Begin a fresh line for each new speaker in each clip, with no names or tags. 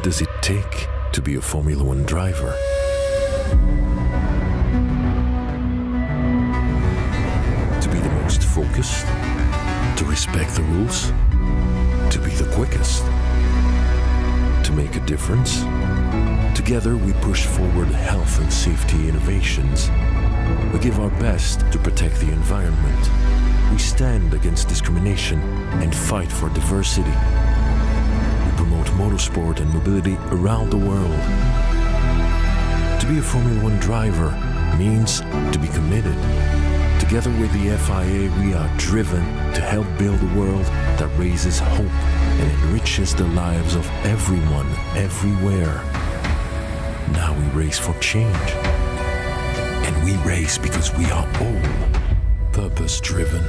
What does it take to be a Formula One driver? To be the most focused? To respect the rules? To be the quickest? To make a difference? Together we push forward health and safety innovations. We give our best to protect the environment. We stand against discrimination and fight for diversity. We promote motorsport and mobility around the world. To be a Formula One driver means to be committed. Together with the FIA, we are driven to help build a world that raises hope and enriches the lives of everyone, everywhere. Now we race for change. And we race because we are all purpose-driven.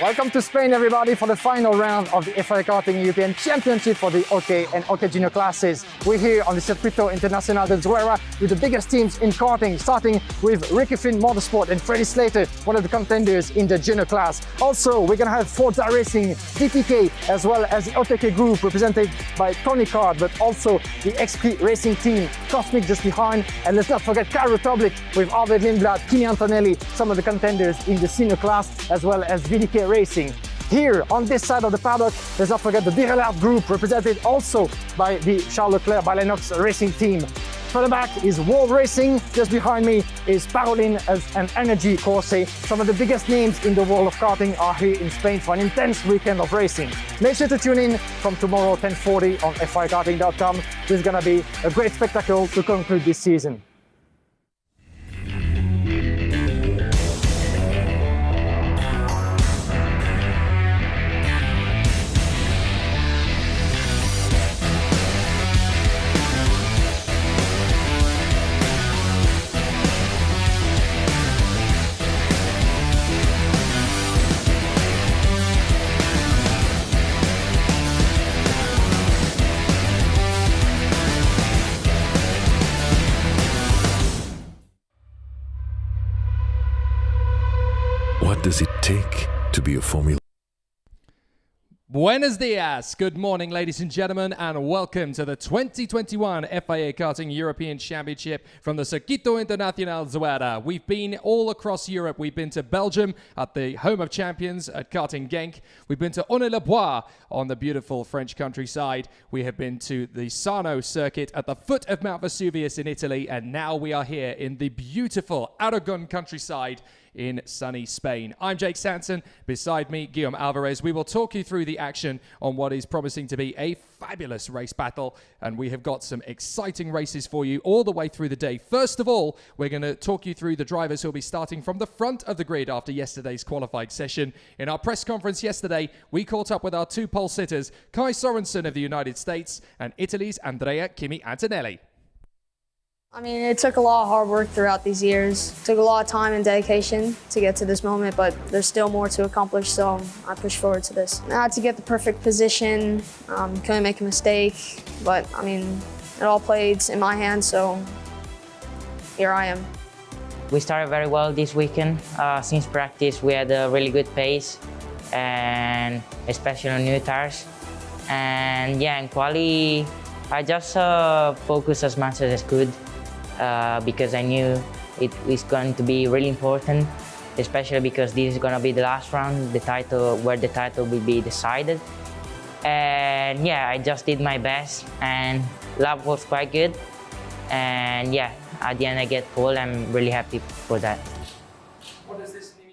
Welcome to Spain, everybody, for the final round of the FIA Karting European Championship for the OK and OK Junior classes. We're here on the Circuito Internacional de ZUERA with the biggest teams in karting, starting with Ricky Finn Motorsport and Freddie Slater, one of the contenders in the junior class. Also, we're going to have Forza Racing, DPK, as well as the OTK group represented by Tony Card, but also the XP Racing team, Cosmic just behind. And let's not forget Car Republic with Arvid Lindblad, Kimi Antonelli, some of the contenders in the senior class, as well as VDK Racing. Here on this side of the paddock, let's not forget the Birelard group, represented also by the Charles Leclerc by Lennox Racing team. Further back is World Racing. Just behind me is Parolin and Energy Corse. Some of the biggest names in the world of karting are here in Spain for an intense weekend of racing. Make sure to tune in from tomorrow 10:40 on fiakarting.com. This is going to be a great spectacle to conclude this season.
What does it take to be a Formula?
Buenos dias. Good morning, ladies and gentlemen, and welcome to the 2021 FIA Karting European Championship from the Circuito Internacional ZUERA. We've been all across Europe. We've been to Belgium at the home of champions at Karting Genk. We've been to Onnet-le-Bois on the beautiful French countryside. We have been to the Sarno circuit at the foot of Mount Vesuvius in Italy, and now we are here in the beautiful Aragon countryside in sunny Spain. I'm Jake Sanson. Beside me, Guillaume Alvarez. We will talk you through the action on what is promising to be a fabulous race battle, and we have got some exciting races for you all the way through the day. First of all, we're going to talk you through the drivers who will be starting from the front of the grid after yesterday's qualifying session. In our press conference yesterday, we caught up with our two pole sitters, Kai Sorensen of the United States and Italy's Andrea Kimi Antonelli.
I mean, it took a lot of hard work throughout these years. It took a lot of time and dedication to get to this moment, but there's still more to accomplish, so I push forward to this. I had to get the perfect position, couldn't make a mistake, but I mean, it all played in my hands, so here I am.
We started very well this weekend. Since practice, we had a really good pace, and especially on new tires. And yeah, in quali, I just focused as much as I could. Because I knew it was going to be really important, especially because this is going to be the last round, where the title will be decided. And yeah, I just did my best, and lap was quite good. And yeah, at the end I get pole. I'm really happy for that.
What does this mean?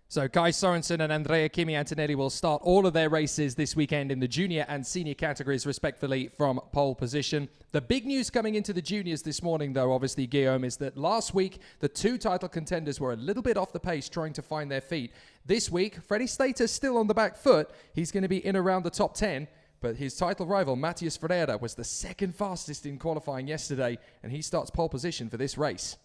So Kai Sorensen and Andrea Kimi Antonelli will start all of their races this weekend in the junior and senior categories, respectively, from pole position. The big news coming into the juniors this morning, though, obviously, Guillaume, is that last week, the two title contenders were a little bit off the pace trying to find their feet. This week, Freddie Slater's still on the back foot. He's going to be in around the top 10. But his title rival, Matias Ferreira, was the second fastest in qualifying yesterday, and he starts pole position for this race.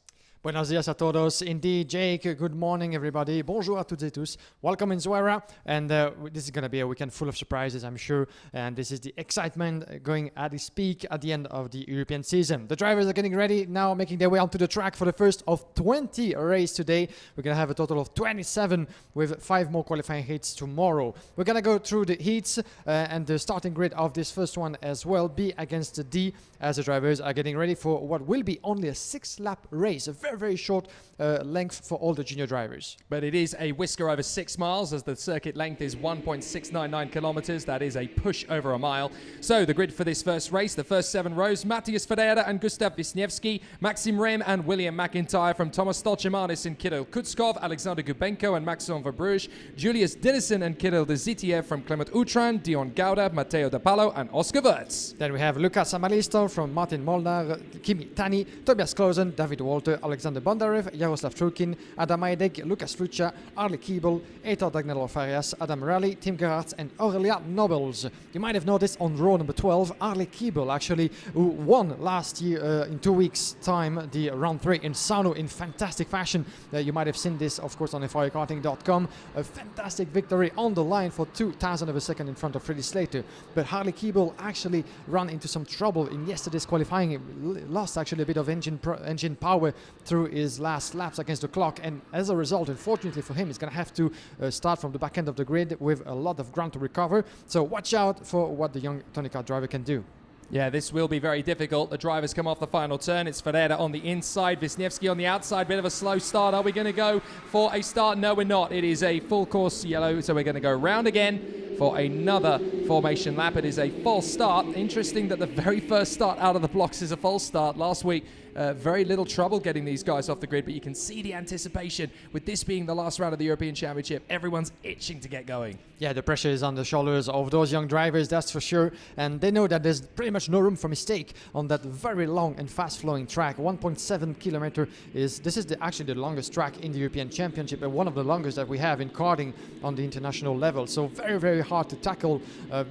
Buenos dias a todos. Indeed, Jake. Good morning, everybody. Bonjour à toutes et tous. Welcome in ZUERA. And this is going to be a weekend full of surprises, I'm sure. And this is the excitement going at its peak at the end of the European season. The drivers are getting ready now, making their way onto the track for the first of 20 races today. We're going to have a total of 27 with 5 more qualifying heats tomorrow. We're going to go through the heats and the starting grid of this first one as well, B against D, as the drivers are getting ready for what will be only a 6-lap race. A very short length for all the junior drivers.
But it is a whisker over 6 miles, as the circuit length is 1.699 kilometers. That is a push over a mile. So the grid for this first race, the first 7 rows: Matthias Ferreira and Gustav Wisniewski, Maxim Rem and William McIntyre from Thomas Stolchemanis and Kirill Kutskov, Alexander Gubenko and Maxim Verbruch, Julius Dinesen and Kirill Dezitiev from Clement Utran, Dion Gauda, Matteo De Palo and Oscar Wirtz.
Then we have Lukas Amalisto from Martin Molnar, Kimi Tani, Tobias Klosen, David Walter, Alexander Bondarev, Jaroslav Trukin, Adam Aydek, Lucas Frucha, Arli Kiebel, Eitor Dagnello Farias, Adam Rally, Tim Gerhardt and Aurelia Nobles. You might have noticed on row number 12, Arli Kiebel actually, who won last year in 2 weeks' time the round 3 in Sauno in fantastic fashion. You might have seen this, of course, on FIAKarting.com. A fantastic victory on the line for 2,000 of a second in front of Freddie Slater. But Harley Kiebel actually ran into some trouble in yesterday's qualifying. He lost actually a bit of engine power through his last laps against the clock, and as a result, unfortunately for him, he's going to have to start from the back end of the grid with a lot of ground to recover. So watch out for what the young Tony Kart driver can do.
Yeah, this will be very difficult. The drivers come off the final turn. It's Ferreira on the inside, Wisniewski on the outside. Bit of a slow start. Are we going to go for a start? No, we're not. It is a full course yellow, so we're going to go round again for another formation lap. It is a false start. Interesting that the very first start out of the blocks is a false start. Last week, very little trouble getting these guys off the grid, but you can see the anticipation with this being the last round of the European Championship. Everyone's itching to get going.
Yeah, the pressure is on the shoulders of those young drivers, that's for sure. And they know that there's pretty much no room for mistake on that very long and fast-flowing track. 1.7 kilometer is actually the longest track in the European Championship, and one of the longest that we have in karting on the international level. So very hard to tackle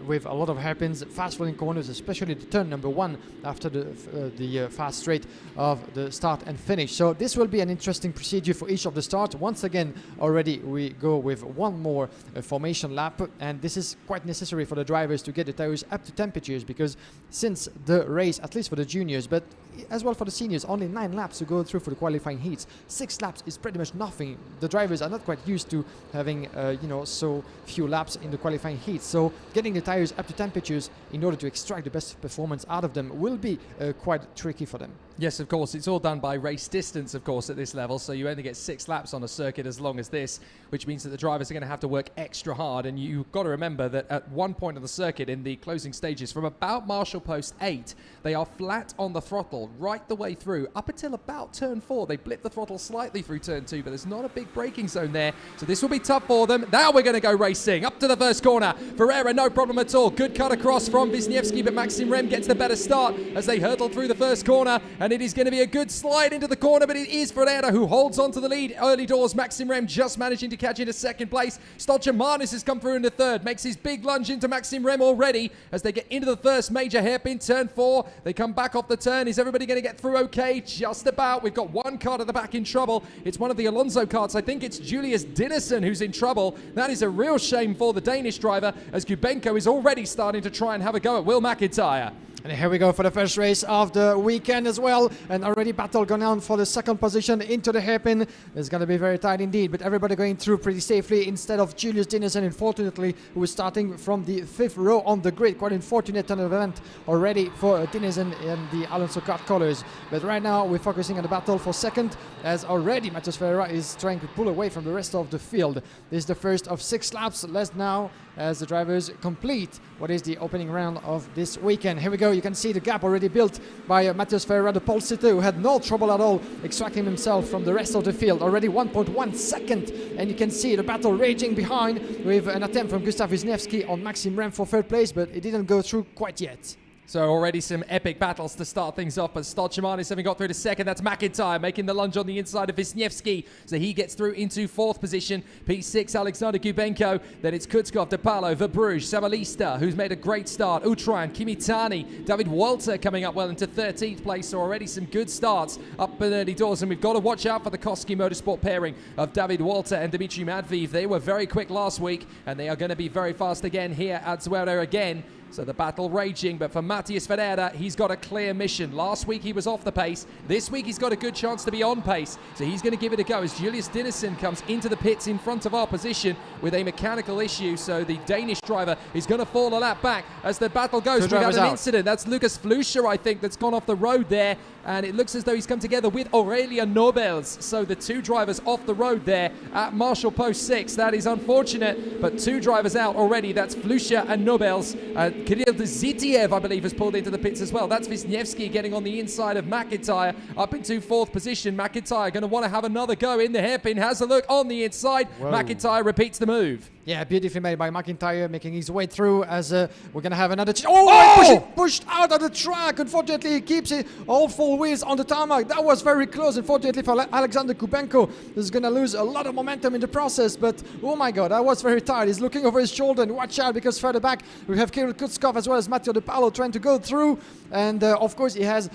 with a lot of hairpins, fast-flowing corners, especially the turn number 1 after the fast straight of the start and finish. So this will be an interesting procedure for each of the starts. Once again, already we go with one more formation lap, and this is quite necessary for the drivers to get the tires up to temperatures, because since the race, at least for the juniors, but as well for the seniors, only 9 laps to go through for the qualifying heats. 6 laps is pretty much nothing. The drivers are not quite used to having so few laps in the qualifying heats. So getting the tires up to temperatures in order to extract the best performance out of them will be quite tricky for them.
Yes, of course, it's all done by race distance, of course, at this level, so you only get 6 laps on a circuit as long as this, which means that the drivers are going to have to work extra hard, and you've got to remember that at one point of the circuit in the closing stages, from about Marshall Post 8, they are flat on the throttle right the way through, up until about turn 4. They blip the throttle slightly through turn 2, but there's not a big braking zone there, so this will be tough for them. Now we're going to go racing, up to the first corner. Ferreira, no problem at all. Good cut across from Wisniewski, but Maxim Rem gets the better start as they hurtle through the first corner, and it is going to be a good slide into the corner, but it is Ferreira who holds on to the lead early doors. Maxim Rem just managing to catch into second place. Stolchemanis has come through into third, makes his big lunge into Maxim Rem already as they get into the first major hairpin, turn 4. They come back off the turn. Is everybody going to get through okay? Just about. We've got one kart at the back in trouble. It's one of the Alonso karts. I think it's Julius Dinesen who's in trouble. That is a real shame for the Danish driver, as Gubenko is already starting to try and have a go at Will McIntyre.
And here we go for the first race of the weekend as well. And already battle going on for the second position into the hairpin. It's going to be very tight indeed, but everybody going through pretty safely instead of Julius Dinesen, unfortunately, who is starting from the 5th row on the grid. Quite unfortunate turn of event already for Dinesen in the Alonso kart colors. But right now we're focusing on the battle for second, as already Matheus Ferreira is trying to pull away from the rest of the field. This is the first of 6 laps left now as the drivers complete what is the opening round of this weekend. Here we go. You can see the gap already built by Matheus Ferreira, the pole sitter, who had no trouble at all extracting himself from the rest of the field. Already 1.1 second, and you can see the battle raging behind with an attempt from Gustav Wisniewski on Maxim Rem for third place, but it didn't go through quite yet.
So already some epic battles to start things off, but Stolchemanis having got through to second. That's McIntyre making the lunge on the inside of Wisniewski. So he gets through into fourth position. P6, Alexander Gubenko. Then it's Kutskov, DePalo, Verbruge, Samalista, who's made a great start. Utran, Kimitani, David Walter coming up well into 13th place. So already some good starts up in early doors. And we've got to watch out for the Koski Motorsport pairing of David Walter and Dimitri Madviv. They were very quick last week, and they are going to be very fast again here at ZUERA again. So the battle raging, but for Matthias Ferreira, he's got a clear mission. Last week he was off the pace. This week he's got a good chance to be on pace. So he's going to give it a go as Julius Dinesen comes into the pits in front of our position with a mechanical issue. So the Danish driver is going to fall a lap back as the battle goes. We've had an incident. That's Lucas Fluscher, I think, that's gone off the road there. And it looks as though he's come together with Aurelien Nobels. So the two drivers off the road there at Marshall Post 6. That is unfortunate, but two drivers out already. That's Fluscher and Nobels. Kirill Zitiev, I believe, has pulled into the pits as well. That's Wisniewski getting on the inside of McIntyre up into fourth position. McIntyre going to want to have another go in the hairpin. Has a look on the inside. Whoa. McIntyre repeats the move.
Yeah, beautifully made by McIntyre, making his way through as we're going to have another... Oh! Pushed out of the track. Unfortunately, he keeps it all full wheels on the tarmac. That was very close, unfortunately, for Alexander Kubenko. He's going to lose a lot of momentum in the process, but oh my God, I was very tired. He's looking over his shoulder, and watch out, because further back, we have Kirill Kutskov as well as Matteo De Palo trying to go through. And of course, he has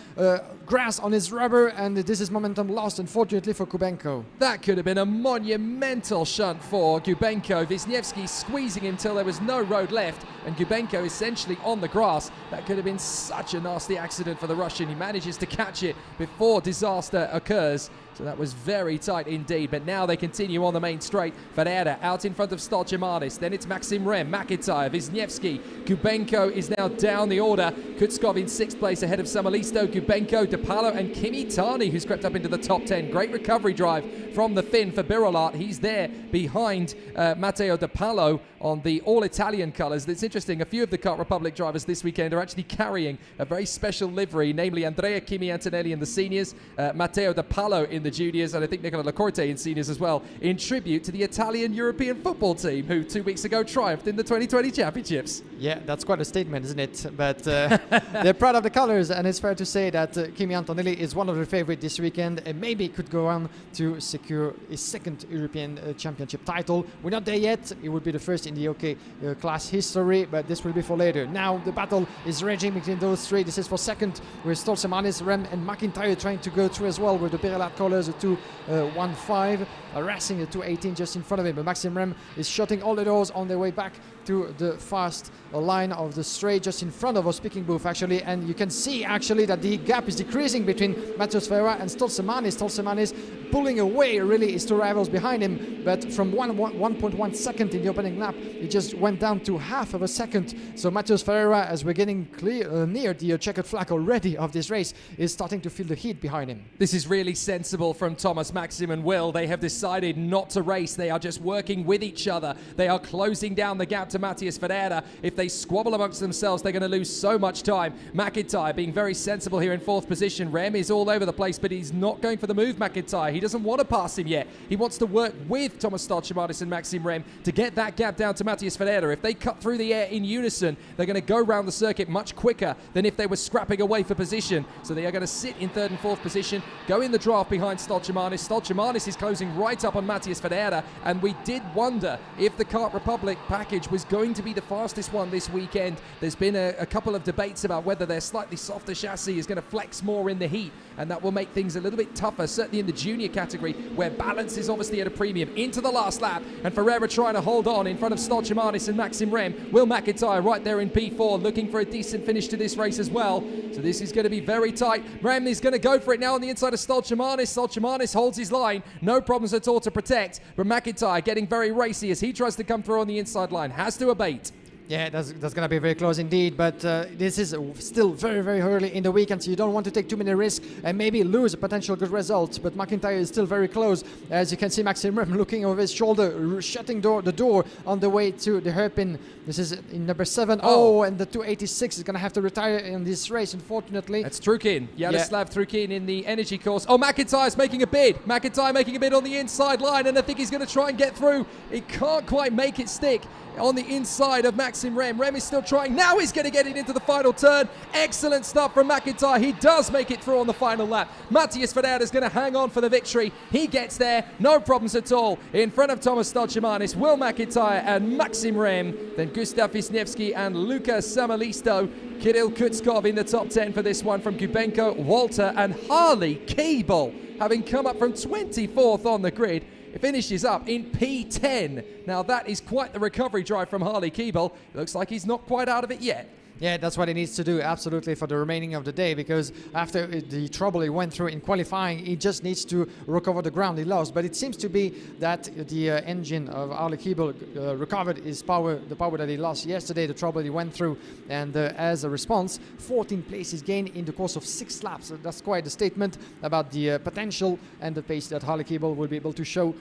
grass on his rubber, and this is momentum lost, unfortunately, for Kubenko.
That could have been a monumental shunt for Gubenko. Wisniewski squeezing him till there was no road left, and Gubenko essentially on the grass. That could have been such a nasty accident for the Russian. He manages to catch it before disaster occurs. So that was very tight indeed, but now they continue on the main straight. Ferreira out in front of Stolchemanis. Then it's Maxim Rem, McIntyre, Wisniewski. Gubenko is now down the order. Kutskov in sixth place ahead of Samalisto, Gubenko, DePalo, and Kimitani, who's crept up into the top 10. Great recovery drive from the Finn for Birolat. He's there behind Matteo DePalo on the all-Italian colours. It's interesting, a few of the Kart Republic drivers this weekend are actually carrying a very special livery, namely Andrea Kimi Antonelli in the seniors, Matteo DePalo in the juniors, and I think Nicola Lacorte in seniors as well, in tribute to the Italian European football team, who 2 weeks ago triumphed in the 2020 championships.
Yeah, that's quite a statement, isn't it? But they're proud of the colours, and it's fair to say that Kimi Antonelli is one of their favourites this weekend, and maybe could go on to secure his second European Championship title. We're not there yet. It would be the first in the OK class history, but this will be for later. Now the battle is raging between those three. This is for second, with Stolchemanis, Rem, and McIntyre trying to go through as well with the Birolat colours, the 2.15, racing the 2.18 just in front of him. But Maxim Rem is shutting all the doors on their way back to the fast line of the straight just in front of our speaking booth, actually, and you can see actually that the gap is decreasing between Matheus Ferreira and Stolchemanis. Stolchemanis pulling away really his two rivals behind him, but from 1.1 second in the opening lap, it just went down to half of a second. So Matheus Ferreira, as we're getting near the checkered flag already of this race, is starting to feel the heat behind him.
This is really sensible from Thomas, Maxim and Will. They have decided not to race. They are just working with each other. They are closing down the gap to Matthias Ferreira. If they squabble amongst themselves, they're going to lose so much time. McIntyre being very sensible here in fourth position. Rem is all over the place, but he's not going for the move, McIntyre. He doesn't want to pass him yet. He wants to work with Thomas Stolchemanis and Maxim Rem to get that gap down to Matthias Ferreira. If they cut through the air in unison, they're going to go around the circuit much quicker than if they were scrapping away for position. So they are going to sit in third and fourth position, go in the draft behind Stolchemanis. Stolchemanis is closing right up on Matthias Ferreira, and we did wonder if the Kart Republic package was going to be the fastest one this weekend. There's been a couple of debates about whether their slightly softer chassis is going to flex more in the heat, and that will make things a little bit tougher, certainly in the junior category, where balance is obviously at a premium. Into the last lap, and Ferreira trying to hold on in front of Stolchemanis and Maxim Rem. Will McIntyre right there in P4, looking for a decent finish to this race as well. So this is going to be very tight. Rem is going to go for it now on the inside of Stolchemanis. Stolchemanis holds his line, no problems at all to protect, but McIntyre getting very racy as he tries to come through on the inside line. Has to abate.
Yeah, that's going to be very close indeed, but this is still very, very early in the weekend, so you don't want to take too many risks and maybe lose a potential good result. But McIntyre is still very close. As you can see, Maxim Rem looking over his shoulder, shutting the door on the way to the hairpin. This is in number 7. Oh, and the 286 is going to have to retire in this race, unfortunately.
That's Trukin. Yaroslav Trukin in the energy course. Oh, McIntyre's making a bid. McIntyre making a bid on the inside line, and I think he's going to try and get through. He can't quite make it stick on the inside of Maxim Maxim Rem. Rem is still trying. Now he's going to get it into the final turn. Excellent stuff from McIntyre. He does make it through on the final lap. Matthias Ferreira is going to hang on for the victory. He gets there, no problems at all. In front of Thomas Stolchemanis, Will McIntyre and Maxim Rem. Then Gustav Wisniewski and Lukas Samalisto. Kirill Kutskov in the top 10 for this one from Gubenko, Walter and Harley Keeble, having come up from 24th on the grid. It finishes up in P10. Now that is quite the recovery drive from Harley Keeble. It looks like he's not quite out of it yet.
Yeah, that's what he needs to do, absolutely, for the remaining of the day, because after the trouble he went through in qualifying, he just needs to recover the ground he lost. But it seems to be that the engine of Harley Keeble recovered his power, the power that he lost yesterday, the trouble he went through, and as a response, 14 places gained in the course of 6 laps. So that's quite a statement about the potential and the pace that Harley Keeble will be able to show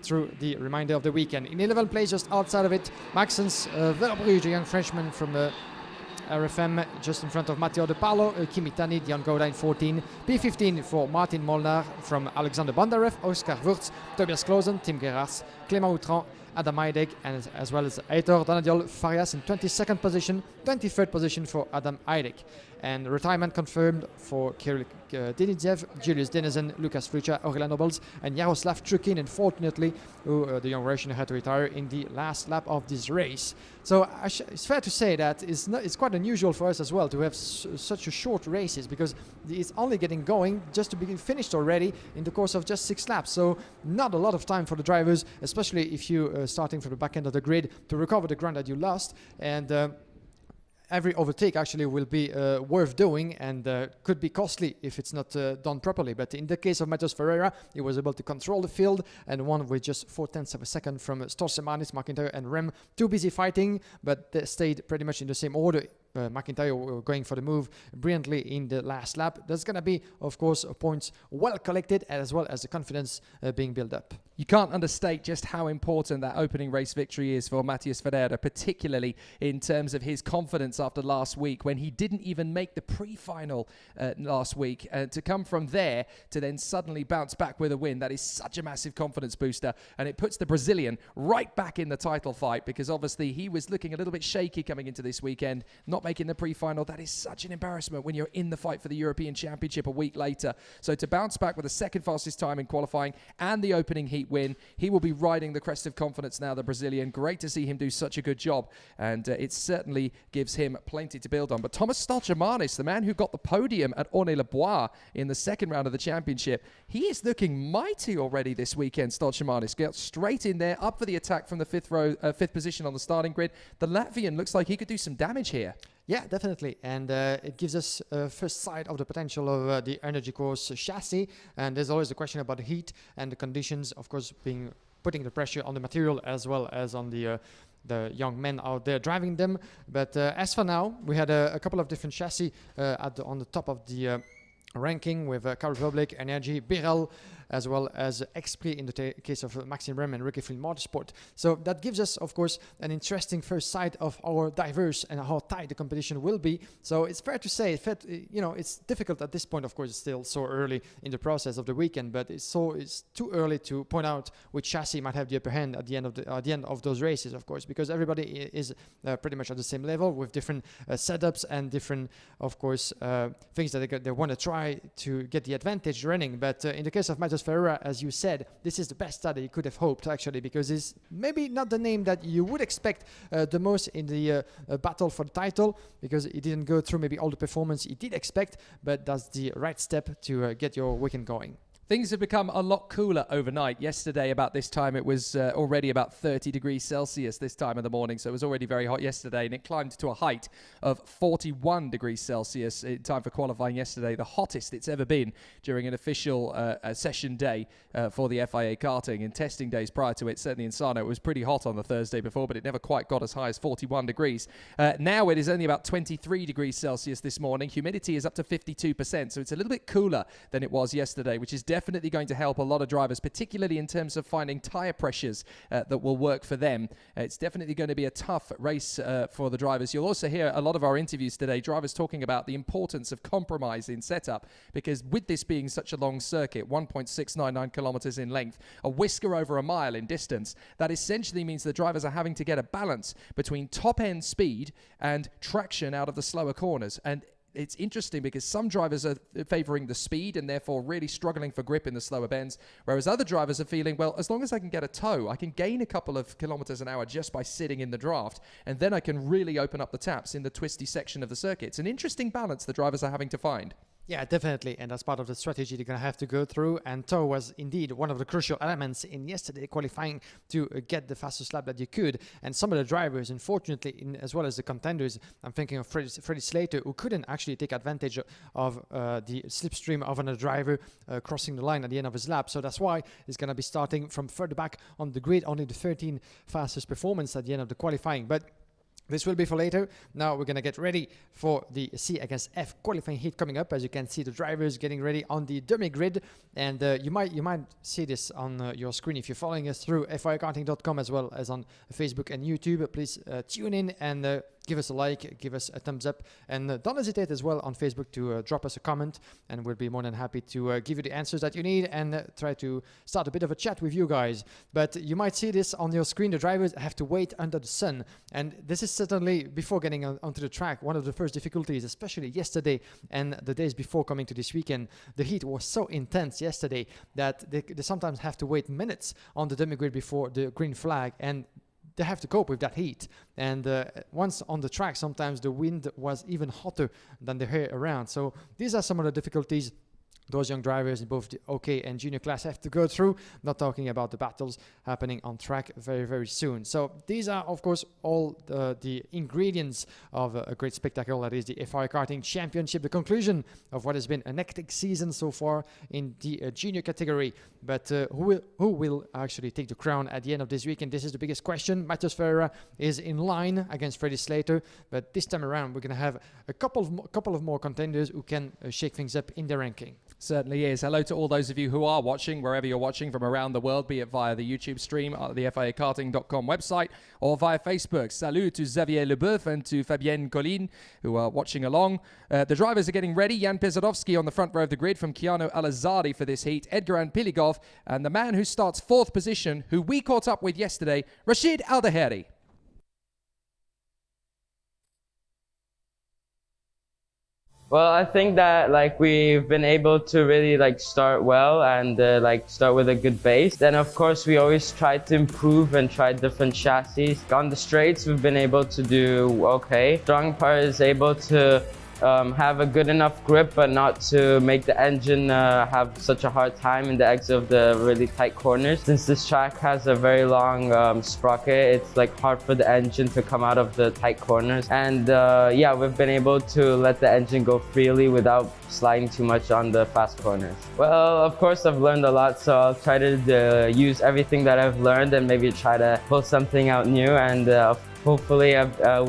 through the remainder of the weekend. In 11th place, just outside of it, Maxence Verbrugge, a young Frenchman from RFM, just in front of Matteo De Paolo, Kimitani, Dion Gouda in 14, P15 for Martin Molnar from Alexander Bondarev, Oscar Wurz, Tobias Klosen, Tim Gerards, Clément Outran, Adam Heidegg, and as well as Aitor Donadiol Farias in 22nd position, 23rd position for Adam Heidegg. And retirement confirmed for Kirill Deniziev, Julius Denizen, Lucas Frucha, Aurélien Nobles, and Yaroslav Trukin, unfortunately, who the young Russian had to retire in the last lap of this race. So it's fair to say that it's quite unusual for us as well to have such a short races, because it's only getting going just to be finished already in the course of just 6 laps. So not a lot of time for the drivers, especially if you starting from the back end of the grid, to recover the ground that you lost. And every overtake actually will be worth doing, and could be costly if it's not done properly. But in the case of Matheus Ferreira, he was able to control the field and won with just 0.4 of a second from Stolchemanis, McIntyre and Rem. Too busy fighting, but they stayed pretty much in the same order. McIntyre going for the move brilliantly in the last lap. There's going to be, of course, points well collected, as well as the confidence being built up.
You can't understate just how important that opening race victory is for Matthias Ferreira, particularly in terms of his confidence after last week, when he didn't even make the pre-final last week. To come from there to then suddenly bounce back with a win, that is such a massive confidence booster, and it puts the Brazilian right back in the title fight, because obviously he was looking a little bit shaky coming into this weekend, not making the pre-final. That is such an embarrassment when you're in the fight for the European Championship a week later. So to bounce back with the second fastest time in qualifying and the opening heat win, he will be riding the crest of confidence now, the Brazilian. Great to see him do such a good job, and it certainly gives him plenty to build on. But Thomas Stolchemanis, the man who got the podium at Ornay-le-Bois in the second round of the championship, he is looking mighty already this weekend. Stolchemanis got straight in there, up for the attack from the fifth position on the starting grid. The Latvian looks like he could do some damage here.
Yeah, definitely, and it gives us first sight of the potential of the Energy Course chassis. And there's always the question about the heat and the conditions, of course, putting the pressure on the material as well as on the young men out there driving them. But as for now, we had a couple of different chassis on the top of the ranking, with Car Republic, Energy, Birel, as well as Esprit in the case of Maxim Rem and Ricky Flynn Motorsport. So that gives us, of course, an interesting first sight of how diverse and how tight the competition will be. So it's fair to say, it's difficult at this point. Of course, it's still so early in the process of the weekend, but it's too early to point out which chassis might have the upper hand at the end of those races, of course, because everybody is pretty much at the same level, with different setups and different, of course, things that they want to try to get the advantage running. But in the case of Matheus Ferreira, as you said, this is the best start that you could have hoped, actually, because it's maybe not the name that you would expect the most in the battle for the title, because he didn't go through maybe all the performance he did expect, but that's the right step to get your weekend going.
Things have become a lot cooler overnight. Yesterday, about this time, it was already about 30 degrees Celsius this time of the morning, so it was already very hot yesterday, and it climbed to a height of 41 degrees Celsius in time for qualifying yesterday, the hottest it's ever been during an official session day for the FIA Karting. In testing days prior to it, certainly in Sarno, it was pretty hot on the Thursday before, but it never quite got as high as 41 degrees. Now it is only about 23 degrees Celsius this morning. Humidity is up to 52%, so it's a little bit cooler than it was yesterday, which is definitely definitely going to help a lot of drivers, particularly in terms of finding tyre pressures that will work for them. It's definitely going to be a tough race for the drivers. You'll also hear a lot of our interviews today, drivers talking about the importance of compromise in setup, because with this being such a long circuit, 1.699 kilometers in length, a whisker over a mile in distance, that essentially means the drivers are having to get a balance between top-end speed and traction out of the slower corners. And it's interesting because some drivers are favoring the speed and therefore really struggling for grip in the slower bends, whereas other drivers are feeling, well, as long as I can get a toe, I can gain a couple of kilometers an hour just by sitting in the draft, and then I can really open up the taps in the twisty section of the circuit. It's an interesting balance the drivers are having to find.
Yeah, definitely. And that's part of the strategy they're going to have to go through. And toe was indeed one of the crucial elements in yesterday qualifying to get the fastest lap that you could. And some of the drivers, unfortunately, as well as the contenders, I'm thinking of Freddie Slater, who couldn't actually take advantage of the slipstream of another driver crossing the line at the end of his lap. So that's why he's going to be starting from further back on the grid, only the 13 fastest performance at the end of the qualifying. But this will be for later. Now we're going to get ready for the C against F qualifying heat coming up. As you can see, the drivers getting ready on the dummy grid. And you might see this on your screen if you're following us through FIAKarting.com as well as on Facebook and YouTube. Please tune in and give us a like, give us a thumbs up, and don't hesitate as well on Facebook to drop us a comment, and we'll be more than happy to give you the answers that you need and try to start a bit of a chat with you guys. But you might see this on your screen. The drivers have to wait under the sun, and this is certainly, before getting onto the track, one of the first difficulties, especially yesterday and the days before coming to this weekend. The heat was so intense yesterday that they sometimes have to wait minutes on the dummy grid before the green flag, and they have to cope with that heat. And once on the track, sometimes the wind was even hotter than the air around. So these are some of the difficulties those young drivers in both the OK and junior class have to go through, not talking about the battles happening on track very, very soon. So these are, of course, all the ingredients of a great spectacle that is the FIA Karting Championship, the conclusion of what has been a hectic season so far in the junior category. But who will actually take the crown at the end of this weekend? This is the biggest question. Matheus Ferreira is in line against Freddie Slater, but this time around we're going to have a couple of more contenders who can shake things up in the ranking.
Certainly is. Hello to all those of you who are watching, wherever you're watching from around the world, be it via the YouTube stream, the FIAKarting.com website, or via Facebook. Salut to Xavier Leboeuf and to Fabienne Colline, who are watching along. The drivers are getting ready. Jan Pesarovsky on the front row of the grid from Keanu Alazadi for this heat. Edgaran Piligov, and the man who starts fourth position, who we caught up with yesterday, Rashid Aldaheri.
Well, I think that we've been able to really start well and start with a good base. Then of course we always try to improve and try different chassis. On the straights we've been able to do okay. Strong part is able to have a good enough grip, but not to make the engine have such a hard time in the exit of the really tight corners. Since this track has a very long sprocket, it's hard for the engine to come out of the tight corners. And yeah, we've been able to let the engine go freely without sliding too much on the fast corners. Well, of course I've learned a lot, so I'll try to use everything that I've learned and maybe try to pull something out new, and hopefully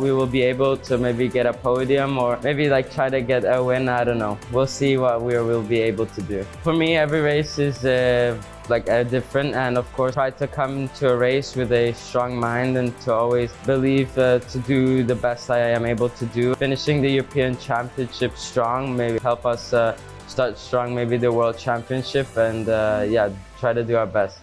we will be able to maybe get a podium or maybe try to get a win. I don't know. We'll see what we will be able to do. For me, every race is different, and of course try to come to a race with a strong mind and to always believe to do the best I am able to do. Finishing the European Championship strong maybe help us start strong maybe the World Championship, and yeah, try to do our best.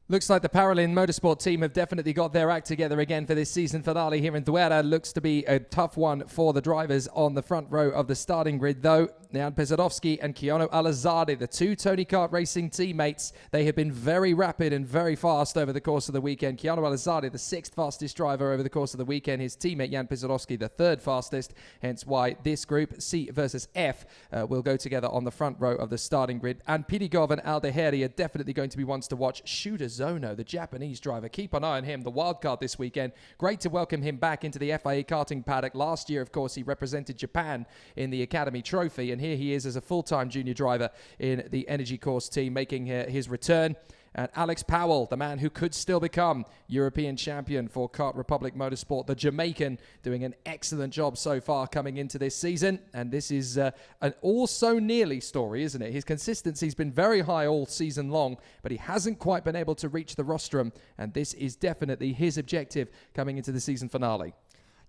Looks like the Paralin Motorsport team have definitely got their act together again for this season finale here in ZUERA. Looks to be a tough one for the drivers on the front row of the starting grid, though. Jan Pesarovsky and Keanu Alazadi, the two Tony Kart Racing teammates, they have been very rapid and very fast over the course of the weekend. Keanu Alazadi, the sixth fastest driver over the course of the weekend. His teammate Jan Pesarovsky, the third fastest. Hence why this group, C versus F, will go together on the front row of the starting grid. And Piligov and Aldaheri are definitely going to be ones to watch. Shooter Zono, the Japanese driver, keep an eye on him, the wild card this weekend. Great to welcome him back into the FIA Karting paddock. Last year, of course, he represented Japan in the Academy Trophy, and here he is as a full-time junior driver in the Energy Course team, making his return. And Alex Powell, the man who could still become European champion for Kart Republic Motorsport, the Jamaican, doing an excellent job so far coming into this season. And this is an also nearly story, isn't it? His consistency's been very high all season long, but he hasn't quite been able to reach the rostrum. And this is definitely his objective coming into the season finale.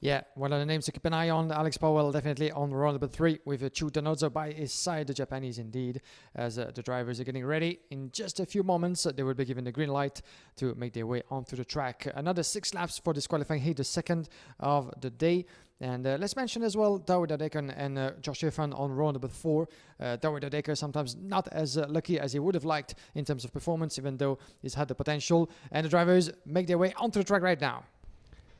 Yeah, one of the names to keep an eye on. Alex Powell definitely on round number 3 with Chu Tannozo by his side, the Japanese indeed, as the drivers are getting ready. In just a few moments, they will be given the green light to make their way onto the track. Another 6 laps for this qualifying heat, the second of the day. And let's mention as well Douwe Dekker and Josh Stefan on round number 4. Douwe Dekker sometimes not as lucky as he would have liked in terms of performance, even though he's had the potential. And the drivers make their way onto the track right now.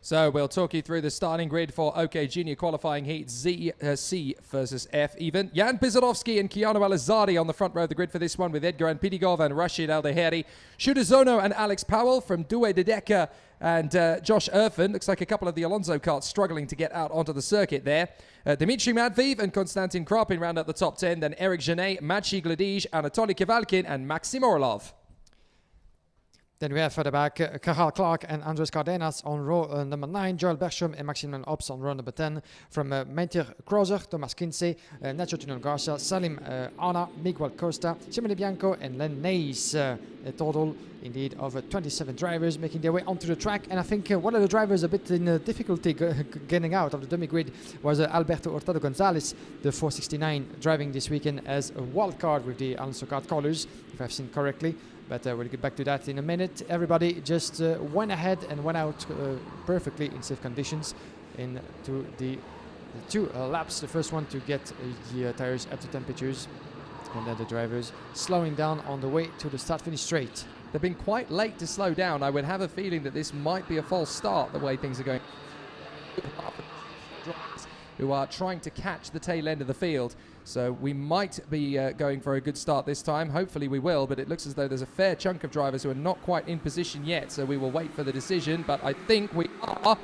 So we'll talk you through the starting grid for OK Junior qualifying heat C versus F even. Jan Pisarovsky and Keanu Alizardi on the front row of the grid for this one, with Edgar Pidigov and Rashid Aldeheri. Shudazono and Alex Powell from Douwe Dekker and Josh Erfen. Looks like a couple of the Alonso karts struggling to get out onto the circuit there. Dmitry Madviv and Konstantin Krapin round out the top 10. Then Eric Genet, Maciej Gladij, Anatoly Kevalkin and Maxim Orlov.
Then we have further back Cathal Clark and Andres Cardenas on row number 9, Joel Bersham and Maximilian Ops on row number 10. From Mentir Krauser, Thomas Kinsey, Nacho Tunon Garcia, Salim Ana, Miguel Costa, Simone Bianco and Len Neis. A total indeed of 27 drivers making their way onto the track. And I think one of the drivers a bit in difficulty getting out of the dummy grid was Alberto Hurtado Gonzalez, the 469, driving this weekend as a wild card with the Alonso Kart colors, if I've seen correctly. But we'll get back to that in a minute. Everybody just went ahead and went out perfectly in safe conditions into the 2 laps. The first one to get the tires up to temperatures, and then the drivers slowing down on the way to the start-finish straight.
They've been quite late to slow down. I would have a feeling that this might be a false start the way things are going. Who are trying to catch the tail end of the field. So we might be going for a good start this time. Hopefully we will, but it looks as though there's a fair chunk of drivers who are not quite in position yet. So we will wait for the decision, but I think we are.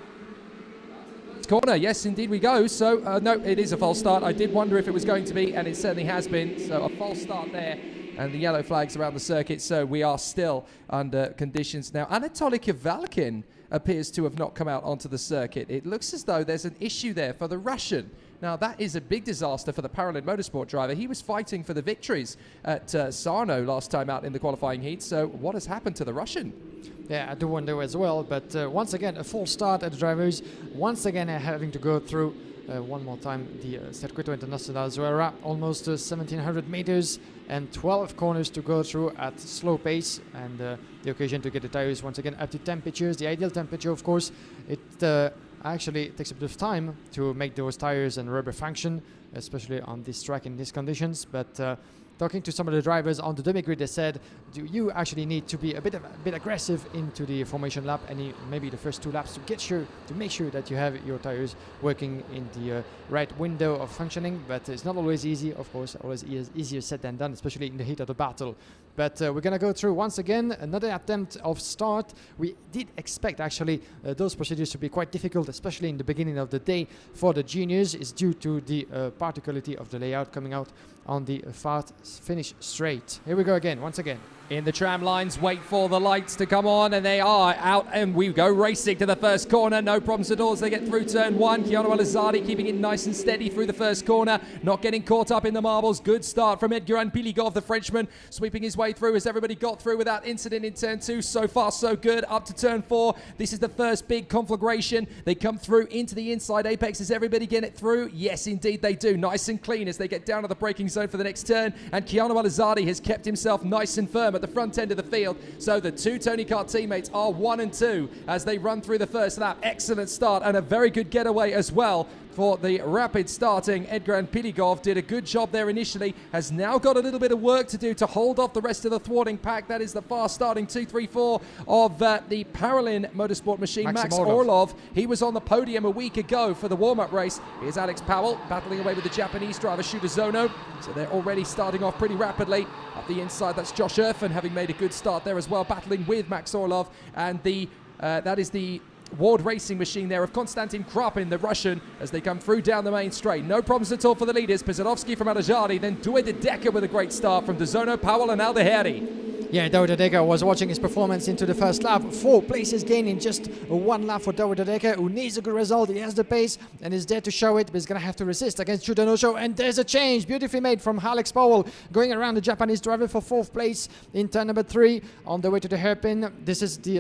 Corner, yes, indeed we go. So no, it is a false start. I did wonder if it was going to be, and it certainly has been. So a false start there. And the yellow flags around the circuit, so we are still under conditions now. Anatoly Kevalkin appears to have not come out onto the circuit. It looks as though there's an issue there for the Russian. Now, that is a big disaster for the Paralympic Motorsport driver. He was fighting for the victories at Sarno last time out in the qualifying heat. So what has happened to the Russian?
Yeah, I do wonder as well. But once again, a false start at the drivers. Once again, having to go through one more time the Circuito Internacional ZUERA, almost 1700 meters and 12 corners to go through at slow pace, and the occasion to get the tires once again up to temperatures, the ideal temperature of course. It actually takes a bit of time to make those tires and rubber function, especially on this track in these conditions, but talking to some of the drivers on the dummy grid, they said you actually need to be a bit aggressive into the formation lap, and maybe the first 2 laps to make sure that you have your tires working in the right window of functioning. But it's not always easy, of course, always easier said than done, especially in the heat of the battle. But we're gonna go through once again another attempt of start. We did expect actually those procedures to be quite difficult, especially in the beginning of the day for the juniors. It's due to the particularity of the layout coming out on the fast finish straight. Here we go again, once again.
In the tram lines, wait for the lights to come on, and they are out, and we go racing to the first corner. No problems at all as they get through turn 1. Keanu Alizardi keeping it nice and steady through the first corner, not getting caught up in the marbles. Good start from Edgar Piligov, the Frenchman, sweeping his way through as everybody got through without incident in turn 2. So far, so good. Up to turn 4. This is the first big conflagration. They come through into the inside apex. Does everybody get it through? Yes, indeed they do. Nice and clean as they get down to the braking zone for the next turn, and Keanu Alizardi has kept himself nice and firm at the front end of the field. So the 2 Tony Kart teammates are 1 and 2 as they run through the first lap. Excellent start and a very good getaway as well for the rapid starting. Edgar Piligov did a good job there initially, has now got a little bit of work to do to hold off the rest of the thwarting pack. That is the fast starting 2-3-4 of the Paralympic Motorsport machine, Max Orlov. He was on the podium a week ago for the warm-up race. Here's Alex Powell battling away with the Japanese driver Shudazono. So they're already starting off pretty rapidly. Up the inside, that's Josh Erfen having made a good start there as well, battling with Max Orlov. And that is the Ward Racing machine there of Konstantin Krapin, the Russian, as they come through down the main straight. No problems at all for the leaders. Pisarovsky from Alizardi, then Douwe Dekker with a great start from Dozono, Powell and Aldeheri.
Yeah, David Decker was watching his performance into the first lap. 4 places gained in just 1 lap for David Decker, who needs a good result. He has the pace and is there to show it, but he's going to have to resist against Chudanosho. And there's a change, beautifully made from Alex Powell, going around the Japanese driver for 4th place in turn number 3 on the way to the hairpin. This is the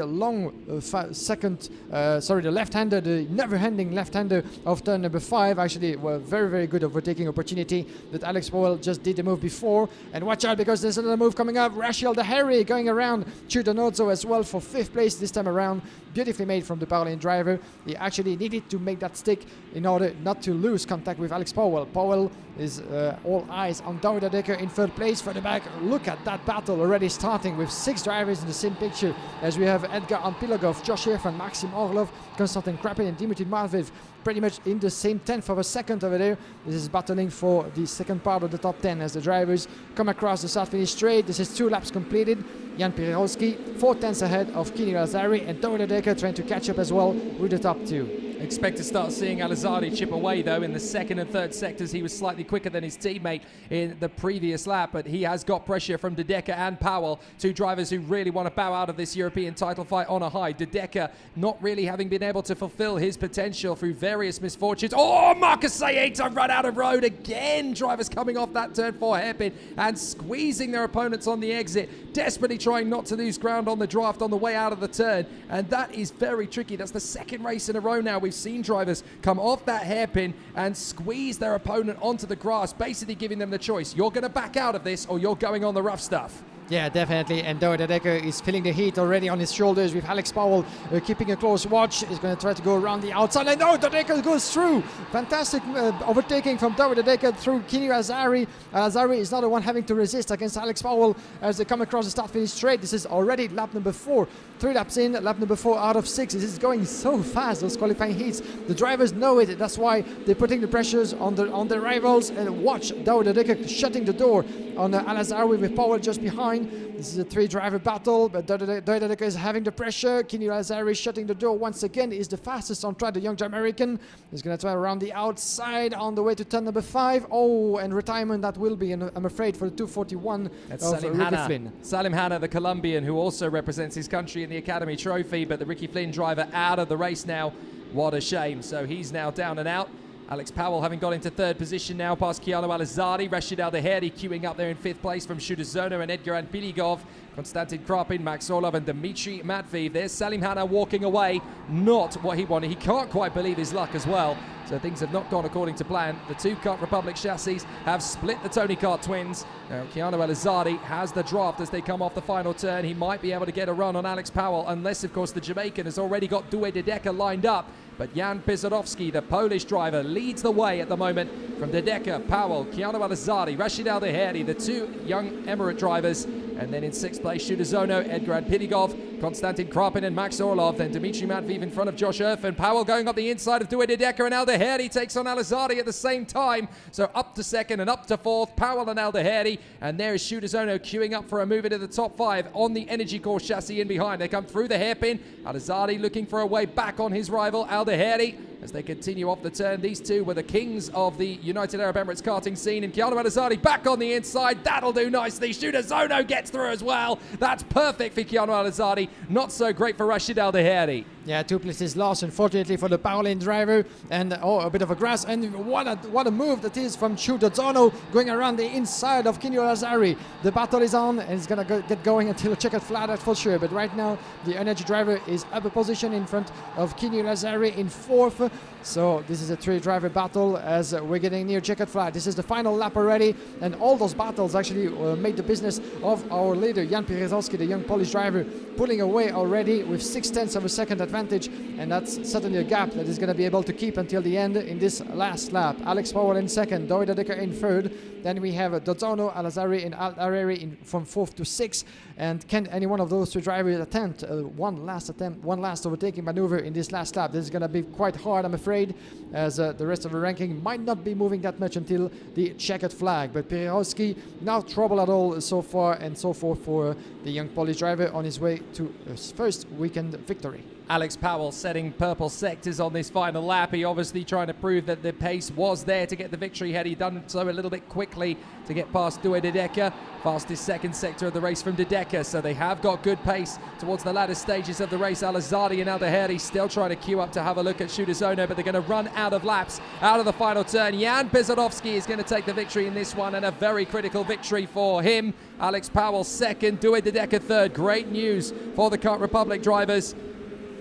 the left-hander, the never-ending left-hander of turn number 5. Actually, a very, very good overtaking opportunity that Alex Powell just did the move before. And watch out, because there's another move coming up. Rachel Daheri going around Chudanozzo as well for 5th place this time around. Beautifully made from the Paulian driver. He actually needed to make that stick in order not to lose contact with Alex Powell. Powell is all eyes on David Decker in 3rd place. Further back, look at that battle already starting with 6 drivers in the same picture, as we have Edgar Ampilogov, Josh Irfan, Maxim Orlov, Konstantin Krapin and Dimitri Matveev pretty much in the same 10th of a second over there. This is battling for the second part of the top 10 as the drivers come across the start finish straight. This is 2 laps completed. Jan Pirowski 4 tenths ahead of Kini Lazari, and David Decker trying to catch up as well with the top 2.
Expect to start seeing Alizardi chip away though in the 2nd and 3rd sectors. He was slightly quicker than his teammate in the previous lap, but he has got pressure from De Decker and Powell, 2 drivers who really want to bow out of this European title fight on a high. De Decker not really having been able to fulfill his potential through various misfortunes. Oh, Marcus Saeta run out of road again. Drivers coming off that turn 4 hairpin and squeezing their opponents on the exit, desperately trying not to lose ground on the draft on the way out of the turn, and that is very tricky. That's the 2nd race in a row now we've seen drivers come off that hairpin and squeeze their opponent onto the grass, basically giving them the choice. You're going to back out of this or you're going on the rough stuff.
Yeah, definitely. And David Decker is feeling the heat already on his shoulders with Alex Powell keeping a close watch. He's going to try to go around the outside. And no, Decker goes through. Fantastic overtaking from David Decker through Kini Azari. Azari is not the one having to resist against Alex Powell as they come across the start finish straight. This is already lap number 4. 3 laps in, lap number 4 out of 6. This is going so fast, those qualifying heats. The drivers know it. That's why they're putting the pressures on their rivals. And watch David Decker shutting the door on Al-Azari with Powell just behind. This is a 3-driver battle, but David Decker is having the pressure. Kini Azari shutting the door once again. Is the fastest on track, the young Jamaican. He's going to try around the outside on the way to turn number 5. Oh, and retirement that will be, and I'm afraid, for the 241
That's
of
Salim
Ricky
Hanna.
Flynn.
Salim Hanna, the Colombian, who also represents his country in the Academy Trophy, but the Ricky Flynn driver out of the race now. What a shame. So he's now down and out. Alex Powell having got into 3rd position now past Chiano Alizardi. Rashid Al-Daheri queuing up there in 5th place from Shudazono and Edgar Anpiligov. Konstantin Krapin, Max Orlov and Dmitry Matveev. There's Salim Hanna walking away. Not what he wanted. He can't quite believe his luck as well. So things have not gone according to plan. The 2 Kart Republic chassis have split the Tony Kart twins. Now Chiano Alizardi has the draft as they come off the final turn. He might be able to get a run on Alex Powell, unless of course the Jamaican has already got Due De Decker lined up. But Jan Pizarowski, the Polish driver, leads the way at the moment from De Decker, Powell, Chiano Alizardi, Rashid Al-Daheri, the 2 young Emirate drivers. And then in 6th place, Shudazono, Edgar Anpiligov, Konstantin Krapin and Max Orlov. Then Dmitry Matveev in front of Josh Irfan. Powell going up the inside of Due De Decker, and Al-Daheri takes on Alizardi at the same time. So up to 2nd and up to 4th, Powell and Al-Daheri. And there is Shudazono queuing up for a move into the top 5 on the Energy Core chassis in behind. They come through the hairpin. Alizardi looking for a way back on his rival, Al-Daheri. As they continue off the turn, these 2 were the kings of the United Arab Emirates karting scene. And Chiano Alizardi back on the inside. That'll do nicely. Shudazono gets through as well. That's perfect for Chiano Alizardi. Not so great for Rashid Al-Daheri.
Yeah, 2 places lost, unfortunately, for the Paulian driver. And a bit of a grass. And what a move that is from Shudazono going around the inside of Kini Azari. The battle is on, and it's going to get going until a checkered flag, that's for sure. But right now, the Energy driver is up a position in front of Kini Azari in 4th. So this is a 3-driver battle as we're getting near checkered flag. This is the final lap already, and all those battles actually made the business of our leader, Jan Pierzowski, the young Polish driver, pulling away already with 6 tenths of a second advantage, and that's certainly a gap that is going to be able to keep until the end in this last lap. Alex Powell in 2nd, David Decker in 3rd. Then we have Dodzono, Al-Azari and Al-Areri from 4th to 6th. And can any one of those 2 drivers attempt one last overtaking maneuver in this last lap? This is going to be quite hard, I'm afraid, as the rest of the ranking might not be moving that much until the checkered flag. But Pirowski, not trouble at all so far, and so forth for the young Polish driver on his way to his first weekend victory.
Alex Powell setting purple sectors on this final lap. He obviously trying to prove that the pace was there to get the victory. Had he done so a little bit quickly to get past ZUERA de Decker, fastest second sector of the race from de Decker. So they have got good pace towards the latter stages of the race. Alizardi and Aldaheri still trying to queue up to have a look at Shudezono, but they're going to run out of laps out of the final turn. Jan Pisarovsky is going to take the victory in this one, and a very critical victory for him. Alex Powell second, ZUERA de Decker third. Great news for the Kart Republic drivers.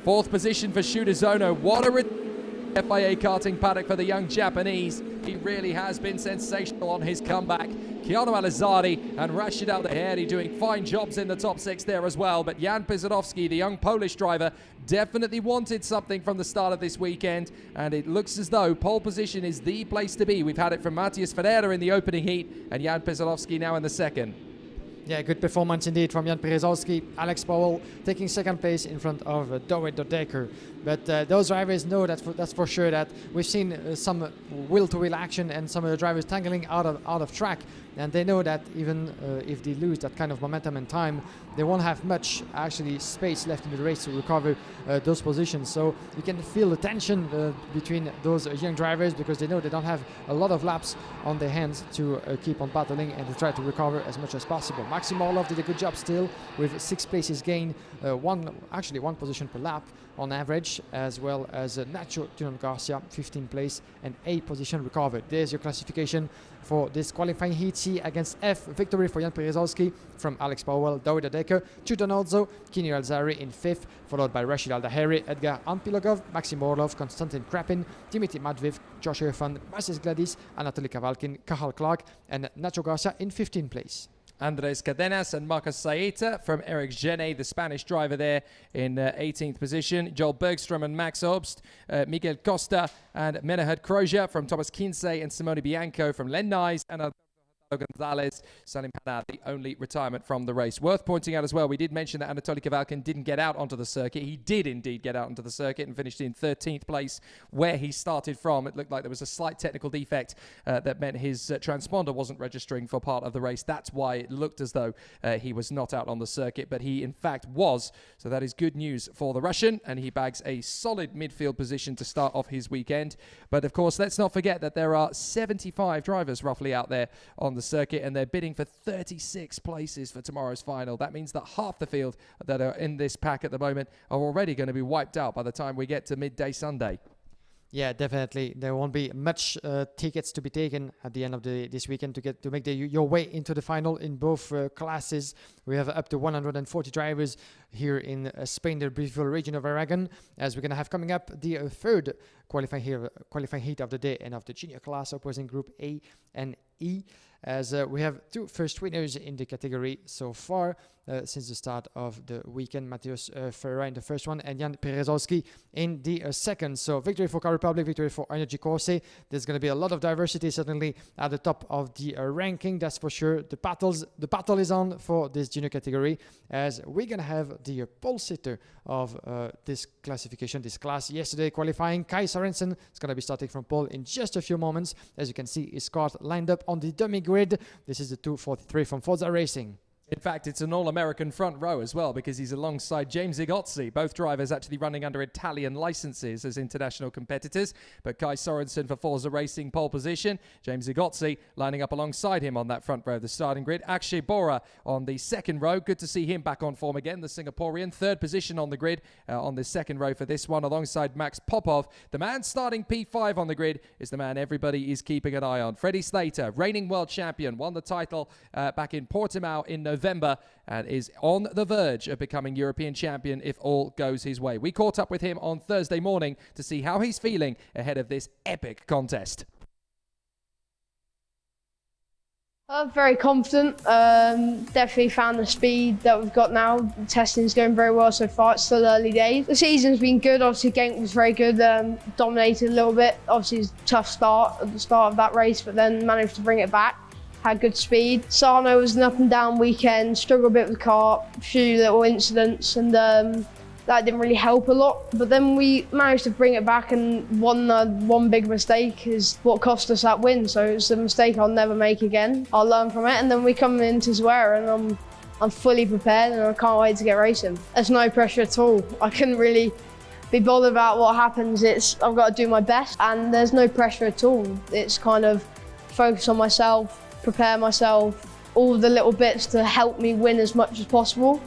Fourth position for Shudezono. What a FIA Karting paddock for the young Japanese. He really has been sensational on his comeback. Keanu Alizardi and Rashid Aldaheri doing fine jobs in the top six there as well. But Jan Pisarovsky, the young Polish driver, definitely wanted something from the start of this weekend. And it looks as though pole position is the place to be. We've had it from Matthias Ferreira in the opening heat and Jan Pisarovsky now in the second.
Yeah, good performance indeed from Jan Pisarovsky. Alex Powell taking second place in front of ZUERA de Decker. But those drivers know that's for sure that we've seen some wheel-to-wheel action and some of the drivers tangling out of track. And they know that even if they lose that kind of momentum and time, they won't have much actually space left in the race to recover those positions. So you can feel the tension between those young drivers because they know they don't have a lot of laps on their hands to keep on battling and to try to recover as much as possible. Maxim Orlov did a good job still with 6 places gained, one position per lap on average, as well as Nacho Garcia, 15th place and 8 position recovered. There's your classification for this qualifying heat C against F. Victory for Jan Pisarovsky from Alex Powell, ZUERA de Decker, Chutanozzo, Kini Alzari in 5th, followed by Rashid Aldaheri, Edgar Anpilogov, Maxim Orlov, Konstantin Krapin, Dimitri Matveev, Josh Irfan, Marcus Gladys, Anatoly Kavalkin, Kahal Clark, and Nacho Garcia in 15th place.
Andres Cadenas and Marcos Saeta from Eric Genet, the Spanish driver there in 18th position. Joel Bergstrom and Max Obst, Miguel Costa and Menahad Kroja from Thomas Kinsey and Simone Bianco from Len Nyes and Gonzalez, Salim Hanad, the only retirement from the race. Worth pointing out as well, we did mention that Anatoly Kavalkin didn't get out onto the circuit. He did indeed get out onto the circuit and finished in 13th place where he started from. It looked like there was a slight technical defect that meant his transponder wasn't registering for part of the race. That's why it looked as though he was not out on the circuit, but he in fact was. So that is good news for the Russian, and he bags a solid midfield position to start off his weekend. But of course, let's not forget that there are 75 drivers roughly out there on the circuit, and they're bidding for 36 places for tomorrow's final. That means that half the field that are in this pack at the moment are already going to be wiped out by the time we get to midday Sunday.
Yeah, definitely. There won't be much tickets to be taken at the end of this weekend to make your way into the final in both classes. We have up to 140 drivers here in Spain, the beautiful region of Aragon, as we're going to have coming up the third qualifying heat of the day and of the junior class opposing Group A and E, as we have 2 first winners in the category so far since the start of the weekend. Matthias Ferreira in the first one and Jan Pisarovsky in the second. So victory for Car Republic, victory for Energy Corse. There's going to be a lot of diversity certainly at the top of the ranking, that's for sure. The battle is on for this junior category, as we're going to have the pole sitter of this classification, this class. Yesterday qualifying, Kai Sorensen is going to be starting from pole in just a few moments. As you can see, his car lined up on the dummy grid. This is the 243 from Forza Racing.
In fact, it's an all-American front row as well, because he's alongside James Igozzi, both drivers actually running under Italian licenses as international competitors. But Kai Sorensen for Forza Racing pole position, James Igozzi lining up alongside him on that front row of the starting grid. Akshay Bora on the second row. Good to see him back on form again, the Singaporean. Third position on the grid on the second row for this one, alongside Max Popov. The man starting P5 on the grid is the man everybody is keeping an eye on. Freddie Slater, reigning world champion, won the title back in Portimao in November and is on the verge of becoming European champion if all goes his way. We caught up with him on Thursday morning to see how he's feeling ahead of this epic contest.
I'm very confident. Definitely found the speed that we've got now. The testing's going very well so far. It's still early days. The season's been good. Obviously, Genk was very good. Dominated a little bit. Obviously, it was a tough start at the start of that race, but then managed to bring it back. Had good speed. Sarno was an up and down weekend, struggled a bit with the car, a few little incidents, and that didn't really help a lot. But then we managed to bring it back, and one big mistake is what cost us that win. So it's a mistake I'll never make again. I'll learn from it, and then we come into ZUERA, and I'm fully prepared, and I can't wait to get racing. There's no pressure at all. I couldn't really be bothered about what happens. I've got to do my best, and there's no pressure at all. It's kind of focus on myself, prepare myself, all the little bits to help me win as much as possible.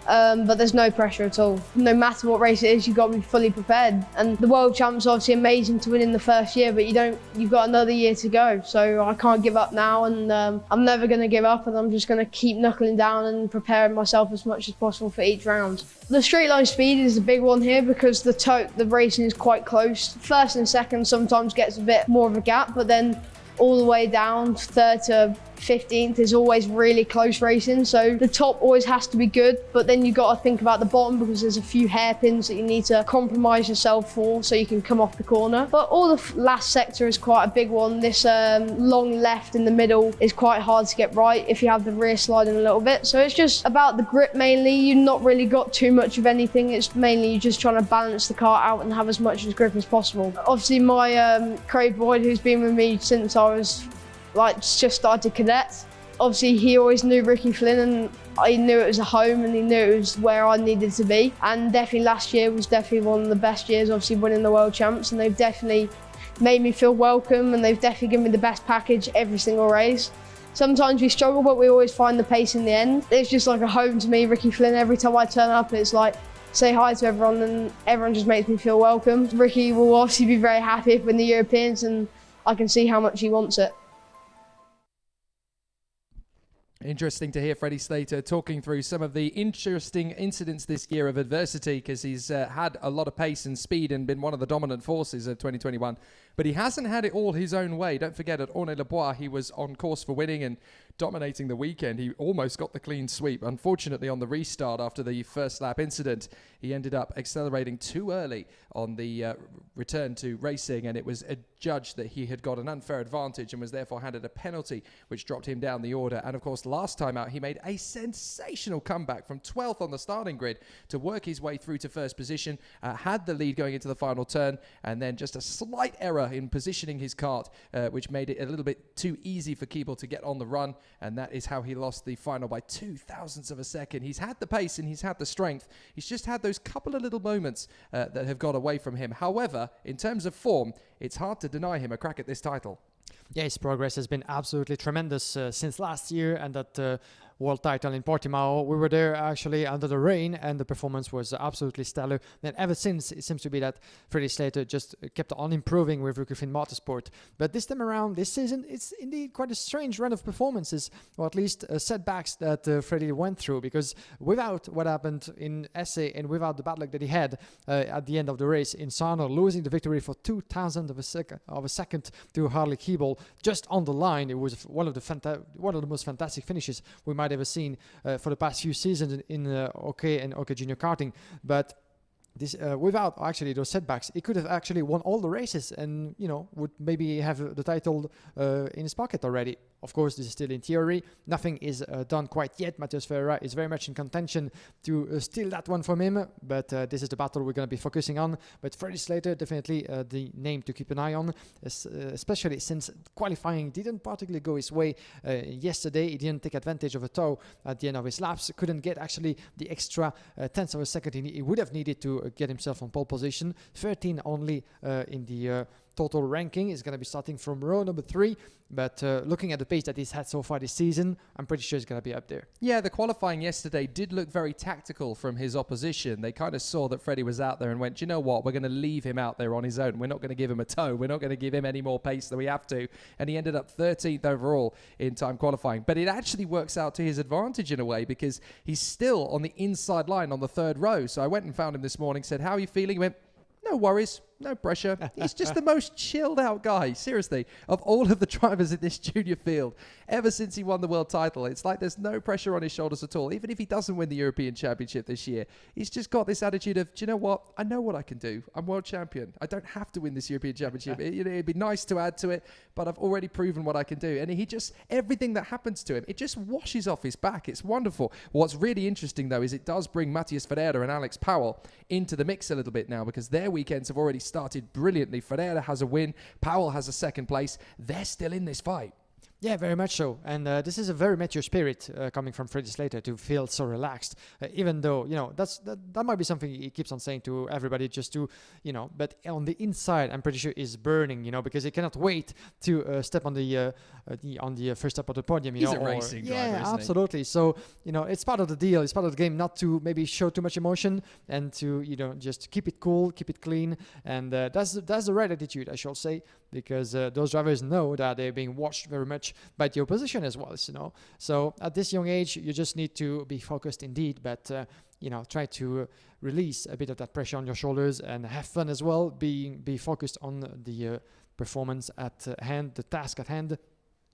But there's no pressure at all. No matter what race it is, you've got to be fully prepared. And the World Champ's obviously amazing to win in the first year, but you've got another year to go. So I can't give up now, and I'm never going to give up, and I'm just going to keep knuckling down and preparing myself as much as possible for each round. The straight line speed is a big one here because the racing is quite close. First and second sometimes gets a bit more of a gap, but then all the way down, third to 15th is always really close racing. So the top always has to be good, but then you've got to think about the bottom because there's a few hairpins that you need to compromise yourself for so you can come off the corner. But all the last sector is quite a big one. This long left in the middle is quite hard to get right if you have the rear sliding a little bit. So it's just about the grip mainly. You've not really got too much of anything. It's mainly you just trying to balance the car out and have as much as grip as possible. Obviously my Craig Boyd, who's been with me since I was just started cadet. Obviously he always knew Ricky Flynn, and I knew it was a home and he knew it was where I needed to be. And definitely last year was definitely one of the best years, obviously winning the World Champs, and they've definitely made me feel welcome, and they've definitely given me the best package every single race. Sometimes we struggle, but we always find the pace in the end. It's just like a home to me, Ricky Flynn. Every time I turn up, it's like say hi to everyone, and everyone just makes me feel welcome. Ricky will obviously be very happy if we win the Europeans, and I can see how much he wants it.
Interesting to hear Freddie Slater talking through some of the interesting incidents this year of adversity, because he's had a lot of pace and speed and been one of the dominant forces of 2021. But he hasn't had it all his own way. Don't forget, at Ornay-le-Bois, he was on course for winning and dominating the weekend. He almost got the clean sweep. Unfortunately, on the restart after the first lap incident, he ended up accelerating too early on the return to racing, and it was adjudged that he had got an unfair advantage and was therefore handed a penalty, which dropped him down the order. And of course, last time out, he made a sensational comeback from 12th on the starting grid to work his way through to first position, had the lead going into the final turn, and then just a slight error in positioning his kart, which made it a little bit too easy for Keeble to get on the run, and that is how he lost the final by 0.02 of a second. He's had the pace and he's had the strength. He's just had those couple of little moments that have got away from him. However, in terms of form, it's hard to deny him a crack at this title.
Yeah, his progress has been absolutely tremendous since last year, and that world title in Portimao. We were there actually under the rain, and the performance was absolutely stellar. And ever since, it seems to be that Freddie Slater just kept on improving with Ricky Flynn Motorsport. But this time around, this season, it's indeed quite a strange run of performances, or at least setbacks that Freddie went through, because without what happened in SA and without the bad luck that he had at the end of the race in Sarno, losing the victory for 0.02 of a second to Harley Keeble just on the line, it was one of the most fantastic finishes we might ever seen for the past few seasons in OK and OK Junior Karting. But this, without actually those setbacks, he could have actually won all the races and, would maybe have the title in his pocket already. Of course, this is still in theory. Nothing is done quite yet. Matheus Ferreira is very much in contention to steal that one from him, but this is the battle we're going to be focusing on. But Freddie Slater, definitely the name to keep an eye on, especially since qualifying didn't particularly go his way yesterday. He didn't take advantage of a tow at the end of his laps, couldn't get actually the extra tenths of a second he would have needed to get himself on pole position. 13 only in the total ranking. Is going to be starting from row number 3, but looking at the pace that he's had so far this season, I'm pretty sure he's going to be up there.
Yeah, the qualifying yesterday did look very tactical from his opposition. They kind of saw that Freddie was out there and went, you know what, we're going to leave him out there on his own. We're not going to give him a tow. We're not going to give him any more pace than we have to. And he ended up 13th overall in time qualifying. But it actually works out to his advantage in a way, because he's still on the inside line on the 3rd row. So I went and found him this morning, said, how are you feeling? He went, no worries, no pressure. He's just the most chilled out guy, seriously, of all of the drivers in this junior field. Ever since he won the world title, it's like there's no pressure on his shoulders at all. Even if he doesn't win the European Championship this year, he's just got this attitude of, do you know what? I know what I can do. I'm world champion. I don't have to win this European Championship. It'd be nice to add to it, but I've already proven what I can do. And he just, everything that happens to him, it just washes off his back. It's wonderful. What's really interesting, though, is it does bring Matheus Ferreira and Alex Powell into the mix a little bit now, because their weekends have already started brilliantly. Ferreira has a win. Powell has a 2nd place. They're still in this fight.
Yeah, very much so. And this is a very mature spirit coming from Freddie Slater to feel so relaxed, even though, that might be something he keeps on saying to everybody just to, but on the inside, I'm pretty sure is burning, because he cannot wait to step on the first step of the podium,
He's a racing driver,
yeah,
isn't
absolutely. So, it's part of the deal. It's part of the game not to maybe show too much emotion and to, just keep it cool, keep it clean. And that's the right attitude, I shall say, because those drivers know that they're being watched very much by the opposition as well, So at this young age, you just need to be focused indeed, but try to release a bit of that pressure on your shoulders and have fun as well. Be focused on the performance at hand, the task at hand.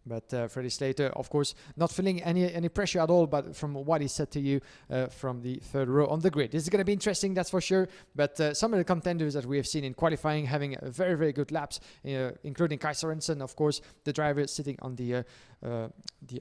But Freddie Slater, of course, not feeling any pressure at all, but from what he said to you from the third row on the grid. This is going to be interesting, that's for sure. But some of the contenders that we have seen in qualifying having a very, very good laps, including Kai Sorensen, of course, the driver sitting on the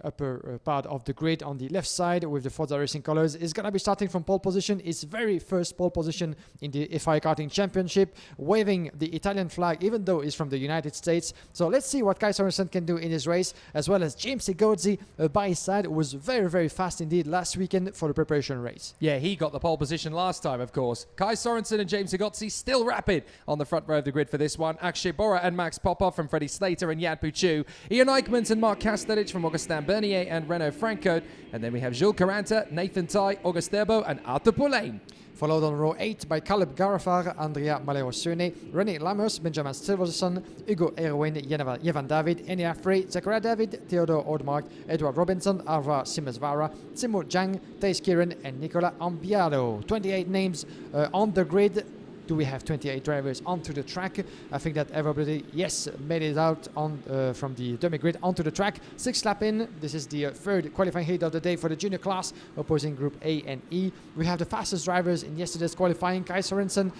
upper part of the grid on the left side with the Forza Racing colors, is going to be starting from pole position, his very first pole position in the FIA Karting Championship, waving the Italian flag, even though he's from the United States. So let's see what Kai Sorensen can do in his race, as well as James Egozzi by his side, who was very, very fast indeed last weekend for the preparation race.
Yeah, he got the pole position last time, of course. Kai Sorensen and James Egozzi still rapid on the front row of the grid for this one. Akshay Bora and Max Popov from Freddie Slater and Jan Puchu. Ian Eichmans and Mark Kastelich from Augustin Bernier and Renaud Franco. And then we have Jules Caranta, Nathan Tai, August Derbo and Arthur Poulain.
Followed on row 8 by Caleb Garafar, Andrea Malero-Sune, René Lammers, Benjamin Silverson, Hugo Erwin, Jevan David, Enya Frey, Zachariah David, Theodore Oldmark, Edward Robinson, Arva Simesvara, Timo Zhang, Thijs Kieran and Nicola Ambiado. 28 names on the grid. Do we have 28 drivers onto the track? I think that everybody, yes, made it out on from the dummy grid onto the track. 6 lap in. This is the third qualifying heat of the day for the junior class, opposing Group A and E. We have the fastest drivers in yesterday's qualifying. Kai Sorensen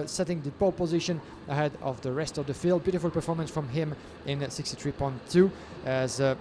setting the pole position ahead of the rest of the field. Beautiful performance from him in 63.2 as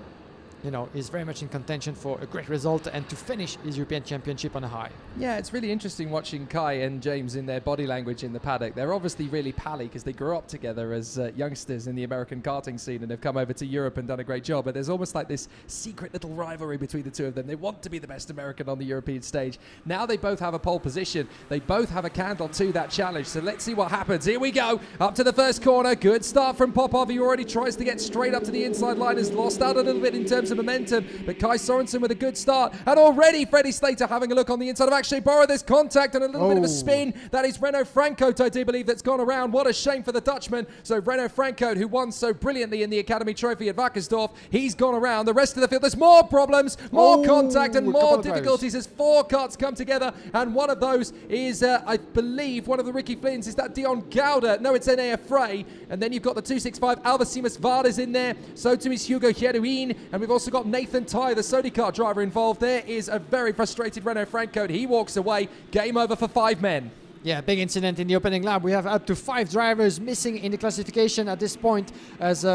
is very much in contention for a great result and to finish his European Championship on a high.
Yeah, it's really interesting watching Kai and James in their body language in the paddock. They're obviously really pally because they grew up together as youngsters in the American karting scene and have come over to Europe and done a great job. But there's almost like this secret little rivalry between the two of them. They want to be the best American on the European stage. Now they both have a pole position. They both have a candle to that challenge. So let's see what happens. Here we go. Up to the first corner. Good start from Popov. He already tries to get straight up to the inside line. Has lost out a little bit in terms of momentum, but Kai Sorensen with a good start, and already Freddie Slater having a look on the inside of Akshay Bora. There's contact and a little bit of a spin. That is Renaud Franco, I do believe, that's gone around. What a shame for the Dutchman. So Renaud Franco, who won so brilliantly in the Academy Trophy at Wackersdorf, he's gone around. The rest of the field, there's more problems, more contact and more difficulties as 4 karts come together, and one of those is, I believe, one of the Ricky Flynns. Is that Dion Gouda? No, it's Enea Frey. And then you've got the 265 Alva Simas Vardas in there. So too is Hugo Hieruin, and we've also got Nathan Tai, the Sodi Kart driver, involved. There is a very frustrated Renaud Franco. He walks away. Game over for 5 men.
Yeah, big incident in the opening lap. We have up to 5 drivers missing in the classification at this point, as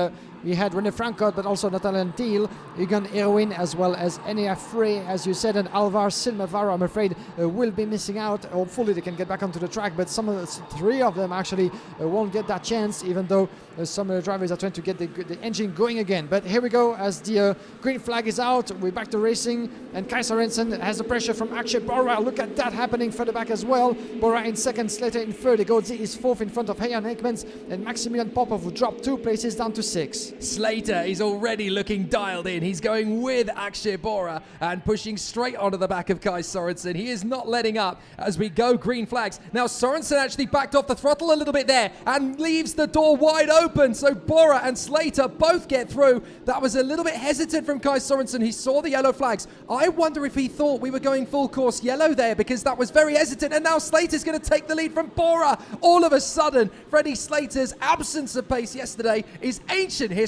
we had René Franco, but also Nathan Thiel, Egan Erwin, as well as Enea Frey, as you said, and Alvar Silmavara, I'm afraid, will be missing out. Hopefully they can get back onto the track, but some of the 3 of them actually won't get that chance, even though some of the drivers are trying to get the engine going again. But here we go, as the green flag is out, we're back to racing, and Kai Sorensen has the pressure from Akshay Bora. Look at that happening further back as well. Bora in second, Slater in third. Egozzi is fourth in front of Ian Eichmans, and Maximilian Popov will drop 2 places down to 6.
Slater is already looking dialed in. He's going with Akshay Bora and pushing straight onto the back of Kai Sorensen. He is not letting up as we go green flags. Now Sorensen actually backed off the throttle a little bit there and leaves the door wide open. So Bora and Slater both get through. That was a little bit hesitant from Kai Sorensen. He saw the yellow flags. I wonder if he thought we were going full course yellow there, because that was very hesitant. And now Slater's going to take the lead from Bora. All of a sudden, Freddie Slater's absence of pace yesterday is ancient history.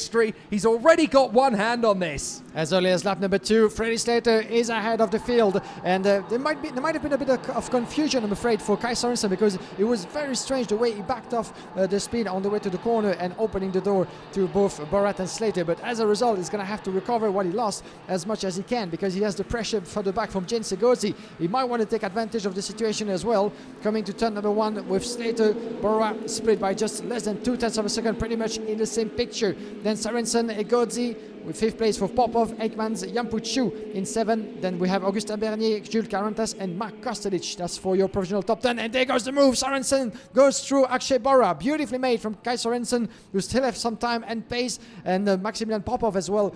He's already got one hand on this.
As early as lap number 2, Freddie Slater is ahead of the field, and there might have been a bit of confusion, I'm afraid, for Kai Sorensen, because it was very strange the way he backed off the speed on the way to the corner and opening the door to both Borat and Slater. But as a result, he's going to have to recover what he lost as much as he can, because he has the pressure further back from James Egozzi. He might want to take advantage of the situation as well. Coming to turn number 1 with Slater, Borat split by just less than 0.2 of a second, pretty much in the same picture. Then Sorensen, Egozzi, with 5th place for Popov, Ekmans, Yampuchu in 7. Then we have Augustin Bernier, Jules Carantas, and Mark Kostelic. That's for your provisional top 10. And there goes the move. Sorensen goes through Akshay Bora. Beautifully made from Kai Sorensen, who still have some time and pace. And Maximilian Popov as well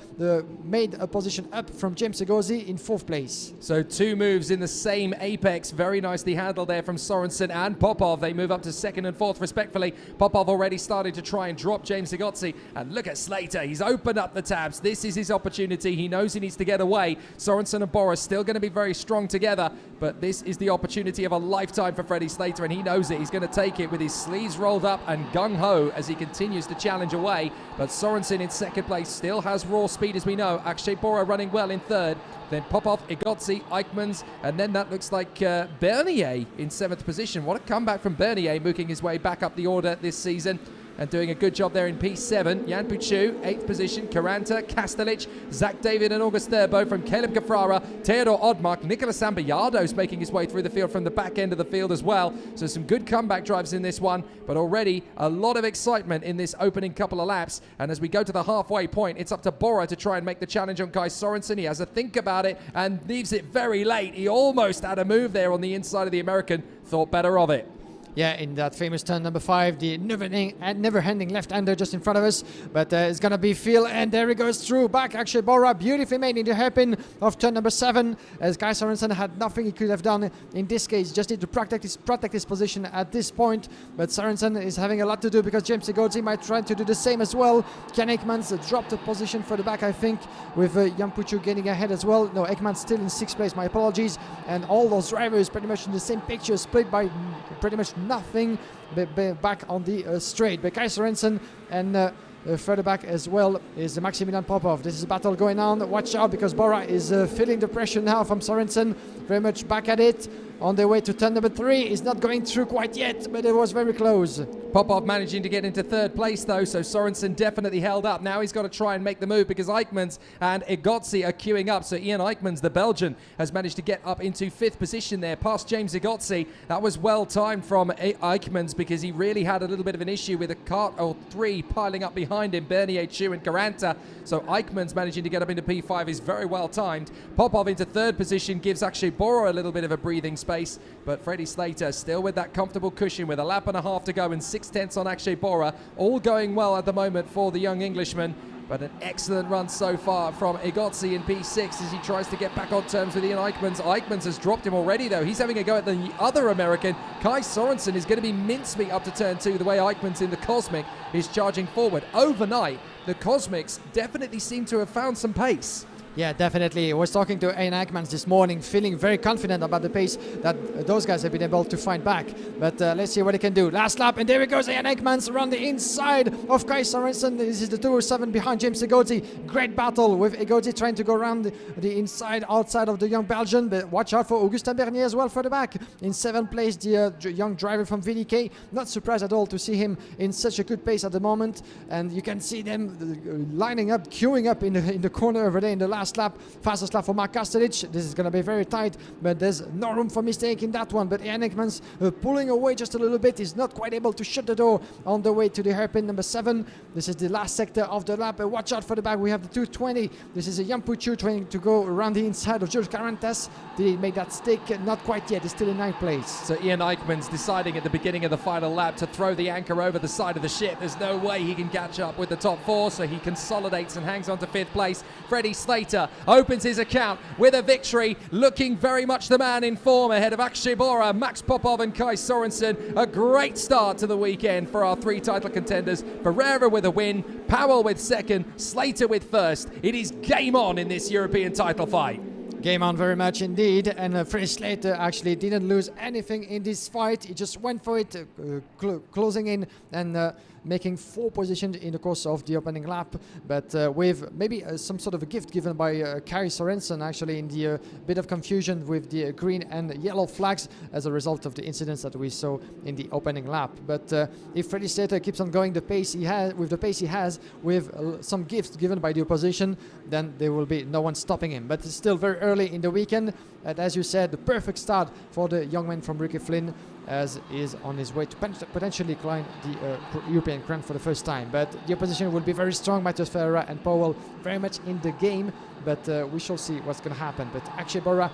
made a position up from James Egozi in 4th place.
So 2 moves in the same apex. Very nicely handled there from Sorensen and Popov. They move up to 2nd and 4th respectfully. Popov already started to try and drop James Egozzi. And look at Slater. He's opened up the tabs. This is his opportunity. He knows he needs to get away. Sorensen and Bora still going to be very strong together. But this is the opportunity of a lifetime for Freddie Slater, and he knows it. He's going to take it with his sleeves rolled up and gung-ho as he continues to challenge away. But Sorensen in 2nd place still has raw speed, as we know. Akshay Bora running well in 3rd. Then Popov, Egozzi, Eichmanns, and then that looks like Bernier in 7th position. What a comeback from Bernier, making his way back up the order this season and doing a good job there in P7. Jan Puchu, 8th position, Karanta, Kastelic, Zach David and August Thurbo from Caleb Gafrara, Theodor Odmark, Nicolas Sambayados making his way through the field from the back end of the field as well. So some good comeback drives in this one, but already a lot of excitement in this opening couple of laps. And as we go to the halfway point, it's up to Bora to try and make the challenge on Kai Sorensen. He has a think about it and leaves it very late. He almost had a move there on the inside of the American, thought better of it.
Yeah, in that famous turn number 5, the never-ending left-hander just in front of us. But it's going to be Phil, and there he goes through. Back, Akshay Bora, beautifully made in the hairpin of turn number 7. As Kai Sorensen had nothing he could have done in this case. Just need to protect his position at this point. But Sorensen is having a lot to do because James Egozzi might try to do the same as well. Ken Ekmans dropped the position for the back, I think, with Yampuchu getting ahead as well. No, Ekmans still in 6th place, my apologies. And all those drivers pretty much in the same picture, split by pretty much nothing back on the straight. But Kai Sorensen and further back as well is Maximilian Popov. This is a battle going on. Watch out because Bora is feeling the pressure now from Sorensen. Very much back at it. On their way to turn number 3. Is not going through quite yet, but it was very close.
Popov managing to get into 3rd place though, so Sorensen definitely held up. Now he's got to try and make the move because Eichmanns and Egozzi are queuing up. So Ian Eichmanns, the Belgian, has managed to get up into 5th position there past James Egozzi. That was well timed from Eichmanns because he really had a little bit of an issue with a kart or 3 piling up behind him, Bernier, Chu and Karanta. So Eichmanns managing to get up into P5 is very well timed. Popov into 3rd position gives Akshay Bora a little bit of a breathing space, but Freddie Slater still with that comfortable cushion with a lap and a half to go and 6/10 on Akshay Bora. All going well at the moment for the young Englishman, but an excellent run so far from Egozzi in P6 as he tries to get back on terms with Ian Eichmanns. Eichmanns has dropped him already though. He's having a go at the other American. Kai Sorensen is going to be mincemeat up to turn 2 the way Eichmanns in the Cosmic is charging forward. Overnight, the Cosmics definitely seem to have found some pace.
Yeah, definitely. I was talking to Ian Ekmans this morning, feeling very confident about the pace that those guys have been able to find back. But let's see what they can do. Last lap, and there he goes, Ian Ekmans around the inside of Kai Sorensen. This is the 207 behind James Egozzi. Great battle with Egozzi trying to go around the inside, outside of the young Belgian. But watch out for Augustin Bernier as well further back. In 7th place, the young driver from VDK. Not surprised at all to see him in such a good pace at the moment. And you can see them lining up, queuing up in the corner over there in the last lap. Fastest lap for Mark Kastelic. This is going to be very tight, but there's no room for mistake in that one. But Ian Ekmans pulling away just a little bit. He's not quite able to shut the door on the way to the hairpin number 7. This is the last sector of the lap. Watch out for the back. We have the 220. This is a Yampuchu trying to go around the inside of Jules Carantas. Did he make that stick? Not quite yet. He's still in 9th place.
So Ian Eichmanns deciding at the beginning of the final lap to throw the anchor over the side of the ship. There's no way he can catch up with the top 4, so he consolidates and hangs on to 5th place. Freddie Slater opens his account with a victory, looking very much the man in form ahead of Akshay Bora, Max Popov and Kai Sorensen. A great start to the weekend for our 3 title contenders. Ferreira with a win, Powell with 2nd, Slater with 1st. It is game on in this European title fight.
Game on very much indeed, and Freddie Slater actually didn't lose anything in this fight. He just went for it, closing in and making 4 positions in the course of the opening lap, but with maybe some sort of a gift given by Kai Sorensen actually in the bit of confusion with the green and yellow flags as a result of the incidents that we saw in the opening lap. But if Freddie Slater keeps on going the pace he has, with some gifts given by the opposition, then there will be no one stopping him. But it's still very early in the weekend, and as you said, the perfect start for the young man from Ricky Flynn. as he is on his way to potentially climb the European crown for the first time. But the opposition will be very strong. Matheus Ferreira and Powell very much in the game, but we shall see what's going to happen. But Akshay Bora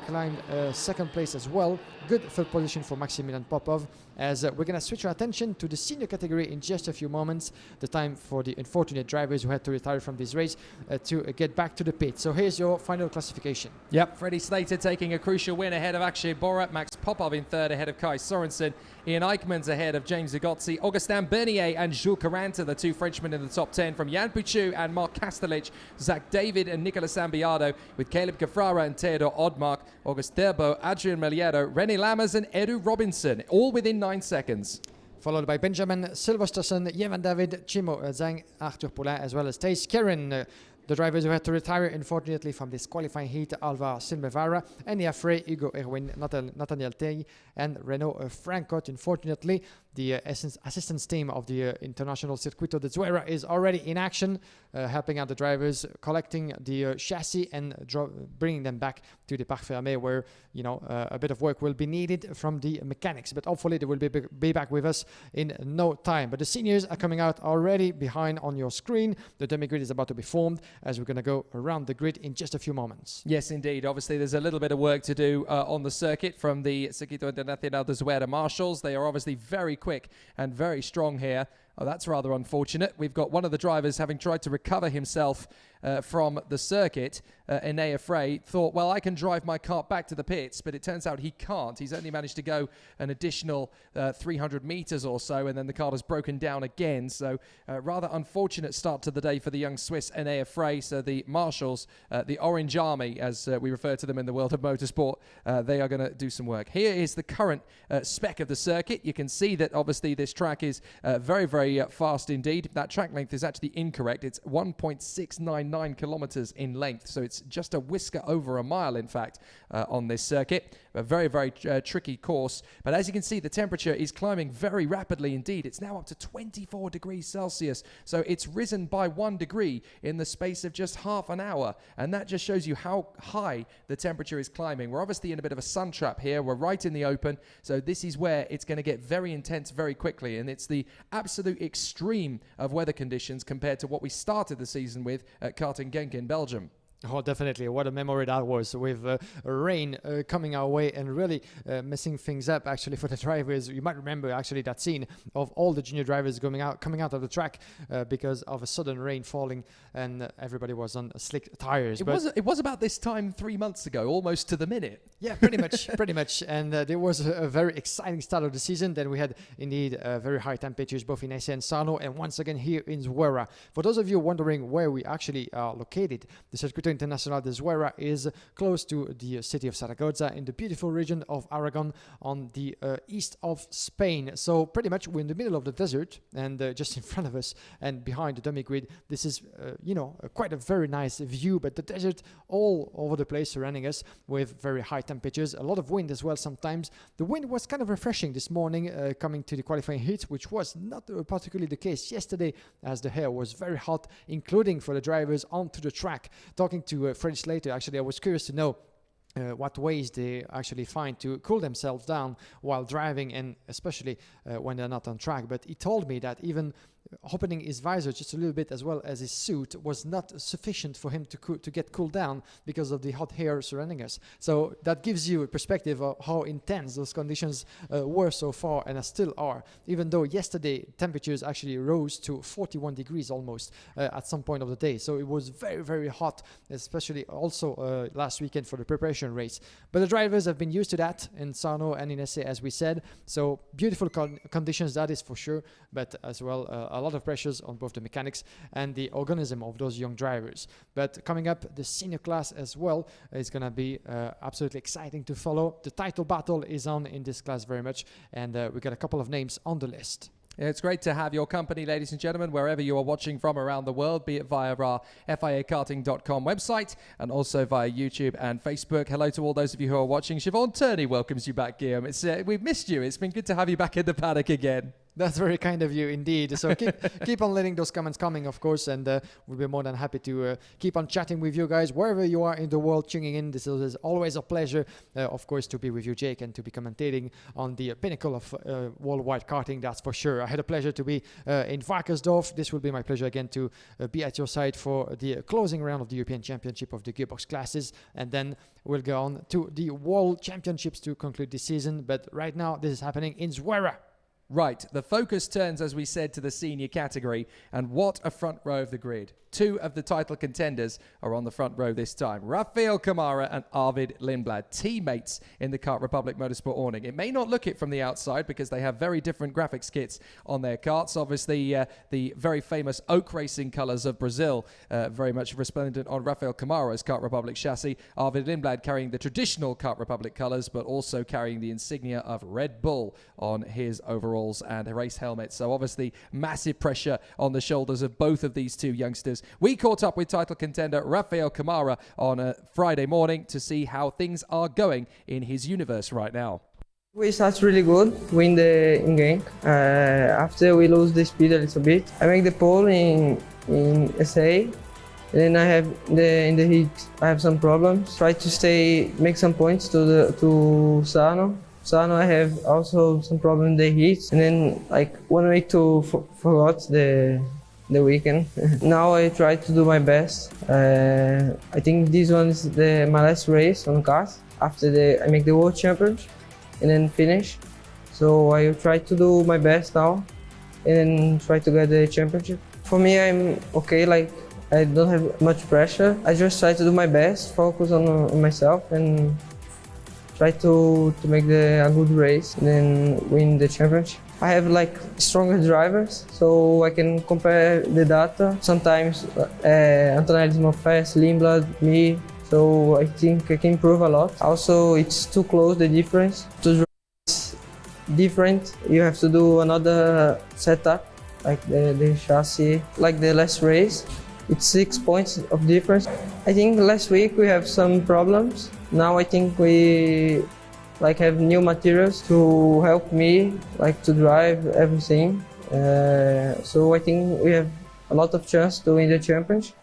climbed second place as well. Good third position for Maximilian Popov, as we're going to switch our attention to the senior category in just a few moments. The time for the unfortunate drivers who had to retire from this race to get back to the pit. So here's your final classification.
Yep, Freddie Slater taking a crucial win ahead of Akshay Bora, Max Popov in third ahead of Kai Sorensen, Ian Eichmann's ahead of James Zagotzi, Augustin Bernier and Jules Caranta, the two Frenchmen in the top 10, from Jan Puchu and Mark Kastelich, Zach David and Nicola Sambiado, with Caleb Cafrara and Theodor Odmark, August Derbo, Adrian Meliero, René Lammers and Edu Robinson, all within 9 seconds.
Followed by Benjamin Silversterson, Yevan David, Chimo Zhang, Arthur Poulin, as well as Thijs Keren. The drivers who had to retire, unfortunately, from this qualifying heat: Alvar Silmevara, Enia Frey, Hugo Erwin, Nathaniel Tey, and Renaud Francot. Unfortunately, the assistance team of the International Circuito de ZUERA is already in action, helping out the drivers, collecting the chassis and bringing them back to the Parc Fermé, where a bit of work will be needed from the mechanics. But hopefully they will be back with us in no time. But the seniors are coming out already behind on your screen. The demi-grid is about to be formed, as we're going to go around the grid in just a few moments.
Yes, indeed. Obviously, there's a little bit of work to do on the circuit from the Circuito Internacional de ZUERA marshals. They are obviously very quick and very strong here. Oh, that's rather unfortunate. We've got one of the drivers having tried to recover himself from the circuit. Enea Frey thought, well, I can drive my car back to the pits, but it turns out he can't. He's only managed to go an additional 300 meters or so, and then the car has broken down again. So rather unfortunate start to the day for the young Swiss Enea Frey. So the marshals, the Orange Army, as we refer to them in the world of motorsport, they are going to do some work. Here is the current spec of the circuit. You can see that obviously this track is very, very fast indeed. That track length is actually incorrect. It's 1.699 kilometers in length, so it's just a whisker over a mile, in fact, on this circuit. A very, very tricky course. But as you can see, the temperature is climbing very rapidly indeed. It's now up to 24 degrees Celsius. So it's risen by 1 degree in the space of just half an hour. And that just shows you how high the temperature is climbing. We're obviously in a bit of a sun trap here. We're right in the open. So this is where it's going to get very intense very quickly. And it's the absolute extreme of weather conditions compared to what we started the season with at Karting Genk in Belgium.
Oh, definitely. What a memory that was, with rain coming our way and really messing things up, actually, for the drivers. You might remember, actually, that scene of all the junior drivers coming out of the track because of a sudden rain falling, and everybody was on slick tires.
It was about this time 3 months ago, almost to the minute.
Yeah, pretty much, pretty much. And there was a very exciting start of the season. Then we had, indeed, very high temperatures, both in Essay and Sarno, and once again here in ZUERA. For those of you wondering where we actually are located, the Circuito Internacional de ZUERA is close to the city of Zaragoza in the beautiful region of Aragon on the east of Spain. So pretty much we're in the middle of the desert, and just in front of us and behind the dummy grid, this is, quite a very nice view, but the desert all over the place surrounding us with very high temperatures, a lot of wind as well sometimes. The wind was kind of refreshing this morning coming to the qualifying heat, which was not particularly the case yesterday, as the air was very hot, including for the drivers onto the track. Talking to Freddie Slater, actually, I was curious to know what ways they actually find to cool themselves down while driving, and especially when they're not on track. But he told me that even opening his visor just a little bit, as well as his suit, was not sufficient for him to get cooled down because of the hot air surrounding us. So that gives you a perspective of how intense those conditions were so far, and still are, even though yesterday temperatures actually rose to 41 degrees almost at some point of the day. So it was very, very hot, especially also last weekend for the preparation race. But the drivers have been used to that in Sarno and in Essay, as we said. So beautiful conditions, that is for sure, but as well a lot of pressures on both the mechanics and the organism of those young drivers. But coming up, the senior class as well is going to be absolutely exciting to follow. The title battle is on in this class very much, and we got a couple of names on the list.
It's great to have your company, ladies and gentlemen, wherever you are watching from around the world, be it via our FIAKarting.com website and also via YouTube and Facebook. Hello to all those of you who are watching. Siobhan Turney welcomes you back, Guillaume. We've missed you. It's been good to have you back in the paddock again.
That's very kind of you indeed. So keep on letting those comments coming, of course, and we'll be more than happy to keep on chatting with you guys wherever you are in the world tuning in. This is always a pleasure, of course, to be with you, Jake, and to be commentating on the pinnacle of worldwide karting, that's for sure. I had a pleasure to be in Varkersdorf. This will be my pleasure again to be at your side for the closing round of the European Championship of the Gearbox classes, and then we'll go on to the World Championships to conclude this season. But right now, this is happening in ZUERA.
Right, the focus turns, as we said, to the senior category, and what a front row of the grid. Two of the title contenders are on the front row this time. Rafael Camara and Arvid Lindblad, teammates in the Kart Republic Motorsport awning. It may not look it from the outside because they have very different graphics kits on their karts. Obviously, the very famous oak racing colours of Brazil, very much resplendent on Rafael Camara's Kart Republic chassis. Arvid Lindblad carrying the traditional Kart Republic colours, but also carrying the insignia of Red Bull on his overalls and race helmet. So obviously, massive pressure on the shoulders of both of these two youngsters. We caught up with title contender Rafael Camara on a Friday morning to see how things are going in his universe right now.
We start really good, win the in-game. After we lose the speed a little bit, I make the pole in SA. Then I have in the heat I have some problems. Try to make some points to Sano. Sano I have also some problem in the heat. And then like 1 week to forgot the weekend. Now I try to do my best. I think this one is my last race on kart. After I make the world championship and then finish. So I try to do my best now and then try to get the championship. For me, I'm okay. Like I don't have much pressure. I just try to do my best, focus on myself, and try to make a good race and then win the championship. I have like stronger drivers, so I can compare the data. Sometimes Antonelli is more fast, Lindblad, me, so I think I can improve a lot. Also, it's too close, the difference. To drive is different, you have to do another setup, like the chassis. Like the last race, it's 6 points of difference. I think last week we have some problems. Now I think we have new materials to help me to drive everything. So I think we have a lot of chance to win the championship.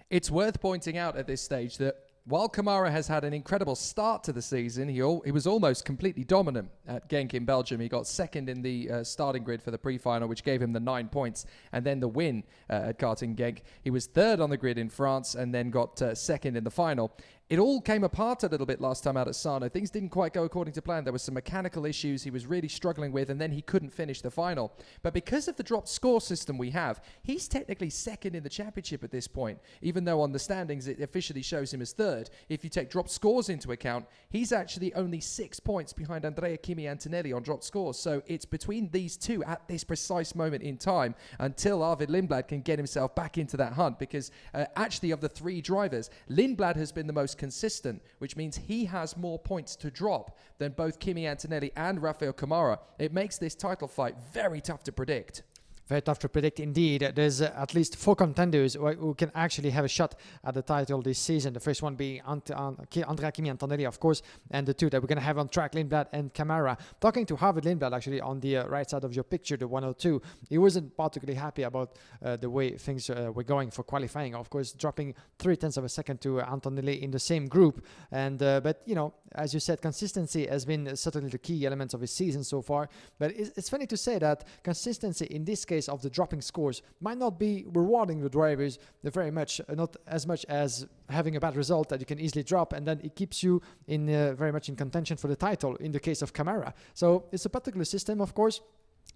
It's worth pointing out at this stage that while Camara has had an incredible start to the season, he was almost completely dominant at Genk in Belgium. He got second in the starting grid for the pre-final, which gave him the 9 points, and then the win at Karting Genk. He was third on the grid in France and then got second in the final. It all came apart a little bit last time out at Sano. Things didn't quite go according to plan. There were some mechanical issues he was really struggling with, and then he couldn't finish the final. But because of the dropped score system we have, he's technically second in the championship at this point, even though on the standings it officially shows him as third. If you take dropped scores into account, he's actually only 6 points behind Andrea Kimi Antonelli on dropped scores. So it's between these two at this precise moment in time until Arvid Lindblad can get himself back into that hunt, because actually of the three drivers, Lindblad has been the most consistent, which means he has more points to drop than both Kimi Antonelli and Rafael Camara. It makes this title fight very tough to predict.
Very tough to predict indeed. There's at least 4 contenders who can actually have a shot at the title this season. The first one being Andrea Kimi Antonelli, of course, and the two that we're going to have on track, Lindblad and Camara. Talking to Arvid Lindblad, actually, on the right side of your picture, the 102, he wasn't particularly happy about the way things were going for qualifying. Of course, dropping 0.3 of a second to Antonelli in the same group. And but, you know, as you said, consistency has been certainly the key elements of his season so far. But it's funny to say that consistency in this case of the dropping scores might not be rewarding the drivers very much, not as much as having a bad result that you can easily drop, and then it keeps you in very much in contention for the title in the case of Camara. So it's a particular system, of course,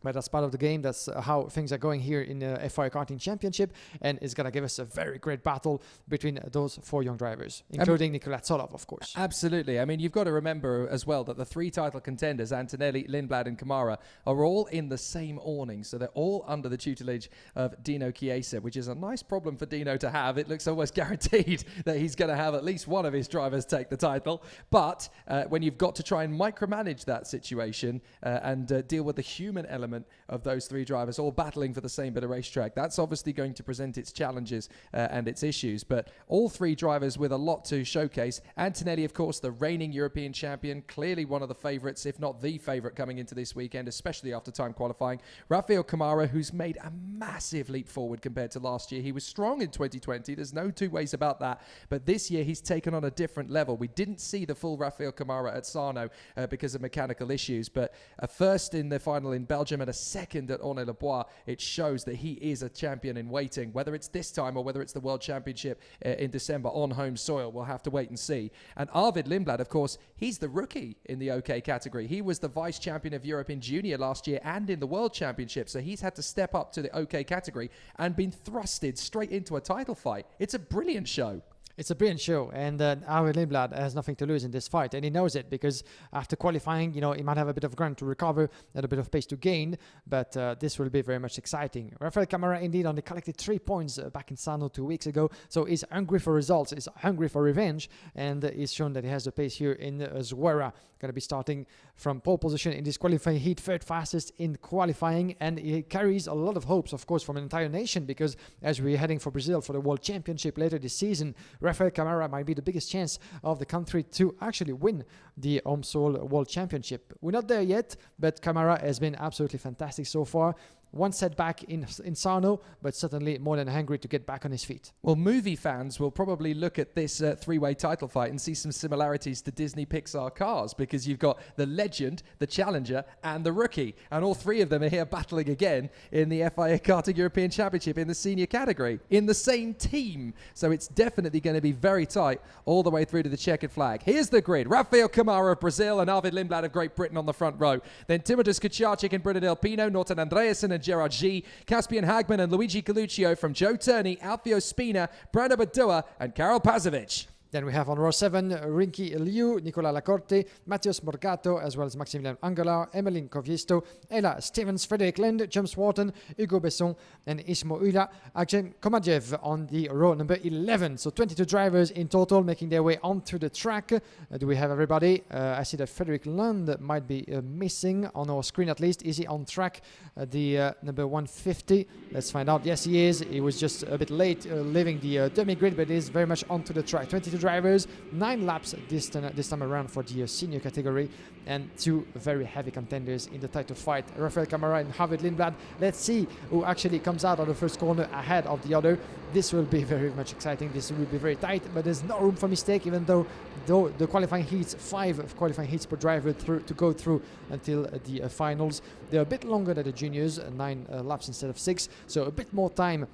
but that's part of the game. That's how things are going here in the FIA Karting Championship, and it's going to give us a very great battle between those 4 young drivers, including Nicola Solov, of course.
Absolutely. I mean, you've got to remember as well that the 3 title contenders, Antonelli, Lindblad and Camara, are all in the same awning, so they're all under the tutelage of Dino Chiesa, which is a nice problem for Dino to have. It looks almost guaranteed that he's going to have at least one of his drivers take the title, but when you've got to try and micromanage that situation and deal with the human element element of those three drivers all battling for the same bit of racetrack. That's obviously going to present its challenges and its issues, but all three drivers with a lot to showcase. Antonelli, of course, the reigning European champion, clearly one of the favourites, if not the favourite coming into this weekend, especially after time qualifying. Rafael Kamara, who's made a massive leap forward compared to last year. He was strong in 2020, there's no two ways about that, but this year he's taken on a different level. We didn't see the full Rafael Kamara at Sarno because of mechanical issues, but a first in the final in Belgium and a second at Aulnay-le-Bois, it shows that he is a champion in waiting. Whether it's this time or whether it's the World Championship in December on home soil, we'll have to wait and see. And Arvid Lindblad, of course, he's the rookie in the OK category. He was the vice champion of Europe in junior last year and in the World Championship, so he's had to step up to the OK category and been thrusted straight into a title fight. It's a brilliant show.
It's a brilliant show, and Arvid Lindblad has nothing to lose in this fight, and he knows it, because after qualifying, he might have a bit of ground to recover and a bit of pace to gain, but this will be very much exciting. Rafael Kamara indeed only collected 3 points back in Sarno 2 weeks ago, so he's hungry for results, he's hungry for revenge, and he's shown that he has the pace here in ZUERA. Going to be starting from pole position in this qualifying heat, third fastest in qualifying, and he carries a lot of hopes, of course, from an entire nation, because as we're heading for Brazil for the World Championship later this season, Rafael Kamara might be the biggest chance of the country to actually win the home soil World Championship. We're not there yet, but Kamara has been absolutely fantastic so far. One setback in Sarno, but certainly more than hungry to get back on his feet.
Well, movie fans will probably look at this three-way title fight and see some similarities to Disney Pixar Cars, because you've got the legend, the challenger, and the rookie, and all three of them are here battling again in the FIA Karting European Championship in the senior category, in the same team. So it's definitely going to be very tight all the way through to the checkered flag. Here's the grid. Rafael Kamara of Brazil and Arvid Lindblad of Great Britain on the front row. Then Timothus Kucharczyk and Brita Del Pino, Norton Andreasen and Gerard G, Caspian Hagman and Luigi Coluccio from Joe Turney, Alfio Spina, Brando Badua and Karol Pazovic.
Then we have on row 7, Rinky Liu, Nicola Lacorte, Matheus Morgato, as well as Maximilian Angelar, Emmeline Coviesto, Ella Stevens, Frederick Lind, James Wharton, Hugo Besson, and Ismo Ula, Arjen Komadjev on the row number 11. So 22 drivers in total making their way onto the track. Do we have everybody? I see that Frederick Lind might be missing on our screen at least. Is he on track? The number 150. Let's find out. Yes, he is. He was just a bit late leaving the dummy grid, but is very much onto the track. 22 drivers, 9 laps this time around for the senior category, and 2 very heavy contenders in the title fight, Rafael Kamara and Arvid Lindblad. Let's see who actually comes out of the first corner ahead of the other. This will be very much exciting. This will be very tight, but there's no room for mistake, even though the qualifying heats, 5 qualifying heats per driver to go through until the finals. They're a bit longer than the juniors, 9 laps instead of 6, so a bit more time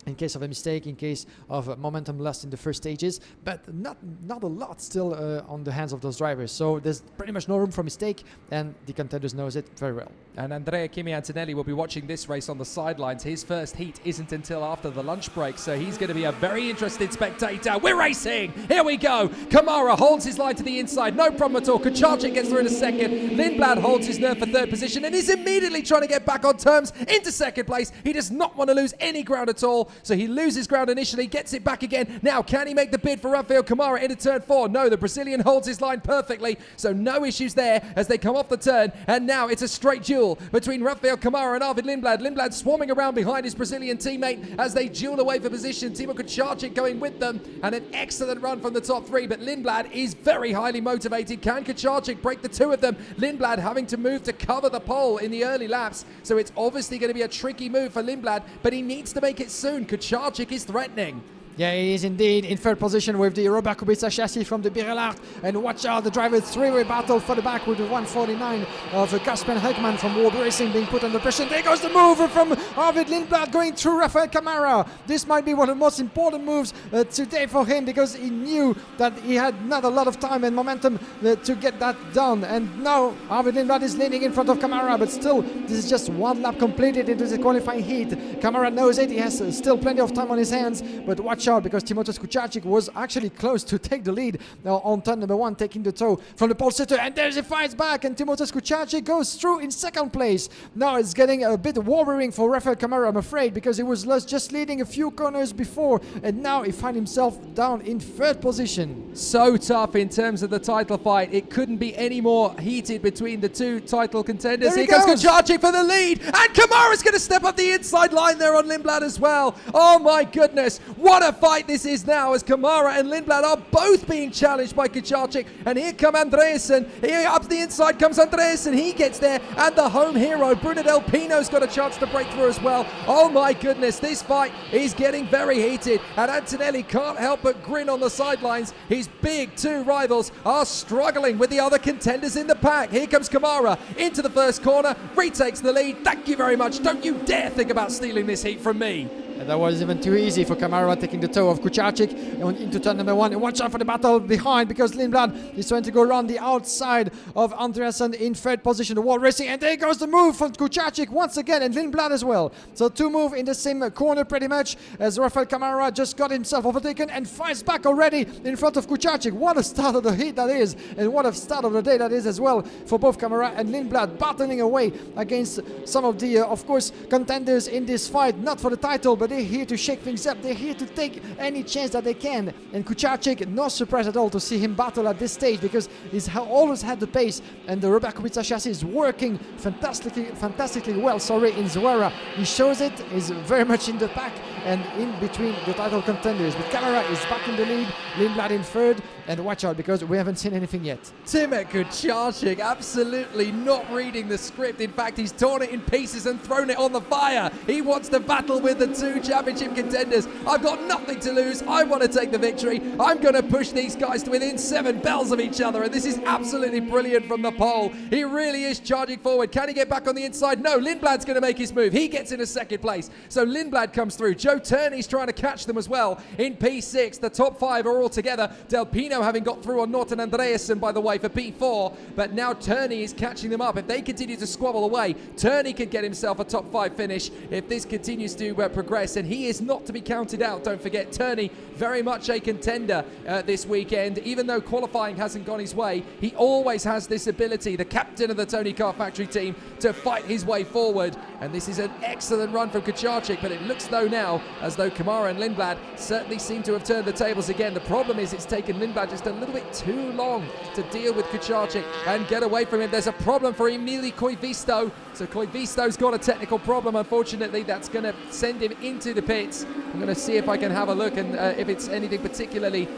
in case of a mistake, in case of momentum lost in the first stages, but not a lot still on the hands of those drivers. So there's pretty much no room for mistake, and the contenders knows it very well.
And Andrea Kimi Antonelli will be watching this race on the sidelines. His first heat isn't until after the lunch break, so he's going to be a very interested spectator. We're racing! Here we go! Kamara holds his line to the inside, no problem at all. Kucharczyk gets through in a second. Lindblad holds his nerve for third position and is immediately trying to get back on terms into second place. He does not want to lose any ground at all. So he loses ground initially, gets it back again. Now, can he make the bid for Rafael Kamara into turn 4? No, the Brazilian holds his line perfectly, so no issues there as they come off the turn. And now it's a straight duel between Rafael Kamara and Arvid Lindblad. Lindblad swarming around behind his Brazilian teammate as they duel away for position. Timo Kucharczyk going with them, and an excellent run from the top 3, but Lindblad is very highly motivated. Can Kucharczyk break the 2 of them? Lindblad having to move to cover the pole in the early laps, so it's obviously going to be a tricky move for Lindblad, but he needs to make it soon. Kucharczyk is threatening.
Yeah, he is indeed in third position with the Robert Kubica chassis from the Birelart. And watch out, the drivers' three-way battle for the back with the 149 of Caspian Hagman from World Racing being put under pressure. There goes the move from Arvid Lindblad going through Rafael Kamara. This might be one of the most important moves today for him, because he knew that he had not a lot of time and momentum to get that done. And now Arvid Lindblad is leaning in front of Kamara, but still, this is just 1 lap completed into the qualifying heat. Kamara knows it. He has still plenty of time on his hands, but watch watch out, because Timotej Kucharczyk was actually close to take the lead on turn number 1, taking the toe from the pole sitter, and there's a fight back, and Timotej Kucharczyk goes through in second place. Now it's getting a bit worrying for Rafael Camara, I'm afraid, because he was just leading a few corners before, and now he finds himself down in third position.
So tough in terms of the title fight. It couldn't be any more heated between the two title contenders.
There
Here
he
comes
goes.
Kucharczyk for the lead, and Kamara's going to step up the inside line there on Lindblad as well. Oh my goodness, what a fight this is now, as Kamara and Lindblad are both being challenged by Kucharczyk. And here come Andreasen. Here up the inside comes Andreasen. He gets there, and the home hero Bruno Del Pino's got a chance to break through as well. Oh my goodness, this fight is getting very heated, and Antonelli can't help but grin on the sidelines. His big two rivals are struggling with the other contenders in the pack. Here comes Kamara into the first corner, retakes the lead. Thank you very much. Don't you dare think about stealing this heat from me.
And that was even too easy for Kamara, taking the toe of Kucharczyk into turn number 1. And watch out for the battle behind, because Lindblad is trying to go around the outside of Andreasen in third position. The wall racing, and there goes the move from Kucharczyk once again, and Lindblad as well. So two moves in the same corner pretty much, as Rafael Kamara just got himself overtaken and fights back already in front of Kucharczyk. What a start of the heat that is, and what a start of the day that is as well for both Kamara and Lindblad, battling away against some of the, of course, contenders in this fight, not for the title, but they're here to shake things up. They're here to take any chance that they can. And Kucharczyk, no surprise at all to see him battle at this stage, because he's always had the pace, and the Rubber Kubica chassis is working fantastically well. In ZUERA, he shows it. Is very much in the pack and in between the title contenders. But Kamara is back in the lead, Lindblad in third, and watch out, because we haven't seen anything yet.
Timotej Kucharczyk absolutely not reading the script. In fact, he's torn it in pieces and thrown it on the fire. He wants to battle with the two championship contenders. I've got nothing to lose. I want to take the victory. I'm going to push these guys to within 7 bells of each other, and this is absolutely brilliant from the pole. He really is charging forward. Can he get back on the inside? No, Lindblad's going to make his move. He gets in a second place. So Lindblad comes through. Joe Turney's trying to catch them as well in P6. The top 5 are all together. Del Pino having got through on Norton Andreasen, by the way, for P4, but now Turney is catching them up. If they continue to squabble away, Turney could get himself a top 5 finish if this continues to progress, and he is not to be counted out. Don't forget, Turney very much a contender this weekend. Even though qualifying hasn't gone his way, he always has this ability, the captain of the Tony Car Factory team, to fight his way forward. And this is an excellent run from Kucharczyk, but it looks though now as though Kamara and Lindblad certainly seem to have turned the tables again. The problem is it's taken Lindblad just a little bit too long to deal with Kucharczyk and get away from him. There's a problem for Emili Koivisto. So Koivisto's got a technical problem, unfortunately. That's going to send him into the pits. I'm going to see if I can have a look and if it's anything particularly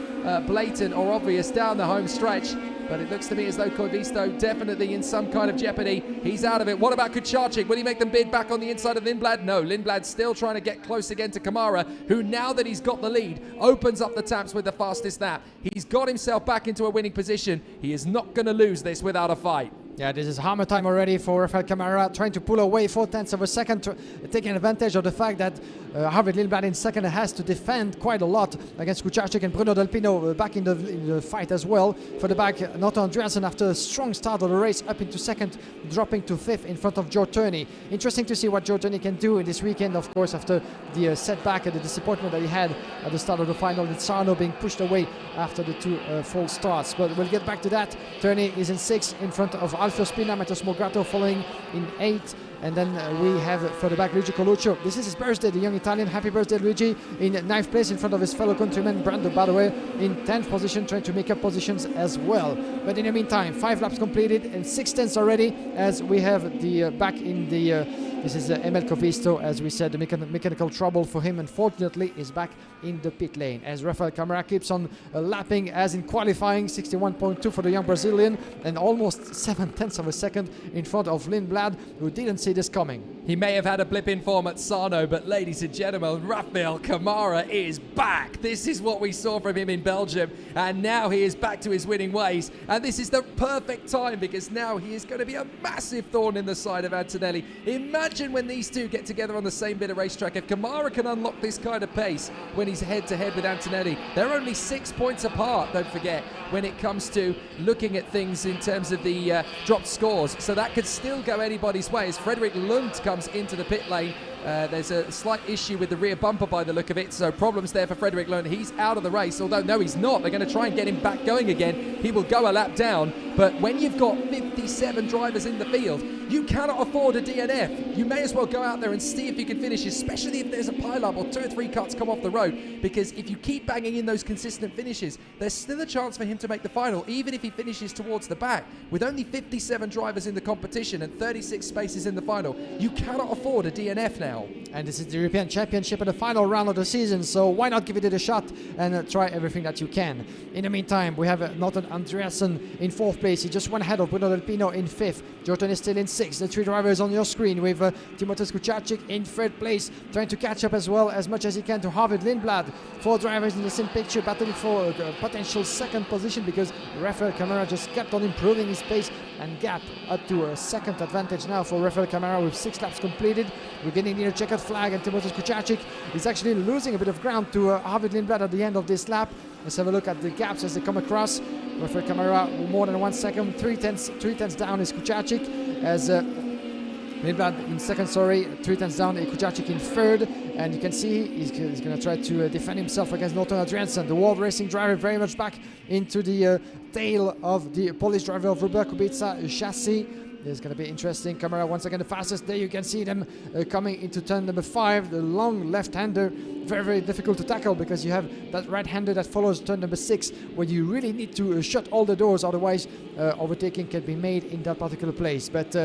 blatant or obvious down the home stretch. But it looks to me as though Koivisto definitely in some kind of jeopardy. He's out of it. What about Kucharczyk? Will he make them bid back on the inside of Lindblad? No, Lindblad's still trying to get close again to Kamara, who now that he's got the lead, opens up the taps with the fastest lap. He's got himself back into a winning position. He is not going to lose this without a fight.
Yeah, this is hammer time already for Rafael Kamara, trying to pull away 4/10 of a second, taking advantage of the fact that Harvard Lindblad in second has to defend quite a lot against Kucharczyk, and Bruno Del Pino back in the fight as well. For the back, Norton Andreasen, after a strong start of the race, up into second, dropping to 5th in front of Joe Turney. Interesting to see what Joe Turney can do in this weekend, of course, after the setback and the disappointment that he had at the start of the final, with Sarno being pushed away after the 2 false starts. But we'll get back to that. Turney is in 6th in front of Alfio Spina, Matteo Smorgato following in 8th. And then we have for the back Luigi Coluccio. This is his birthday, the young Italian. Happy birthday, Luigi. In 9th place in front of his fellow countryman Brando Badaway in 10th position, trying to make up positions as well. But in the meantime, 5 laps completed and 6/10 already, as we have the back in the this is Emil Koivisto, as we said, the mechanical trouble for him, unfortunately, is back in the pit lane. As Rafael Kamara keeps on lapping as in qualifying, 61.2 for the young Brazilian, and almost 7/10 of a second in front of Lindblad, who didn't see this coming.
He may have had a blip in form at Sarno, but ladies and gentlemen, Rafael Kamara is back. This is what we saw from him in Belgium, and now he is back to his winning ways. And this is the perfect time, because now he is going to be a massive thorn in the side of Antonelli. Imagine when these two get together on the same bit of racetrack. If Kamara can unlock this kind of pace when he's head-to-head with Antonelli, they're only 6 points apart, don't forget, when it comes to looking at things in terms of the dropped scores. So that could still go anybody's way, as Frederick Lund comes into the pit lane There's a slight issue with the rear bumper by the look of it, so problems there for Frederick Lund. He's out of the race, although no, he's not. They're going to try and get him back going again. He will go a lap down, but when you've got 57 drivers in the field, you cannot afford a DNF. You may as well go out there and see if you can finish, especially if there's a pile-up or 2 or 3 cuts come off the road, because if you keep banging in those consistent finishes, there's still a chance for him to make the final, even if he finishes towards the back. With only 57 drivers in the competition and 36 spaces in the final, you cannot afford a DNF now.
And this is the European Championship and the final round of the season, so why not give it a shot and try everything that you can. In the meantime, we have Norton Andreasen in 4th place. He just went ahead of Bruno Del Pino in 5th. Jordan is still in 6th. The 3 drivers on your screen with Timothée Kucharczyk in 3rd place, trying to catch up as well as much as he can to Harvard Lindblad. 4 drivers in the same picture, battling for a potential 2nd position because Rafael Camara just kept on improving his pace and gap up to a 2nd advantage now for Rafael Camara with 6 laps completed. We're getting near checkered flag, and Timothée Kucharczyk is actually losing a bit of ground to Harvard Lindblad at the end of this lap. Let's have a look at the gaps as they come across. Rafael Camara more than 1 second, 3 tenths down is Kucharczyk, as Lindblad in 2nd, 3 tenths down, Kucharczyk in 3rd, and you can see he's going to try to defend himself against Norton Andreasen, the world racing driver, very much back into the tail of the Polish driver of Robert Kubica chassis. It's going to be interesting. Camara once again the fastest. There you can see them coming into turn number 5. The long left-hander, very, very difficult to tackle because you have that right-hander that follows turn number 6, where you really need to shut all the doors, otherwise overtaking can be made in that particular place. But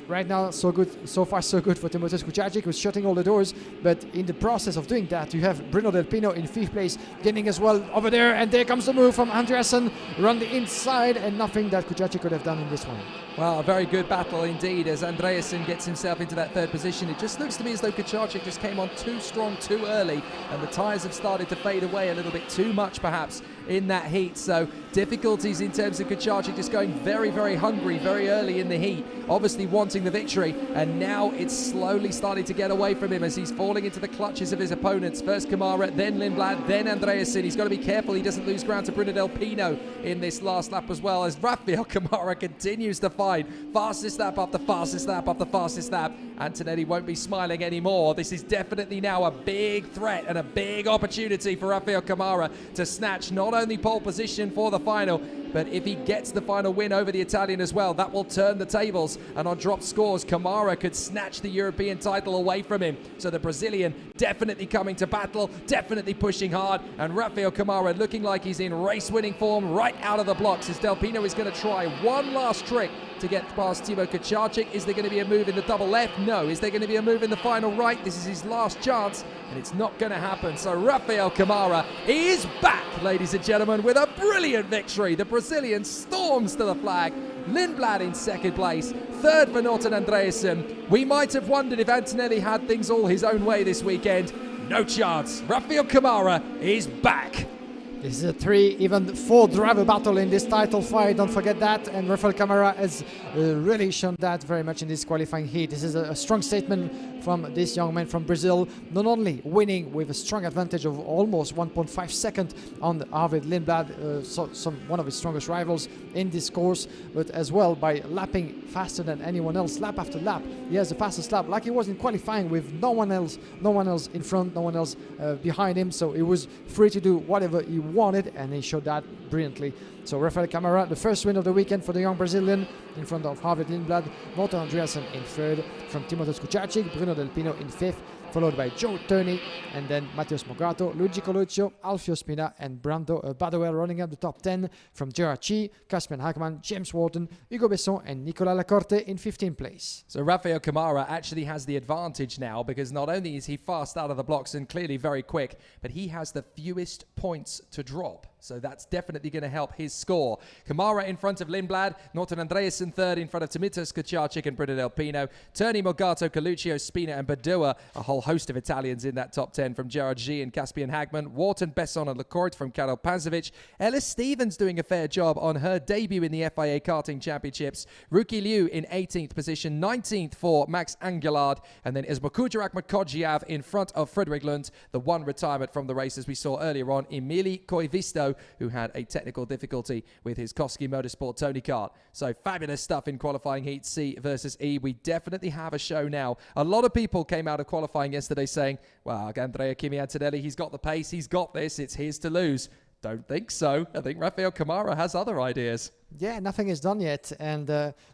right now, so good, so far so good for Timothée Kucharczyk, who's shutting all the doors. But in the process of doing that, you have Bruno Del Pino in 5th place, getting as well over there. And there comes the move from Andreasen, run the inside, and nothing that Kucharczyk could have done in this one.
Well, a very good battle indeed as Andreasen gets himself into that 3rd position. It just looks to me as though Kucharczyk just came on too strong too early, and the tyres have started to fade away a little bit too much perhaps in that heat. So difficulties in terms of Kucharczyk just going very, very hungry very early in the heat, obviously wanting the victory, and now it's slowly starting to get away from him as he's falling into the clutches of his opponents. First Camara, then Lindblad, then Andreasen. He's got to be careful he doesn't lose ground to Bruno Del Pino in this last lap as well, as Rafael Camara continues to fight. Fastest lap after fastest lap after fastest lap. Antonelli won't be smiling anymore. This is definitely now a big threat and a big opportunity for Rafael Camara to snatch not only pole position for the final, but if he gets the final win over the Italian as well, that will turn the tables, and on dropped scores, Camara could snatch the European title away from him. So the Brazilian definitely coming to battle, definitely pushing hard, and Rafael Camara looking like he's in race-winning form right out of the blocks as Del Pino is going to try one last trick to get past Timo Kucharczyk. Is there going to be a move in the double left? No. Is there going to be a move in the final right? This is his last chance, and it's not going to happen. So Rafael Camara is back, ladies and gentlemen, with a brilliant victory. The Brazilian storms to the flag. Lindblad in 2nd place, 3rd for Norton Andreasen. We might have wondered if Antonelli had things all his own way this weekend. No chance. Rafael Camara is back.
This is a 3, even 4 driver battle in this title fight, don't forget that, and Rafael Camara has really shown that very much in this qualifying heat. This is a strong statement from this young man from Brazil, not only winning with a strong advantage of almost 1.5 seconds on Arvid Lindblad, one of his strongest rivals in this course, but as well by lapping faster than anyone else, lap after lap. He has the fastest lap, like he was in qualifying, with no one else in front, no one else behind him, so he was free to do whatever he wanted, and he showed that brilliantly. So Rafael Camara, the first win of the weekend for the young Brazilian, in front of Harvard Lindblad, Norton Andreasen in 3rd, from Timothée Kucharczyk, Bruno Del Pino in 5th, followed by Joe Turney, and then Matheus Mogato, Luigi Coluccio, Alfio Spina, and Brando Badowell running up the top 10 from Gerard Chi, Caspian Hagman, James Wharton, Hugo Besson, and Nicola Lacorte in 15th place.
So Rafael Camara actually has the advantage now, because not only is he fast out of the blocks and clearly very quick, but he has the fewest points to drop. So that's definitely going to help his score. Camara in front of Lindblad, Norton Andreasen 3rd in front of Timothée Kucharczyk and Bruno Del Pino, Turney, Mogato, Coluccio, Spina and Badua, a whole host of Italians in that top 10 from Gerard G and Caspian Hagman, Wharton, Besson and Lacorte from Karol Panzovic, Ellis Stevens doing a fair job on her debut in the FIA Karting Championships, Ruki Liu in 18th position, 19th for Max Angelard, and then Ismakuja Akhmadkodjiav in front of Frederick Lund, the one retirement from the race as we saw earlier on, Emili Koivisto Alonso, who had a technical difficulty with his Koski Motorsport Tony kart. So fabulous stuff in qualifying heat C versus E. We definitely have a show now. A lot of people came out of qualifying yesterday saying, well, Andrea Kimi Antonelli, he's got the pace, he's got this, it's his to lose. Don't think so. I think Rafael Camara has other ideas.
Yeah, nothing is done yet, and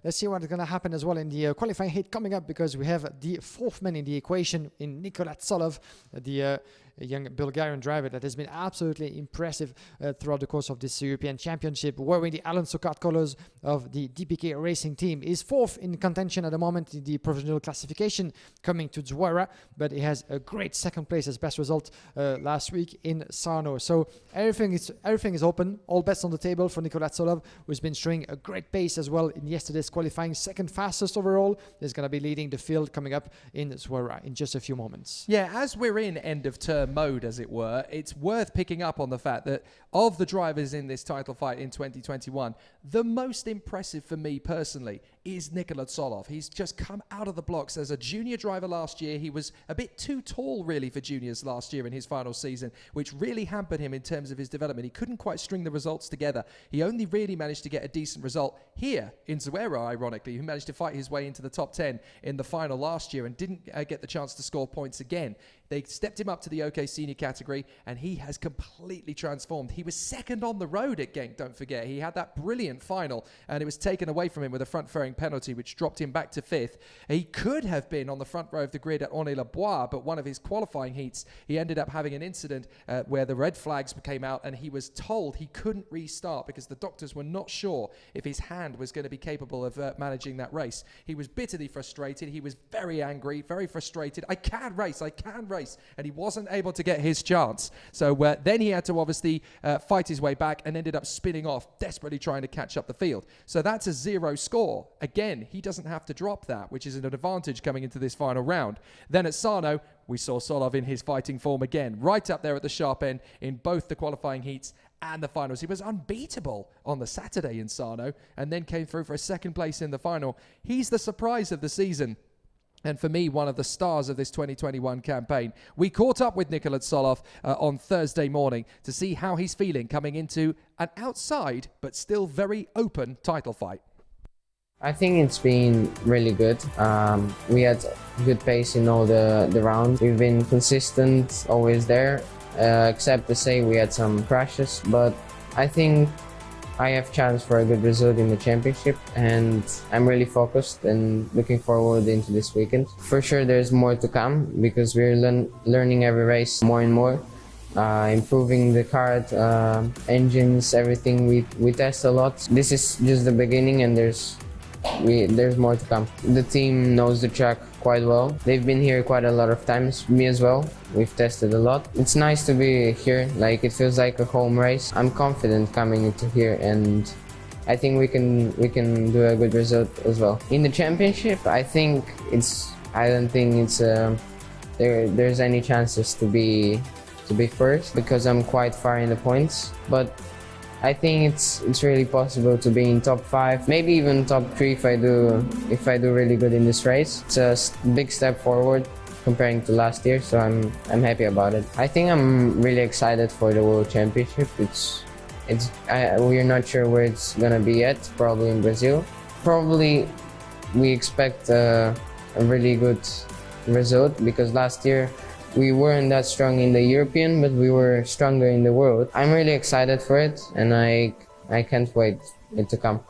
let's see what's going to happen as well in the qualifying heat coming up, because we have the fourth man in the equation in Nicola Solov, the young Bulgarian driver that has been absolutely impressive throughout the course of this European Championship, wearing the Alonso kart colors of the DPK Racing team. He's fourth in contention at the moment in the professional classification, coming to ZUERA, but he has a great second place as best result last week in Sarno. So everything is open, all bets on the table for Nicola Solov, who's been showing a great pace as well in yesterday's qualifying, second fastest overall. He's going to be leading the field coming up in ZUERA in just a few moments.
Yeah, as we're in end of term mode, as it were, it's worth picking up on the fact that of the drivers in this title fight in 2021, the most impressive for me personally is Nicola Solov. He's just come out of the blocks as a junior driver last year. He was a bit too tall really for juniors last year in his final season, which really hampered him in terms of his development. He couldn't quite string the results together. He only really managed to get a decent result here in ZUERA, ironically, who managed to fight his way into the top 10 in the final last year and didn't get the chance to score points again. They stepped him up to the OK Senior category, and he has completely transformed. He was second on the road at Genk, don't forget. He had that brilliant final, and it was taken away from him with a front-fairing penalty, which dropped him back to fifth. He could have been on the front row of the grid at Ornay-le-Bois, but one of his qualifying heats, he ended up having an incident where the red flags came out, and he was told he couldn't restart because the doctors were not sure if his hand was going to be capable of managing that race. He was bitterly frustrated. He was very angry, very frustrated. I can race. And he wasn't able to get his chance. So then he had to obviously fight his way back and ended up spinning off, desperately trying to catch up the field. So that's a 0 score. Again, he doesn't have to drop that, which is an advantage coming into this final round. Then at Sarno, we saw Solov in his fighting form again, right up there at the sharp end in both the qualifying heats and the finals. He was unbeatable on the Saturday in Sarno and then came through for a second place in the final. He's the surprise of the season, and for me, one of the stars of this 2021 campaign. We caught up with Nicola Solov on Thursday morning to see how he's feeling coming into an outside but still very open title fight.
I think it's been really good. We had good pace in all the rounds. We've been consistent, always there, except to say we had some crashes, but I think I have chance for a good result in the championship, and I'm really focused and looking forward into this weekend. For sure there's more to come because we're learning every race more and more, improving the kart, engines, everything. We test a lot. This is just the beginning, and there's more to come. The team knows the track quite well. They've been here quite a lot of times, me as well. We've tested a lot. It's nice to be here, like it feels like a home race. I'm confident coming into here, and I think we can do a good result as well. In the championship, I don't think it's there's any chances to be first because I'm quite far in the points, but I think it's really possible to be in top 5, maybe even top 3 if I do really good in this race. It's a big step forward comparing to last year, so I'm happy about it. I think I'm really excited for the World Championship. We're not sure where it's gonna be yet. Probably in Brazil. Probably we expect a really good result because last year we weren't that strong in the European, but we were stronger in the world. I'm really excited for it, and I can't wait it to come.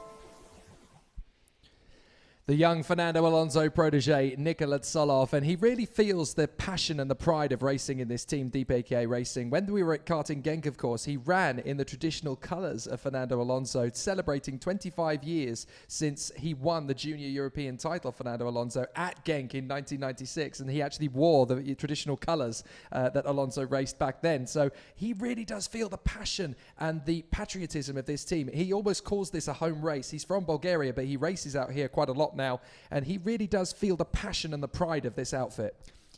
The young Fernando Alonso protege, Nicola Solov, and he really feels the passion and the pride of racing in this team, DPK Racing. When we were at Karting Genk, of course, he ran in the traditional colours of Fernando Alonso, celebrating 25 years since he won the Junior European title, Fernando Alonso, at Genk in 1996, and he actually wore the traditional colours that Alonso raced back then. So he really does feel the passion and the patriotism of this team. He almost calls this a home race. He's from Bulgaria, but he races out here quite a lot now, and he really does feel the passion and the pride of this outfit.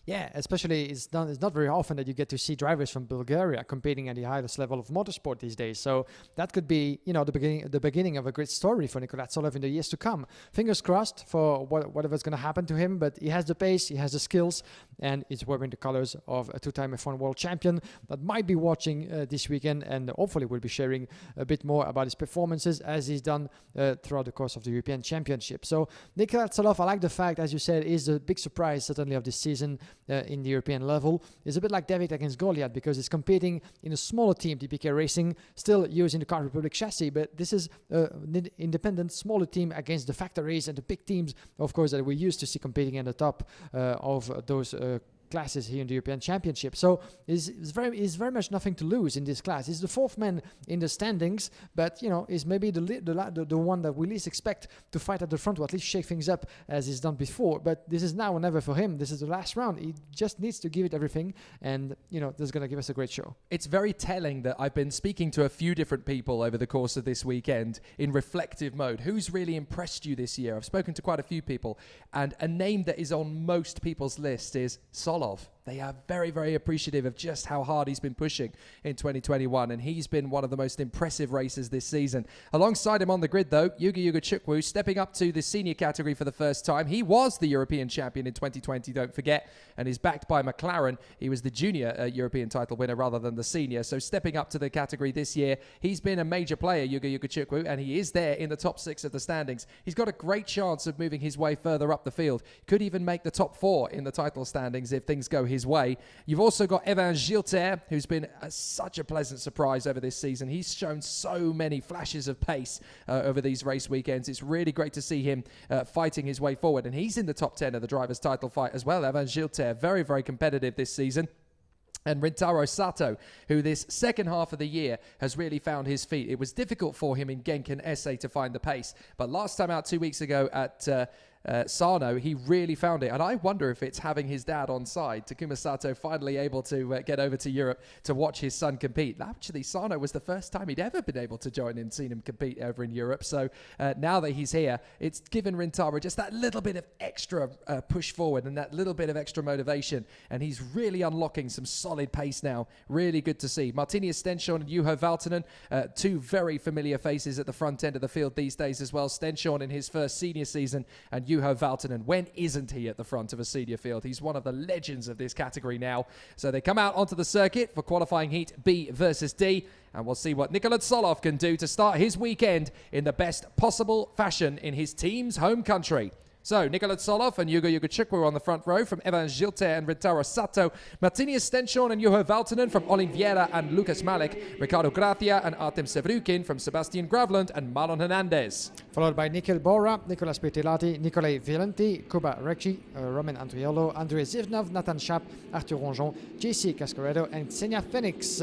Yeah, especially it's not very often that you get to see drivers from Bulgaria competing at the highest level of motorsport these days. So that could be, the beginning of a great story for Nicola Solov in the years to come. Fingers crossed for whatever's going to happen to him, but he has the pace, he has the skills, and he's wearing the colors of a two-time F1 world champion that might be watching this weekend, and hopefully will be sharing a bit more about his performances as he's done throughout the course of the European Championship. So Nicola Solov, I like the fact, as you said, is a big surprise certainly of this season in the European level. It's a bit like David against Goliath because he's competing in a smaller team, DPK Racing, still using the Kart Republic chassis, but this is an independent, smaller team against the factories and the big teams, of course, that we used to see competing in the top of those classes here in the European Championship. So he's very much nothing to lose in this class. He's the fourth man in the standings, but is maybe the one that we least expect to fight at the front, or at least shake things up as he's done before. But this is now or never for him. This is the last round. He just needs to give it everything, and this is going to give us a great show.
It's very telling that I've been speaking to a few different people over the course of this weekend in reflective mode. Who's really impressed you this year? I've spoken to quite a few people, and a name that is on most people's list is Solov. They are very, very appreciative of just how hard he's been pushing in 2021, and he's been one of the most impressive racers this season. Alongside him on the grid, though, Yuga Chukwu, stepping up to the senior category for the first time. He was the European champion in 2020, don't forget, and is backed by McLaren. He was the junior European title winner rather than the senior, so stepping up to the category this year. He's been a major player, Yuga Chukwu, and he is there in the top 6 of the standings. He's got a great chance of moving his way further up the field. Could even make the top 4 in the title standings if things go his way. You've also got Evan Gilter, who's been such a pleasant surprise over this season. He's shown so many flashes of pace over these race weekends. It's really great to see him fighting his way forward, and he's in the top 10 of the drivers' title fight as well. Evan Gilter, very, very competitive this season. And Rintaro Sato, who this second half of the year has really found his feet. It was difficult for him in Genk and Essay to find the pace, but last time out 2 weeks ago at Sarno, he really found it. And I wonder if it's having his dad on side, Takuma Sato, finally able to get over to Europe to watch his son compete. Actually, Sarno was the first time he'd ever been able to join and seen him compete over in Europe. So now that he's here, it's given Rintaro just that little bit of extra push forward and that little bit of extra motivation. And he's really unlocking some solid pace now. Really good to see. Martini Stenshorn and Juho Valtonen, two very familiar faces at the front end of the field these days as well. Stenshorn in his first senior season, and Juho Valtonen, when isn't he at the front of a senior field? He's one of the legends of this category now. So they come out onto the circuit for qualifying heat B versus D, and we'll see what Nicola Solov can do to start his weekend in the best possible fashion in his team's home country. So, Nicola Solov and Yuga Chukwu on the front row from Evan Gilter and Rintaro Sato. Martini Stenshorn and Juho Valtonen from Oliveira and Lucas Malek. Ricardo Gracia and Artem Sevrukin from Sebastian Gravland and Marlon Hernandez.
Followed by Nikhil Bora, Nicolas Petilati, Nicolai Violenti, Kuba Recci, Roman Andriolo, Andrei Zivnov, Nathan Schaap, Arthur Ronjon, JC Cascaredo and Xenia Phoenix.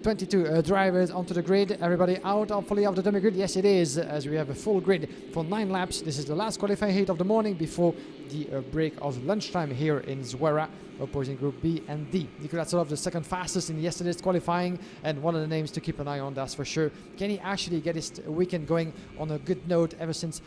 22 drivers onto the grid. Everybody out, hopefully, of the dummy grid. Yes, it is, as we have a full grid for 9 laps. This is the last qualifying heat of the morning before the break of lunchtime here in ZUERA, opposing Group B and D. Nicola Solov, the second fastest in yesterday's qualifying, and one of the names to keep an eye on, that's for sure. Can he actually get his weekend going on a good note ever since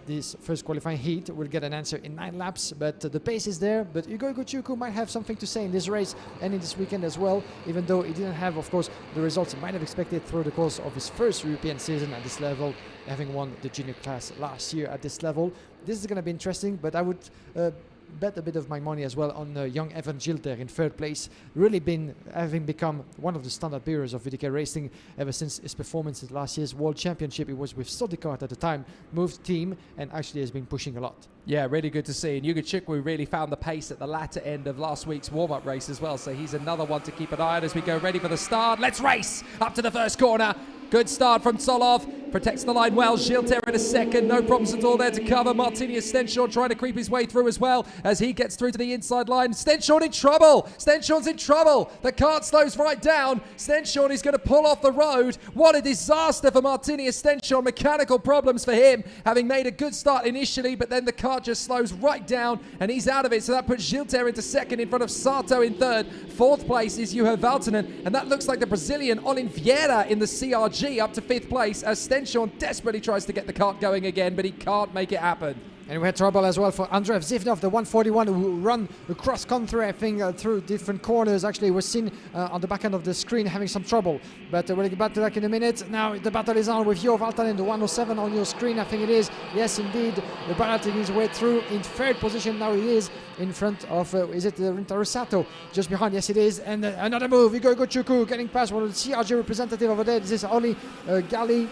this first qualifying heat? We'll get an answer in 9 laps, but the pace is there. But Yugo Chukwu might have something to say in this race and in this weekend as well, even though he didn't have, of course, the results he might have expected through the course of his first European season at this level, having won the junior class last year at this level. This is going to be interesting, but I would bet a bit of my money as well on young Evan Gilter in third place, really having become one of the standard bearers of VDK Racing ever since his performance at last year's World Championship. He was with Sodicart at the time, moved team, and actually has been pushing a lot.
Yeah, really good to see. And Yuga Chukwu really found the pace at the latter end of last week's warm-up race as well, so he's another one to keep an eye on as we go ready for the start. Let's race up to the first corner. Good start from Solov, protects the line well. Gilter in a second, no problems at all there to cover. Martini Stenshorn trying to creep his way through as well as he gets through to the inside line. Stenshorn in trouble. Stenshorn's in trouble. The kart slows right down. Stenshorn is going to pull off the road. What a disaster for Martini Stenshorn. Mechanical problems for him, having made a good start initially, but then the kart just slows right down and he's out of it. So that puts Gilter into second in front of Sato in third. Fourth place is Juho Valtonen, and that looks like the Brazilian Oliveira in the CRG up to fifth place as Stenshorn desperately tries to get the kart going again, but he can't make it happen.
And we had trouble as well for Andrei Zivnov, the 141 who run across country, I think, through different corners. Actually, was seen on the back end of the screen having some trouble. But we'll get back to that in a minute. Now the battle is on with Jo Valtanen, the 107 on your screen, I think it is. Yes, indeed, battling his way through in third position. Now he is in front of, is it Rintaro Sato? Just behind, yes it is. And another move, Igor Gochuku getting past one of the CRG representative over there. This is only Gali.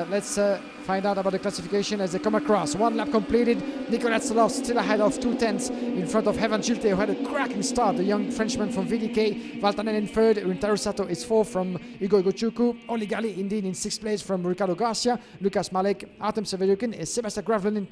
Let's find out about the classification as they come across. One lap completed. Nicola Solov still ahead of 2/10 in front of Evan Gilte, who had a cracking start, the young Frenchman from VDK. Valtanen in third. Rintaro Sato is fourth from Igor Gochuku. Only Gali indeed in sixth place from Ricardo Garcia. Lucas Malek, Artem Severyukin, is Sebastian Gravlin in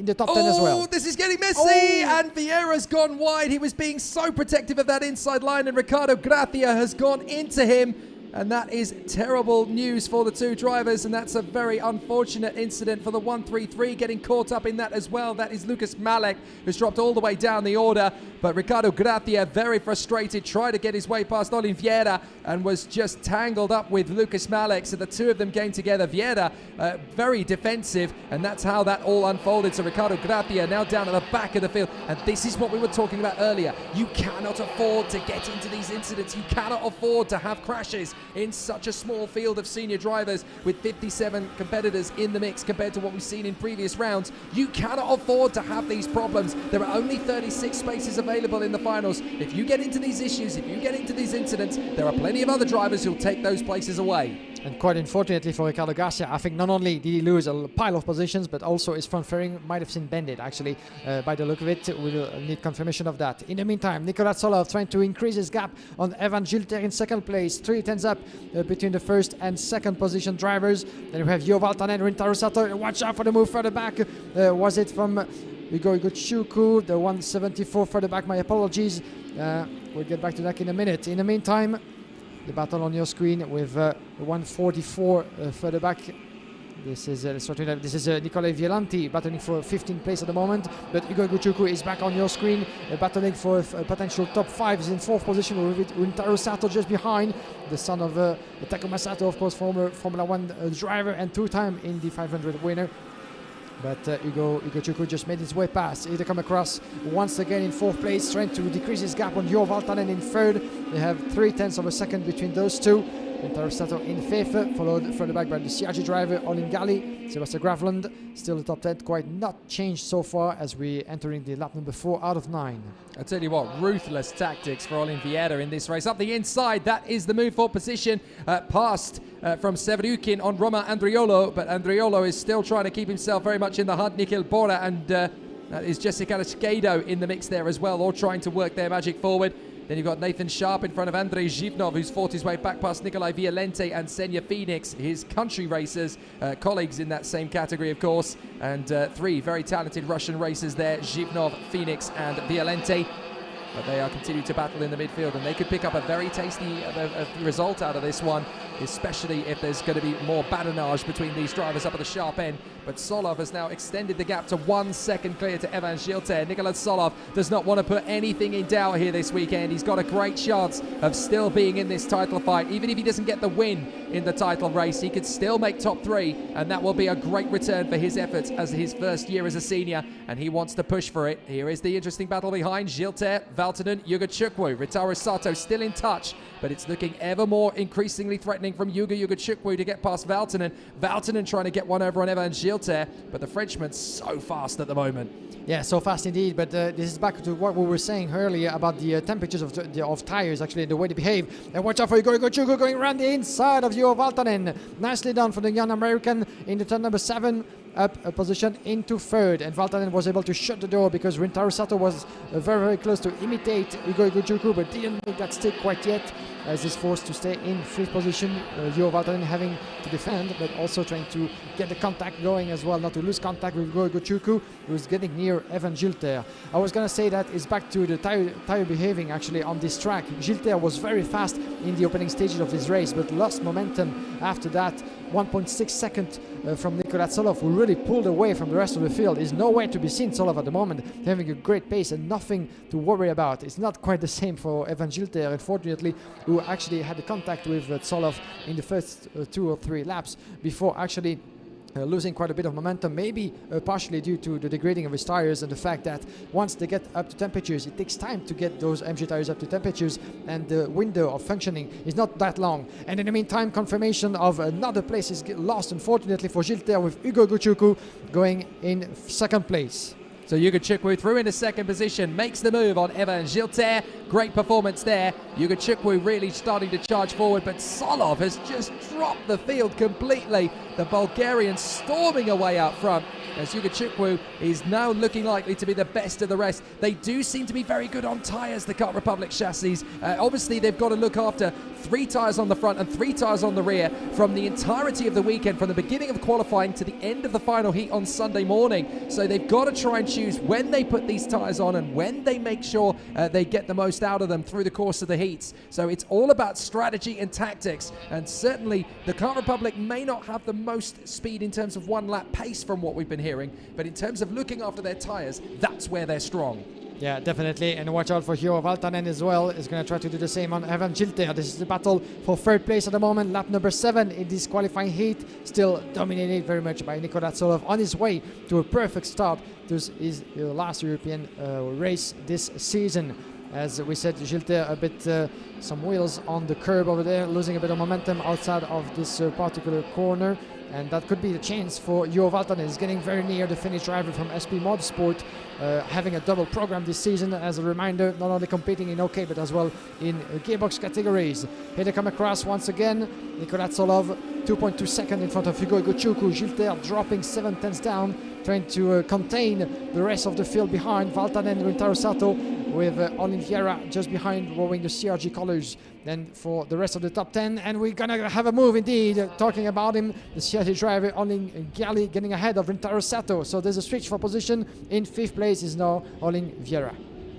the top 10 as well.
Oh, this is getting messy! And Vieira's gone wide. He was being so protective of that inside line, and Ricardo Gracia has gone into him. And that is terrible news for the two drivers, and that's a very unfortunate incident for the 133 getting caught up in that as well. That is Lucas Malek, who's dropped all the way down the order. But Ricardo Gracia, very frustrated, tried to get his way past Olin Vieira and was just tangled up with Lucas Malek. So the two of them came together. Vieira, very defensive, and that's how that all unfolded. So Ricardo Gracia now down at the back of the field. And this is what we were talking about earlier. You cannot afford to get into these incidents. You cannot afford to have crashes in such a small field of senior drivers with 57 competitors in the mix compared to what we've seen in previous rounds. You cannot afford to have these problems. There are only 36 spaces available in the finals. If you get into these issues, if you get into these incidents, there are plenty of other drivers who'll take those places away.
And quite unfortunately for Ricardo Garcia, I think not only did he lose a pile of positions, but also his front fairing might have been bended, actually, by the look of it. We'll need confirmation of that. In the meantime, Nicola Solov trying to increase his gap on Evan Gilte in second place. 3/10 up between the first and second position drivers. Then we have Jo Valtanen, Rintaro Sato. Watch out for the move further back. Was it from Igor Gochuku, the 174 further back? My apologies. We'll get back to that in a minute. In the meantime, the battle on your screen with 144 further back. This is Nicolai Violanti battling for 15th place at the moment, but Igor Gochuku is back on your screen, battling for a potential top 5. Is in 4th position with Rintaro Sato just behind, the son of Takuma Sato, of course, former Formula 1 driver and 2-time Indy 500 winner. But Igor Gochuku just made his way past. He come across once again in 4th place, trying to decrease his gap on Jo Valtanen in 3rd. They have 0.3 of a second between those two. Rintaro Sato in 5th, followed further back by the CRG driver Olin Gali. Sebastian Gravland, still the top 10, quite not changed so far as we entering the lap number 4 out of 9.
I tell you what, ruthless tactics for Olin Vieira in this race. Up the inside, that is the move for position, past from Severyukin on Roma Andriolo, but Andriolo is still trying to keep himself very much in the hunt. Nikhil Bora and that is Jessica Skado in the mix there as well, all trying to work their magic forward. Then you've got Nathan Sharp in front of Andrei Zhivnov, who's fought his way back past Nikolai Violente and Senya Phoenix, his country racers, colleagues in that same category, of course. And 3 very talented Russian racers there, Zhivnov, Phoenix and Violente. But they are continuing to battle in the midfield, and they could pick up a very tasty result out of this one, especially if there's going to be more badinage between these drivers up at the sharp end. But Solov has now extended the gap to 1 second clear to Evan Gilte. Nicola Solov does not want to put anything in doubt here this weekend. He's got a great chance of still being in this title fight. Even if he doesn't get the win in the title race, he could still make top 3, and that will be a great return for his efforts as his first year as a senior, and he wants to push for it. Here is the interesting battle behind Gilte, Valtanen, Yuga Chukwu. Rintaro Sato still in touch, but it's looking ever more increasingly threatening from Yuga Chukwu to get past Valtanen. Valtanen trying to get one over on Evan Gilte, but the Frenchman's so fast at the moment.
Yeah, so fast indeed, but this is back to what we were saying earlier about the temperatures of tires, actually, the way they behave. And watch out for Igor Gochuku going around the inside of Jo Valtanen. Nicely done for the young American in the turn number 7. Up a position into 3rd, and Valtanen was able to shut the door because Rintaro Sato was very close to imitate Igor Gochuku, but didn't make that stick quite yet, as he's forced to stay in 5th position. Jo Valtanen having to defend, but also trying to get the contact going as well, not to lose contact with Igor Gochuku, who's getting near Evan Gilte. I was going to say that it's back to the tire behaving actually on this track. Gilte was very fast in the opening stages of this race, but lost momentum after that. 1.6 seconds from Nicola Solov, who really pulled away from the rest of the field. Is nowhere to be seen, Solov, at the moment, having a great pace and nothing to worry about. It's not quite the same for Evan Gilte, unfortunately, who actually had the contact with Solov in the first 2 or 3 laps before actually losing quite a bit of momentum, maybe partially due to the degrading of his tires and the fact that once they get up to temperatures, it takes time to get those MG tires up to temperatures, and the window of functioning is not that long. And in the meantime, confirmation of another place is lost, unfortunately, for Gilter, with Ugo Guchuku going in second place.
So Ugo Chukwu through into second position, makes the move on Evan Gilter. Great performance there. Ugo Chukwu really starting to charge forward, but Solov has just dropped the field completely. The Bulgarian storming away out front, as Ugo Chukwu is now looking likely to be the best of the rest. They do seem to be very good on tyres, the Kart Republic chassis. Obviously, they've got to look after 3 tyres on the front and 3 tyres on the rear from the entirety of the weekend, from the beginning of qualifying to the end of the final heat on Sunday morning. So they've got to try and choose when they put these tyres on and when they make sure they get the most out of them through the course of the heats. So it's all about strategy and tactics, and certainly the Kart Republic may not have the most speed in terms of 1 lap pace from what we've been hearing, but in terms of looking after their tyres, that's where they're strong.
Yeah, definitely, and watch out for Hiro Valtanen as well. Is going to try to do the same on Evan Gilter. This is the battle for third place at the moment. Lap number 7 in this qualifying heat, still dominated very much by Nicola Solov, on his way to a perfect start. This is the last European race this season. As we said, Gilter a bit some wheels on the curb over there, losing a bit of momentum outside of this particular corner. And that could be the chance for Hiro Valtanen. He's getting very near the Finnish driver from SP Motorsport, having a double program this season. As a reminder, not only competing in OK, but as well in gearbox categories. Here they come across once again. Nicola Solov, 2.2 seconds in front of Ugo Guchuku. Gilter dropping 7/10 down, trying to contain the rest of the field behind. Valtanen and Rintaro Sato, with Olin Vieira just behind, wearing the CRG colors. Then for the rest of the top 10, and we're gonna have a move indeed. Talking about him, the CRG driver Olin Gali getting ahead of Rintaro Sato. So there's a switch for position. In 5th place is now Olin Vieira.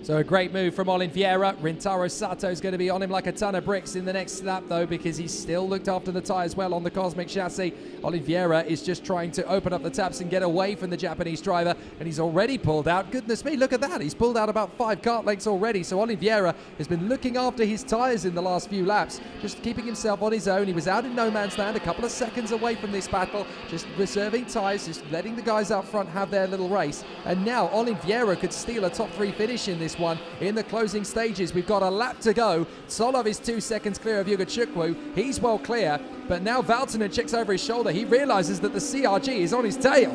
So a great move from Olin Vieira. Rintaro Sato is going to be on him like a ton of bricks in the next lap, though, because he's still looked after the tyres well on the Cosmic chassis. Olin Vieira is just trying to open up the taps and get away from the Japanese driver, and he's already pulled out. Goodness me, look at that. He's pulled out about 5 kart lengths already. So Olin Vieira has been looking after his tyres in the last few laps, just keeping himself on his own. He was out in no man's land, a couple of seconds away from this battle, just reserving tyres, just letting the guys out front have their little race. And now Olin Vieira could steal a top 3 finish in this one in the closing stages. We've got a lap to go. Solov is 2 seconds clear of Ugo Chukwu. He's well clear, but now Valtanen checks over his shoulder. He realizes that the CRG is on his tail.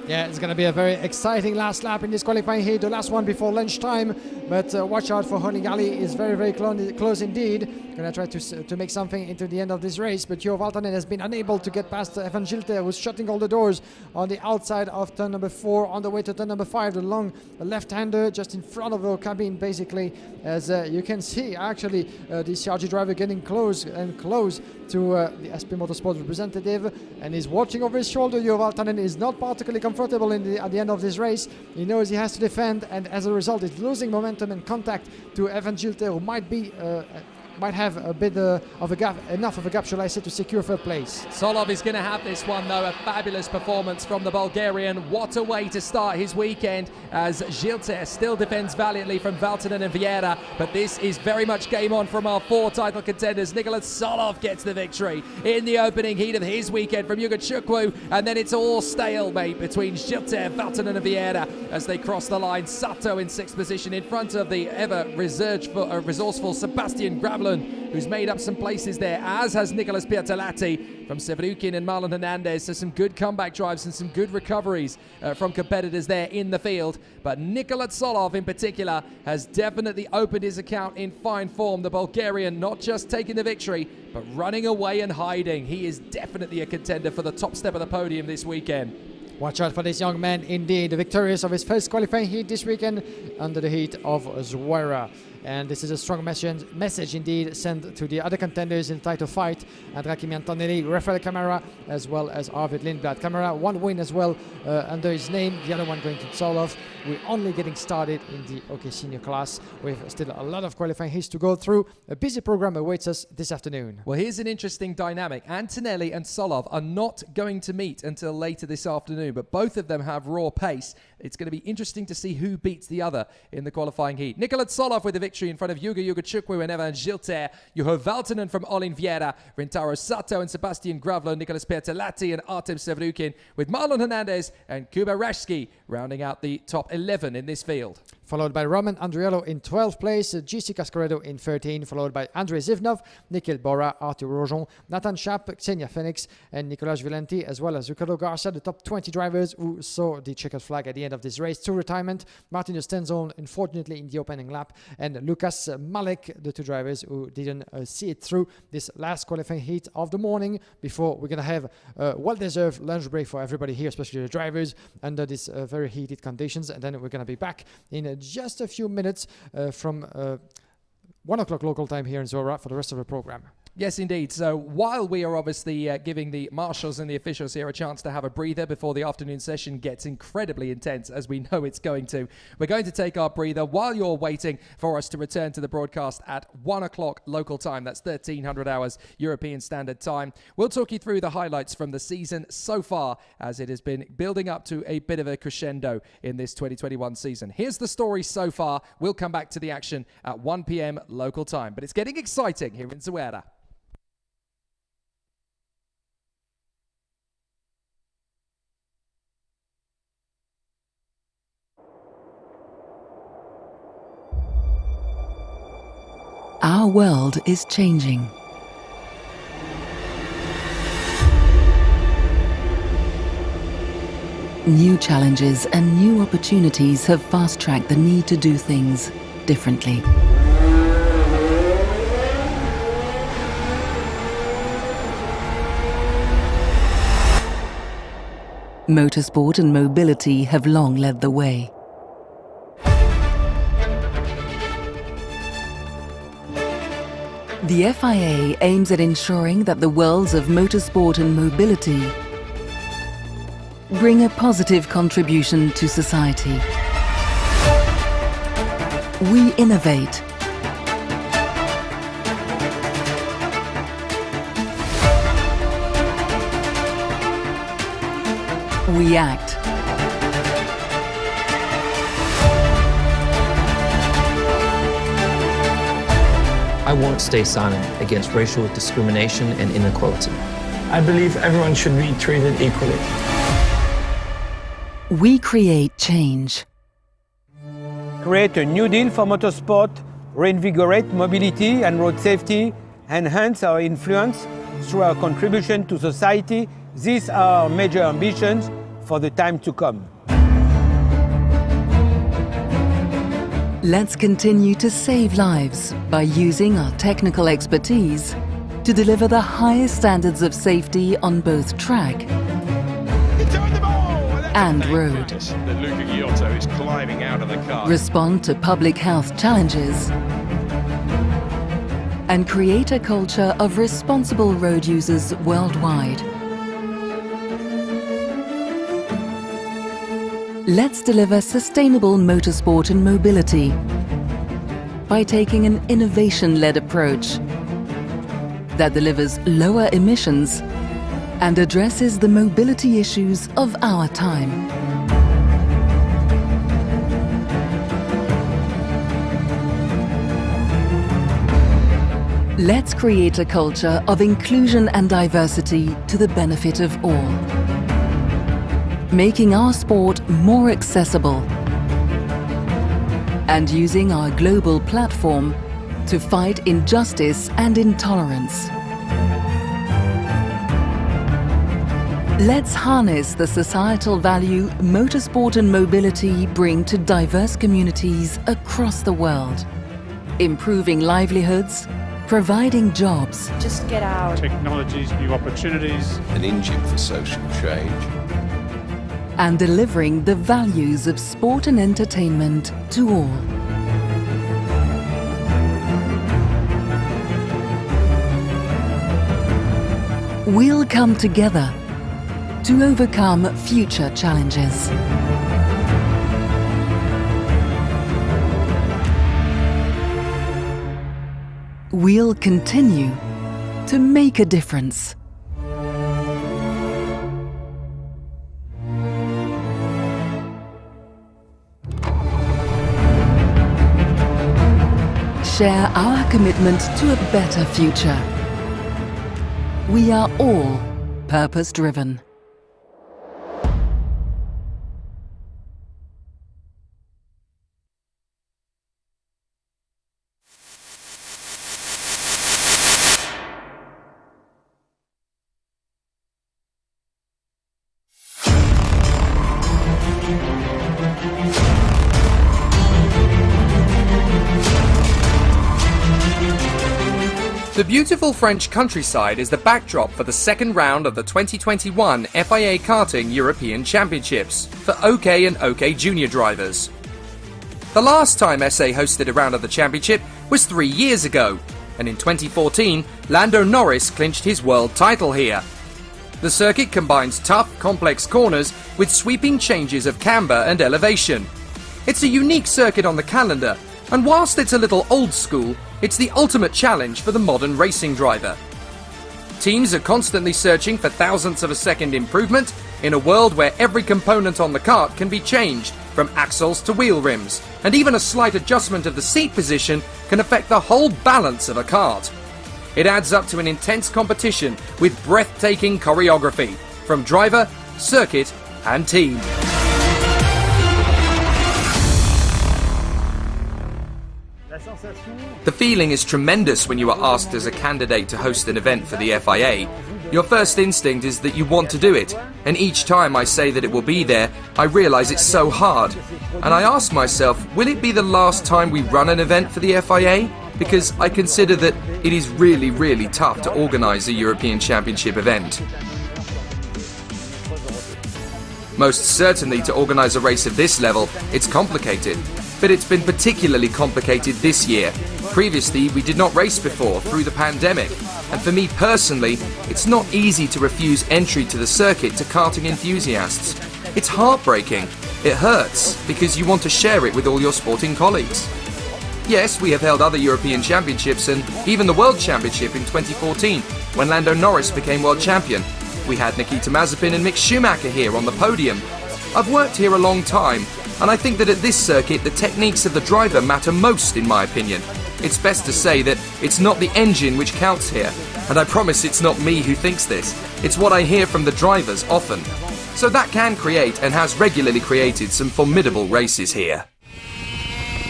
Yeah, it's going to be a very exciting last lap in this qualifying heat, the last one before lunchtime. But watch out for Honigali, is very, very close indeed. Going to try to make something into the end of this race. But Hiro Valtanen has been unable to get past Evan Gilter, who's shutting all the doors on the outside of turn number 4, on the way to turn number 5. The long left-hander just in front of the cabin, basically. As you can see, actually, the CRG driver getting close and close to the SP Motorsport representative, and he's watching over his shoulder. Hiro Valtanen is not particularly comfortable at the end of this race. He knows he has to defend, and as a result, he's losing momentum and contact to Evan Gilter, who might have a bit of a gap, enough of a gap, shall I say, to secure 3rd place.
Solov is going to have this one, though. A fabulous performance from the Bulgarian. What a way to start his weekend, as Gilter still defends valiantly from Valtanen and Vieira. But this is very much game on from our 4 title contenders. Nicola Solov gets the victory in the opening heat of his weekend from Ugo Chukwu. And then it's all stalemate between Gilter, Valtanen and Vieira as they cross the line. Sato in 6th position in front of the ever resourceful Sebastian Grabler, who's made up some places there, as has Nicolas Piatalati from Severukin and Marlon Hernandez. So some good comeback drives and some good recoveries from competitors there in the field. But Nicola Solov in particular has definitely opened his account in fine form. The Bulgarian not just taking the victory, but running away and hiding. He is definitely a contender for the top step of the podium this weekend.
Watch out for this young man, indeed, victorious of his first qualifying heat this weekend under the heat of ZUERA. And this is a strong message indeed sent to the other contenders in the title fight. Andrakimi Antonelli, Rafael Camara, as well as Arvid Lindblad. Camara, 1 win as well under his name, the other one going to Solov. We're only getting started in the OK Senior class with still a lot of qualifying heats to go through. A busy program awaits us this afternoon.
Well, here's an interesting dynamic. Antonelli and Solov are not going to meet until later this afternoon, but both of them have raw pace. It's going to be interesting to see who beats the other in the qualifying heat. Nicola Solov with the victory victory in front of Yuga Chukwu and Evan Gilter. Juho Valtonen from Olin Viera, Rintaro Sato and Sebastian Gravlo, Nicolas Piertalatti and Artem Sevrukin, with Marlon Hernandez and Kuba Rashki rounding out the top 11 in this field.
Followed by Roman Andriello in 12th place, GC Cascaredo in 13, followed by Andrei Zivnov, Nikhil Bora, Artur Rojon, Nathan Chap, Xenia Phoenix, and Nicolas Vilenti, as well as Ricardo Garcia, the top 20 drivers who saw the checkered flag at the end of this race to retirement. Martin Stenzon, unfortunately, in the opening lap, and Lucas Malek, the two drivers who didn't see it through this last qualifying heat of the morning, before we're going to have a well-deserved lunch break for everybody here, especially the drivers, under these very heated conditions. And then we're going to be back in just a few minutes from 1 o'clock local time here in ZUERA for the rest of the program.
Yes, indeed. So while we are obviously giving the marshals and the officials here a chance to have a breather before the afternoon session gets incredibly intense, as we know it's going to, we're going to take our breather while you're waiting for us to return to the broadcast at 1 o'clock local time. That's 1300 hours European Standard Time. We'll talk you through the highlights from the season so far, as it has been building up to a bit of a crescendo in this 2021 season. Here's the story so far. We'll come back to the action at 1 p.m. local time. But it's getting exciting here in ZUERA.
Our world is changing. New challenges and new opportunities have fast-tracked the need to do things differently. Motorsport and mobility have long led the way. The FIA aims at ensuring that the worlds of motorsport and mobility bring a positive contribution to society. We innovate. We act.
I won't stay silent against racial discrimination and inequality.
I believe everyone should be treated equally.
We create change.
Create a new deal for motorsport, reinvigorate mobility and road safety, enhance our influence through our contribution to society. These are our major ambitions for the time to come.
Let's continue to save lives by using our technical expertise to deliver the highest standards of safety on both track and road. Respond to public health challenges and create a culture of responsible road users worldwide. Let's deliver sustainable motorsport and mobility by taking an innovation-led approach that delivers lower emissions and addresses the mobility issues of our time. Let's create a culture of inclusion and diversity to the benefit of all, making our sport more accessible and using our global platform to fight injustice and intolerance. Let's harness the societal value motorsport and mobility bring to diverse communities across the world, improving livelihoods, providing jobs.
Just get out.
Technologies, new opportunities.
An engine for social change.
And delivering the values of sport and entertainment to all. We'll come together to overcome future challenges. We'll continue to make a difference. share our commitment to a better future. We are all purpose-driven.
The beautiful French countryside is the backdrop for the second round of the 2021 FIA Karting European Championships for OK and OK Junior drivers. The last time SA hosted a round of the championship was 3 years ago, and in 2014, Lando Norris clinched his world title here. The circuit combines tough, complex corners with sweeping changes of camber and elevation. It's a unique circuit on the calendar, and whilst it's a little old school, it's the ultimate challenge for the modern racing driver. Teams are constantly searching for thousandths of a second improvement in a world where every component on the kart can be changed, from axles to wheel rims, and even a slight adjustment of the seat position can affect the whole balance of a kart. It adds up to an intense competition with breathtaking choreography from driver, circuit, and team. The feeling is tremendous when you are asked as a candidate to host an event for the FIA. Your first instinct is that you want to do it, and each time I say that it will be there, I realise it's so hard. And I ask myself, will it be the last time we run an event for the FIA? Because I consider that it is really, really tough to organise a European Championship event. Most certainly to organise a race of this level, it's complicated. But it's been particularly complicated this year. Previously, we did not race before through the pandemic, and for me personally, it's not easy to refuse entry to the circuit to karting enthusiasts. It's heartbreaking. It hurts, because you want to share it with all your sporting colleagues. Yes, we have held other European Championships and even the World Championship in 2014, when Lando Norris became world champion. We had Nikita Mazepin and Mick Schumacher here on the podium. I've worked here a long time, and I think that at this circuit the techniques of the driver matter most, in my opinion. It's best to say that it's not the engine which counts here, and I promise it's not me who thinks this. It's what I hear from the drivers often. So that can create and has regularly created some formidable races here.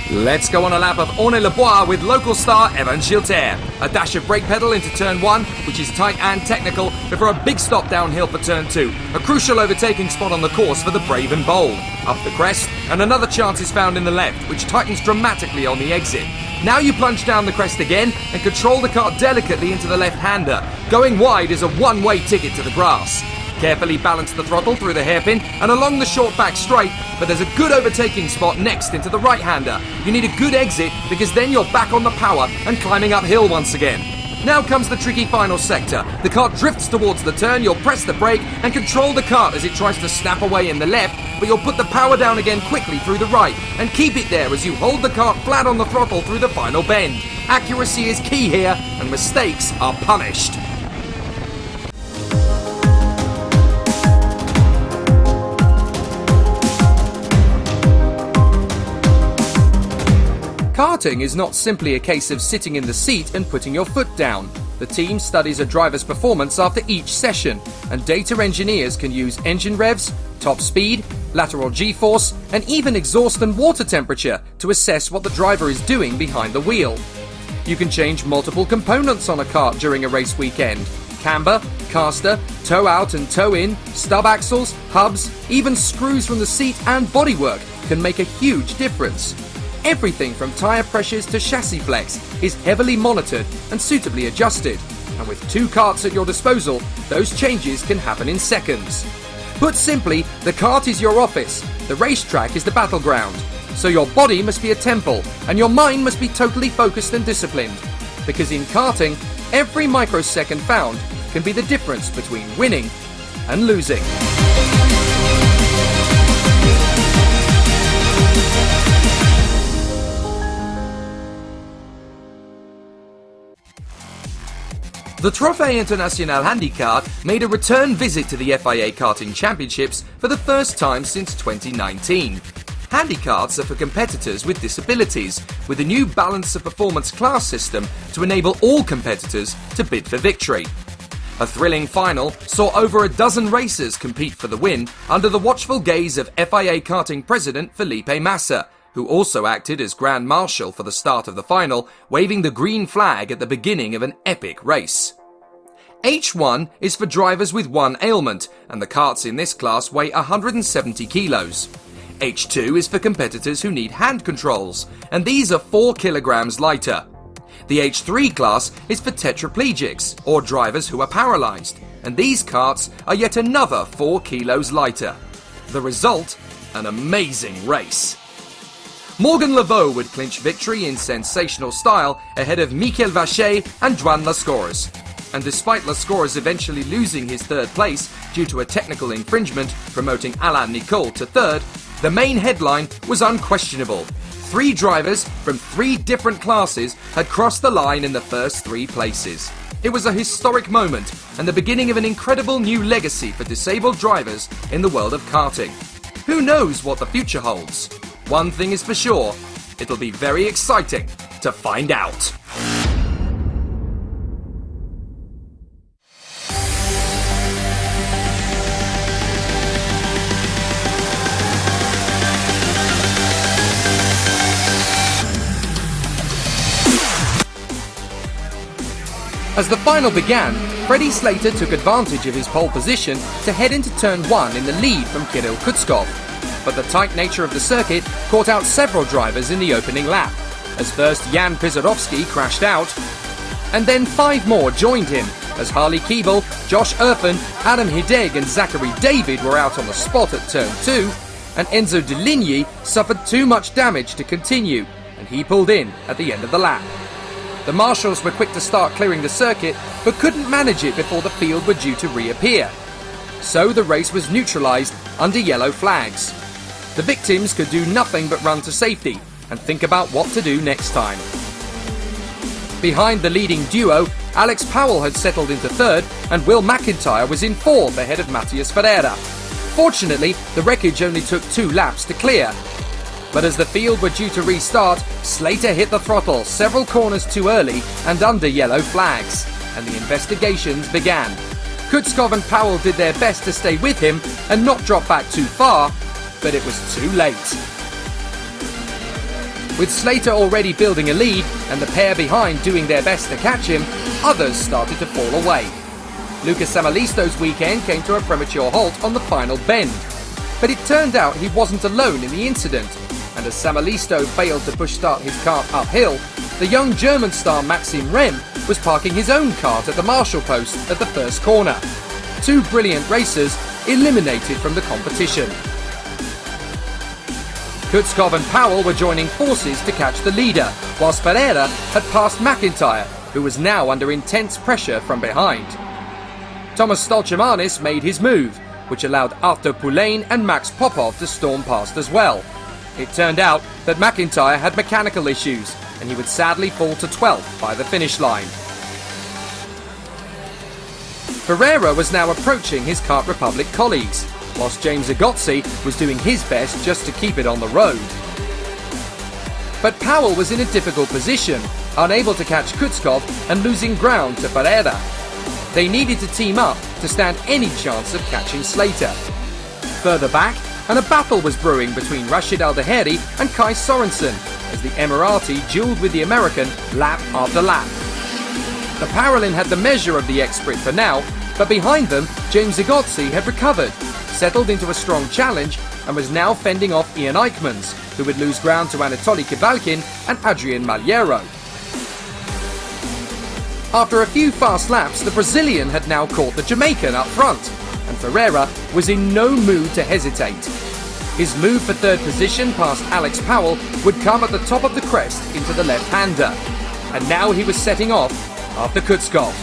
Let's go on a lap of Ornay-le-Bois with local star Evan Gilter. A dash of brake pedal into turn 1, which is tight and technical, before a big stop downhill for turn 2. A crucial overtaking spot on the course for the brave and bold. Up the crest, and another chance is found in the left, which tightens dramatically on the exit. Now you plunge down the crest again and control the kart delicately into the left-hander. Going wide is a one-way ticket to the grass. Carefully balance the throttle through the hairpin and along the short back straight, but there's a good overtaking spot next into the right-hander. You need a good exit because then you're back on the power and climbing uphill once again. Now comes the tricky final sector. The kart drifts towards the turn, you'll press the brake and control the kart as it tries to snap away in the left, but you'll put the power down again quickly through the right and keep it there as you hold the kart flat on the throttle through the final bend. Accuracy is key here and mistakes are punished. Karting is not simply a case of sitting in the seat and putting your foot down. The team studies a driver's performance after each session, and data engineers can use engine revs, top speed, lateral g-force, and even exhaust and water temperature to assess what the driver is doing behind the wheel. You can change multiple components on a kart during a race weekend. Camber, caster, toe out and toe in, stub axles, hubs, even screws from the seat and bodywork can make a huge difference. Everything from tyre pressures to chassis flex is heavily monitored and suitably adjusted, and with 2 karts at your disposal, those changes can happen in seconds. Put simply, the kart is your office, the racetrack is the battleground, so your body must be a temple and your mind must be totally focused and disciplined, because in karting, every microsecond found can be the difference between winning and losing. The Trophée International Handicap made a return visit to the FIA Karting Championships for the first time since 2019.
Handicarts are for competitors with disabilities, with a new balance of performance class system to enable all competitors to bid for victory. A thrilling final saw over a dozen racers compete for the win under the watchful gaze of FIA Karting President Felipe Massa, who also acted as Grand Marshal for the start of the final, waving the green flag at the beginning of an epic race. H1 is for drivers with one ailment, and the karts in this class weigh 170 kilos. H2 is for competitors who need hand controls, and these are 4 kilograms lighter. The H3 class is for tetraplegics, or drivers who are paralysed, and these karts are yet another 4 kilos lighter. The result? An amazing race. Morgan Laveau would clinch victory in sensational style ahead of Mikel Vacher and Joan Lascores. And despite Lascores eventually losing his third place due to a technical infringement promoting Alain Nicole to third, the main headline was unquestionable. 3 drivers from 3 different classes had crossed the line in the first 3 places. It was a historic moment and the beginning of an incredible new legacy for disabled drivers in the world of karting. Who knows what the future holds? One thing is for sure, it'll be very exciting to find out. As the final began, Freddie Slater took advantage of his pole position to head into turn 1 in the lead from Kirill Kutskov. But the tight nature of the circuit caught out several drivers in the opening lap, as first Jan Pisarovsky crashed out, and then 5 more joined him, as Harley Keeble, Josh Erfen, Adam Hideg and Zachary David were out on the spot at turn 2, and Enzo Deligny suffered too much damage to continue, and he pulled in at the end of the lap. The marshals were quick to start clearing the circuit, but couldn't manage it before the field were due to reappear. So the race was neutralised under yellow flags. The victims could do nothing but run to safety and think about what to do next time. Behind the leading duo, Alex Powell had settled into third and Will McIntyre was in fourth ahead of Matias Ferreira. Fortunately, the wreckage only took 2 laps to clear. But as the field were due to restart, Slater hit the throttle several corners too early and under yellow flags, and the investigations began. Kutskov and Powell did their best to stay with him and not drop back too far, but it was too late. With Slater already building a lead and the pair behind doing their best to catch him, others started to fall away. Lucas Samalisto's weekend came to a premature halt on the final bend. But it turned out he wasn't alone in the incident, and as Samalisto failed to push start his kart uphill, the young German star Maxim Rem was parking his own kart at the marshal post at the first corner. 2 brilliant racers eliminated from the competition. Kutskov and Powell were joining forces to catch the leader, whilst Ferreira had passed McIntyre, who was now under intense pressure from behind. Thomas Stolchemanis made his move, which allowed Arthur Poulain and Max Popov to storm past as well. It turned out that McIntyre had mechanical issues, and he would sadly fall to 12th by the finish line. Ferreira was now approaching his Kart Republic colleagues, whilst James Agozzi was doing his best just to keep it on the road. But Powell was in a difficult position, unable to catch Kutskov and losing ground to Ferreira. They needed to team up to stand any chance of catching Slater. Further back, and a battle was brewing between Rashid Al-Daheri and Kai Sorensen, as the Emirati duelled with the American lap after lap. The Paralin had the measure of the ex-Brit for now, but behind them, James Agozzi had recovered, settled into a strong challenge, and was now fending off Ian Eichmans, who would lose ground to Anatoly Kivalkin and Adrian Maliero. After a few fast laps, the Brazilian had now caught the Jamaican up front, and Ferreira was in no mood to hesitate. His move for third position past Alex Powell would come at the top of the crest into the left-hander, and now he was setting off after Kutskov.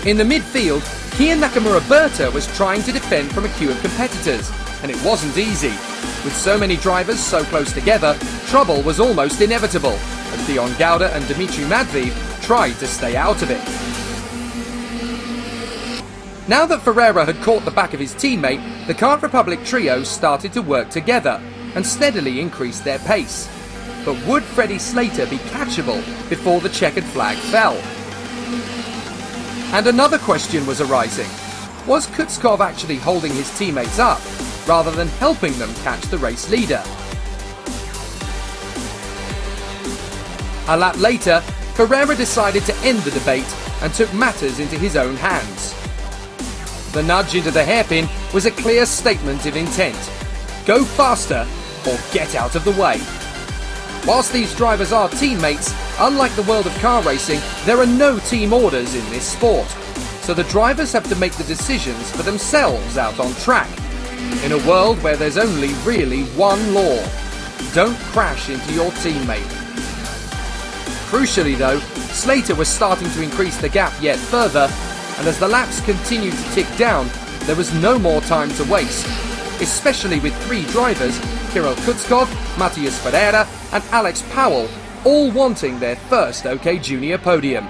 In the midfield, Kian Nakamura-Berta was trying to defend from a queue of competitors, and it wasn't easy. With so many drivers so close together, trouble was almost inevitable, as Dion Gauda and Dmitry Madviv tried to stay out of it. Now that Ferreira had caught the back of his teammate, the Kart Republic trio started to work together and steadily increased their pace. But would Freddie Slater be catchable before the checkered flag fell? And another question was arising. Was Kutskov actually holding his teammates up, rather than helping them catch the race leader? A lap later, Ferreira decided to end the debate and took matters into his own hands. The nudge into the hairpin was a clear statement of intent. Go faster or get out of the way. Whilst these drivers are teammates, unlike the world of car racing, there are no team orders in this sport. So the drivers have to make the decisions for themselves out on track. In a world where there's only really one law: don't crash into your teammate. Crucially though, Slater was starting to increase the gap yet further, and as the laps continued to tick down, there was no more time to waste, especially with three drivers, Kirill Kutskov, Matthias Ferreira and Alex Powell, all wanting their first OK Junior podium.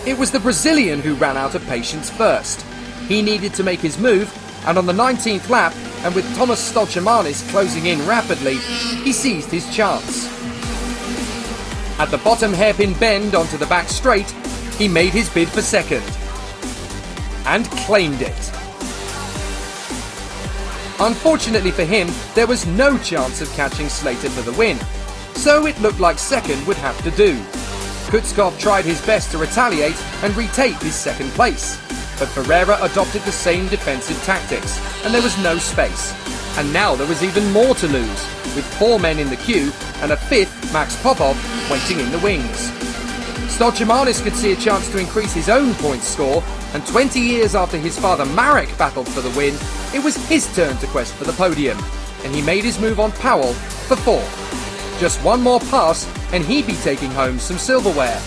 It was the Brazilian who ran out of patience first. He needed to make his move, and on the 19th lap, and with Thomas Stolchemanis closing in rapidly, he seized his chance. At the bottom hairpin bend onto the back straight, he made his bid for second. And claimed it. Unfortunately for him, there was no chance of catching Slater for the win, so it looked like second would have to do. Kutskov tried his best to retaliate and retake his second place, but Ferreira adopted the same defensive tactics, and there was no space. And now there was even more to lose, with 4 men in the queue and a 5th, Max Popov, waiting in the wings. Stolchemanis could see a chance to increase his own points score, and 20 years after his father Marek battled for the win, it was his turn to quest for the podium, and he made his move on Powell for 4th. Just one more pass and he'd be taking home some silverware.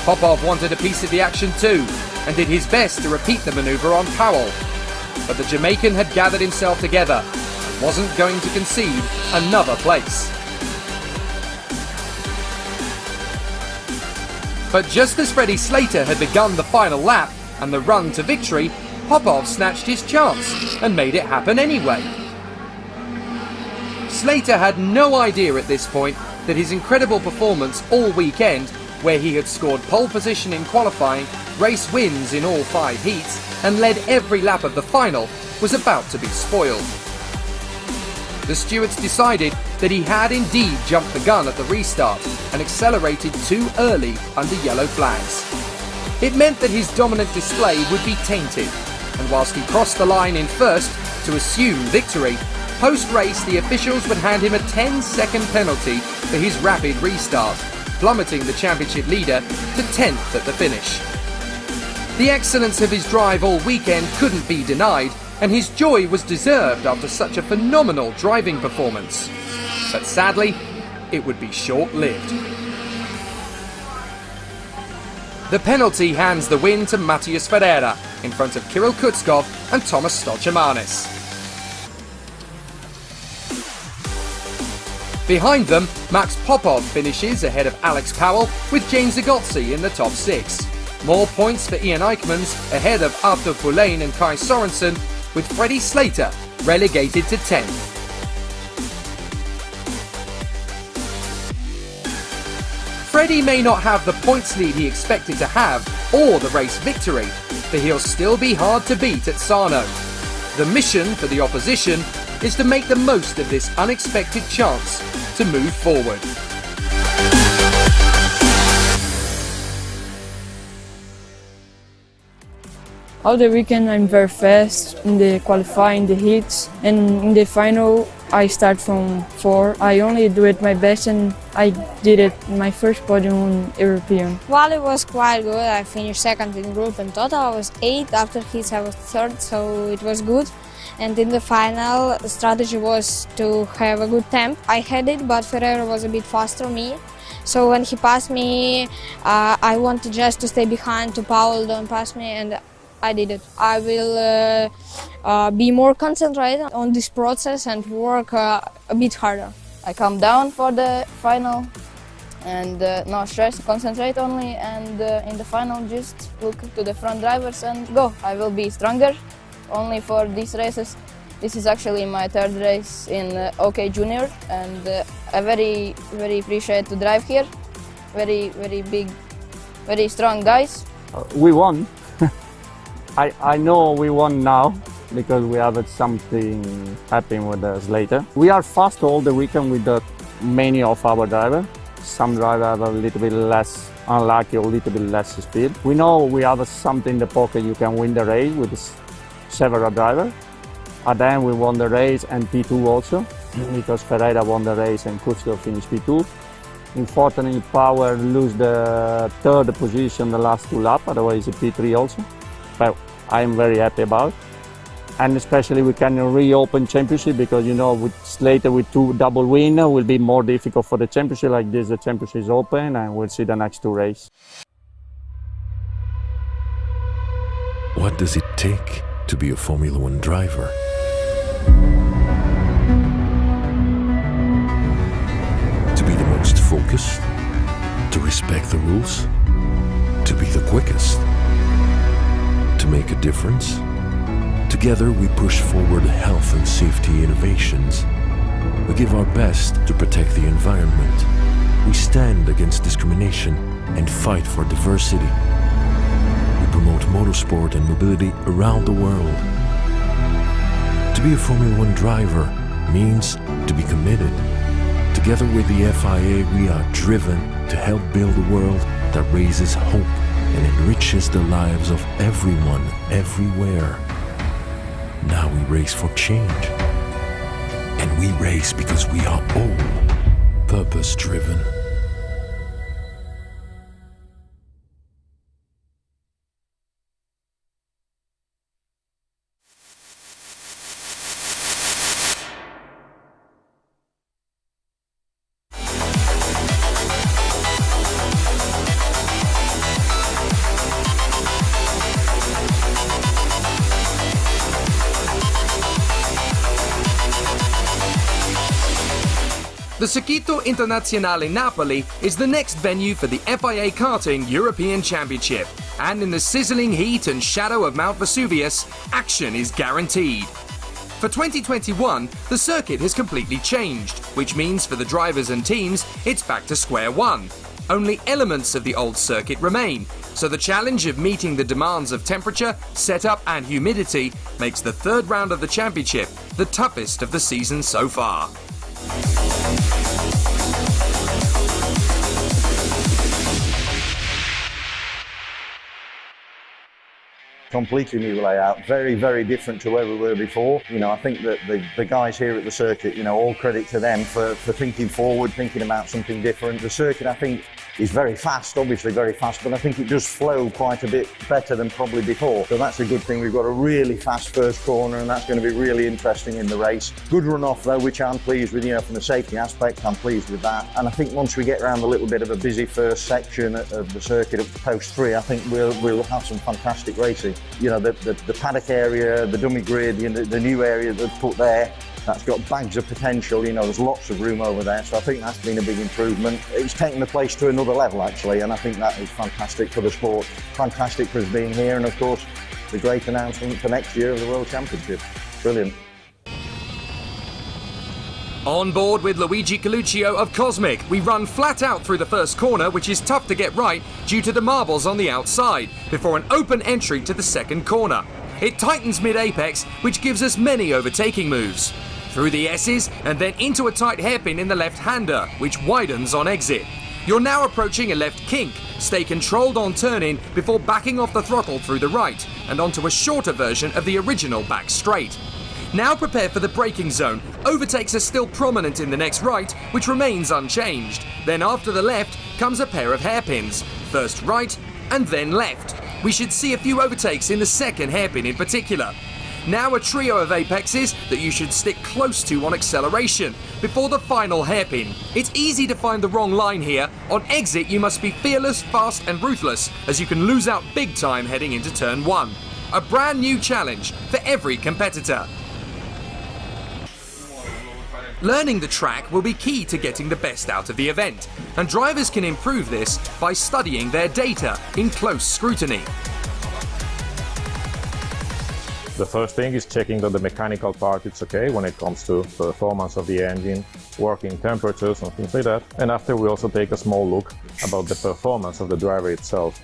Popov wanted a piece of the action too, and did his best to repeat the manoeuvre on Powell. But the Jamaican had gathered himself together and wasn't going to concede another place. But just as Freddie Slater had begun the final lap and the run to victory, Popov snatched his chance and made it happen anyway. Slater had no idea at this point that his incredible performance all weekend, where he had scored pole position in qualifying, race wins in all 5 heats, and led every lap of the final, was about to be spoiled. The stewards decided that he had indeed jumped the gun at the restart and accelerated too early under yellow flags. It meant that his dominant display would be tainted, and whilst he crossed the line in first to assume victory, post-race the officials would hand him a 10-second penalty for his rapid restart, plummeting the championship leader to 10th at the finish. The excellence of his drive all weekend couldn't be denied, and his joy was deserved after such a phenomenal driving performance. But sadly, it would be short-lived. The penalty hands the win to Matthias Ferreira in front of Kirill Kutskov and Thomas Stolchemanis. Behind them, Max Popov finishes ahead of Alex Powell with James Zagotzi in the top 6. More points for Ian Eichmans ahead of Arthur Poulain and Kai Sorensen, with Freddie Slater relegated to 10th. Freddie may not have the points lead he expected to have, or the race victory, but he'll still be hard to beat at Sarno. The mission for the opposition is to make the most of this unexpected chance to move forward.
All the weekend I'm very fast in the qualifying, the heats, and in the final I start from 4. I only do it my best and I did it my first podium on European.
Well, it was quite good. I finished second in group and total I was 8. After heats I was 3rd, so it was good. And in the final, the strategy was to have a good temp. I had it, but Ferreira was a bit faster than me. So when he passed me, I wanted just to stay behind to Powell don't pass me, and I did it. I will be more concentrated on this process and work a bit harder.
I come down for the final and no stress, concentrate only, and in the final just look to the front drivers and go. I will be stronger only for these races. This is actually my third race in OK Junior, and I very appreciate to drive here. Very big, very strong guys.
We won. I know we won now because we have something happen with us later. We are fast all the weekend with many of our drivers. Some drivers have a little bit less unlucky or a little bit less speed. We know we have something in the pocket you can win the race with several drivers. At the end we won the race and P2 also, because Ferreira won the race and Kutzko finished P2. Unfortunately, Power lose the third position the last 2 laps, otherwise P3 also. But I'm very happy about it. And especially we can reopen championship because, you know, later with 2 double win will be more difficult for the championship. Like this, the championship is open and we'll see the next 2 races.
What does it take to be a Formula One driver? To be the most focused, to respect the rules, to be the quickest, to make a difference. Together we push forward health and safety innovations. We give our best to protect the environment. We stand against discrimination and fight for diversity. We promote motorsport and mobility around the world. To be a Formula One driver means to be committed. Together with the FIA, we are driven to help build a world that raises hope and enriches the lives of everyone, everywhere. Now we race for change. And we race because we are all purpose-driven.
The Circuito Internazionale Napoli is the next venue for the FIA Karting European Championship, and in the sizzling heat and shadow of Mount Vesuvius, action is guaranteed. For 2021, the circuit has completely changed, which means for the drivers and teams, it's back to square one. Only elements of the old circuit remain, so the challenge of meeting the demands of temperature, setup and humidity makes the third round of the championship the toughest of the season so far.
Completely new layout, very different to where we were before. You know, I think that the guys here at the circuit, you know, all credit to them for thinking forward, thinking about something different. The circuit, I think, is very fast, obviously very fast, but I think it does flow quite a bit better than probably before. So that's a good thing. We've got a really fast first corner and that's going to be really interesting in the race. Good run off though, which I'm pleased with, you know, from the safety aspect, I'm pleased with that. And I think once we get around a little bit of a busy first section of the circuit up to post 3, I think we'll have some fantastic racing. You know, the paddock area, the dummy grid, you know, the new area they've put there, that's got bags of potential, you know, there's lots of room over there, so I think that's been a big improvement. It's taken the place to another level actually, and I think that is fantastic for the sport, fantastic for us being here, and of course the great announcement for next year of the World Championship. Brilliant.
On board with Luigi Coluccio of Cosmic, we run flat out through the first corner, which is tough to get right due to the marbles on the outside, before an open entry to the second corner. It tightens mid-apex, which gives us many overtaking moves. Through the S's and then into a tight hairpin in the left-hander, which widens on exit. You're now approaching a left kink, stay controlled on turn-in before backing off the throttle through the right and onto a shorter version of the original back straight. Now prepare for the braking zone. Overtakes are still prominent in the next right, which remains unchanged. Then after the left comes a pair of hairpins, first right and then left. We should see a few overtakes in the second hairpin in particular. Now a trio of apexes that you should stick close to on acceleration before the final hairpin. It's easy to find the wrong line here. On exit you must be fearless, fast and ruthless, as you can lose out big time heading into turn 1. A brand new challenge for every competitor. Learning the track will be key to getting the best out of the event, and drivers can improve this by studying their data in close scrutiny.
The first thing is checking that the mechanical part is okay when it comes to performance of the engine, working temperatures and things like that. And after we also take a small look about the performance of the driver itself.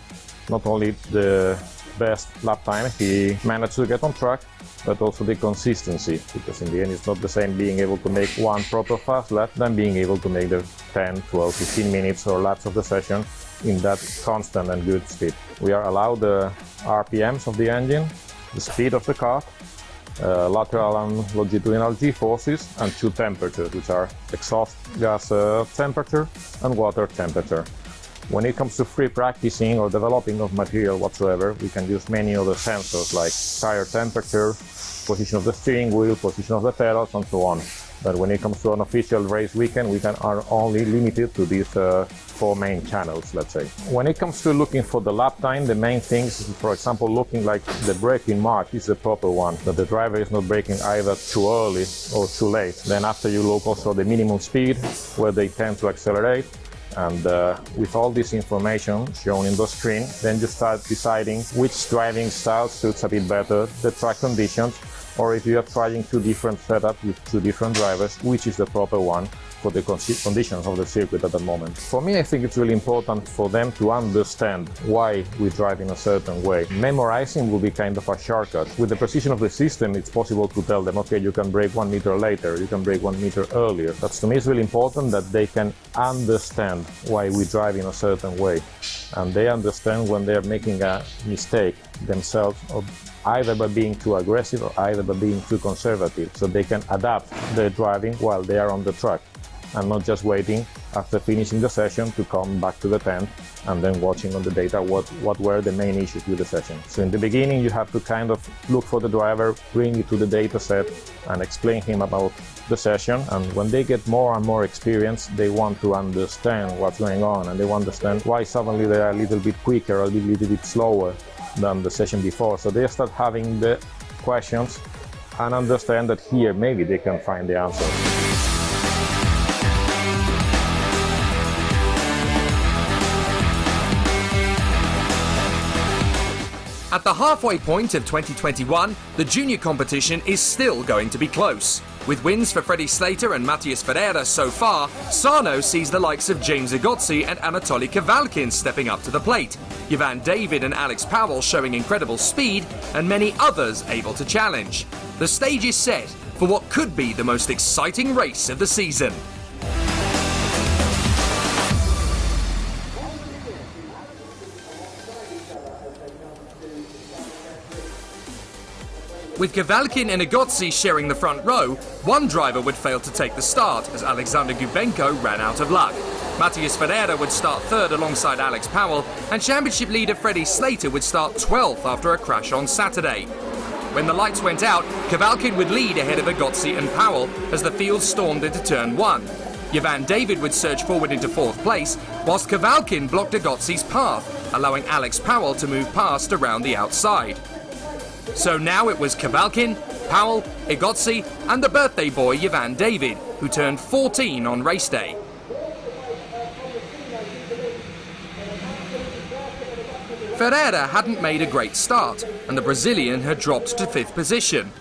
Not only the best lap time he managed to get on track, but also the consistency, because in the end it's not the same being able to make one proper fast lap than being able to make the 10, 12, 15 minutes or laps of the session in that constant and good speed. We are allowed the RPMs of the engine, the speed of the car, lateral and longitudinal G-forces, and two temperatures, which are exhaust gas temperature and water temperature. When it comes to free practicing or developing of material whatsoever, we can use many other sensors like tire temperature, position of the steering wheel, position of the pedals, and so on. But when it comes to an official race weekend, we are only limited to these four main channels, let's say. When it comes to looking for the lap time, the main things, for example, looking like the braking mark is the proper one, that the driver is not braking either too early or too late. Then after you look also the minimum speed, where they tend to accelerate. And with all this information shown in the screen, then you start deciding which driving style suits a bit better the track conditions, or if you are trying two different setups with two different drivers, which is the proper one for the conditions of the circuit at the moment. For me, I think it's really important for them to understand why we drive in a certain way. Memorizing will be kind of a shortcut. With the precision of the system, it's possible to tell them, okay, you can brake 1 meter later, you can brake 1 meter earlier. But to me, it's really important that they can understand why we drive in a certain way. And they understand when they're making a mistake themselves, or either by being too aggressive or either by being too conservative, so they can adapt their driving while they are on the track and not just waiting after finishing the session to come back to the tent and then watching on the data what were the main issues with the session. So in the beginning you have to kind of look for the driver, bring it to the data set and explain him about the session, and when they get more and more experience they want to understand what's going on and they want to understand why suddenly they are a little bit quicker or a little bit slower than the session before. So they start having the questions and understand that here maybe they can find the answer.
At the halfway point of 2021, the junior competition is still going to be close. With wins for Freddie Slater and Matthias Ferreira so far, Sarno sees the likes of James Igozzi and Anatoly Kavalkin stepping up to the plate, Ivan David and Alex Powell showing incredible speed, and many others able to challenge. The stage is set for what could be the most exciting race of the season. With Kavalkin and Igozzi sharing the front row, one driver would fail to take the start as Alexander Gubenko ran out of luck. Matthias Ferreira would start third alongside Alex Powell, and championship leader Freddie Slater would start 12th after a crash on Saturday. When the lights went out, Kavalkin would lead ahead of Igozzi and Powell as the field stormed into turn 1. Ivan David would surge forward into 4th place, whilst Kavalkin blocked Igozzi's path, allowing Alex Powell to move past around the outside. So now it was Kavalkin, Powell, Igozzi and the birthday boy Ivan David, who turned 14 on race day. Ferreira hadn't made a great start, and the Brazilian had dropped to 5th position.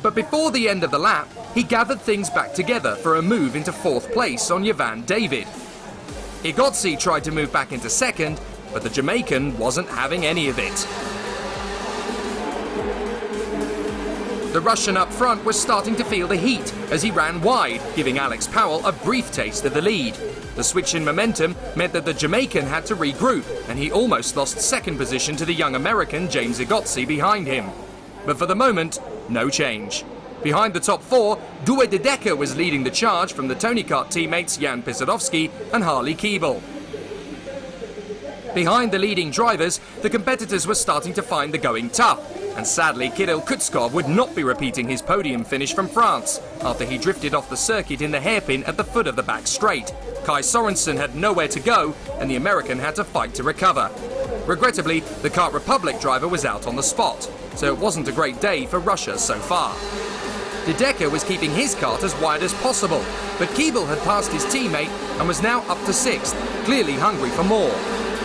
But before the end of the lap, he gathered things back together for a move into 4th place on Ivan David. Igozzi tried to move back into 2nd, but the Jamaican wasn't having any of it. The Russian up front was starting to feel the heat as he ran wide, giving Alex Powell a brief taste of the lead. The switch in momentum meant that the Jamaican had to regroup, and he almost lost 2nd position to the young American James Igozzi behind him. But for the moment, no change. Behind the top 4, Due de Decker was leading the charge from the Tony Kart teammates Jan Pisarowski and Harley Keeble. Behind the leading drivers, the competitors were starting to find the going tough, and sadly Kirill Kutskov would not be repeating his podium finish from France after he drifted off the circuit in the hairpin at the foot of the back straight. Kai Sorensen had nowhere to go, and the American had to fight to recover. Regrettably, the Kart Republic driver was out on the spot, so it wasn't a great day for Russia so far. De Decker was keeping his kart as wide as possible, but Keeble had passed his teammate and was now up to 6th, clearly hungry for more.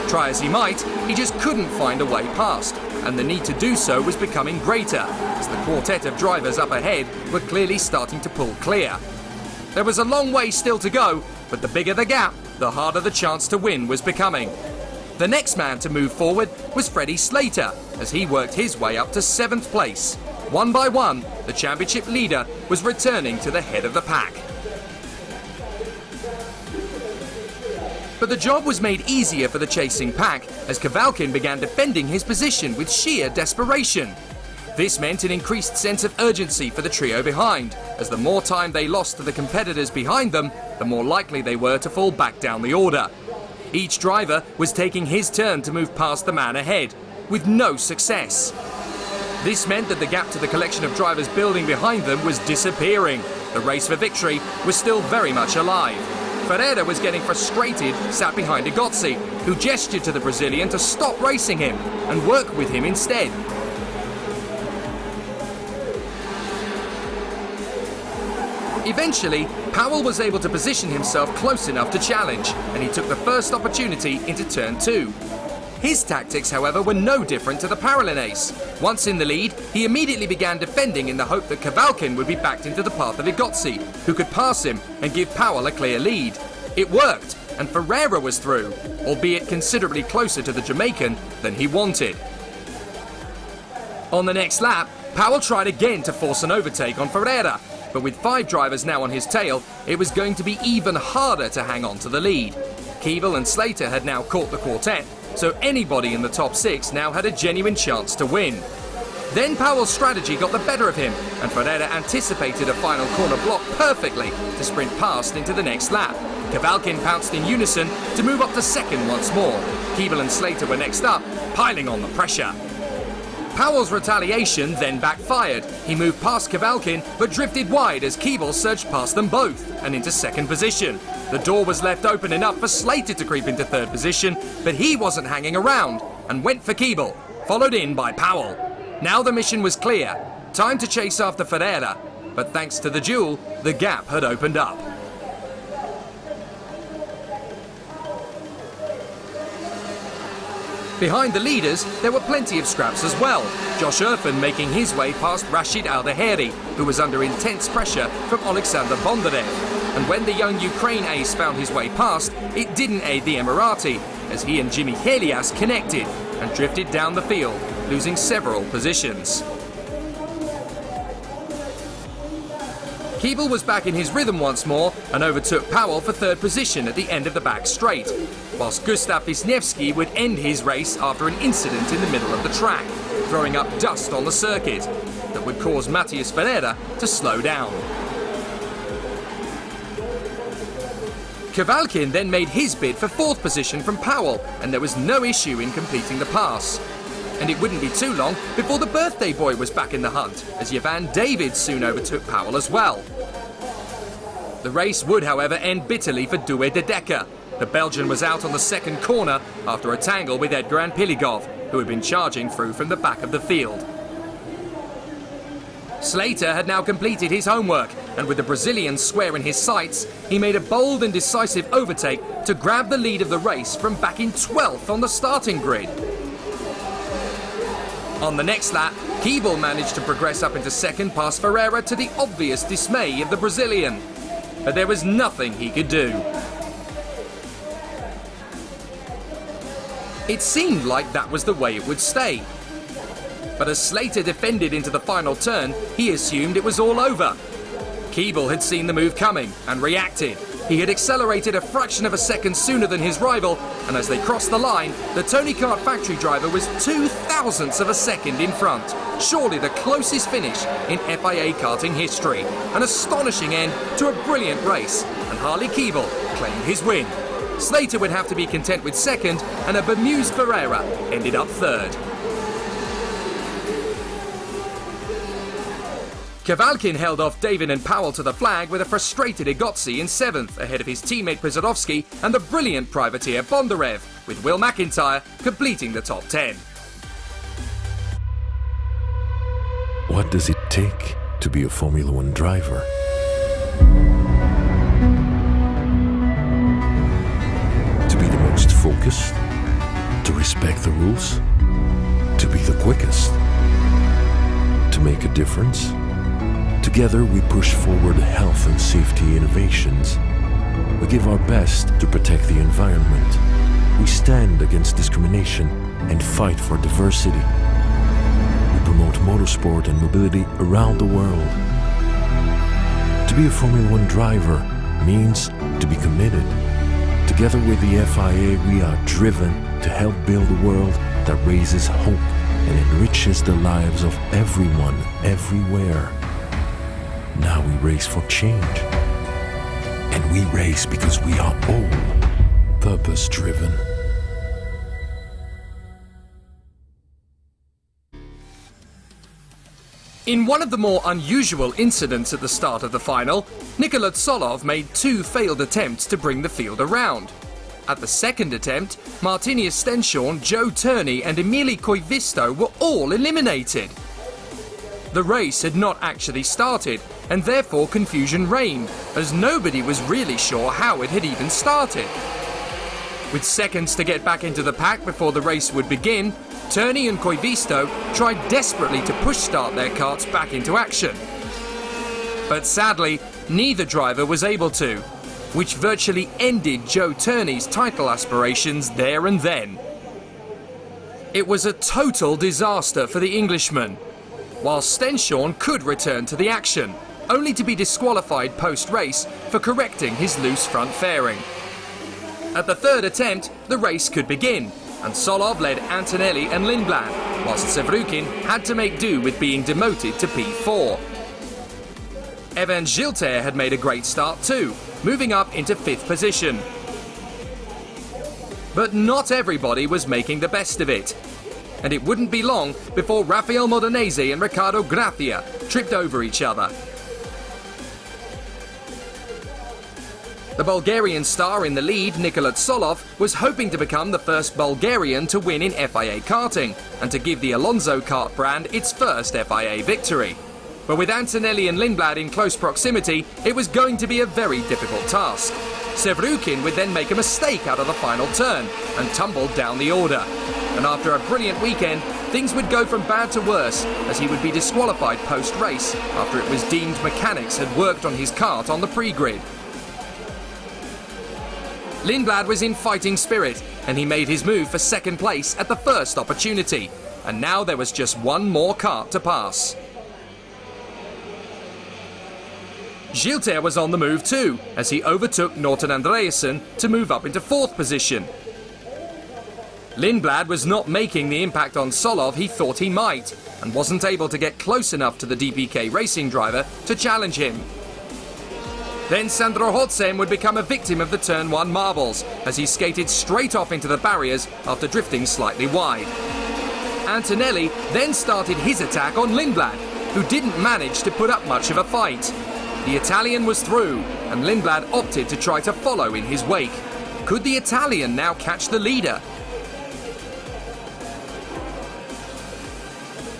Try as he might, he just couldn't find a way past, and the need to do so was becoming greater, as the quartet of drivers up ahead were clearly starting to pull clear. There was a long way still to go, but the bigger the gap, the harder the chance to win was becoming. The next man to move forward was Freddie Slater, as he worked his way up to 7th place. One by one, the championship leader was returning to the head of the pack. But the job was made easier for the chasing pack as Kavalkin began defending his position with sheer desperation. This meant an increased sense of urgency for the trio behind, as the more time they lost to the competitors behind them, the more likely they were to fall back down the order. Each driver was taking his turn to move past the man ahead, with no success. This meant that the gap to the collection of drivers building behind them was disappearing. The race for victory was still very much alive. Ferreira was getting frustrated, sat behind Igozzi, who gestured to the Brazilian to stop racing him and work with him instead. Eventually, Powell was able to position himself close enough to challenge, and he took the first opportunity into turn 2. His tactics, however, were no different to the Parolin ace. Once in the lead, he immediately began defending in the hope that Kavalkin would be backed into the path of Igozzi, who could pass him and give Powell a clear lead. It worked, and Ferreira was through, albeit considerably closer to the Jamaican than he wanted. On the next lap, Powell tried again to force an overtake on Ferreira, but with 5 drivers now on his tail, it was going to be even harder to hang on to the lead. Keeble and Slater had now caught the quartet, so anybody in the top 6 now had a genuine chance to win. Then Powell's strategy got the better of him, and Ferreira anticipated a final corner block perfectly to sprint past into the next lap. Kavalkin pounced in unison to move up to 2nd once more. Keeble and Slater were next up, piling on the pressure. Powell's retaliation then backfired. He moved past Kavalkin, but drifted wide as Keeble surged past them both and into 2nd position. The door was left open enough for Slater to creep into 3rd position, but he wasn't hanging around and went for Keeble, followed in by Powell. Now the mission was clear. Time to chase after Ferreira, but thanks to the duel, the gap had opened up. Behind the leaders, there were plenty of scraps as well. Josh Irfan making his way past Rashid Al-Daheri, who was under intense pressure from Alexander Bondarev. And when the young Ukraine ace found his way past, it didn't aid the Emirati, as he and Jimmy Helias connected and drifted down the field, losing several positions. Keeble was back in his rhythm once more and overtook Powell for 3rd position at the end of the back straight, whilst Gustav Wisniewski would end his race after an incident in the middle of the track, throwing up dust on the circuit that would cause Matias Ferreira to slow down. Kavalkin then made his bid for 4th position from Powell, and there was no issue in completing the pass. And it wouldn't be too long before the birthday boy was back in the hunt, as Jovan David soon overtook Powell as well. The race would, however, end bitterly for Due De Decker. The Belgian was out on the 2nd corner after a tangle with Edgar Anpiligov, who had been charging through from the back of the field. Slater had now completed his homework, and with the Brazilian square in his sights, he made a bold and decisive overtake to grab the lead of the race from back in 12th on the starting grid. On the next lap, Keeble managed to progress up into 2nd past Ferreira to the obvious dismay of the Brazilian. But there was nothing he could do. It seemed like that was the way it would stay. But as Slater defended into the final turn, he assumed it was all over. Keeble had seen the move coming and reacted. He had accelerated a fraction of a second sooner than his rival, and as they crossed the line, the Tony Kart factory driver was 0.02 of a second in front. Surely the closest finish in FIA Karting history. An astonishing end to a brilliant race, and Harley Keeble claimed his win. Slater would have to be content with 2nd, and a bemused Ferreira ended up 3rd. Kavalkin held off David and Powell to the flag with a frustrated Igozzi in 7th, ahead of his teammate Przodowski and the brilliant privateer Bondarev, with Will McIntyre completing the top 10.
What does it take to be a Formula One driver. To be the most focused, to respect the rules, to be the quickest, to make a difference. Together we push forward health and safety innovations. We give our best to protect the environment. We stand against discrimination and fight for diversity. We promote motorsport and mobility around the world. To be a Formula One driver means to be committed. Together with the FIA, we are driven to help build a world that raises hope and enriches the lives of everyone, everywhere. Now we race for change. And we race because we are all purpose-driven.
In one of the more unusual incidents at the start of the final, Nicola Solov made 2 failed attempts to bring the field around. At the second attempt, Martinius Stenshorn, Joe Turney and Emili Koivisto were all eliminated. The race had not actually started, and therefore confusion reigned, as nobody was really sure how it had even started. With seconds to get back into the pack before the race would begin, Turney and Koivisto tried desperately to push start their karts back into action. But sadly, neither driver was able to, which virtually ended Joe Turney's title aspirations there and then. It was a total disaster for the Englishman, while Stenshorn could return to the action, only to be disqualified post-race for correcting his loose front fairing. At the third attempt, the race could begin, and Solov led Antonelli and Lindblad, whilst Sevrukin had to make do with being demoted to P4. Evan Gilter had made a great start too, moving up into 5th position. But not everybody was making the best of it, and it wouldn't be long before Rafael Modenese and Riccardo Gracia tripped over each other. The Bulgarian star in the lead, Nicola Solov, was hoping to become the first Bulgarian to win in FIA Karting and to give the Alonso kart brand its first FIA victory. But with Antonelli and Lindblad in close proximity, it was going to be a very difficult task. Sevrukin would then make a mistake out of the final turn and tumbled down the order. And after a brilliant weekend, things would go from bad to worse, as he would be disqualified post-race after it was deemed mechanics had worked on his kart on the pre-grid. Lindblad was in fighting spirit, and he made his move for second place at the first opportunity. And now there was just one more kart to pass. Gilter was on the move too, as he overtook Norton Andreasen to move up into 4th position. Lindblad was not making the impact on Solov he thought he might, and wasn't able to get close enough to the DPK racing driver to challenge him. Then Sandro Hotzem would become a victim of the Turn 1 marbles, as he skated straight off into the barriers after drifting slightly wide. Antonelli then started his attack on Lindblad, who didn't manage to put up much of a fight. The Italian was through, and Lindblad opted to try to follow in his wake. Could the Italian now catch the leader?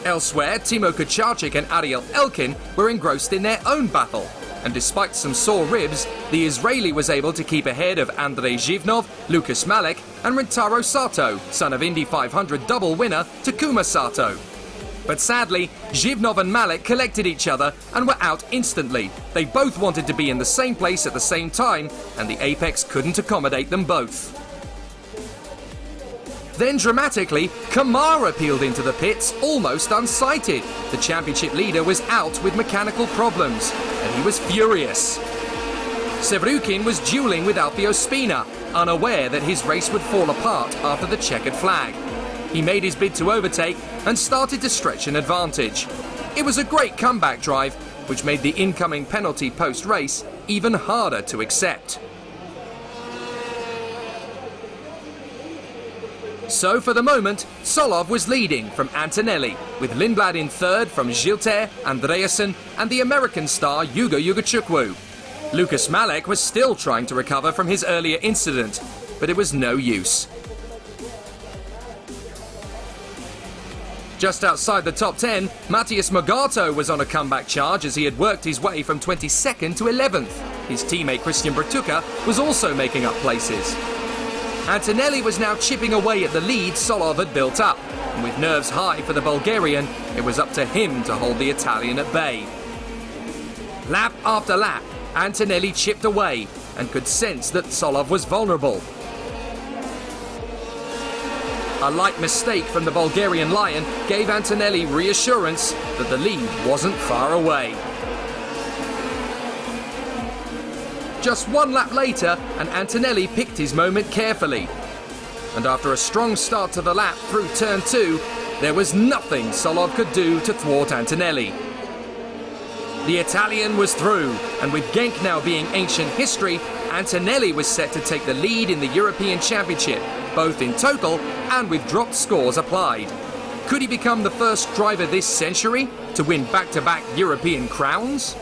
Elsewhere, Timo Kucharczyk and Ariel Elkin were engrossed in their own battle, and despite some sore ribs, the Israeli was able to keep ahead of Andrei Zhivnov, Lucas Malek and Rintaro Sato, son of Indy 500 double winner Takuma Sato. But sadly, Zhivnov and Malek collected each other and were out instantly. They both wanted to be in the same place at the same time, and the apex couldn't accommodate them both. Then dramatically, Kamara peeled into the pits, almost unsighted. The championship leader was out with mechanical problems, and he was furious. Sevrukin was dueling with Alfio Spina, unaware that his race would fall apart after the checkered flag. He made his bid to overtake and started to stretch an advantage. It was a great comeback drive, which made the incoming penalty post-race even harder to accept. So for the moment, Solov was leading from Antonelli, with Lindblad in 3rd from Gilter, Andreasen and the American star Yugo Yugachukwu. Lucas Malek was still trying to recover from his earlier incident, but it was no use. Just outside the top 10, Matthias Mogato was on a comeback charge as he had worked his way from 22nd to 11th. His teammate Christian Bertucca was also making up places. Antonelli was now chipping away at the lead Solov had built up, and with nerves high for the Bulgarian, it was up to him to hold the Italian at bay. Lap after lap, Antonelli chipped away and could sense that Solov was vulnerable. A light mistake from the Bulgarian Lion gave Antonelli reassurance that the lead wasn't far away. Just one lap later, and Antonelli picked his moment carefully. And after a strong start to the lap through turn 2, there was nothing Solov could do to thwart Antonelli. The Italian was through, and with Genk now being ancient history, Antonelli was set to take the lead in the European Championship, both in total and with dropped scores applied. Could he become the first driver this century to win back-to-back European crowns?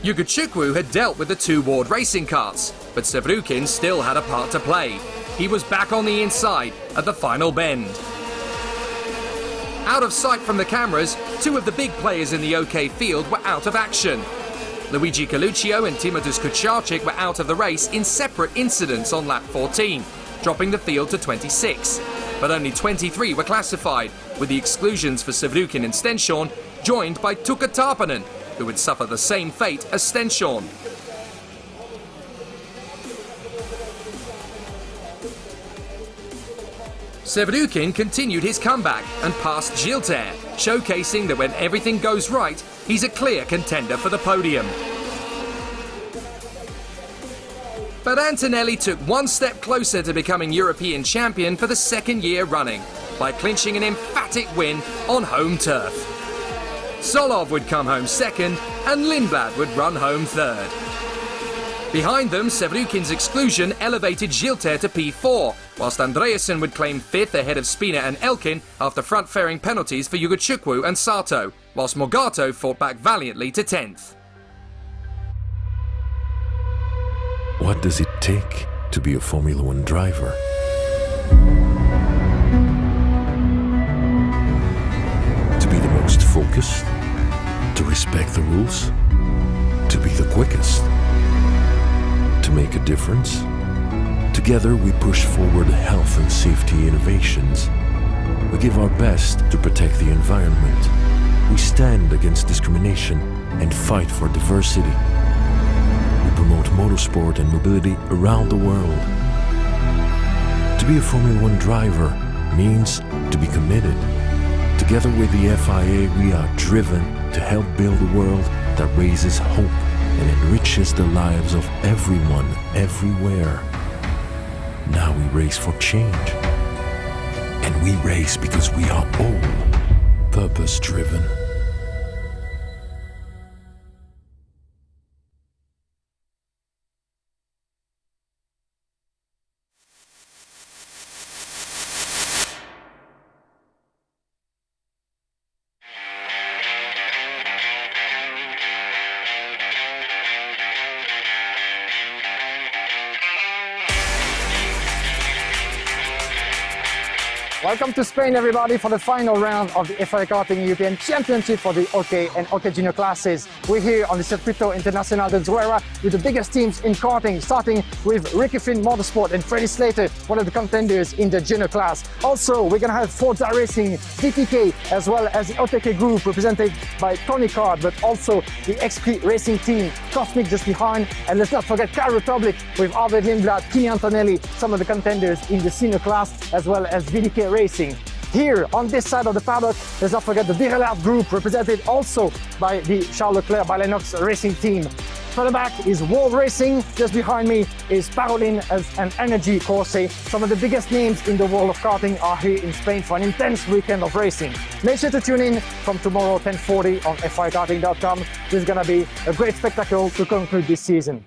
Yugachukwu had dealt with the two Ward racing carts, but Sevrukin still had a part to play. He was back on the inside at the final bend. Out of sight from the cameras, two of the big players in the OK field were out of action. Luigi Coluccio and Timotas Kucharczyk were out of the race in separate incidents on lap 14, dropping the field to 26. But only 23 were classified, with the exclusions for Sevrukin and Stenshorn joined by Tuukka Tarpanen, who would suffer the same fate as Stenshorn. Sevrukin continued his comeback and passed Gilter, showcasing that when everything goes right, he's a clear contender for the podium. But Antonelli took one step closer to becoming European champion for the second year running, by clinching an emphatic win on home turf. Solov would come home second, and Lindblad would run home third. Behind them, Sevrukin's exclusion elevated Gilter to P4, whilst Andreasen would claim 5th ahead of Spina and Elkin after front-fairing penalties for Yugachukwu and Sato, whilst Mogato fought back valiantly to 10th.
What does it take to be a Formula One driver? To be the most focused, to respect the rules, to be the quickest, to make a difference. Together we push forward health and safety innovations. We give our best to protect the environment. We stand against discrimination and fight for diversity. We promote motorsport and mobility around the world. To be a Formula One driver means to be committed. Together with the FIA, we are driven to help build a world that raises hope and enriches the lives of everyone, everywhere. Now we race for change. And we race because we are all purpose-driven.
Welcome to Spain, everybody, for the final round of the FIA Karting European Championship for the OK and OK Junior classes. We're here on the Circuito Internacional de ZUERA with the biggest teams in karting, starting with Ricky Finn Motorsport and Freddie Slater, one of the contenders in the junior class. Also, we're going to have Forza Racing, DTK, as well as the OTK group represented by Tony Card, but also the XP Racing team, Cosmic just behind. And let's not forget Czech Republic with Albert Lindblad, Kimi Antonelli, some of the contenders in the senior class, as well as VDK Racing. Here on this side of the paddock, let's not forget the Direlard group, represented also by the Charles Leclerc by Lennox Racing team. Further back is World Racing. Just behind me is Parolin as an Energy Corse. Some of the biggest names in the world of karting are here in Spain for an intense weekend of racing. Make sure to tune in from tomorrow 10:40 on FIAKarting.com. This is going to be a great spectacle to conclude this season.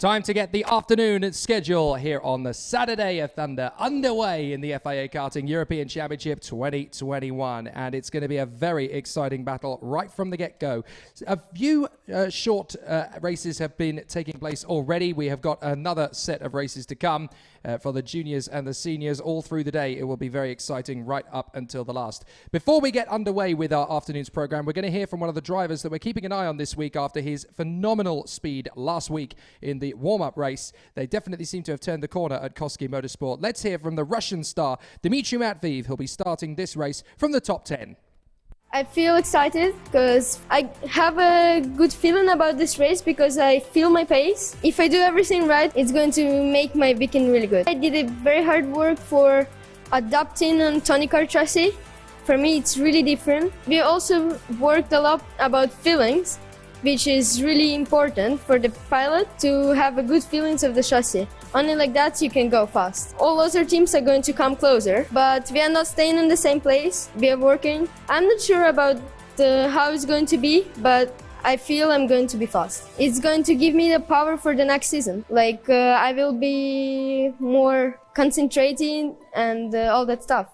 Time to get the afternoon schedule here on the Saturday of Thunder underway in the FIA Karting European Championship 2021. And it's going to be a very exciting battle right from the get-go. A few short races have been taking place already. We have got another set of races to come for the juniors and the seniors all through the day. It will be very exciting right up until the last. Before we get underway with our afternoon's program, we're going to hear from one of the drivers that we're keeping an eye on this week after his phenomenal speed last week in the warm-up race. They definitely seem to have turned the corner at Koski Motorsport. Let's hear from the Russian star, Dmitry Matveev, who'll be starting this race from the top 10.
I feel excited because I have a good feeling about this race because I feel my pace. If I do everything right, it's going to make my weekend really good. I did a very hard work for adapting on Tony Kart chassis. For me, it's really different. We also worked a lot about feelings, which is really important for the pilot to have a good feelings of the chassis. Only like that you can go fast. All other teams are going to come closer, but we are not staying in the same place. We are working. I'm not sure about how it's going to be, but I feel I'm going to be fast. It's going to give me the power for the next season. Like I will be more concentrating and all that stuff.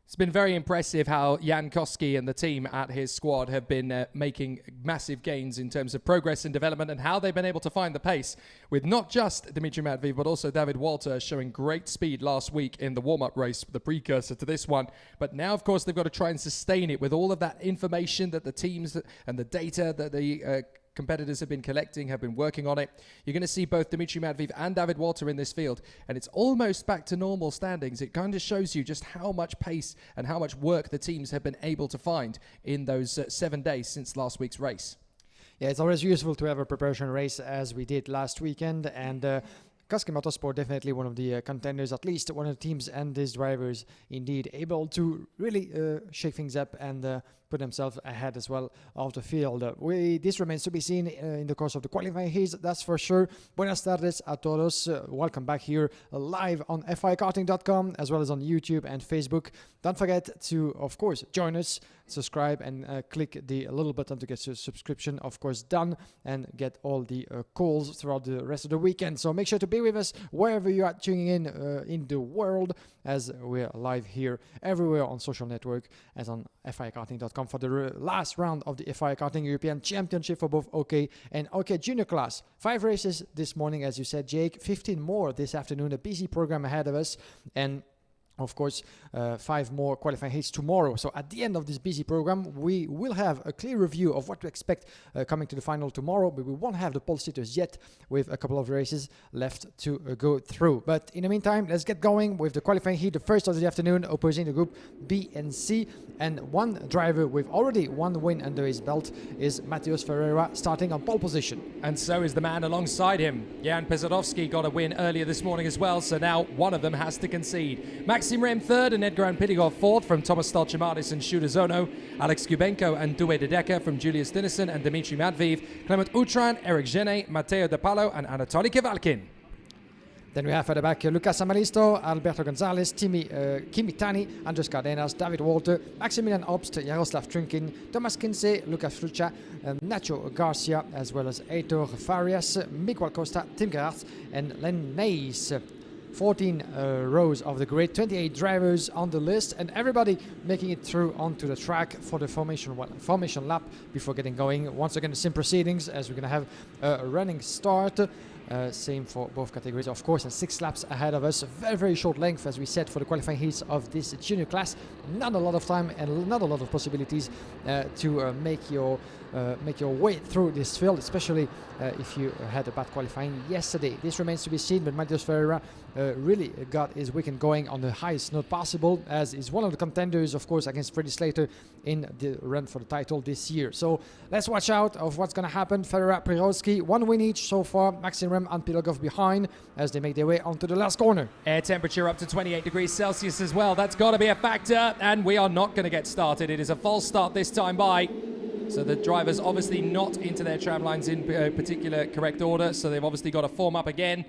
It's been very impressive how Jan Koski and the team at his squad have been making massive gains in terms of progress and development and how they've been able to find the pace with not just Dmitry Matveev but also David Walter showing great speed last week in the warm-up race, the precursor to this one. But now, of course, they've got to try and sustain it with all of that information that the teams and the data that the competitors have been collecting, have been working on it. You're going to see both Dmitry Matveev and David Walter in this field, and it's almost back to normal standings. It kind of shows you just how much pace and how much work the teams have been able to find in those 7 days since last week's race.
Yeah, it's always useful to have a preparation race as we did last weekend, and Koski Motorsport definitely one of the contenders, at least one of the teams and these drivers indeed able to really shake things up and put themselves ahead as well of the field. This remains to be seen in the course of the qualifying heats, that's for sure. Buenas tardes a todos. Welcome back here live on FIAKarting.com as well as on YouTube and Facebook. Don't forget to, of course, join us, subscribe and click the little button to get your subscription, of course, done and get all the calls throughout the rest of the weekend. So make sure to be with us wherever you are tuning in the world, as we're live here everywhere on social network as on FIAKarting.com for the last round of the FIA Karting European Championship for both OK and OK Junior class. 5 races this morning, as you said, Jake. 15 more this afternoon. A busy program ahead of us. And of course, 5 more qualifying heats tomorrow. So at the end of this busy program, we will have a clear review of what to expect coming to the final tomorrow, but we won't have the pole sitters yet with a couple of races left to go through. But in the meantime, let's get going with the qualifying heat, the first of the afternoon, opposing the group B and C. And one driver with already 1 win under his belt is Matheus Ferreira, starting on pole position.
And so is the man alongside him. Jan Pesarovsky got a win earlier this morning as well, so now one of them has to concede. Maxim Rem third and Edgar Pitigov fourth from Thomas Stolchimadis and Shuda Zono. Alex Kubenko and Due De Decker from Julius Dinesen and Dmitry Matveev. Clement Utran, Eric Gene, Matteo De Palo and Anatoly Kevalkin.
Then we have at the back Lucas Amalisto, Alberto Gonzalez, Kimi Tani, Andres Cardenas, David Walter, Maximilian Obst, Jaroslav Trinkin, Thomas Kinsey, Lucas Frucha, Nacho Garcia, as well as Heitor Farias, Miguel Costa, Tim Gerhardt and Len Neis. 14 rows of the grid, 28 drivers on the list, and everybody making it through onto the track for the formation lap before getting going. Once again, the sim proceedings as we're going to have a running start. Same for both categories, of course, and 6 laps ahead of us. Very, very short length, as we said, for the qualifying heats of this junior class. Not a lot of time and not a lot of possibilities to make your way through this field, especially if you had a bad qualifying yesterday. This remains to be seen, but Matheus Ferreira really got his weekend going on the highest note possible, as is one of the contenders, of course, against Freddie Slater in the run for the title this year. So let's watch out of what's going to happen. Ferreira, Pirowski, 1 win each so far. Maxim Rem and Pilogov behind as they make their way onto the last corner.
Air temperature up to 28 degrees Celsius as well. That's got to be a factor, and we are not going to get started. It is a false start this time by. So the drivers obviously not into their tram lines in particular correct order, so they've obviously got to form up again.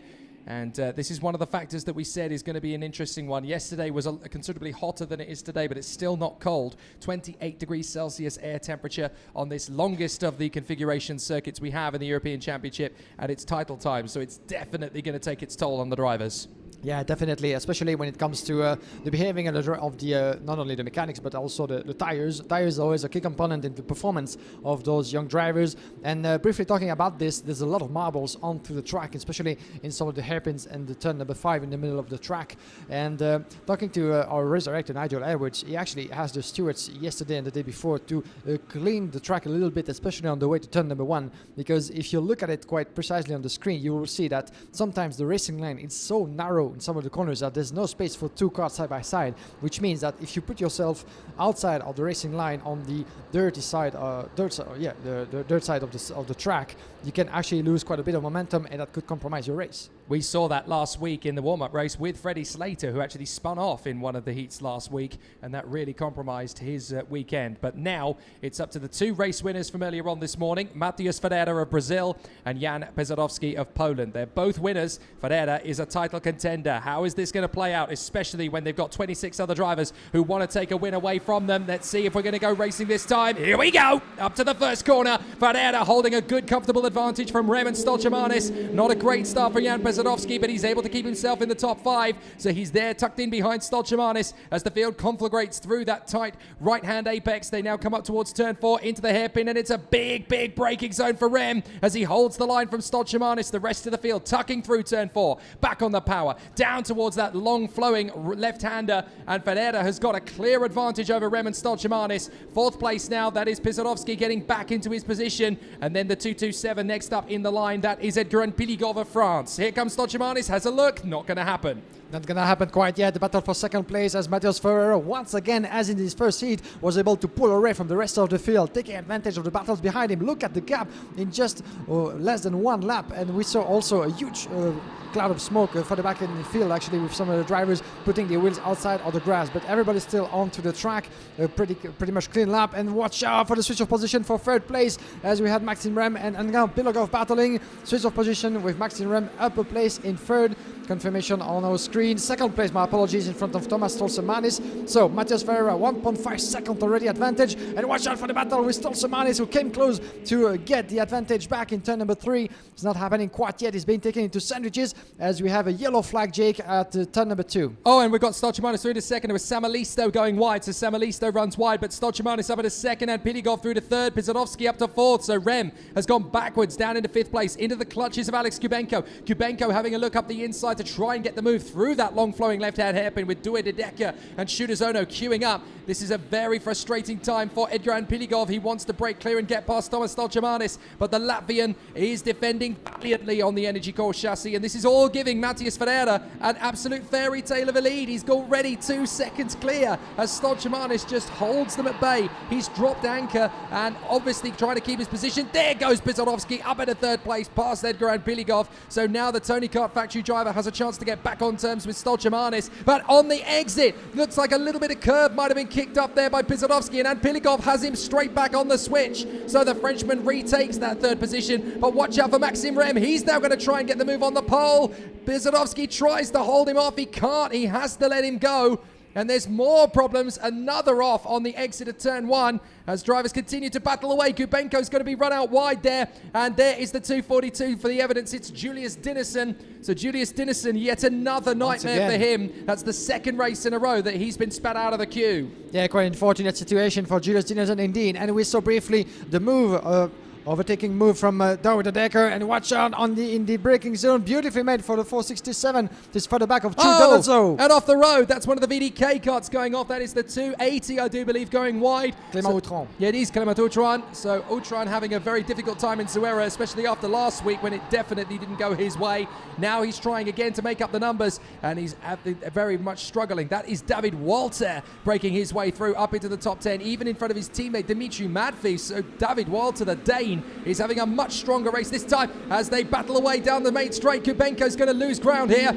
And this is one of the factors that we said is going to be an interesting one. Yesterday was considerably hotter than it is today, but it's still not cold. 28 degrees Celsius air temperature on this longest of the configuration circuits we have in the European Championship at its title time. So it's definitely going to take its toll on the drivers.
Yeah, definitely, especially when it comes to the behaving of the not only the mechanics but also the tires. Tires are always a key component in the performance of those young drivers. And briefly talking about this, there's a lot of marbles onto the track, especially in some of the hairpins and the turn number 5 in the middle of the track. And talking to our resurrected Nigel Edwards, he actually asked the stewards yesterday and the day before to clean the track a little bit, especially on the way to turn number 1, because if you look at it quite precisely on the screen, you will see that sometimes the racing line is so narrow in some of the corners that there's no space for 2 cars side by side, which means that if you put yourself outside of the racing line on the dirty side, the dirt side of the track, you can actually lose quite a bit of momentum, and that could compromise your race.
We saw that last week in the warm-up race with Freddie Slater, who actually spun off in one of the heats last week, and that really compromised his weekend. But now it's up to the 2 race winners from earlier on this morning, Matheus Ferreira of Brazil and Jan Pesadowski of Poland. They're both winners. Ferreira is a title contender. How is this going to play out, especially when they've got 26 other drivers who want to take a win away from them? Let's see if we're going to go racing this time. Here we go! Up to the first corner. Ferreira holding a good, comfortable advantage from Raymond Stolchemanis. Not a great start for Jan Pesadowski, but he's able to keep himself in the top 5. So he's there tucked in behind Stolchemanis as the field conflagrates through that tight right-hand apex. They now come up towards turn 4 into the hairpin, and it's a big, big braking zone for Rem as he holds the line from Stolchemanis. The rest of the field tucking through turn 4. Back on the power. Down towards that long flowing left-hander, and Ferreira has got a clear advantage over Raymond Stolchemanis. 4th place now, that is Pesadowski getting back into his position, and then the 227 next up in the line, that is Edgar Piligov of France. Here comes Stolchemanis, has a look, not going to happen.
Not going to happen quite yet. The battle for second place as Matheus Ferreira, once again, as in his first heat, was able to pull away from the rest of the field, taking advantage of the battles behind him. Look at the gap in just less than 1 lap. And we saw also a huge cloud of smoke further back in the field, actually, with some of the drivers putting their wheels outside of the grass. But everybody's still onto the track. Pretty much clean lap. And watch out for the switch of position for 3rd place, as we had Maxime Rem and Angel Pilogov battling. Switch of position with Maxime Rem up a place in 3rd. Confirmation on our screen. 2nd place, my apologies, in front of Thomas Stolchemanis. So Matheus Ferreira, 1.5 second already advantage. And watch out for the battle with Stolchemanis, who came close to get the advantage back in turn number 3. It's not happening quite yet. It's being taken into sandwiches as we have a yellow flag, Jake, at turn number 2.
Oh, and we've got Stolchemanis through to 2nd. It was Samalisto going wide, so Samalisto runs wide, but Stolchemanis up at a 2nd, and Piligov through to 3rd. Pesadowski up to 4th, so Rem has gone backwards down into 5th place, into the clutches of Alex Kubenko. Kubenko having a look up the inside to try and get the move through that long flowing left-hand hairpin with Due de Decker and Shudazono queuing up. This is a very frustrating time for Edgar Piligov. He wants to break clear and get past Thomas Stolchemanis, but the Latvian is defending valiantly on the Energy Core chassis, and this is all giving Matheus Ferreira an absolute fairy tale of a lead. He's already 2 seconds clear as Stolchemanis just holds them at bay. He's dropped anchor and obviously trying to keep his position. There goes Pesadowski up at a 3rd place past Edgar Piligov. So now the Tony Kart factory driver has a chance to get back on terms with Stolchemanis, but on the exit, looks like a little bit of curb might have been kicked up there by Pesadowski, and Piligov has him straight back on the switch. So the Frenchman retakes that 3rd position, but watch out for Maxime Rem. He's now going to try and get the move on the pole. Pesadowski tries to hold him off. He can't. He has to let him go. And there's more problems. Another off on the exit of turn 1 as drivers continue to battle away. Kubenko's going to be run out wide there. And there is the 242 for the evidence. It's Julius Dinesen. So Julius Dinesen, yet another nightmare for him. That's the 2nd race in a row that he's been spat out of the queue.
Yeah, quite an unfortunate situation for Julius Dinesen indeed. And we saw briefly the move overtaking move from Due de Decker, and watch out in the braking zone, beautifully made for the 467, just further back of Chu
and off the road. That's one of the VDK carts going off. That is the 280, I do believe, going wide.
Clément Outran.
Yeah, it is Clément Outran. So Outran having a very difficult time in ZUERA, especially after last week when it definitely didn't go his way. Now he's trying again to make up the numbers, and he's very much struggling. That is David Walter breaking his way through up into the top 10, even in front of his teammate Dimitri Madfi. So David Walter, the Dane, is having a much stronger race this time as they battle away down the main straight. Kubenko's going to lose ground here.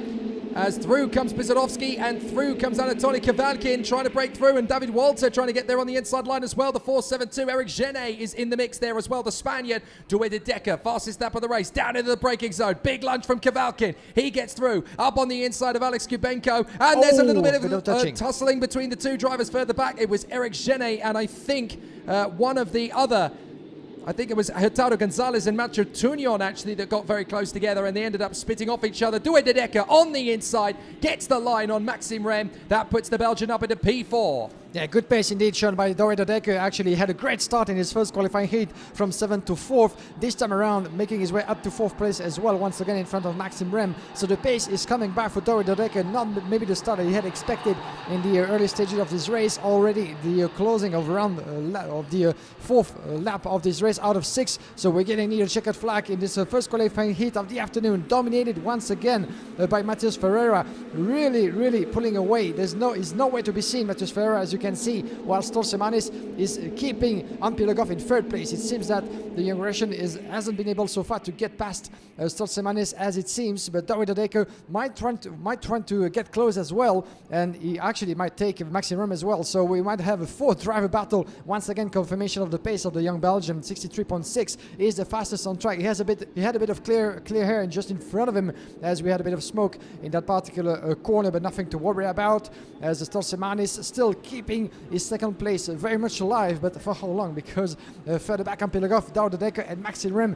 as through comes Pisodowski and through comes Anatoly Kavalkin trying to break through, and David Walter trying to get there on the inside line as well. The 4.72, Eric Genet is in the mix there as well. The Spaniard, Dué de Decker, fastest lap of the race, down into the braking zone. Big lunge from Kavalkin. He gets through, up on the inside of Alex Kubenko, and there's a little bit of tussling between the two drivers further back. It was Eric Genet and I think one of the other, I think it was Hurtado Gonzalez and Macho Tunion actually that got very close together, and they ended up spitting off each other. Dué de Decker on the inside gets the line on Maxime Rem. That puts the Belgian up into P4.
Yeah, good pace indeed shown by Dué de Decker. Actually had a great start in his first qualifying heat from 7th to 4th. This time around making his way up to 4th place as well, once again in front of Maxime Rem. So the pace is coming back for Dué de Decker, not maybe the start that he had expected in the early stages of this race. Already the closing of round of the 4th lap of this race out of 6. So we're getting near checkered flag in this first qualifying heat of the afternoon, dominated once again by Matheus Ferreira. Really pulling away. There's nowhere to be seen, Matheus Ferreira, as you can see, while Stolsemanis is keeping Ampilagov in 3rd place. It seems that the young Russian hasn't been able so far to get past Stolsemanis as it seems, but Dué de Decker might try to get close as well, and he actually might take Maxime Rem as well. So we might have a 4th driver battle. Once again, confirmation of the pace of the young Belgian. 63.6 is the fastest on track. He had a bit of clear hair and just in front of him, as we had a bit of smoke in that particular corner, but nothing to worry about, as Stolsemanis still keeping his 2nd place very much alive. But for how long? Because further back Ampilagov, Dué de Decker and Maxime Rem,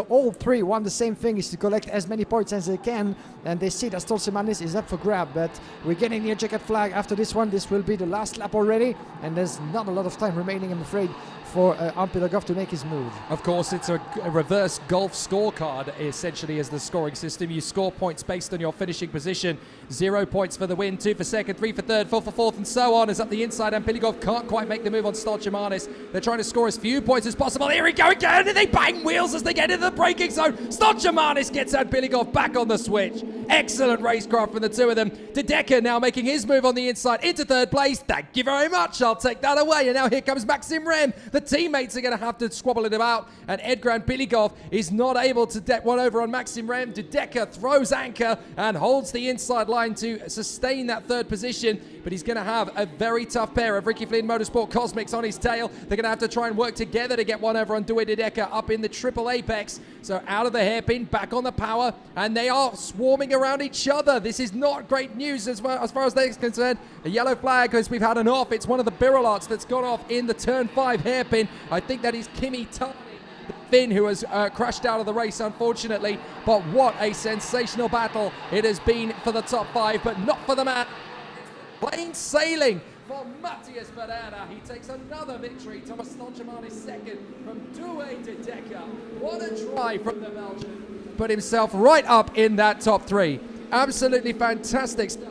all three want the same thing, is to collect as many points as they can, and they see that Stolsemanis is up for grab. But we're getting near checkered flag after this one. This will be the last lap already, and there's not a lot of time remaining, I'm afraid, for Ampilagov to make his move.
Of course, it's a reverse golf scorecard, essentially, as the scoring system. You score points based on your finishing position. 0 points for the win, 2 for 2nd, 3 for 3rd, 4 for 4th, and so on. As up the inside, Ampilagov can't quite make the move on Stolchemanis. They're trying to score as few points as possible. Here we go again, and they bang wheels as they get into the braking zone. Stolchemanis gets Ampilagov back on the switch. Excellent racecraft from the two of them. De Decker now making his move on the inside into 3rd place. Thank you very much. I'll take that away. And now here comes Maxime Rem. The teammates are going to have to squabble it about, and Edgar Ampilagov is not able to get one over on Maxime Rem. De Decker throws anchor and holds the inside line to sustain that 3rd position, but he's going to have a very tough pair of Ricky Flynn Motorsport Cosmics on his tail. They're going to have to try and work together to get one over on Dué de Decker up in the triple apex. So out of the hairpin, back on the power, and they are swarming around each other. This is not great news as far as they're concerned. A yellow flag as we've had an off. It's one of the Birolats that's gone off in the turn 5 hairpin. I think that is Kimi Tani, the Finn, who has crashed out of the race, unfortunately. But what a sensational battle it has been for the top 5, but not for the man. Plain sailing for Matheus Ferreira. He takes another victory. Thomas Stolchemanis 2nd from Dué de Decker. What a try from the Belgian. Put himself right up in that top 3. Absolutely fantastic stuff.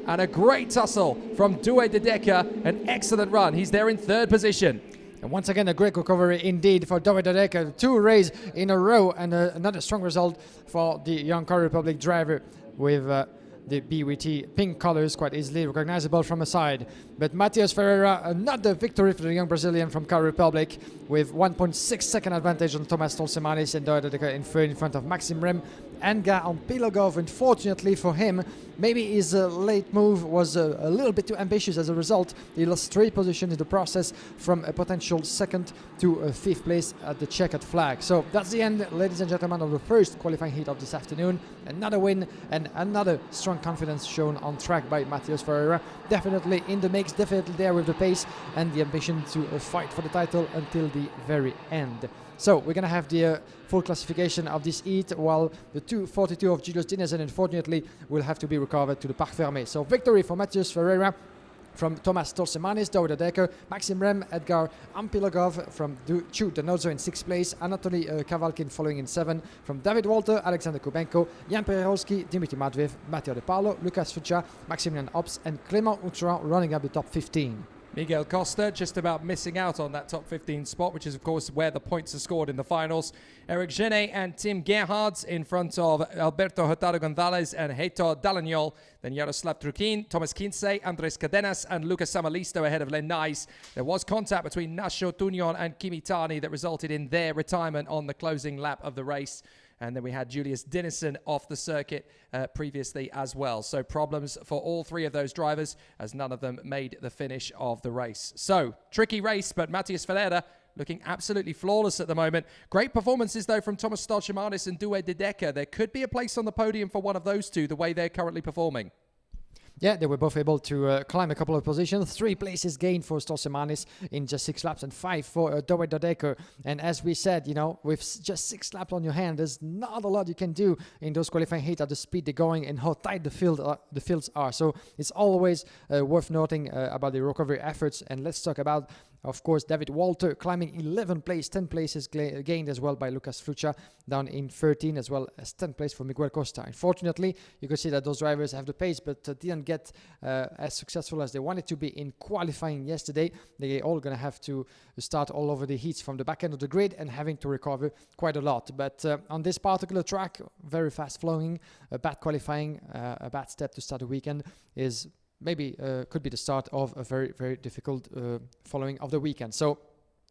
And a great tussle from Dué de Decker. An excellent run. He's there in 3rd position.
And once again, a great recovery indeed for Dué de Decker. 2 races in a row, and another strong result for the young Czech Republic driver with the BWT pink colors quite easily recognizable from a side. But Matheus Ferreira, another victory for the young Brazilian from Czech Republic, with 1.6 second advantage on Thomas Stolchemanis, and Dué de Decker in 3rd in front of Maxime Rem. Edgar Ampilagov, unfortunately for him, maybe his late move was a little bit too ambitious. As a result, he lost 3 positions in the process, from a potential 2nd to 5th place at the checkered flag. So that's the end, ladies and gentlemen, of the first qualifying heat of this afternoon. Another win and another strong confidence shown on track by Matheus Ferreira. Definitely in the mix, definitely there with the pace and the ambition to fight for the title until the very end. So we're going to have the full classification of this heat, while the 2:42 of Julius Dinesen, unfortunately, will have to be recovered to the Parc Fermé. So victory for Matheus Ferreira from Thomas Stolchemanis, Dué de Decker, Maxime Rem, Edgar Ampilagov from Chu Denozo in 6th place, Anatoly Kavalkin following in 7th, from David Walter, Alexander Kubenko, Jan Perowski, Dimitri Matveev, Matteo De Paolo, Lucas Fuccia, Maximilian Ops, and Clément Outran running up the top 15.
Miguel Costa just about missing out on that top 15 spot, which is, of course, where the points are scored in the finals. Eric Genet and Tim Gerhards in front of Alberto Hurtado Gonzalez and Heitor Dalagnol. Then Jaroslav Trukin, Thomas Kinsey, Andres Cadenas, and Lucas Samalisto ahead of Len Nice. There was contact between Nacho Tunion and Kimi Tani that resulted in their retirement on the closing lap of the race. and then we had Julius Dinesen off the circuit previously as well. So problems for all three of those drivers, as none of them made the finish of the race. So tricky race, but Matthias Ferreira looking absolutely flawless at the moment. Great performances, though, from Thomas Stoltemanis and Douwe de Decker. There could be a place on the podium for one of those two, the way they're currently performing.
Yeah, they were both able to climb a couple of positions. 3 places gained for Stoltemanis in just 6 laps and 5 for Douwe de Decker. And as we said, you know, with just 6 laps on your hand, there's not a lot you can do in those qualifying heats at the speed they're going and how tight the fields are. So it's always worth noting about the recovery efforts. And let's talk about, of course, David Walter climbing 11 place, 10 places gained as well by Lucas Frucha, down in 13, as well as 10th place for Miguel Costa. Unfortunately, you can see that those drivers have the pace, but didn't get as successful as they wanted to be in qualifying yesterday. They're all going to have to start all over the heats from the back end of the grid and having to recover quite a lot. But on this particular track, very fast flowing, a bad qualifying, a bad step to start the weekend is maybe could be the start of a very, very difficult following of the weekend. So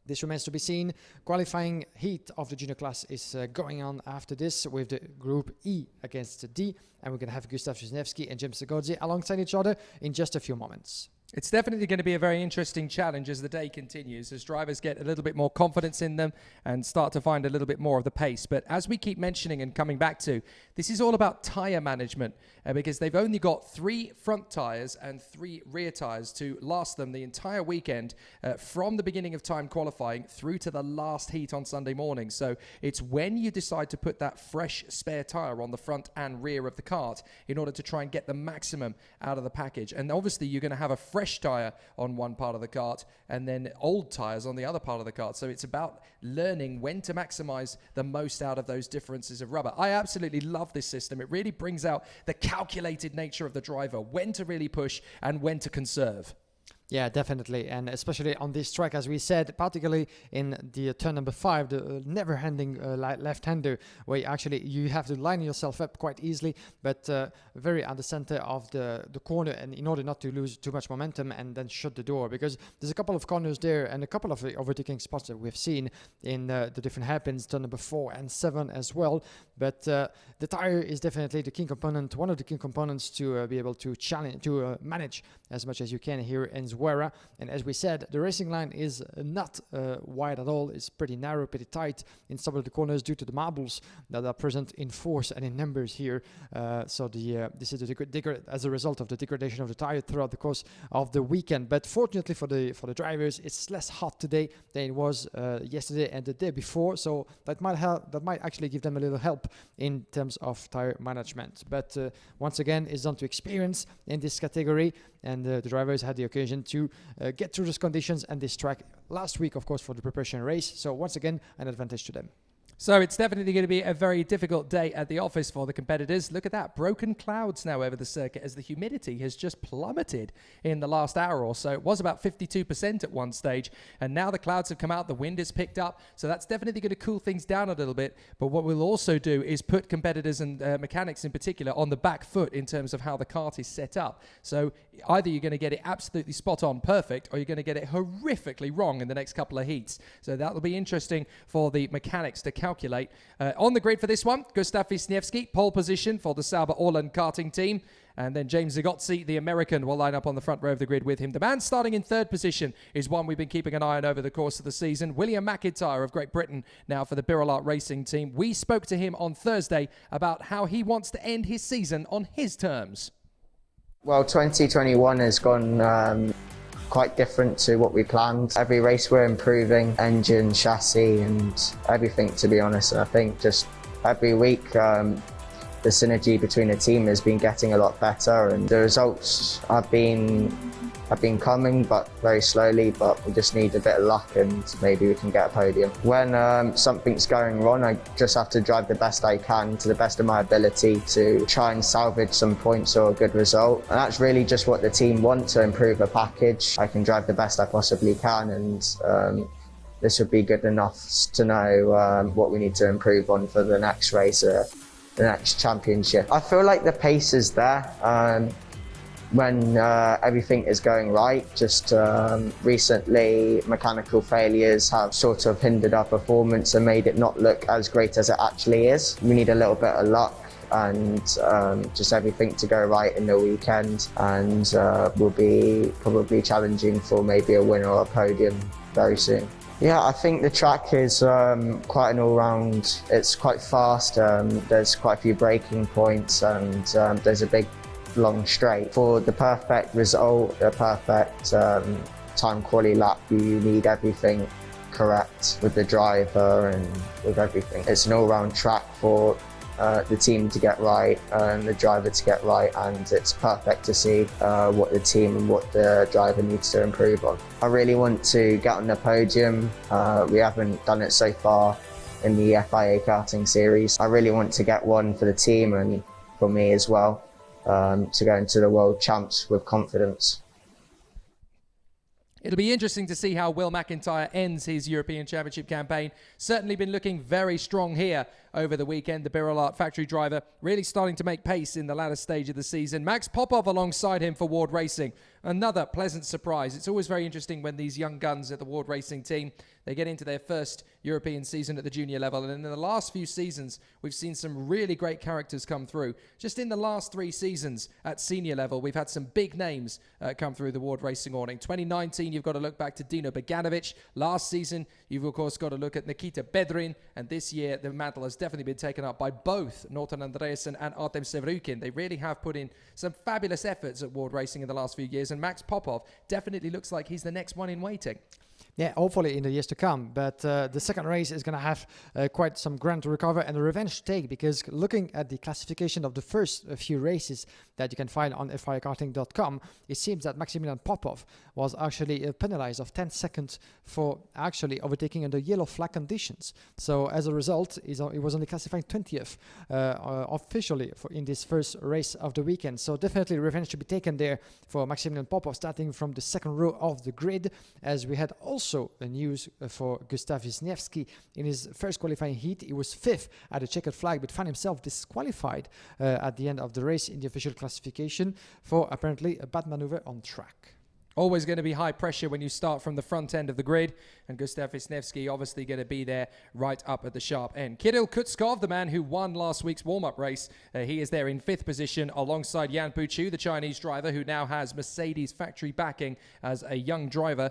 this remains to be seen. Qualifying heat of the junior class is going on after this with the Group E against D. And we're going to have Gustav Wisniewski and James Zagodzi alongside each other in just a few moments.
It's definitely going to be a very interesting challenge as the day continues, as drivers get a little bit more confidence in them and start to find a little bit more of the pace. But as we keep mentioning and coming back to, this is all about tyre management because they've only got 3 front tyres and 3 rear tyres to last them the entire weekend from the beginning of time qualifying through to the last heat on Sunday morning. So it's when you decide to put that fresh spare tyre on the front and rear of the kart in order to try and get the maximum out of the package. And obviously you're going to have a fresh tyre on one part of the kart and then old tyres on the other part of the kart. So it's about learning when to maximize the most out of those differences of rubber. I absolutely love this system. It really brings out the calculated nature of the driver, when to really push and when to conserve.
Yeah, definitely. And especially on this track, as we said, particularly in the turn number 5, the never-ending left-hander, where actually you have to line yourself up quite easily, but very at the center of the corner, and in order not to lose too much momentum and then shut the door, because there's a couple of corners there and a couple of overtaking spots that we've seen in the different hairpins, turn number 4 and 7 as well. But the tire is definitely the key component, one of the key components to be able to manage as much as you can here in ZUERA. And as we said, the racing line is not wide at all. It's pretty narrow, pretty tight in some of the corners due to the marbles that are present in force and in numbers here. So this is as a result of the degradation of the tire throughout the course of the weekend. But fortunately for the drivers, it's less hot today than it was yesterday and the day before. So that might help. That might actually give them a little help in terms of tire management. But once again, it's down to experience in this category, and the drivers had the occasion to get through those conditions and this track last week, of course, for the preparation race. So once again, an advantage to them.
So it's definitely going to be a very difficult day at the office for the competitors. Look at that, broken clouds now over the circuit as the humidity has just plummeted in the last hour or so. It was about 52% at one stage, and now the clouds have come out, the wind has picked up, so that's definitely going to cool things down a little bit. But what we'll also do is put competitors and mechanics in particular on the back foot in terms of how the kart is set up. So either you're going to get it absolutely spot on perfect, or you're going to get it horrifically wrong in the next couple of heats. So that will be interesting for the mechanics to calculate. On the grid for this one, Gustav Wisniewski, pole position for the Sauber Orlen karting team. And then James Zagodzi, the American, will line up on the front row of the grid with him. The man starting in 3rd position is one we've been keeping an eye on over the course of the season. William McIntyre of Great Britain now for the Birolart Racing team. We spoke to him on Thursday about how he wants to end his season on his terms.
Well, 2021 has gone quite different to what we planned. Every race we're improving, engine, chassis and everything, to be honest. I think just every week the synergy between the team has been getting a lot better, and the results have been coming, but very slowly. But we just need a bit of luck and maybe we can get a podium. When something's going wrong, I just have to drive the best I can to the best of my ability to try and salvage some points or a good result. And that's really just what the team want, to improve the package. I can drive the best I possibly can, and this would be good enough to know what we need to improve on for the next race, the next championship. I feel like the pace is there. when everything is going right. Just recently, mechanical failures have sort of hindered our performance and made it not look as great as it actually is. We need a little bit of luck and just everything to go right in the weekend, and we'll be probably challenging for maybe a win or a podium very soon. Yeah, I think the track is quite an all-round, it's quite fast, there's quite a few braking points, and there's a big long straight. For the perfect result, the perfect time quali lap, you need everything correct with the driver and with everything. It's an all-round track for the team to get right and the driver to get right, and it's perfect to see what the team and what the driver needs to improve on. I really want to get on the podium. We haven't done it so far in the FIA Karting series. I really want to get one for the team and for me as well, to go into the World Champs with confidence.
It'll be interesting to see how Will McIntyre ends his European Championship campaign. Certainly been looking very strong here over the weekend. The Birolart factory driver really starting to make pace in the latter stage of the season. Max Popov alongside him for Ward Racing. Another pleasant surprise. It's always very interesting when these young guns at the Ward Racing team, they get into their first European season at the junior level. And in the last few seasons, we've seen some really great characters come through. Just in the last 3 seasons at senior level, we've had some big names come through the Ward Racing awning. 2019, you've got to look back to Dino Beganovic. Last season, you've of course got to look at Nikita Bedrin. And this year, the mantle has definitely been taken up by both Norton Andreasen and Artem Sevrukin. They really have put in some fabulous efforts at Ward Racing in the last few years. And Max Popov definitely looks like he's the next one in waiting.
Yeah, hopefully in the years to come. But the second race is going to have quite some ground to recover and a revenge to take, because looking at the classification of the first few races that you can find on FIAKarting.com, it seems that Maximilian Popov was actually penalized of 10 seconds for actually overtaking under yellow flag conditions. So as a result, he was only classified 20th officially in this first race of the weekend. So definitely revenge should be taken there for Maximilian Popov, starting from the second row of the grid, as we had also the news for Gustav Wisniewski. In his first qualifying heat, he was 5th at the checkered flag, but found himself disqualified at the end of the race in the official classification for apparently a bad maneuver on track.
Always going to be high pressure when you start from the front end of the grid, and Gustav Wisniewski obviously going to be there right up at the sharp end. Kirill Kutskov, the man who won last week's warm-up race, he is there in 5th position alongside Yan Puchu, the Chinese driver who now has Mercedes factory backing as a young driver.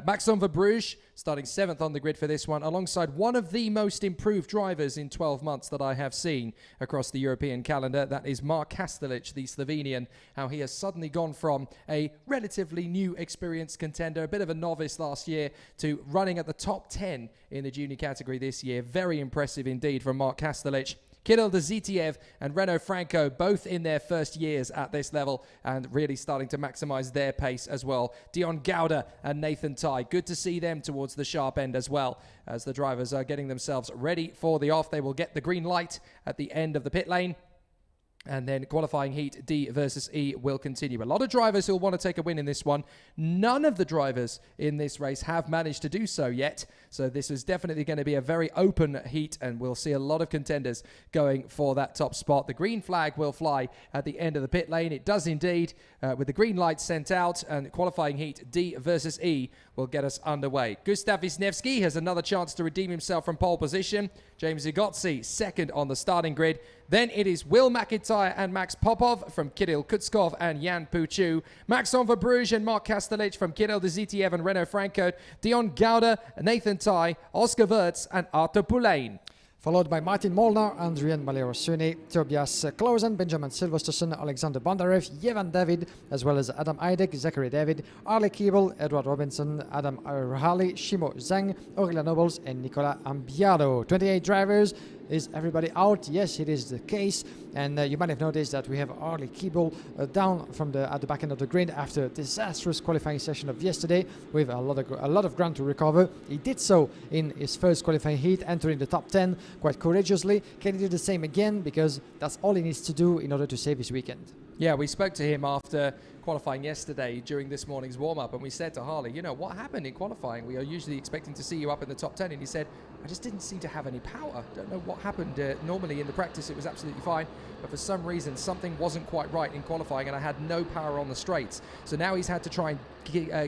Maxime Verbruge starting 7th on the grid for this one, alongside one of the most improved drivers in 12 months that I have seen across the European calendar. That is Mark Kastelic, the Slovenian. How he has suddenly gone from a relatively new experienced contender, a bit of a novice last year, to running at the top 10 in the junior category this year. Very impressive indeed from Mark Kastelic. Kirill Dezitiev and Renaud Franco, both in their first years at this level and really starting to maximize their pace as well. Dion Gouda and Nathan Tai, good to see them towards the sharp end as well, as the drivers are getting themselves ready for the off. They will get the green light at the end of the pit lane. And then qualifying heat D versus E will continue. A lot of drivers who will want to take a win in this one. None of the drivers in this race have managed to do so yet. So this is definitely going to be a very open heat, and we'll see a lot of contenders going for that top spot. The green flag will fly at the end of the pit lane. It does indeed, with the green light sent out, and qualifying heat D versus E will get us underway. Gustav Wisniewski has another chance to redeem himself from pole position. James Zigotzi 2nd on the starting grid. Then it is Will McIntyre and Max Popov from Kirill Kutskov and Yan Puchu. Maxime Verbruge and Mark Kastelic from Kirill Dezitiev and Renaud Franco. Dion Gouda, Nathan Tai, Oscar Wirtz and Artur Pulain.
Followed by Martin Molnar, Andrian Malerosuni, Tobias Clausen, Benjamin Silversterson, Alexander Bondarev, Yevan David, as well as Adam Eidek, Zachary David, Arle Keeble, Edward Robinson, Adam Rahali, Shimo Zhang, Aurélien Nobles, and Nicola Ambiado. 28 drivers. Is everybody out? Yes, it is the case. And you might have noticed that we have Arle Keeble down from at the back end of the grid after a disastrous qualifying session of yesterday with a lot of ground to recover. He did so in his first qualifying heat, entering the top 10 quite courageously. Can he do the same again? Because that's all he needs to do in order to save his weekend.
Yeah, we spoke to him after qualifying yesterday during this morning's warm-up, and we said to Harley, you know, what happened in qualifying? We are usually expecting to see you up in the top 10, and he said, I just didn't seem to have any power. Don't know what happened. Normally in the practice it was absolutely fine, but for some reason something wasn't quite right in qualifying, and I had no power on the straights. So now he's had to try and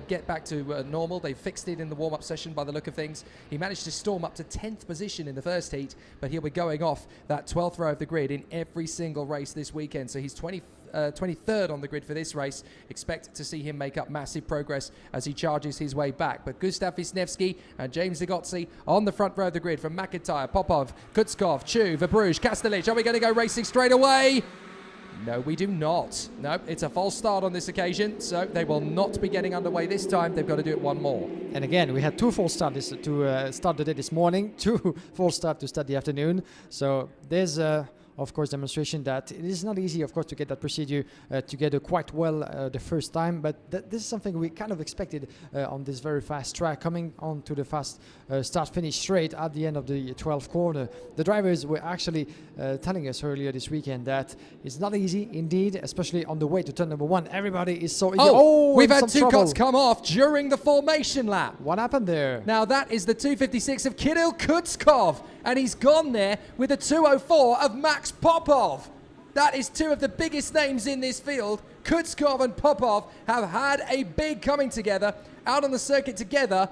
get back to normal. They fixed it in the warm-up session by the look of things. He managed to storm up to 10th position in the first heat, but he'll be going off that 12th row of the grid in every single race this weekend. So he's 23rd on the grid for this race. Expect to see him make up massive progress as he charges his way back. But Gustav Wisniewski and James Zagotzi on the front row of the grid from McIntyre, Popov, Kutskov, Chu, Verbruge, Kastelich. Are we going to go racing straight away? No, we do not. No, it's a false start on this occasion, so they will not be getting underway this time. They've got to do it one more.
And again, we had 2 false starts to start the day this morning, 2 false starts to start the afternoon. So there's of course, demonstration that it is not easy, of course, to get that procedure together quite well the first time, but this is something we kind of expected on this very fast track, coming on to the fast start-finish straight at the end of the 12th corner. The drivers were actually telling us earlier this weekend that it's not easy, indeed, especially on the way to turn number 1. Everybody is so...
we've had 2 cuts come off during the formation lap.
What happened there?
Now, that is the 2:56 of Kirill Kutskov, and he's gone there with a 2:04 of Max Popov. That is 2 of the biggest names in this field. Kutskov and Popov have had a big coming together out on the circuit together,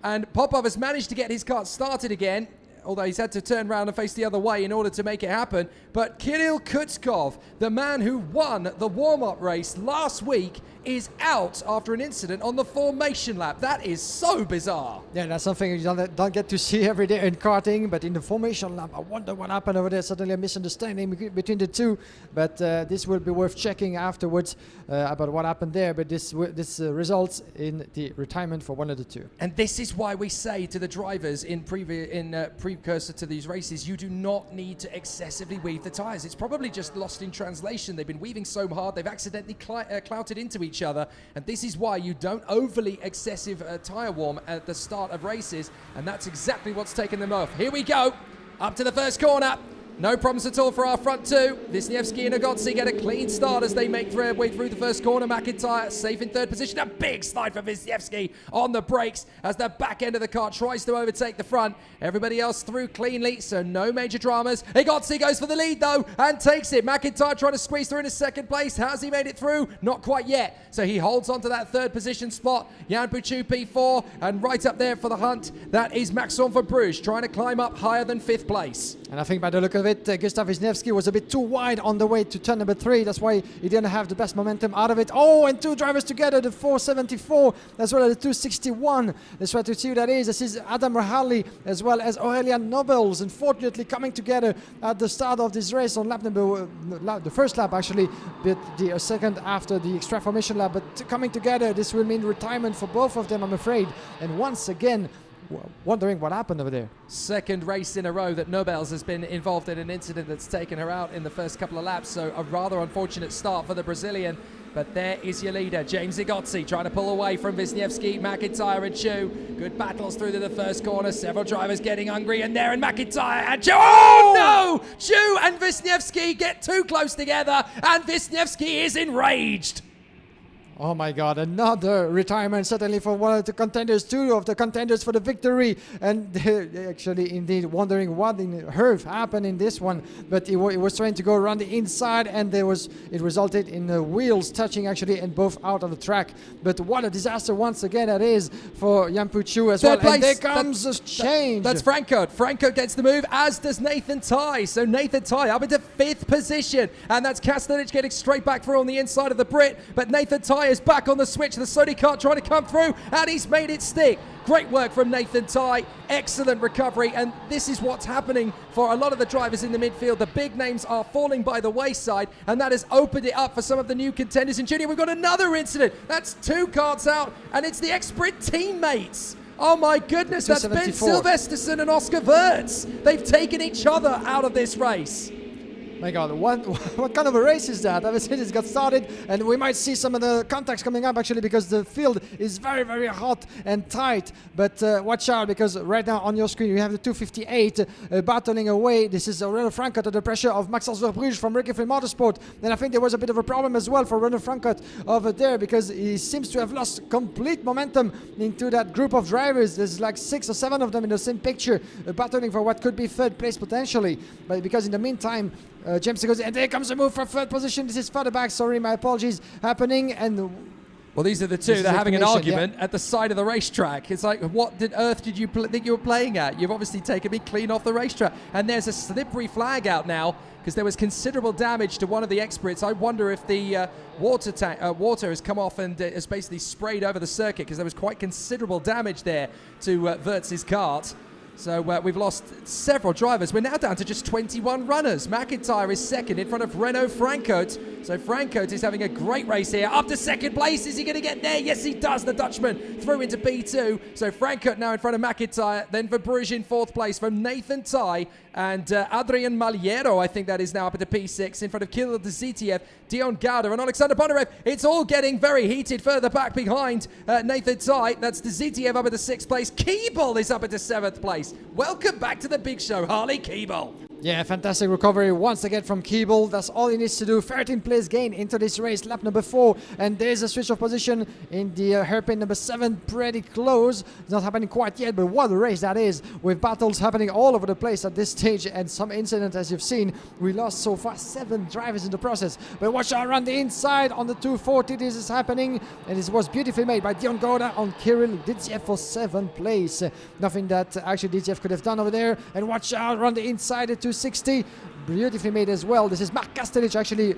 and Popov has managed to get his kart started again, although he's had to turn around and face the other way in order to make it happen. But Kirill Kutskov, the man who won the warm-up race last week, is out after an incident on the formation lap. That is so bizarre.
Yeah, that's something you don't get to see every day in karting, but in the formation lap, I wonder what happened over there. Suddenly a misunderstanding between the two, but this will be worth checking afterwards about what happened there. But this results in the retirement for one of the 2.
And this is why we say to the drivers in precursor to these races, you do not need to excessively weave the tyres. It's probably just lost in translation. They've been weaving so hard, they've accidentally clouted into each other, and this is why you don't overly excessive tyre warm at the start of races, and that's exactly what's taken them off. Here we go, up to the first corner. No problems at all for our front 2. Wisniewski and Agotzi get a clean start as they make their way through the first corner. McIntyre safe in 3rd position. A big slide for Wisniewski on the brakes as the back end of the car tries to overtake the front. Everybody else through cleanly, so no major dramas. Agotzi goes for the lead though and takes it. McIntyre trying to squeeze through into 2nd place. Has he made it through? Not quite yet. So he holds on to that 3rd position spot. Jan Puchu P4, and right up there for the hunt, that is Maxon Verbruge trying to climb up higher than 5th place.
And I think by the look of it, Gustav Wisniewski was a bit too wide on the way to turn number 3. That's why he didn't have the best momentum out of it. Oh, and 2 drivers together, the 474 as well as the 261. Let's try to see who that is. This is Adam Rahali as well as Aurelian Nobles, unfortunately coming together at the start of this race on lap number, the first lap actually, but the second after the extra formation lap. But coming together, this will mean retirement for both of them, I'm afraid. And once again, wondering what happened over there.
2nd race in a row that Nobels has been involved in an incident that's taken her out in the first couple of laps, so a rather unfortunate start for the Brazilian. But there is your leader, James Zagotzi, trying to pull away from Wisniewski, McIntyre and Chu. Good battles through to the first corner, several drivers getting hungry, and there in McIntyre and Chu. Oh no! Chu and Wisniewski get too close together, and Wisniewski is enraged.
Oh my God, another retirement certainly for one of the contenders, 2 of the contenders for the victory. And they're actually indeed wondering what in earth happened in this one. But it was trying to go around the inside, and it resulted in the wheels touching actually and both out of the track. But what a disaster once again that is for Jan Puchu as well. And there comes a change.
That's Franco. Franco gets the move, as does Nathan Ty. So Nathan Ty up into 5th position. And that's Kastelich getting straight back through on the inside of the Brit. But Nathan Ty is back on the switch. The Sony kart trying to come through, and he's made it stick. Great work from Nathan Ty. Excellent recovery, and this is what's happening for a lot of the drivers in the midfield. The big names are falling by the wayside, and that has opened it up for some of the new contenders. And Junior, we've got another incident. That's 2 karts out, and it's the ex-Brit teammates. Oh my goodness, that's Ben Silvesterson and Oscar Wirtz. They've taken each other out of this race.
My God, what kind of a race is that? Ever since it got started, and we might see some of the contacts coming up actually because the field is very, very hot and tight. But watch out, because right now on your screen you have the 258 battling away. This is Renault Frankert under the pressure of Maxence Verbrugge from Ricky Free Motorsport. And I think there was a bit of a problem as well for Renault Frankert over there, because he seems to have lost complete momentum into that group of drivers. There's like 6 or 7 of them in the same picture battling for what could be third place potentially. But because in the meantime, James goes, and there comes a move for third position. This is further back, sorry, my apologies, happening. And
well, these are the two. They're having an argument at the side of the racetrack. It's like, what on earth did you think you were playing at? You've obviously taken me clean off the racetrack. And there's a slippery flag out now because there was considerable damage to one of the experts. I wonder if the water has come off and has basically sprayed over the circuit, because there was quite considerable damage there to Wirtz's kart. So we've lost several drivers. We're now down to just 21 runners. McIntyre is second in front of Renault Frankert. So Frankert is having a great race here. Up to second place. Is he going to get there? Yes, he does. The Dutchman through into P2. So Frankert now in front of McIntyre. Then Verbrugge in fourth place from Nathan Ty. And Adrian Maliero, I think that is now up into P6 in front of Kirill Dzitiev, Dion Gauder and Alexander Bondarev. It's all getting very heated further back behind Nathan Ty. That's Dzitiev up into 6th place. Keeble is up into 7th place. Welcome back to the big show, Harley Keeble.
Yeah, fantastic recovery once again from Keeble. That's all he needs to do. 13 place gain into this race, lap number 4. And there's a switch of position in the hairpin number 7, pretty close. It's not happening quite yet, but what a race that is, with battles happening all over the place at this stage and some incidents, as you've seen. We lost so far 7 drivers in the process. But watch out around the inside on the 240. This is happening, and this was beautifully made by Dion Gauder on Kirill Dzitiev for 7th place. Nothing that actually Dzitiev could have done over there. And watch out around the inside at 260. Beautifully made as well. This is Mark Kastelic actually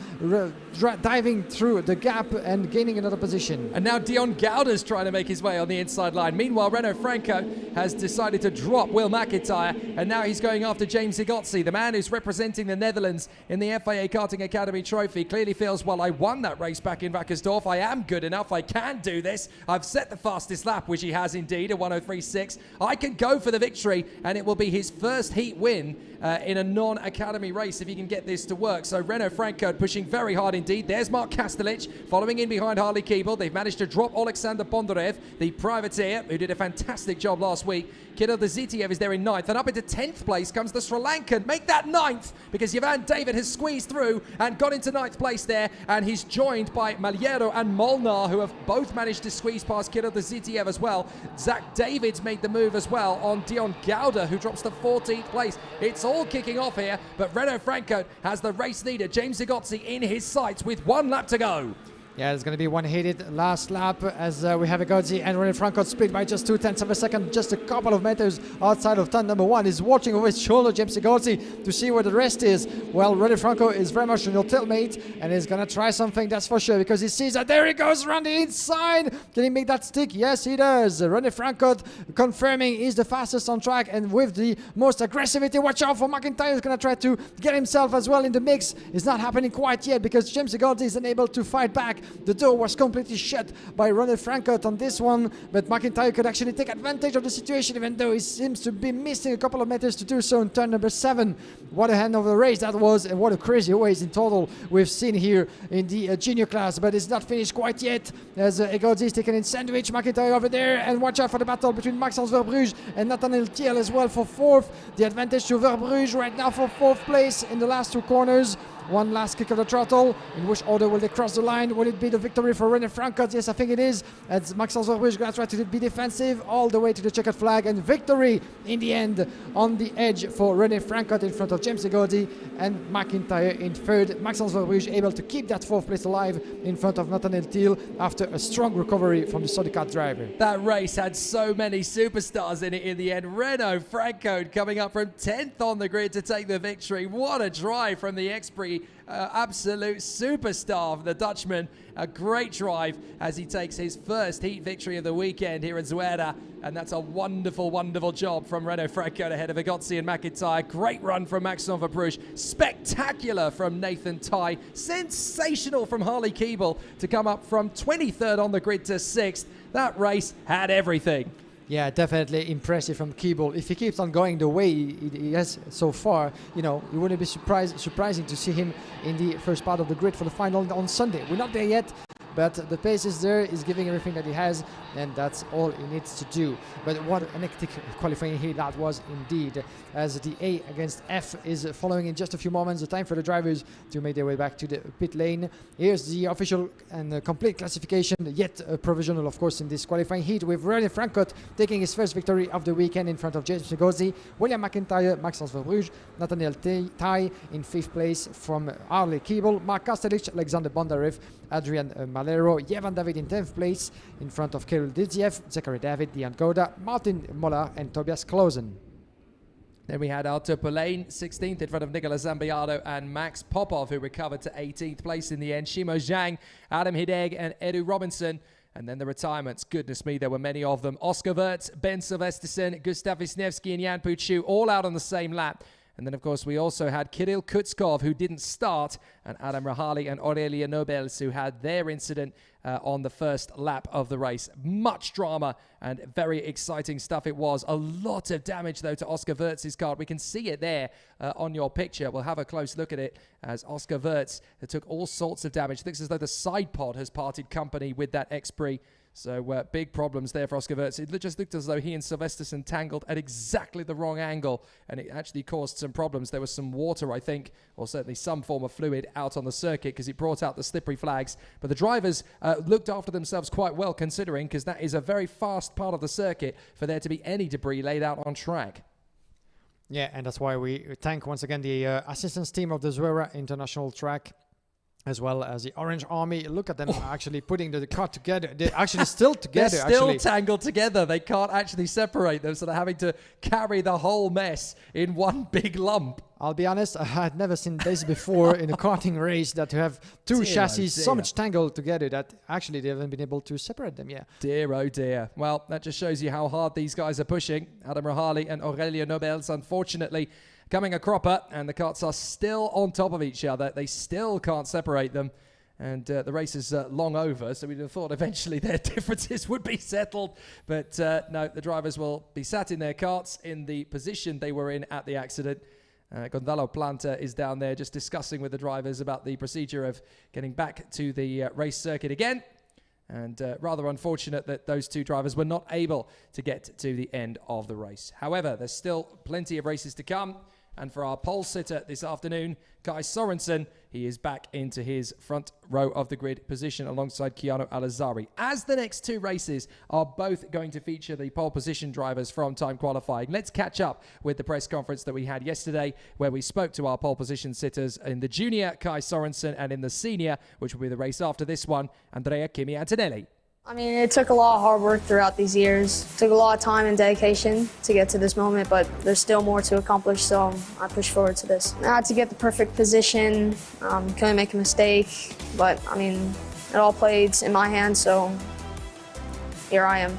diving through the gap and gaining another position.
And now Dion Gauder's trying to make his way on the inside line. Meanwhile, Renault Frankert has decided to drop Will McIntyre, and now he's going after James Zigotzi, the man who's representing the Netherlands in the FIA Karting Academy Trophy. Clearly feels, well, I won that race back in Wackersdorf. I am good enough. I can do this. I've set the fastest lap, which he has indeed, a 1:03.6. I can go for the victory, and it will be his first heat win in a non-academy race if he can get this to work. So Renault Frankert pushing very hard indeed. There's Mark Kastelic following in behind Harley Keeble. They've managed to drop Alexander Bondarev, the privateer, who did a fantastic job last week. Kirill Dzitiev is there in 9th, and up into 10th place comes the Sri Lankan. Make that 9th, because Ivan David has squeezed through and got into 9th place there, and he's joined by Maliero and Molnar, who have both managed to squeeze past Kirill Dzitiev as well. Zach Davids made the move as well on Dion Gauder, who drops to 14th place. It's all kicking off here, but Renault Frankert has the race leader, James Zigotzi, in his sights with 1 lap to go.
Yeah, it's going to be one heated last lap as we have Zigotzi and Renault Frankert split by just 0.2 of a second, just a couple of meters outside of turn number 1. He's watching over his shoulder, James Zigotzi, to see where the rest is. Well, Renault Frankert is very much in your tailmate, and he's going to try something, that's for sure, because he sees that there he goes around the inside. Can he make that stick? Yes, he does. Renault Frankert confirming he's the fastest on track and with the most aggressivity. Watch out for McIntyre, who's going to try to get himself as well in the mix. It's not happening quite yet because James Zigotzi is unable to fight back. The door was completely shut by Renault Frankert on this one, but McIntyre could actually take advantage of the situation, even though he seems to be missing a couple of meters to do so in turn number 7. What a hand of a race that was, and what a crazy race in total we've seen here in the junior class, but it's not finished quite yet as Zigotzi is taking in sandwich. McIntyre over there, and watch out for the battle between Maxence Verbrugge and Nathaniel Thiel as well for 4th. The advantage to Verbrugge right now for 4th place in the last 2 corners. One last kick of the throttle. In which order will they cross the line? Will it be the victory for Renault Frankert? Yes, I think it is. As Maxence Verbrugge is going to try to be defensive all the way to the checkered flag, and victory in the end on the edge for Renault Frankert in front of James Zigotzi and McIntyre in 3rd. Maxence Verbrugge able to keep that 4th place alive in front of Nathaniel Thiel after a strong recovery from the Sodi Kart driver.
That race had so many superstars in it in the end. Renault Frankert coming up from 10th on the grid to take the victory. What a drive from the Xpree. Absolute superstar, the Dutchman. A great drive as he takes his first heat victory of the weekend here at ZUERA. And that's a wonderful, wonderful job from Renault Frankert ahead of Zigotzi and McIntyre. Great run from Maxence Verbrugge. Spectacular from Nathan Ty. Sensational from Harley Keeble to come up from 23rd on the grid to 6th. That race had everything.
Yeah, definitely impressive from Keeble. If he keeps on going the way he has so far, you know, it wouldn't be surprising to see him in the first part of the grid for the final on Sunday. We're not there yet, but the pace is there. He's giving everything that he has, and that's all he needs to do. But what an hectic qualifying heat that was indeed, as the A against F is following in just a few moments. The time for the drivers to make their way back to the pit lane. Here's the official and complete classification, yet provisional, of course, in this qualifying heat, with René Frankot taking his first victory of the weekend in front of James Ngozi, William McIntyre, Maxence Verbrugge, Nathaniel Tai in 5th place from Harley Keeble, Mark Kastelich, Alexander Bondarev, Adrian Malero, Yevan David in 10th place in front of Kirill Didziev, Zachary David, Dian Goda, Martin Moller and Tobias Klausen.
Then we had Artur Polaine, 16th in front of Nicola Zambiado and Max Popov, who recovered to 18th place in the end. Shimo Zhang, Adam Hideg and Edu Robinson. And then the retirements, goodness me, there were many of them. Oscar Wirtz, Ben Silvesterson, Gustav Wisniewski and Jan Puchu, all out on the same lap. And then, of course, we also had Kirill Kutskov, who didn't start, and Adam Rahali and Aurelia Nobels, who had their incident on the first lap of the race. Much drama and very exciting stuff it was. A lot of damage, though, to Oscar Wirtz's car. We can see it there on your picture. We'll have a close look at it as Oscar Wirtz took all sorts of damage. It looks as though the side pod has parted company with that X-Prix. So big problems there for Oscar Wirtz. It just looked as though he and Silvesterson tangled at exactly the wrong angle, and it actually caused some problems. There was some water, I think, or certainly some form of fluid out on the circuit because it brought out the slippery flags. But the drivers looked after themselves quite well, considering, because that is a very fast part of the circuit for there to be any debris laid out on track.
Yeah, and that's why we thank once again the assistance team of the ZUERA International Track, as well as the Orange Army. Look at them actually putting the car together. They're actually still together.
They're still tangled together. They can't actually separate them, so they're having to carry the whole mess in one big lump.
I'll be honest, I had never seen this before in a karting race, that to have two chassis so much tangled together that actually they haven't been able to separate them yet.
Dear, oh dear. Well, that just shows you how hard these guys are pushing. Adam Rahali and Aurelia Nobels, unfortunately, coming a cropper, and the karts are still on top of each other. They still can't separate them, and the race is long over, so we'd have thought eventually their differences would be settled. But no, the drivers will be sat in their karts in the position they were in at the accident. Gonzalo Planta is down there just discussing with the drivers about the procedure of getting back to the race circuit again. And rather unfortunate that those two drivers were not able to get to the end of the race. However, there's still plenty of races to come. And for our pole sitter this afternoon, Kai Sorensen, he is back into his front row of the grid position alongside Keanu Alazari. As the next two races are both going to feature the pole position drivers from time qualifying, let's catch up with the press conference that we had yesterday, where we spoke to our pole position sitters in the junior, Kai Sorensen, and in the senior, which will be the race after this one, Andrea Kimi Antonelli.
I mean, it took a lot of hard work throughout these years. It took a lot of time and dedication to get to this moment, but there's still more to accomplish, so I push forward to this. I had to get the perfect position, couldn't make a mistake, but I mean, it all played in my hands, so here I am.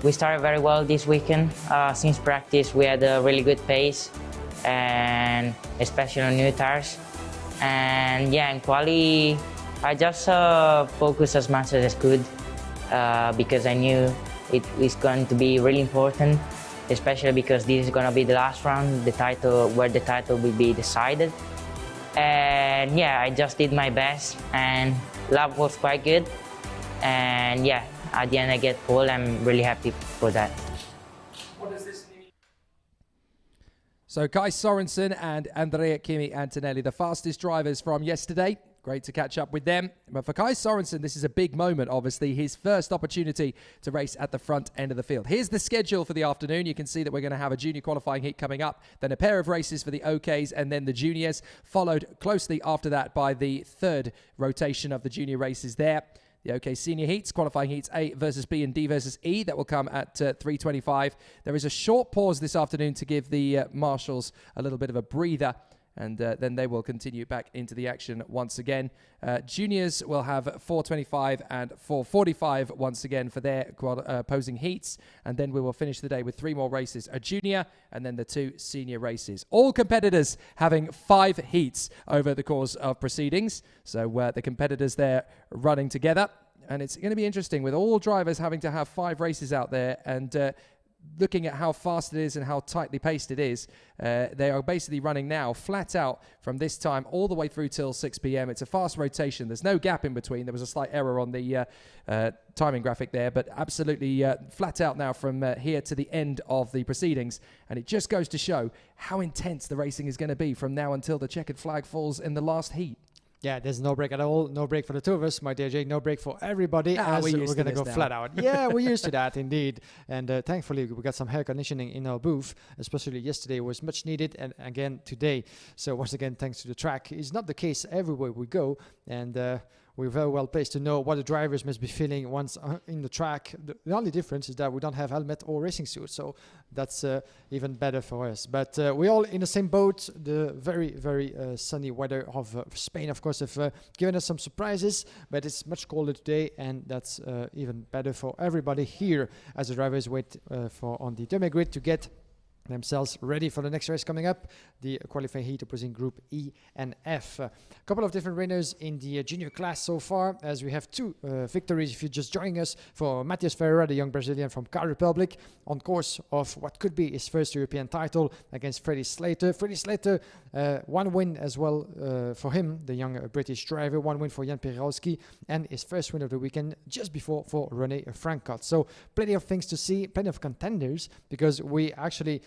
We started very well this weekend. Since practice, we had a really good pace, and especially on new tires. And yeah, in quali, I just focused as much as I could. Because I knew it was going to be really important, especially because this is going to be the last round, where the title will be decided. And yeah, I just did my best, and lap was quite good. And yeah, at the end I get pole. I'm really happy for that.
What does this mean? So Kai Sorensen and Andrea Kimi Antonelli, the fastest drivers from yesterday. Great to catch up with them. But for Kai Sorensen, this is a big moment, obviously. His first opportunity to race at the front end of the field. Here's the schedule for the afternoon. You can see that we're going to have a junior qualifying heat coming up, then a pair of races for the OKs, and then the juniors, followed closely after that by the third rotation of the junior races there. The OK senior heats, qualifying heats A versus B and D versus E, that will come at 3:25. There is a short pause this afternoon to give the marshals a little bit of a breather, and then they will continue back into the action once again. Juniors will have 4:25 and 4:45 once again for their opposing heats, and then we will finish the day with 3 more races, a junior and then the 2 senior races. All competitors having 5 heats over the course of proceedings, so the competitors there running together. And it's going to be interesting with all drivers having to have 5 races out there, and looking at how fast it is and how tightly paced it is. They are basically running now flat out from this time all the way through till 6 p.m. It's a fast rotation. There's no gap in between. There was a slight error on the timing graphic there, but absolutely flat out now from here to the end of the proceedings. And it just goes to show how intense the racing is going to be from now until the checkered flag falls in the last heat.
Yeah, there's no break at all. No break for the two of us, my dear Jake. No break for everybody, as we're going to go flat out. Yeah, we're used to that, indeed. And thankfully, we got some air conditioning in our booth, especially yesterday. It was much needed, and again today. So once again, thanks to the track. It's not the case everywhere we go, and we're very well placed to know what the drivers must be feeling once in the track. The only difference is that we don't have helmet or racing suit, so that's even better for us. But we're all in the same boat. The very, very sunny weather of Spain, of course, have given us some surprises, but it's much colder today, and that's even better for everybody here as the drivers wait for on the demi grid to get themselves ready for the next race coming up, the qualifying heat opposing Group E and F. A couple of different winners in the junior class so far, as we have 2 victories if you're just joining us, for Matheus Ferreira, the young Brazilian from Czech Republic, on course of what could be his first European title against Freddie Slater. Freddie Slater, 1 win as well for him, the young British driver, 1 win for Jan Pirowski, and his first win of the weekend just before for René Francot. So plenty of things to see, plenty of contenders, because we actually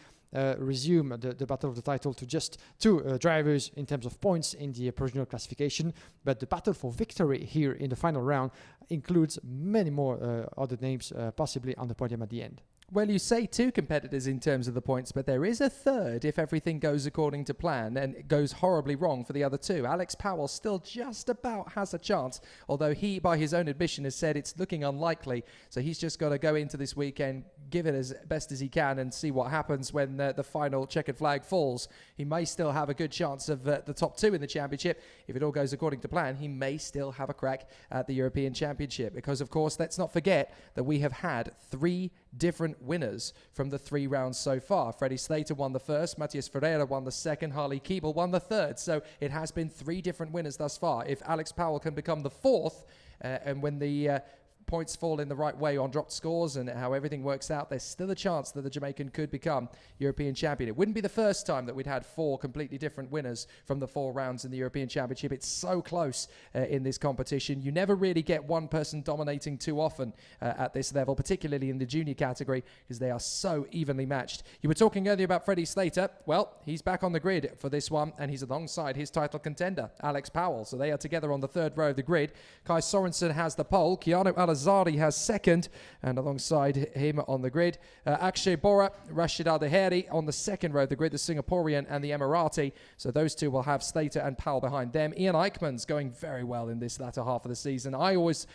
resume the battle of the title to just 2 drivers in terms of points in the provisional classification, but the battle for victory here in the final round includes many more other names possibly on the podium at the end.
Well, you say 2 competitors in terms of the points, but there is a third if everything goes according to plan, and it goes horribly wrong for the other 2. Alex Powell still just about has a chance, although he, by his own admission, has said it's looking unlikely. So he's just got to go into this weekend, give it as best as he can, and see what happens when the final checkered flag falls. He may still have a good chance of the top 2 in the championship. If it all goes according to plan, he may still have a crack at the European Championship, because, of course, let's not forget that we have had 3 different winners from the 3 rounds so far. Freddie Slater won the first, Matheus Ferreira won the second, Harley Keeble won the third. So it has been 3 different winners thus far. If Alex Powell can become the 4th, and when the points fall in the right way on dropped scores and how everything works out, there's still a chance that the Jamaican could become European champion. It wouldn't be the first time that we'd had 4 completely different winners from the 4 rounds in the European Championship. It's so close in this competition. You never really get one person dominating too often at this level, particularly in the junior category, because they are so evenly matched. You were talking earlier about Freddie Slater. Well, he's back on the grid for this one, and he's alongside his title contender, Alex Powell. So they are together on the 3rd row of the grid. Kai Sorensen has the pole. Keanu Alazari has 2nd, and alongside him on the grid, Akshay Bora, Rashid Al-Daheri on the 2nd row of the grid, the Singaporean and the Emirati. So those 2 will have Slater and Powell behind them. Ian Eichmann's going very well in this latter half of the season. I was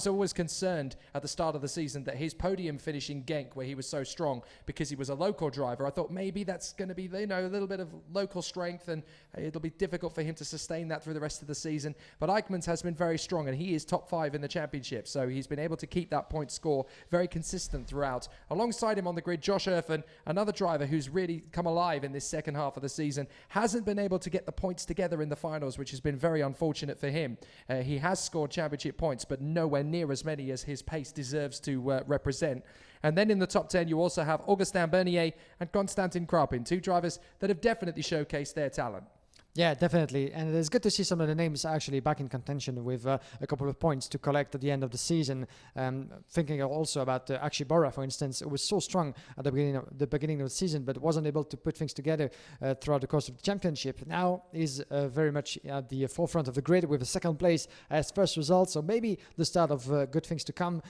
always concerned at the start of the season that his podium finish in Genk, where he was so strong because he was a local driver, I thought maybe that's going to be, a little bit of local strength, and it'll be difficult for him to sustain that through the rest of the season. But Eichmann's has been very strong, and he is top 5 in the championship. So he's been able to keep that point score very consistent throughout. Alongside him on the grid, Josh Erfan, another driver who's really come alive in this second half of the season, hasn't been able to get the points together in the finals, which has been very unfortunate for him. He has scored championship points, but nowhere near as many as his pace deserves to represent. And then in the top 10, you also have Augustin Bernier and Konstantin Krapin, 2 drivers that have definitely showcased their talent.
Yeah, definitely. And it's good to see some of the names actually back in contention with a couple of points to collect at the end of the season. Thinking also about Akshay Bora, for instance, who was so strong at the beginning of the season, but wasn't able to put things together throughout the course of the championship. Now is very much at the forefront of the grid with a 2nd place as first result. So maybe the start of good things to come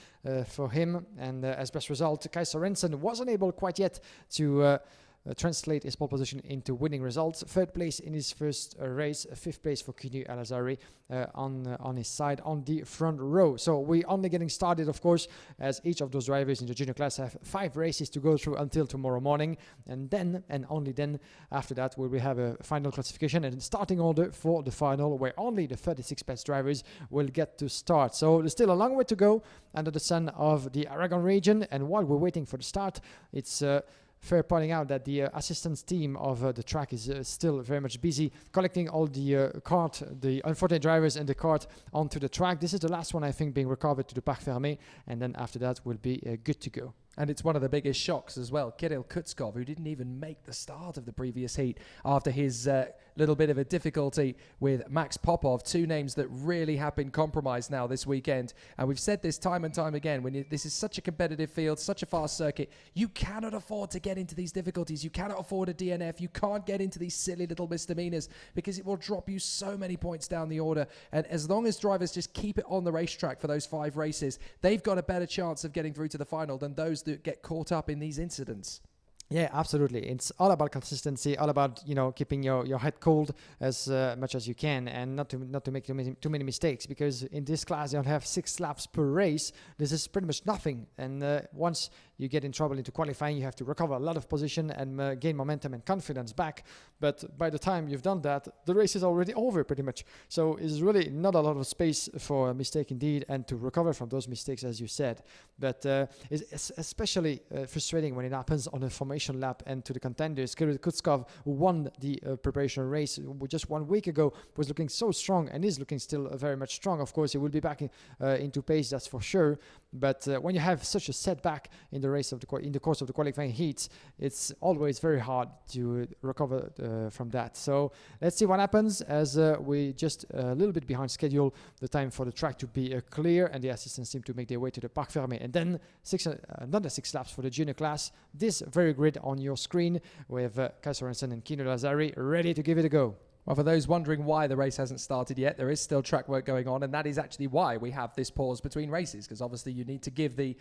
for him. And as best result, Kai Sorensen wasn't able quite yet to translate his pole position into winning results. 3rd place in his first race, 5th place for Keanu Alazari on his side on the front row. So we're only getting started, of course, as each of those drivers in the junior class have 5 races to go through until tomorrow morning, and then and only then after that will we have a final classification and starting order for the final, where only the 36 best drivers will get to start. So there's still a long way to go under the sun of the Aragon region, and while we're waiting for the start, it's fair pointing out that the assistance team of the track is still very much busy collecting all the unfortunate drivers and the cart onto the track. This is the last one, I think, being recovered to the Parc Fermé, and then after that we'll be good to go.
And it's one of the biggest shocks as well. Kirill Kutskov, who didn't even make the start of the previous heat after his little bit of a difficulty with Max Popov, two names that really have been compromised now this weekend. And we've said this time and time again, this is such a competitive field, such a fast circuit, you cannot afford to get into these difficulties. You cannot afford a DNF. You can't get into these silly little misdemeanors because it will drop you so many points down the order. And as long as drivers just keep it on the racetrack for those 5 races, they've got a better chance of getting through to the final than those that get caught up in these incidents.
Yeah, absolutely. It's all about consistency, all about, you know, keeping your head cold as much as you can, and not to make too many mistakes, because in this class you don't have 6 laps per race. This is pretty much nothing. And once you get in trouble into qualifying, you have to recover a lot of position and gain momentum and confidence back. But by the time you've done that, the race is already over pretty much. So it's really not a lot of space for a mistake indeed, and to recover from those mistakes, as you said. But it's especially frustrating when it happens on a formation lap and to the contenders. Kirill Kutskov, who won the preparation race just 1 week ago, was looking so strong and is looking still very much strong. Of course, he will be back into pace, that's for sure. But when you have such a setback in the race in the course of the qualifying heats, it's always very hard to recover from that. So let's see what happens, as we just a little bit behind schedule. The time for the track to be clear and the assistants team to make their way to the Parc Fermé, and then another 6 laps for the junior class. This very grid on your screen with Kai Sorensen and Kino Lazari ready to give it a go.
Well, for those wondering why the race hasn't started yet, there is still track work going on, and that is actually why we have this pause between races, because obviously you need to give the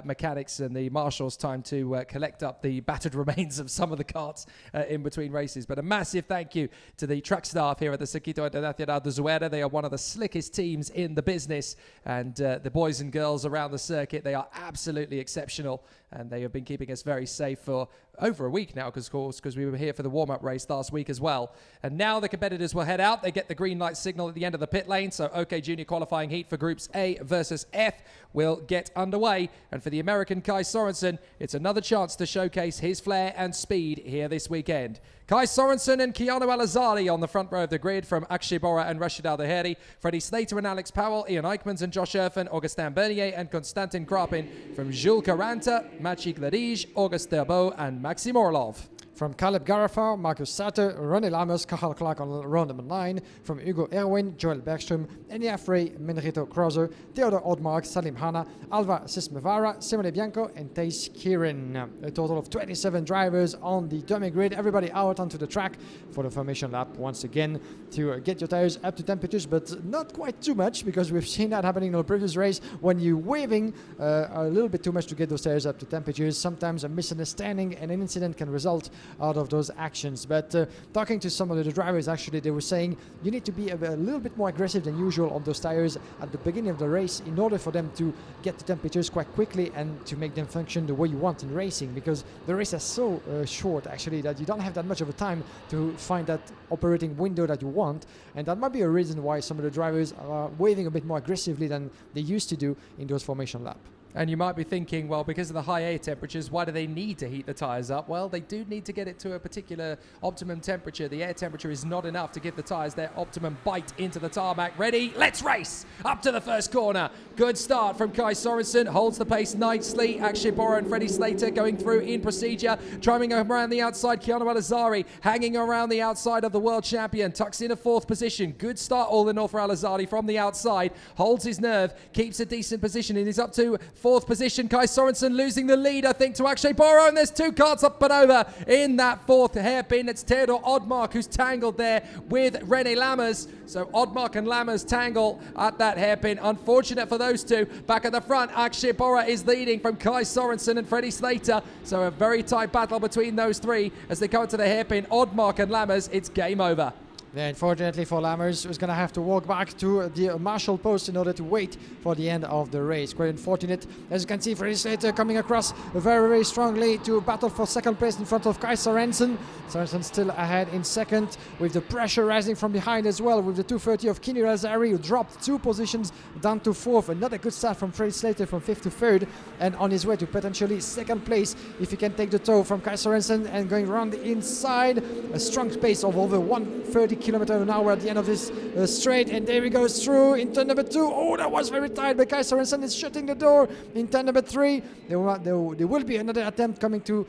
mechanics and the marshals time to collect up the battered remains of some of the carts in between races. But a massive thank you to the track staff here at the Circuito Internacional de ZUERA. They are one of the slickest teams in the business, and the boys and girls around the circuit, they are absolutely exceptional, and they have been keeping us very safe for over a week now, because we were here for the warm-up race last week as well. And now the competitors will head out. They get the green light signal at the end of the pit lane. So OK Junior qualifying heat for groups A versus F will get underway. And for the American Kai Sorensen, it's another chance to showcase his flair and speed here this weekend. Kai Sorensen and Keanu Alazali on the front row of the grid from Akshay Bora and Rashid Al-Daheri. Freddie Slater and Alex Powell, Ian Eichmans and Josh Erfen, Augustin Bernier and Konstantin Krapin from Jules Caranta, Maciej Gladij, August Derbeau and Maxim Orlov.
From Caleb Garafar, Marcus Sater, Ronnie Lammers, Cathal Clark on row number 9. From Hugo Erwin, Joel Bergström, Enya Frey, Menrito Krauser, Theodor Odmark, Salim Hanna, Alva Sismevara, Simone Bianco, and Thijs Kieran. A total of 27 drivers on the dummy grid. Everybody out onto the track for the formation lap once again to get your tires up to temperatures, but not quite too much, because we've seen that happening in the previous race. When you're waving a little bit too much to get those tires up to temperatures, sometimes a misunderstanding and an incident can result out of those actions. But talking to some of the drivers, actually, they were saying you need to be a little bit more aggressive than usual on those tires at the beginning of the race in order for them to get the temperatures quite quickly and to make them function the way you want in racing, because the race is so short actually that you don't have that much of a time to find that operating window that you want. And that might be a reason why some of the drivers are waving a bit more aggressively than they used to do in those formation laps.
And you might be thinking, well, because of the high air temperatures, why do they need to heat the tyres up? Well, they do need to get it to a particular optimum temperature. The air temperature is not enough to give the tyres their optimum bite into the tarmac. Ready? Let's race! Up to the first corner. Good start from Kai Sorensen. Holds the pace nicely. Akshay Bora and Freddie Slater going through in procedure. Driving around the outside, Keanu Alazari hanging around the outside of the world champion. Tucks in a 4th position. Good start all in all for Alazari from the outside. Holds his nerve. Keeps a decent position and is up to 4th position. Kai Sorensen losing the lead, I think, to Akshay Bora, and there's 2 carts up and over in that 4th hairpin. It's Theodor Odmark who's tangled there with René Lammers. So Odmark and Lammers tangle at that hairpin. Unfortunate for those two. Back at the front, Akshay Bora is leading from Kai Sorensen and Freddie Slater. So a very tight battle between those three as they come to the hairpin. Odmark and Lammers, it's game over.
Yeah, unfortunately for Lammers, who's going to have to walk back to the marshal post in order to wait for the end of the race. Quite unfortunate. As you can see, Freddie Slater coming across very, very strongly to battle for second place in front of Kai Sorensen. Sorensen still ahead in second, with the pressure rising from behind as well, with the 230 of Kini Razari, who dropped 2 positions down to 4th. Another good start from Freddie Slater from 5th to 3rd, and on his way to potentially second place if he can take the tow from Kai Sorensen. And going around the inside, a strong pace of over 130 km an hour at the end of this straight, and there he goes through in turn number 2. Oh, that was very tight, but Kai Sorensen is shutting the door in turn number 3. There will be another attempt coming to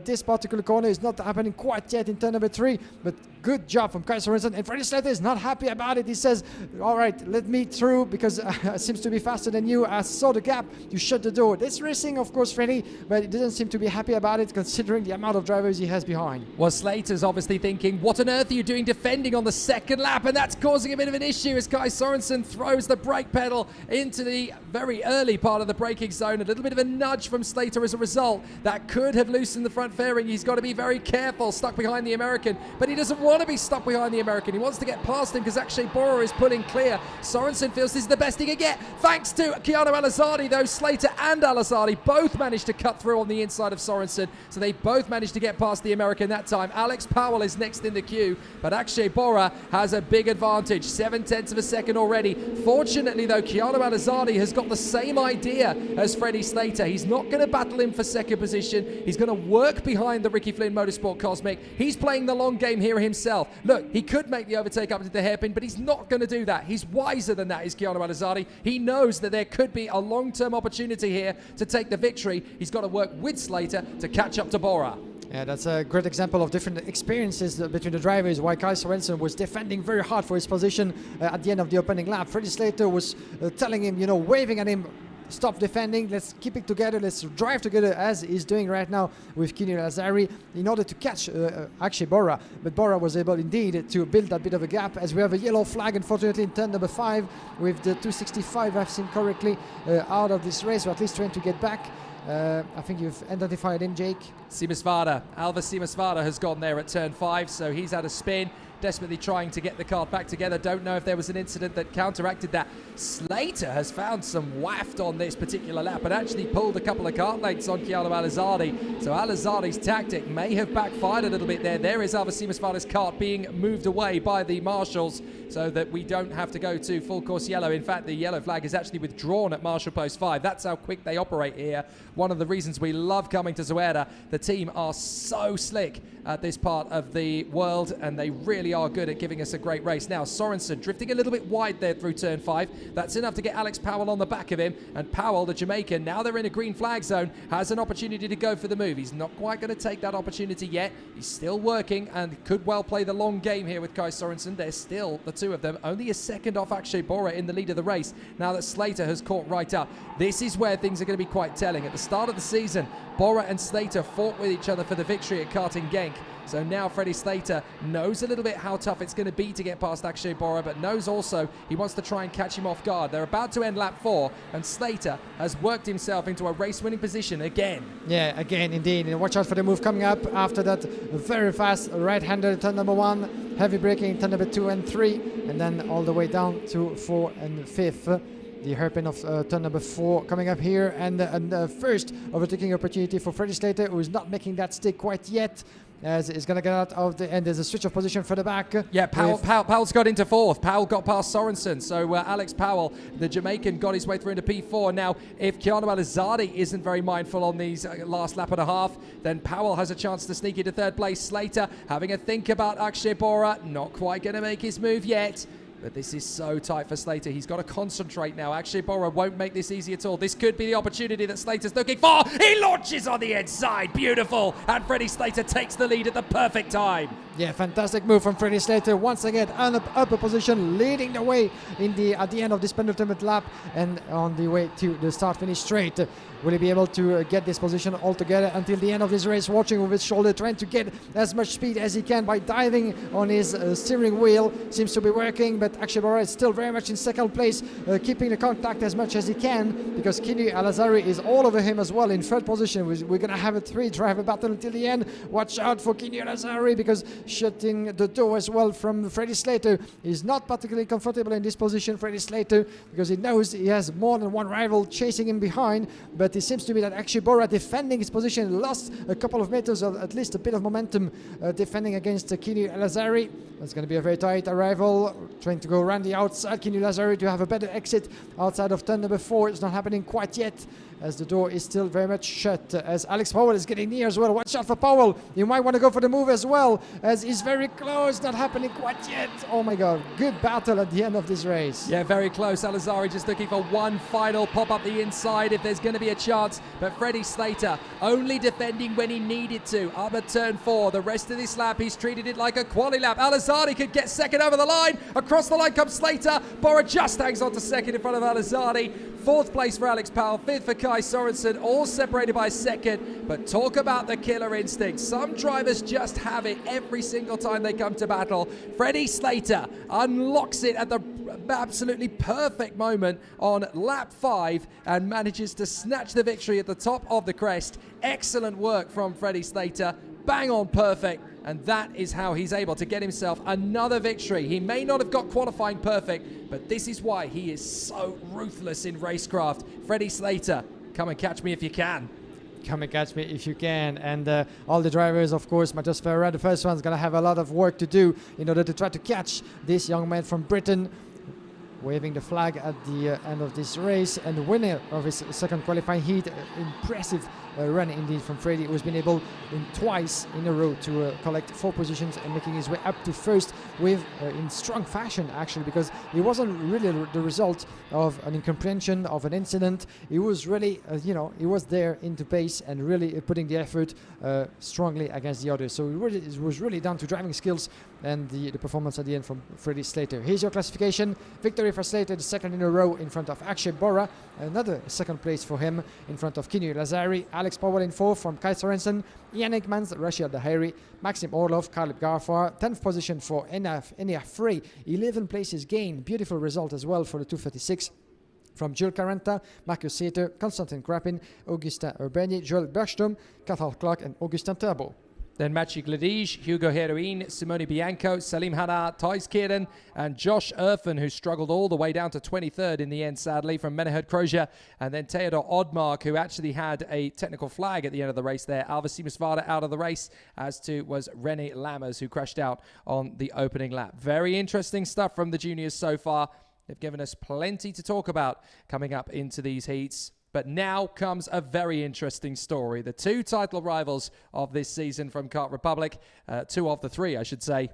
this particular corner. It's not happening quite yet in turn number 3, but good job from Kai Sorensen. And Freddie Slater is not happy about it. He says, all right, let me through because it seems to be faster than you. I saw the gap, you shut the door. That's racing, of course, Freddie, but he doesn't seem to be happy about it considering the amount of drivers he has behind.
Well, Slater's obviously thinking, what on earth are you doing defending on the second lap? And that's causing a bit of an issue as Kai Sorensen throws the brake pedal into the very early part of the braking zone. A little bit of a nudge from Slater as a result. That could have loosened the front fairing. He's got to be very careful, stuck behind the American, but he doesn't want to be stuck behind the American. He wants to get past him because Akshay Bora is pulling clear. Sorensen feels this is the best he can get. Thanks to Keanu Alizade, though, Slater and Alizade both managed to cut through on the inside of Sorensen, so they both managed to get past the American that time. Alex Powell is next in the queue, but Akshay Bora has a big advantage, 7/10 of a second already. Fortunately, though, Keanu Alizade has got the same idea as Freddie Slater. He's not going to battle him for second position. He's going to work behind the Ricky Flynn Motorsport Cosmic. He's playing the long game here himself. Look, he could make the overtake up to the hairpin, but he's not going to do that. He's wiser than that, is Keanu Alizade. He knows that there could be a long-term opportunity here to take the victory. He's got to work with Slater to catch up to Bora.
Yeah, that's a great example of different experiences between the drivers. While Kai Sorensen was defending very hard for his position at the end of the opening lap, Freddie Slater was telling him, waving at him, stop defending, let's keep it together, let's drive together, as he's doing right now with Kini Razari in order to catch Akshay Bora. But Bora was able indeed to build that bit of a gap, as we have a yellow flag unfortunately in turn number 5 with the 265, I've seen correctly, out of this race, or at least trying to get back. I think you've identified him, Jake.
Simasvada, Alva Simasvada has gone there at turn 5, so he's had a spin, desperately trying to get the car back together. Don't know if there was an incident that counteracted that. Slater has found some waft on this particular lap and actually pulled a couple of kart lengths on Keanu Alizade. So Alizade's tactic may have backfired a little bit there. There is Alva Simasvada's kart being moved away by the marshals so that we don't have to go to full course yellow. In fact, the yellow flag is actually withdrawn at Marshal Post 5. That's how quick they operate here. One of the reasons we love coming to ZUERA. The team are so slick at this part of the world, and they really are good at giving us a great race. Now, Sorensen drifting a little bit wide there through turn 5. That's enough to get Alex Powell on the back of him, and Powell, the Jamaican, now they're in a green flag zone, has an opportunity to go for the move. He's not quite going to take that opportunity yet. He's still working and could well play the long game here with Kai Sorensen. They're still, the two of them, only a second off Akshay Bora in the lead of the race now that Slater has caught right up. This is where things are going to be quite telling. At the start of the season, Bora and Slater fought with each other for the victory at Karting Genk. So now Freddie Slater knows a little bit how tough it's going to be to get past Akshay Bora, but knows also he wants to try and catch him off guard. They're about to end lap 4, and Slater has worked himself into a race-winning position again.
Yeah, again, indeed. And watch out for the move coming up after that very fast right-hander turn number 1, heavy braking turn number 2 and 3, and then all the way down to 4 and 5th. The hairpin of turn number 4 coming up here, and the first overtaking opportunity for Freddie Slater, who is not making that stick quite yet, as he's going to get out of the end. There's a switch of position for the back.
Yeah, Powell's got into 4th. Powell got past Sorensen. So Alex Powell, the Jamaican, got his way through into P4. Now, if Keanu Alizade isn't very mindful on these last lap and a half, then Powell has a chance to sneak into 3rd place. Slater having a think about Akshay Bora. Not quite going to make his move yet. But this is so tight for Slater. He's got to concentrate now. Akshay Bora won't make this easy at all. This could be the opportunity that Slater's looking for. He launches on the inside. Beautiful. And Freddie Slater takes the lead at the perfect time.
Yeah, fantastic move from Freddie Slater. Once again, upper position, leading the way at the end of this penultimate lap and on the way to the start-finish straight. Will he be able to get this position all together until the end of this race, watching with his shoulder, trying to get as much speed as he can by diving on his steering wheel. Seems to be working, but but Akshay Bora is still very much in second place, keeping the contact as much as he can, because Kini Al-Azari is all over him as well in third position. We're going to have a 3-driver battle until the end. Watch out for Kini Al-Azari, because shutting the door as well from Freddie Slater. He's not particularly comfortable in this position, Freddie Slater, because he knows he has more than one rival chasing him behind, but it seems to me that Akshay Bora, defending his position, lost a couple of meters, or at least a bit of momentum defending against Kini Al-Azari. That's going to be a very tight arrival, trying to go around the outside. Kini Al-Azari to have a better exit outside of turn number 4. It's not happening quite yet, as the door is still very much shut, as Alex Powell is getting near as well. Watch out for Powell. You might want to go for the move as well, as he's very close. Not happening quite yet. Oh my God, good battle at the end of this race.
Yeah, very close. Al-Azari just looking for one final pop up the inside if there's going to be a chance. But Freddie Slater only defending when he needed to. Up at turn 4. The rest of this lap, he's treated it like a quali lap. Al-Azari could get second over the line. Across the line comes Slater. Bora just hangs on to second in front of Al-Azari. 4th place for Alex Powell, 5th for Kai Sorensen, all separated by a second. But talk about the killer instinct. Some drivers just have it every single time they come to battle. Freddie Slater unlocks it at the absolutely perfect moment on lap 5 and manages to snatch the victory at the top of the crest. Excellent work from Freddie Slater. Bang on perfect. And that is how he's able to get himself another victory. He may not have got qualifying perfect, but this is why he is so ruthless in racecraft. Freddie Slater, come and catch me if you can.
Come and catch me if you can. And all the drivers, of course, Matthias Ferreira, the first one's going to have a lot of work to do in order to try to catch this young man from Britain, waving the flag at the end of this race, and the winner of his second qualifying heat. Impressive run indeed from Freddie, who's been able twice in a row to collect 4 positions and making his way up to first with in strong fashion, actually, because it wasn't really the result of an incomprehension, of an incident. He was really, he was there into pace and really putting the effort strongly against the others. So it was really down to driving skills and the performance at the end from Freddie Slater. Here's your classification. Victory for Slater, the second in a row in front of Akshay Bora. Another second place for him in front of Kini Al-Azari. Alex Powell in 4th from Kai Sorensen. Ian Hickmans, Rashid Dahiri, Maxim Orlov, Kalib Garfar. 10th position for Enea Frey. 11 places gained. Beautiful result as well for the 236. From Jules Caranta, Marcus Sater, Konstantin Krapin, Augustin Urbani, Joel Bergström, Cathal Clark and Augustin Turbo.
Then Maciej Gladij, Hugo Heroin, Simone Bianco, Salim Hanna, Thijs Kieran, and Josh Erfen, who struggled all the way down to 23rd in the end, sadly, from Menehud Kroja. And then Theodor Odmark, who actually had a technical flag at the end of the race there. Alva Simusvada out of the race, as too was René Lammers, who crashed out on the opening lap. Very interesting stuff from the juniors so far. They've given us plenty to talk about coming up into these heats. But now comes a very interesting story. The 2 title rivals of this season from Kart Republic, 2 of the 3, I should say,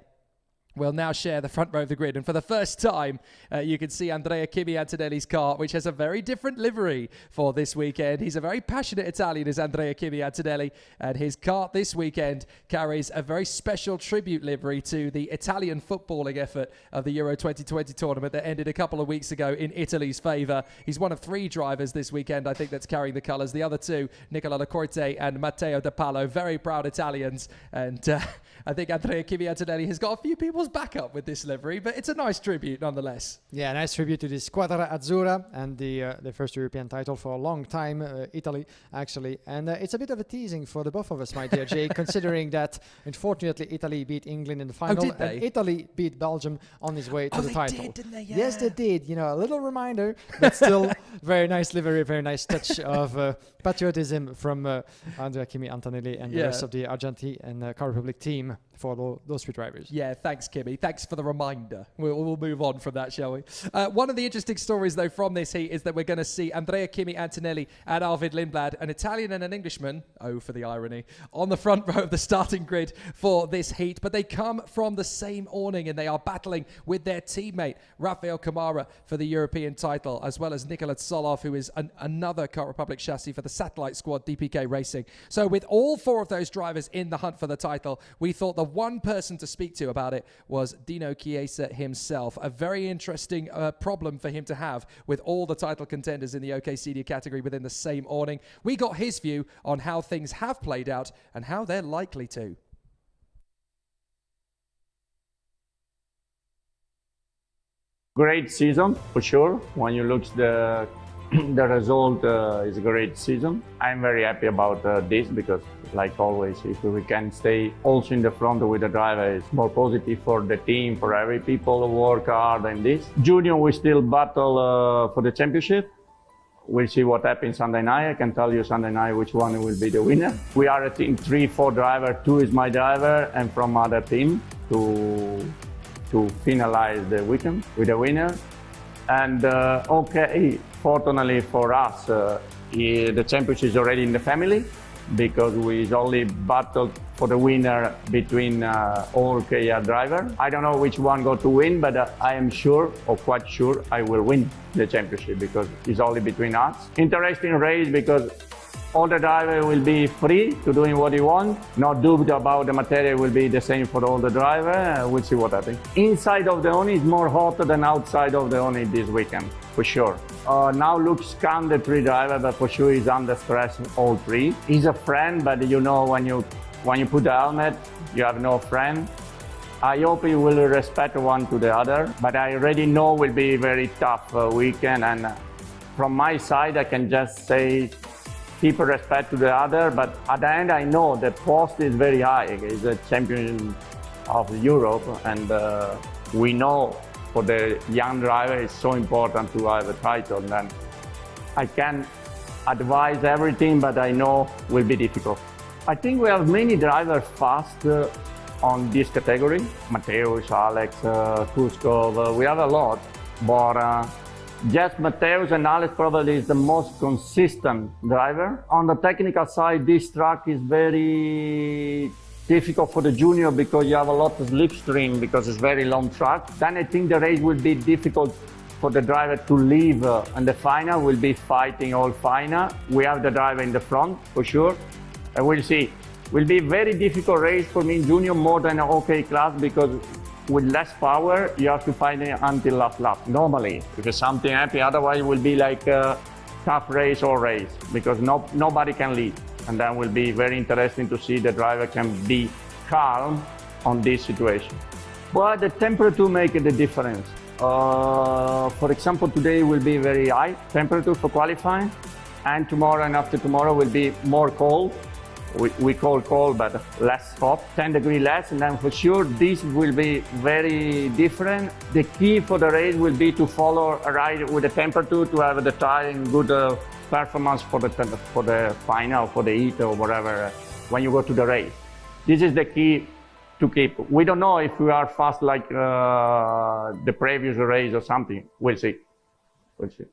will now share the front row of the grid. And for the first time, you can see Andrea Kimi Antonelli's car, which has a very different livery for this weekend. He's a very passionate Italian, is Andrea Kimi Antonelli. And his kart this weekend carries a very special tribute livery to the Italian footballing effort of the Euro 2020 tournament that ended a couple of weeks ago in Italy's favour. He's one of 3 drivers this weekend, I think, that's carrying the colours. The other 2, Nicola Lacorte and Matteo De Palo, very proud Italians. And I think Andrea Kimi Antonelli has got a few people's back up with this livery, but it's a nice tribute nonetheless.
Yeah, nice tribute to the Squadra Azzurra and the first European title for a long time, Italy, actually. And it's a bit of a teasing for the both of us, my dear Jay, considering that, unfortunately, Italy beat England in the final.
Did they?
And Italy beat Belgium on his way to the title.
Did, didn't they? Yeah.
Yes, they did. A little reminder, but still very nice livery, very nice touch of patriotism from Andrea Kimi Antonelli and the rest of the Argentine and Kart Republic team for those 3 drivers.
Yeah, thanks, Kimi. Thanks for the reminder. We'll move on from that, shall we? One of the interesting stories, though, from this heat is that we're going to see Andrea Kimi Antonelli and Arvid Lindblad, an Italian and an Englishman, oh, for the irony, on the front row of the starting grid for this heat. But they come from the same awning and they are battling with their teammate, Rafael Camara, for the European title, as well as Nicola Solov, who is another Kart Republic chassis for the satellite squad, DPK Racing. So with all 4 of those drivers in the hunt for the title, we thought the one person to speak to about it was Dino Chiesa himself. A very interesting problem for him to have with all the title contenders in the OK Senior category within the same awning. We got his view on how things have played out and how they're likely to.
Great season, for sure. When you look the result is a great season. I'm very happy about this because, like always, if we can stay also in the front with the driver, it's more positive for the team, for every people who work hard in this. Junior, we still battle for the championship. We'll see what happens Sunday night. I can tell you Sunday night which one will be the winner. We are a team 3-4 driver. 2 is my driver and from other team to finalize the weekend with a winner. And okay, fortunately for us, the championship is already in the family because we only battled for the winner between all KR driver. I don't know which one go to win, but I am sure, or quite sure, I will win the championship because it's only between us. Interesting race because all the driver will be free to doing what he want. No doubt about the material will be the same for all the driver. We'll see what happens. Inside of the Oni is more hotter than outside of the Oni this weekend, for sure. Now looks calm the 3 driver, but for sure he's under stress all 3. He's a friend, but you know when you put the helmet, you have no friend. I hope he will respect one to the other, but I already know will be a very tough weekend. And from my side, I can just say keep respect to the other, but at the end I know the post is very high. He's a champion of Europe, and we know for the young driver it's so important to have a title. And I can advise everything, but I know will be difficult. I think we have many drivers fast on this category. Mateusz, Alex, Kuskov, we have a lot, but just Mateusz and Alex probably is the most consistent driver. On the technical side, this track is very difficult for the junior because you have a lot of slipstream because it's very long track. Then I think the race will be difficult for the driver to leave and the final will be fighting all final. We have the driver in the front for sure. And we'll see. Will be very difficult race for me in junior more than an OK class because with less power, you have to fight it until last lap, normally. If it's something happy, otherwise it will be like a tough race or race, because nobody can lead. And then will be very interesting to see the driver can be calm on this situation. But the temperature makes the difference. For example, today will be very high temperature for qualifying, and tomorrow and after tomorrow will be more cold. We call cold, but less hot, 10 degrees less, and then for sure this will be very different. The key for the race will be to follow a ride with the temperature to have the tire in good performance for the final, for the heat or whatever, when you go to the race. This is the key to keep. We don't know if we are fast like the previous race or something. We'll see. We'll see.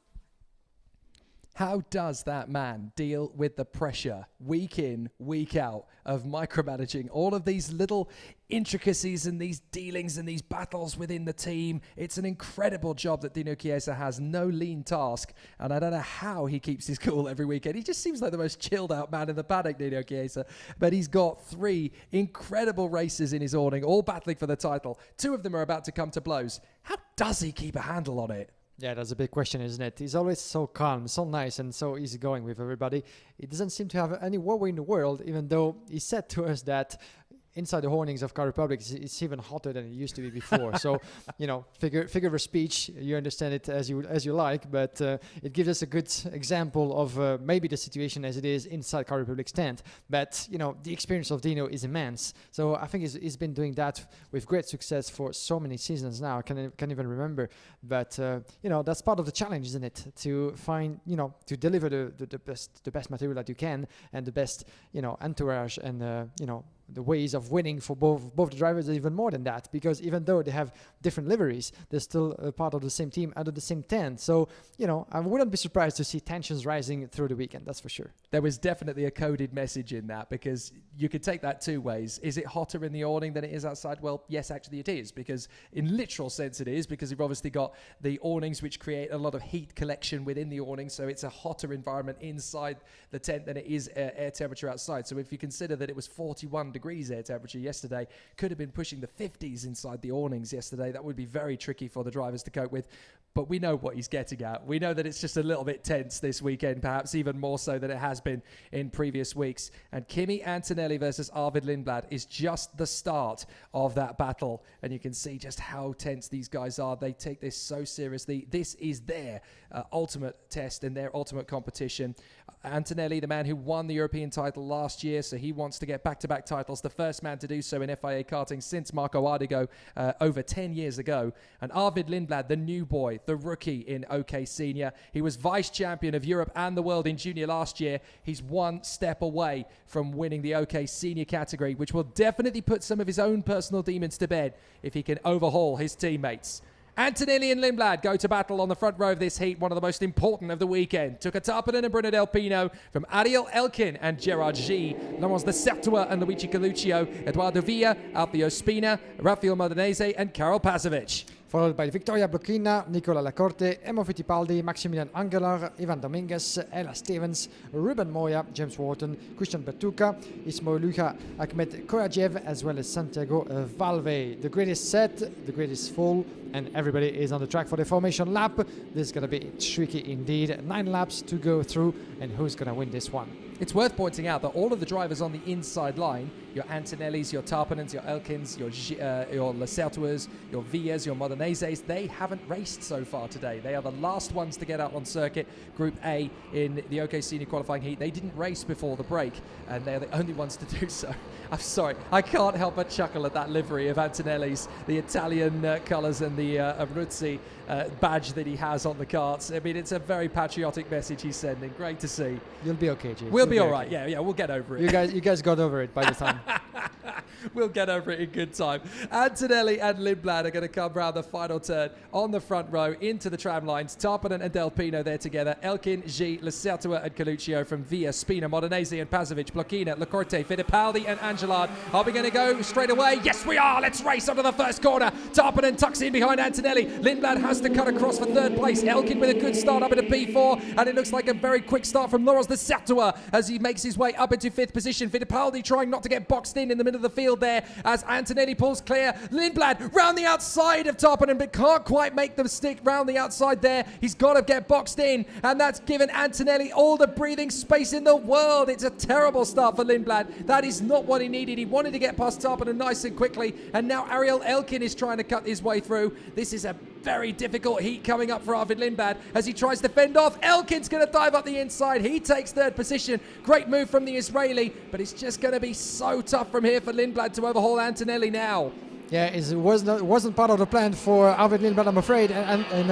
How does that man deal with the pressure week in, week out of micromanaging all of these little intricacies and these dealings and these battles within the team? It's an incredible job that Dino Chiesa has. No lean task, and I don't know how he keeps his cool every weekend. He just seems like the most chilled out man in the paddock, Dino Chiesa, but he's got 3 incredible races in his awning, all battling for the title. 2 of them are about to come to blows. How does he keep a handle on it?
Yeah, that's a big question, isn't it? He's always so calm, so nice, and so easygoing with everybody. He doesn't seem to have any worry in the world, even though he said to us that inside the hornings of Car Republic, it's even hotter than it used to be before. So, you know, figure of speech, you understand it as you like, but it gives us a good example of maybe the situation as it is inside Car Republic's tent. But, you know, the experience of Dino is immense. So I think he's been doing that with great success for so many seasons now. I can't even remember. But, you know, that's part of the challenge, isn't it? To find, you know, to deliver the best material that you can and the best, you know, entourage and, you know, the ways of winning for both the drivers, even more than that, because even though they have different liveries, they're still a part of the same team under the same tent. So, you know, I wouldn't be surprised to see tensions rising through the weekend, that's for sure.
There was definitely a coded message in that, because you could take that 2 ways. Is it hotter in the awning than it is outside? Well, yes, actually it is, because in literal sense it is, because you've obviously got the awnings which create a lot of heat collection within the awning, so it's a hotter environment inside the tent than it is air temperature outside. So if you consider that it was 41 degrees air temperature yesterday, could have been pushing the 50s inside the awnings yesterday, that would be very tricky for the drivers to cope with. but we know what he's getting at. We know that it's just a little bit tense this weekend, perhaps even more so than it has been in previous weeks. And Kimi Antonelli versus Arvid Lindblad is just the start of that battle. And you can see just how tense these guys are. They take this so seriously. This is their ultimate test and their ultimate competition. Antonelli, the man who won the European title last year, so he wants to get back-to-back titles, the first man to do so in FIA karting since Marco Ardigo over 10 years ago. And Arvid Lindblad, the new boy, the rookie in OK Senior. He was vice champion of Europe and the world in junior last year. He's one step away from winning the OK Senior category, which will definitely put some of his own personal demons to bed if he can overhaul his teammates. Antonelli and Lindblad go to battle on the front row of this heat, one of the most important of the weekend. Tuka Tarpanen and Bruno Del Pino from Ariel Elkin and Gerard G. Laurence de Certua and Luigi Coluccio, Eduardo Villa, Alfio Spina, Rafael Modenese and Karol Pasovic.
Followed by Victoria Blokina, Nicola Lacorte, Emo Fittipaldi, Maximilian Angelar, Ivan Dominguez, Ella Stevens, Ruben Moya, James Wharton, Christian Bertuca, Ismo Lucha, Ahmed Korajev, as well as Santiago Valve. The greatest set, the greatest fall, and everybody is on the track for the formation lap. This is going to be tricky indeed. 9 laps to go through, and who's going to win this one?
It's worth pointing out that all of the drivers on the inside line, your Antonellis, your Tarpanens, your Elkins, your Lecertuas, your Villas, your Modeneses, they haven't raced so far today. They are the last ones to get out on circuit, Group A in the OK Senior qualifying heat. They didn't race before the break, and they're the only ones to do so. I'm sorry, I can't help but chuckle at that livery of Antonelli's, the Italian colours and the Abruzzi badge that he has on the karts. I mean, it's a very patriotic message he's sending. Great to see.
You'll be okay, James.
We'll be all right. Yeah, we'll get over it.
You guys got over it by the time.
We'll get over it in good time. Antonelli and Lindblad are going to come round the final turn on the front row into the tram lines. Tarpanen and Del Pino there together. Elkin, G, Lecertua and Coluccio from Villa, Spina, Modenese and Pasovic, Blokina, Lacorte, Fittipaldi and Angelard. Are we going to go straight away? Yes, we are. Let's race onto the first corner. Tarpanen tucks in behind Antonelli. Lindblad has to cut across for third place. Elkin with a good start up into P4, and it looks like a very quick start from Laurence de Certua as he makes his way up into 5th position. Fittipaldi trying not to get boxed in the middle of the field there as Antonelli pulls clear. Lindblad round the outside of Tarpanen, but can't quite make them stick round the outside there. He's got to get boxed in, and that's given Antonelli all the breathing space in the world. It's a terrible start for Lindblad. That is not what he needed. He wanted to get past Tarpanen nice and quickly, and now Ariel Elkin is trying to cut his way through. This is a very difficult heat coming up for Arvid Lindblad as he tries to fend off. Elkin's going to dive up the inside. He takes 3rd position. Great move from the Israeli, but it's just going to be so tough from here for Lindblad to overhaul Antonelli now.
Yeah, it wasn't part of the plan for Arvid Lindblad, I'm afraid, and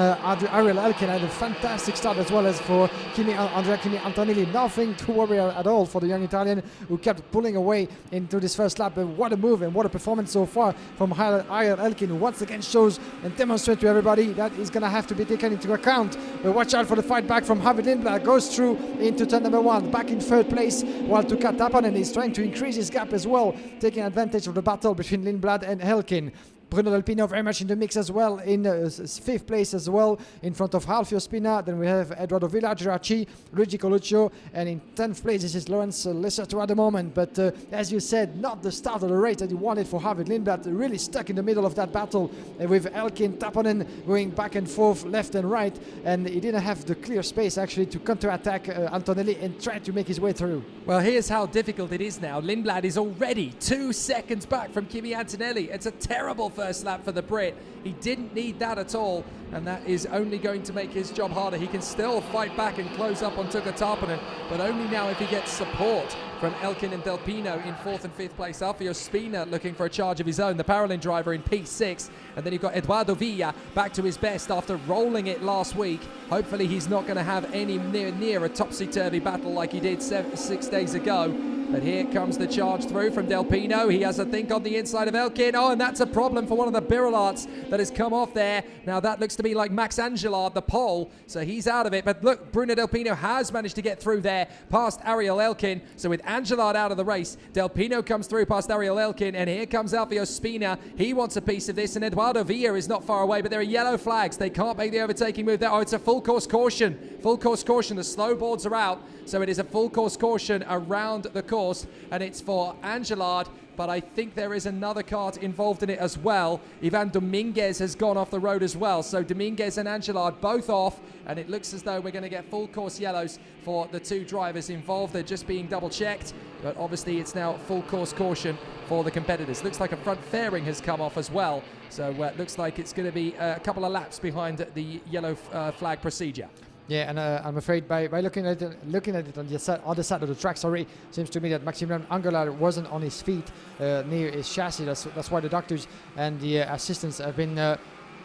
Ariel Elkin had a fantastic start as well as for Andrea Kimi Antonelli. Nothing to worry at all for the young Italian who kept pulling away into this first lap. But what a move and what a performance so far from Ariel Elkin, who once again shows and demonstrates to everybody that is going to have to be taken into account. But watch out for the fight back from Arvid Lindblad. Goes through into turn number 1, back in 3rd place, while Tuka Tarpanen is trying to increase his gap as well, taking advantage of the battle between Lindblad and Elkin. Bruno Del Pino very much in the mix as well, in 5th place as well, in front of Alfio Spina. Then we have Eduardo Villa, Geraci, Luigi Coluccio, and in 10th place this is Laurence Lecertua at the moment. But as you said, not the start of the race that you wanted for Arvid Lindblad, really stuck in the middle of that battle with Elkin, Tarpanen going back and forth, left and right, and he didn't have the clear space actually to counter-attack Antonelli and try to make his way through.
Well, here's how difficult it is now. Lindblad is already 2 seconds back from Kimi Antonelli. It's a terrible first lap for the Brit. He didn't need that at all, and that is only going to make his job harder. He can still fight back and close up on Tuka Tarpanen, but only now if he gets support from Elkin and Del Pino in 4th and 5th place. Alfio Spina looking for a charge of his own, the Paralin driver in P6. And then you've got Eduardo Villa back to his best after rolling it last week. Hopefully he's not going to have any near a topsy-turvy battle like he did 6 days ago. But here comes the charge through from Del Pino. He has a think on the inside of Elkin. Oh, and that's a problem for one of the Birolats that has come off there. Now that looks to be like Max Angelard, the pole. So he's out of it. But look, Bruno Del Pino has managed to get through there past Ariel Elkin. So with Angelard out of the race, Del Pino comes through past Ariel Elkin. And here comes Alfio Spina. He wants a piece of this. And Eduardo Villa is not far away. But there are yellow flags. They can't make the overtaking move there. Oh, it's a full course caution. Full course caution. The slow boards are out. So it is a full course caution around the course. And it's for Angelard but I think there is another kart involved in it as well. Ivan Dominguez has gone off the road as well, so Dominguez and Angelard both off, and it looks as though we're going to get full course yellows for the two drivers involved. They're just being double checked, but obviously it's now full course caution for the competitors. Looks like a front fairing has come off as well, so it looks like it's going to be a couple of laps behind the yellow flag procedure.
Yeah, and I'm afraid by looking at it on the other side of the track, seems to me that Maximilian Angelar wasn't on his feet near his chassis. That's why the doctors and the assistants have been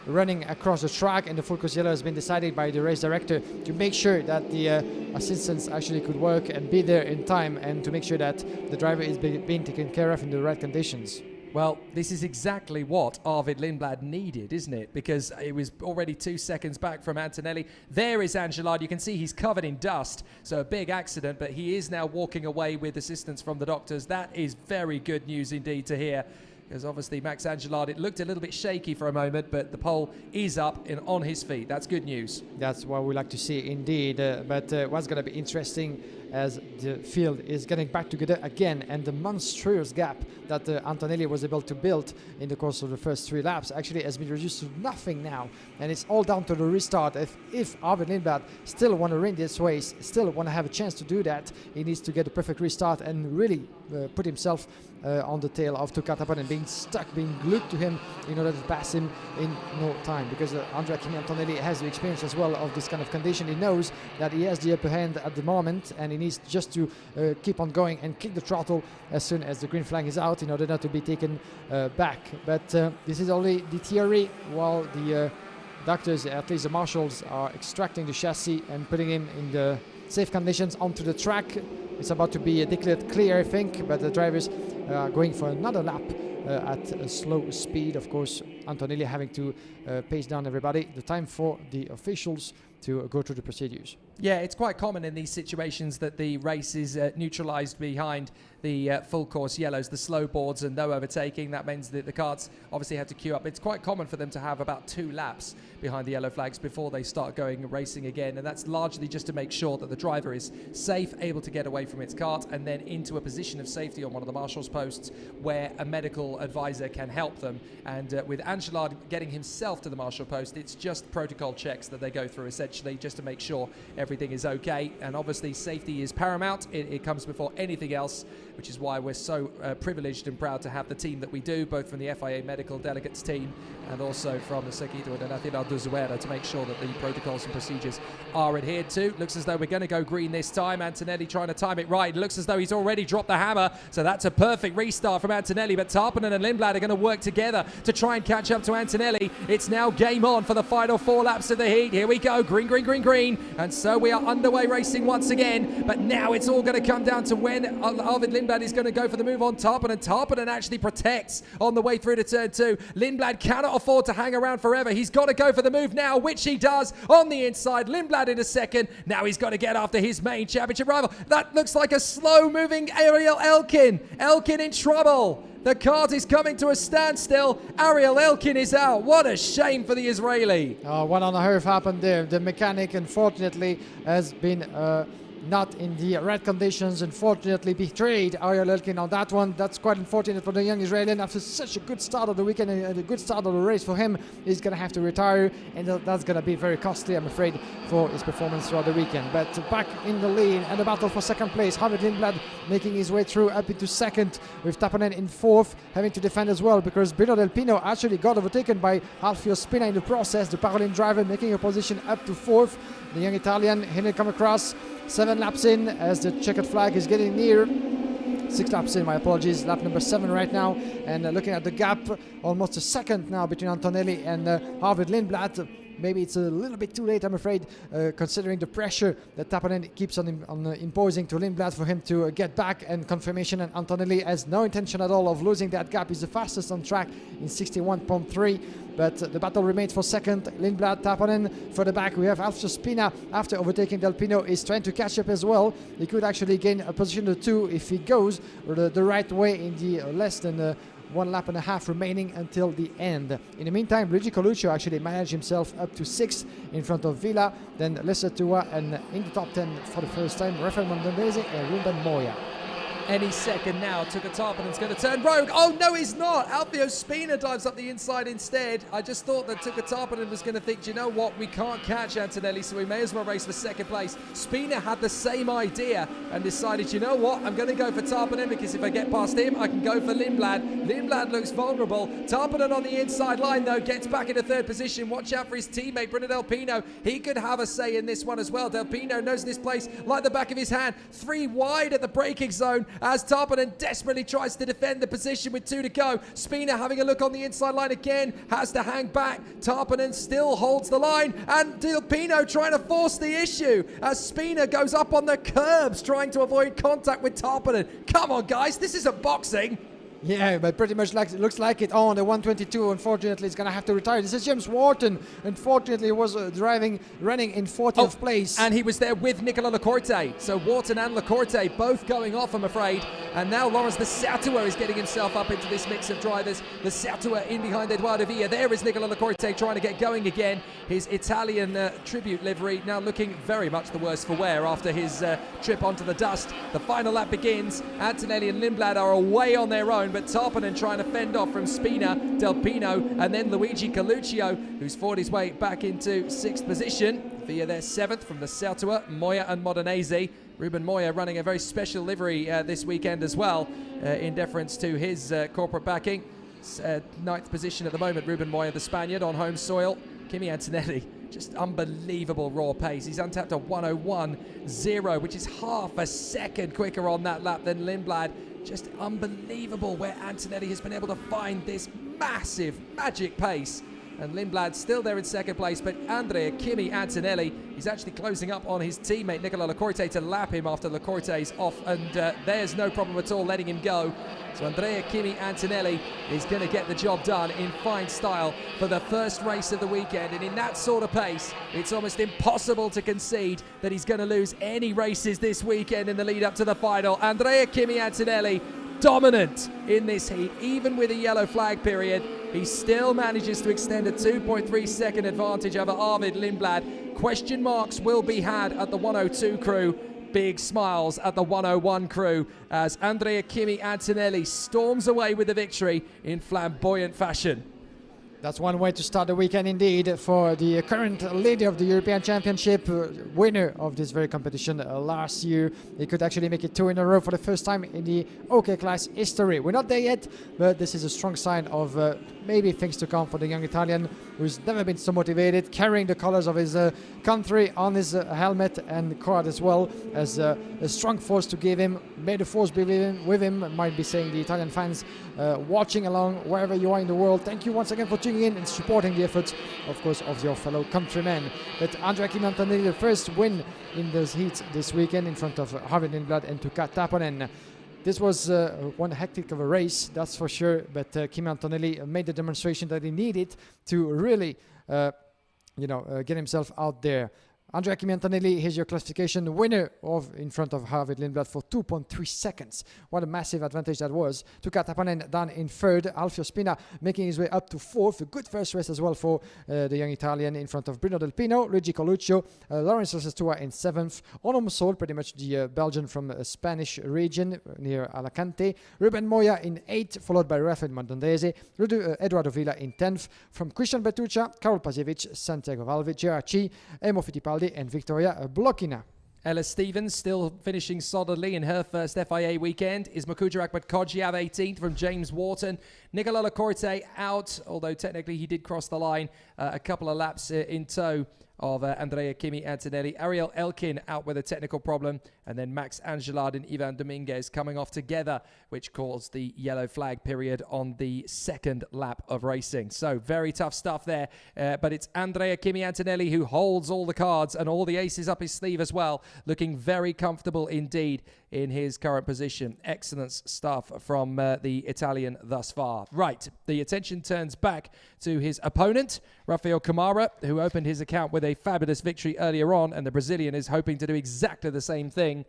running across the track, and the full course yellow has been decided by the race director to make sure that the assistants actually could work and be there in time, and to make sure that the driver is being taken care of in the right conditions.
Well, this is exactly what Arvid Lindblad needed, isn't it? Because it was already 2 seconds back from Antonelli. There is Angelard. You can see he's covered in dust, so a big accident, but he is now walking away with assistance from the doctors. That is very good news indeed to hear, because obviously Max Angelard, it looked a little bit shaky for a moment, but the pole is up and on his feet. That's good news.
That's what we like to see indeed. But what's going to be interesting as the field is getting back together again, and the monstrous gap that Antonelli was able to build in the course of the first 3 laps actually has been reduced to nothing now, and it's all down to the restart. If Arvid Lindblad still want to win this race, still want to have a chance to do that, he needs to get a perfect restart and really put himself on the tail of Tuka Tappanen, being stuck, being glued to him in order to pass him in no time, because Andrea Kimi Antonelli has the experience as well of this kind of condition. He knows that he has the upper hand at the moment, and he needs just to keep on going and kick the throttle as soon as the green flag is out in order not to be taken back. But this is only the theory, while the doctors, at least the marshals, are extracting the chassis and putting him in the safe conditions onto the track. It's about to be declared clear, I think, but the drivers are going for another lap at a slow speed. Of course, Antonelli having to pace down everybody. The time for the officials to go through the procedures.
Yeah, it's quite common in these situations that the race is neutralised behind the full course yellows, the slow boards and no overtaking. That means that the karts obviously have to queue up. It's quite common for them to have about 2 laps behind the yellow flags before they start going racing again, and that's largely just to make sure that the driver is safe, able to get away from its kart and then into a position of safety on one of the marshal's posts where a medical advisor can help them. And with Angelard getting himself to the marshal post, it's just protocol checks that they go through essentially just to make sure everything is okay, and obviously safety is paramount. It comes before anything else, which is why we're so privileged and proud to have the team that we do, both from the FIA medical delegates team and also from the Circuito Internacional de ZUERA, to make sure that the protocols and procedures are adhered to. Looks as though we're going to go green this time. Antonelli trying to time it right. It looks as though he's already dropped the hammer, so that's a perfect restart from Antonelli, but Tarpanen and Lindblad are going to work together to try and catch up to Antonelli. It's now game on for the final 4 laps of the heat. Here we go, green, green, green, green, and so we are underway racing once again, but now it's all going to come down to when Arvid Lindblad is going to go for the move on Tarpanen. Tarpanen actually protects on the way through to turn 2. Lindblad cannot afford to hang around forever. He's got to go for the move now, which he does on the inside. Lindblad in a second. Now he's got to get after his main championship rival. That looks like a slow-moving Ariel Elkin. Elkin in trouble. The kart is coming to a standstill. Ariel Elkin is out. What a shame for the Israeli.
1.5 happened there. The mechanic, unfortunately, has been not in the right conditions. Unfortunately, betrayed Ariel Elkin on that one. That's quite unfortunate for the young Israeli. After such a good start of the weekend and a good start of the race for him, he's going to have to retire, and that's going to be very costly, I'm afraid, for his performance throughout the weekend. But back in the lead and the battle for second place, Arvid Lindblad making his way through up into second, with Tappanen in 4th, having to defend as well, because Bruno Del Pino actually got overtaken by Alfio Spina in the process. The Parolin driver making a position up to 4th. The young Italian, he'll come across 7 laps in as the checkered flag is getting near. 6 laps in, my apologies, lap number 7 right now, and looking at the gap, almost a second now between Antonelli and Arvid Lindblad. Maybe it's a little bit too late, I'm afraid, considering the pressure that Tappanen keeps on imposing to Lindblad for him to get back, and confirmation, and Antonelli has no intention at all of losing that gap. He's the fastest on track in 61.3, but the battle remains for second. Lindblad, Tappanen. Further back, we have Alfio Spina, after overtaking Del Pino, is trying to catch up as well. He could actually gain a position or 2 if he goes the right way in the less than 1.5 laps remaining until the end. In the meantime, Luigi Coluccio actually managed himself up to 6th in front of Villa, then Lesser Tua, and in the top 10 for the first time, Rafael Mondonese and Ruben Moya.
any second now. Tuka Tarpanen's going to turn rogue. Oh, no, he's not. Alfio Spina dives up the inside instead. I just thought that Tuka Tarpanen was going to think, you know what, we can't catch Antonelli, so we may as well race for second place. Spina had the same idea and decided, you know what, I'm going to go for Tarpanen because if I get past him, I can go for Lindblad. Lindblad looks vulnerable. Tarpanen on the inside line, though, gets back into third position. Watch out for his teammate, Bruno Del Pino. He could have a say in this one as well. Del Pino knows this place like the back of his hand. 3 wide at the braking zone as Tarpanen desperately tries to defend the position with 2 to go. Spina having a look on the inside line again, has to hang back. Tarpanen still holds the line, and Del Pino trying to force the issue as Spina goes up on the curbs trying to avoid contact with Tarpanen. Come on, guys, this isn't boxing.
Yeah, but pretty much looks like it on the 122. Unfortunately, he's going to have to retire. This is James Wharton. Unfortunately, he was running in 40th place.
And he was there with Nicola Lacorte. So Wharton and Lacorte both going off, I'm afraid. And now Lawrence de Satua is getting himself up into this mix of drivers. De Satua in behind Eduardo Villa. There is Nicola Lacorte trying to get going again. His Italian tribute livery now looking very much the worse for wear after his trip onto the dust. The final lap begins. Antonelli and Lindblad are away on their own, but Tarpanen trying to fend off from Spina, Del Pino, and then Luigi Coluccio, who's fought his way back into 6th position. Via their 7th from the Satua, Moya and Modenese. Ruben Moya running a very special livery this weekend as well, in deference to his corporate backing. 9th position at the moment, Ruben Moya, the Spaniard, on home soil. Kimi Antonelli, just unbelievable raw pace. He's untapped a 101.0, which is half a second quicker on that lap than Lindblad. Just unbelievable where Antonelli has been able to find this massive magic pace. And Lindblad still there in 2nd place, but Andrea Kimi Antonelli is actually closing up on his teammate Nicola Lacorte to lap him after Lacorte's off, and there's no problem at all letting him go. So Andrea Kimi Antonelli is going to get the job done in fine style for the first race of the weekend, and in that sort of pace, it's almost impossible to concede that he's going to lose any races this weekend in the lead up to the final. Andrea Kimi Antonelli dominant in this heat, even with a yellow flag period. He still manages to extend a 2.3 second advantage over Arvid Lindblad. Question marks will be had at the 102 crew. Big smiles at the 101 crew as Andrea Kimi Antonelli storms away with the victory in flamboyant fashion.
That's one way to start the weekend indeed for the current leader of the European Championship, winner of this very competition last year. He could actually make it 2 in a row for the first time in the OK class history. We're not there yet, but this is a strong sign of maybe things to come for the young Italian who's never been so motivated, carrying the colors of his country on his helmet and card as well as a strong force to give him. May the force be with him, might be saying the Italian fans watching along wherever you are in the world. Thank you once again for tuning in and supporting the efforts, of course, of your fellow countrymen. But Andrea Kimi Antonelli, the first win in this heat this weekend in front of Arvid Lindblad and Tuka Tarpanen. This was one hectic of a race, that's for sure, but Kimi Antonelli made the demonstration that he needed to really, get himself out there. Andrea Kimi Antonelli, here's your classification winner in front of Arvid Lindblad for 2.3 seconds. What a massive advantage that was. Tuka Tarpanen down in 3rd. Alfio Spina making his way up to 4th. A good first race as well for the young Italian in front of Bruno Del Pino, Luigi Coluccio, Lawrence de Satua in 7th. Onom Sol, pretty much the Belgian from the Spanish region near Alicante. Ruben Moya in 8th, followed by Rafael Modenese. Eduardo Villa in 10th. From Christian Bertuccia, Karol Pasievic, Santiago Valvi, Gerarchi, Emo Fittipaldi and Victoria Blokina.
Ella Stevens still finishing solidly in her first FIA weekend. Is Makuja Ahmed Kodjiav 18th from James Wharton. Nicola Lacorte out, although technically he did cross the line a couple of laps in tow of Andrea Kimi Antonelli. Ariel Elkin out with a technical problem, and then Max Angelard and Ivan Dominguez coming off together, which caused the yellow flag period on the 2nd lap of racing. So very tough stuff there, but it's Andrea Kimi Antonelli who holds all the cards and all the aces up his sleeve as well, looking very comfortable indeed in his current position. Excellent stuff from the Italian thus far. Right, the attention turns back to his opponent, Rafael Camara, who opened his account with a fabulous victory earlier on, and the Brazilian is hoping to do exactly the same thing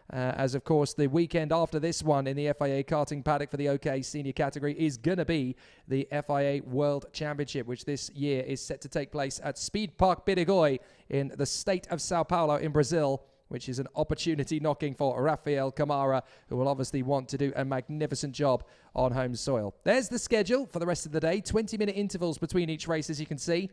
as, of course, the weekend after this one in the FIA Karting paddock for the OK senior category is going to be the FIA World Championship, which this year is set to take place at Speed Park Birigoi in the state of Sao Paulo in Brazil which is an opportunity knocking for Rafael Camara, who will obviously want to do a magnificent job on home soil. There's the schedule for the rest of the day. 20-minute intervals between each race, as you can see.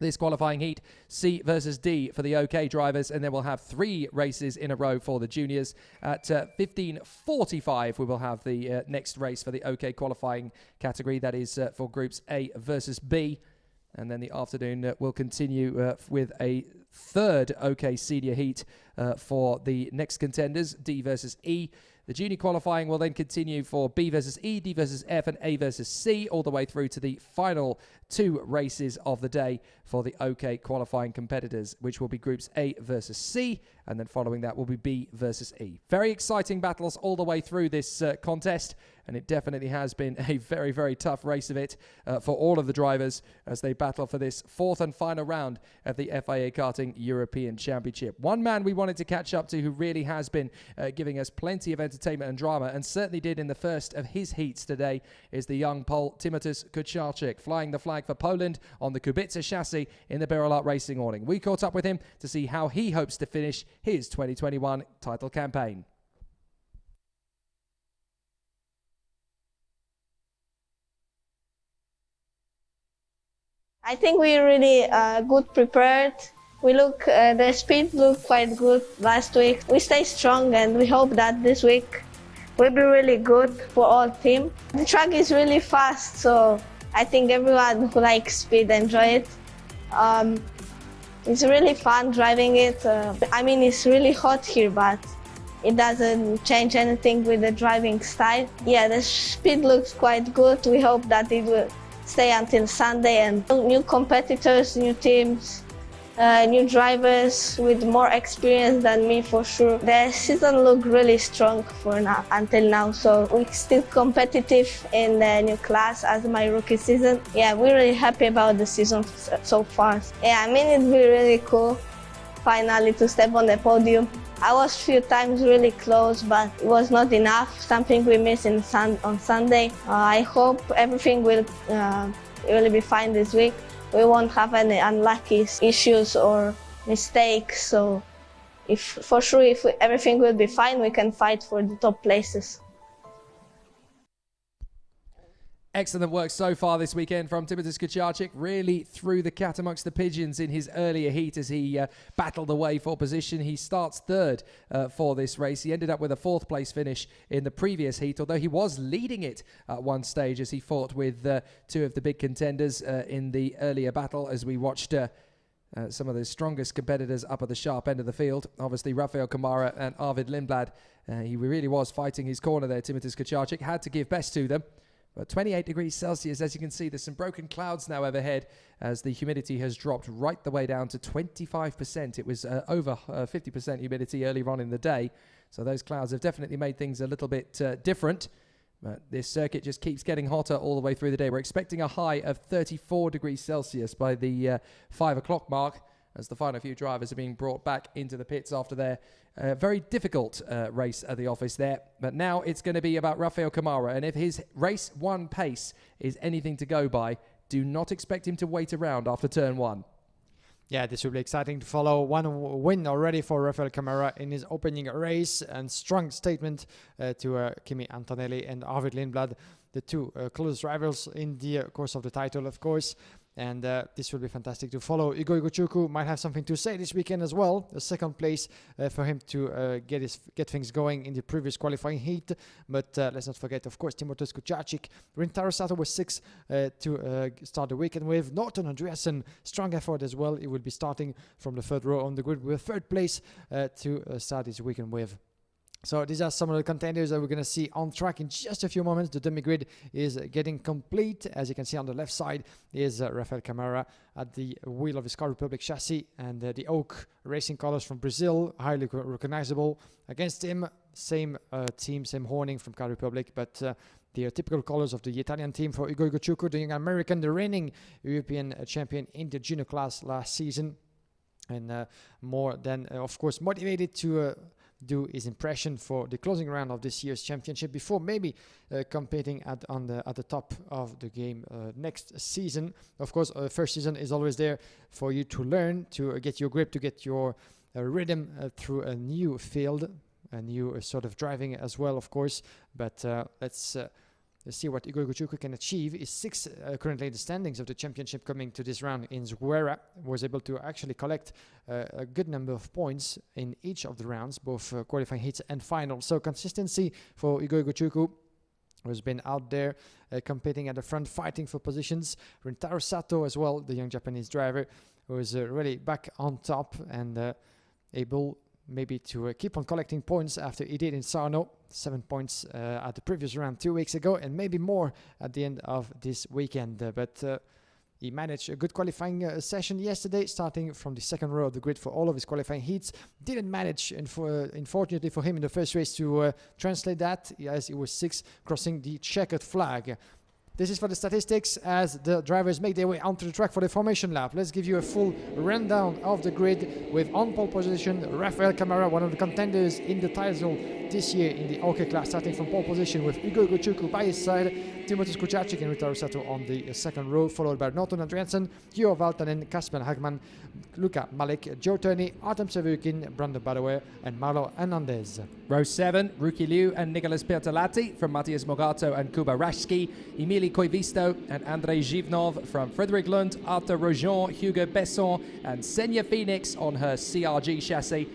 This qualifying heat, C versus D for the OK drivers, and then we'll have 3 races in a row for the juniors. At 15:45, we will have the next race for the OK qualifying category. That is for groups A versus B. And then the afternoon will continue with a third OK senior heat for the next contenders, D versus E. The junior qualifying will then continue for B versus E, D versus F, and A versus C, all the way through to the final 2 races of the day for the OK qualifying competitors, which will be groups A versus C, and then following that will be B versus E. Very exciting battles all the way through this contest, and it definitely has been a very, very tough race of it for all of the drivers as they battle for this 4th and final round of the FIA Karting European Championship. One man we wanted to catch up to who really has been giving us plenty of entertainment and drama, and certainly did in the first of his heats today, is the young Pole Timothus Kucharczyk, flying the flag for Poland on the Kubica chassis in the Beryl Racing awning. We caught up with him to see how he hopes to finish his 2021 title campaign.
I think we're really good prepared. The speed looked quite good last week. We stay strong and we hope that this week will be really good for all team. The track is really fast, so I think everyone who likes speed enjoy it. It's really fun driving it. I mean, it's really hot here, but it doesn't change anything with the driving style. Yeah, the speed looks quite good. We hope that it will stay until Sunday, and new competitors, new teams, new drivers with more experience than me for sure. The season looked really strong for now, until now, so we're still competitive in the new class as my rookie season. Yeah, we're really happy about the season so far. Yeah, I mean, it'd be really cool finally to step on the podium. I was a few times really close, but it was not enough, something we missed on Sunday. I hope everything will be fine this week. We won't have any unlucky issues or mistakes, so if everything will be fine, we can fight for the top places.
Excellent work so far this weekend from Timothus Kucharczyk. Really threw the cat amongst the pigeons in his earlier heat as he battled away for position. He starts 3rd for this race. He ended up with a 4th place finish in the previous heat, although he was leading it at one stage as he fought with 2 of the big contenders in the earlier battle, as we watched some of the strongest competitors up at the sharp end of the field. Obviously, Rafael Camara and Arvid Lindblad. He really was fighting his corner there. Timothus Kucharczyk had to give best to them. But 28 degrees Celsius, as you can see, there's some broken clouds now overhead as the humidity has dropped right the way down to 25%. It was over 50% humidity earlier on in the day. So those clouds have definitely made things a little bit different. But this circuit just keeps getting hotter all the way through the day. We're expecting a high of 34 degrees Celsius by the 5 o'clock mark, as the final few drivers are being brought back into the pits after their very difficult race at the office there. But now it's going to be about Rafael Camara, and if his race 1 pace is anything to go by, do not expect him to wait around after turn 1.
Yeah, this will be exciting to follow. 1 win already for Rafael Camara in his opening race, and strong statement to Kimi Antonelli and Arvid Lindblad, the 2 close rivals in the course of the title, of course. And this will be fantastic to follow. Igor Igochukwu might have something to say this weekend as well. A 2nd place for him to get things going in the previous qualifying heat. But let's not forget, of course, Timothus Kucharczyk. Rintaro Sato was 6 to start the weekend with. Norton Andreasen, strong effort as well. He will be starting from the 3rd row on the grid with 3rd place to start this weekend with. So these are some of the contenders that we're going to see on track in just a few moments. The dummy grid is getting complete. As you can see on the left side is Rafael Camara at the wheel of his Car Republic chassis, and the oak racing colors from Brazil, highly recognizable. Against him, same team, same horning from Car Republic, but the typical colors of the Italian team for Igor Igochukwu, the young American, the reigning European champion in the junior class last season, and more than, of course, motivated to do his impression for the closing round of this year's championship before maybe competing at the top of the game next season. Of course, first season is always there for you to learn, to get your grip, to get your rhythm through a new field, a new sort of driving as well, of course. But let's see what Igor Guchukwu can achieve. He's 6th currently in the standings of the championship coming to this round in ZUERA. Was able to actually collect a good number of points in each of the rounds, both qualifying heats and final. So consistency for Igor Guchukwu, who's been out there competing at the front, fighting for positions. Rintaro Sato as well, the young Japanese driver, who is really back on top and able maybe to keep on collecting points after he did in Sarno. 7 points at the previous round 2 weeks ago, and maybe more at the end of this weekend. But he managed a good qualifying session yesterday, starting from the second row of the grid for all of his qualifying heats. Didn't manage, unfortunately for him, in the first race to translate that, as he was 6th, crossing the checkered flag. This is for the statistics as the drivers make their way onto the track for the formation lap. Let's give you a full rundown of the grid with on pole position Rafael Camara, one of the contenders in the title this year in the OK class, starting from pole position with Igor Guchukwu by his side, Timotheus Kucharczyk and Rintaro Sato on the second row, followed by Norton Andreasen, Gio Valtanen, Kasper Hagman, Luca Malik, Joe Turney, Artem Savukin, Brandon Badaway and Marlo Hernandez.
Row 7, Ruki Liu and Nicolas Piertalati from Matthias Mogato and Kuba Rashki, Emili Koivisto and Andrei Zhivnov from Frederic Lund, Arthur Rojon, Hugo Besson and Senya Phoenix on her CRG chassis.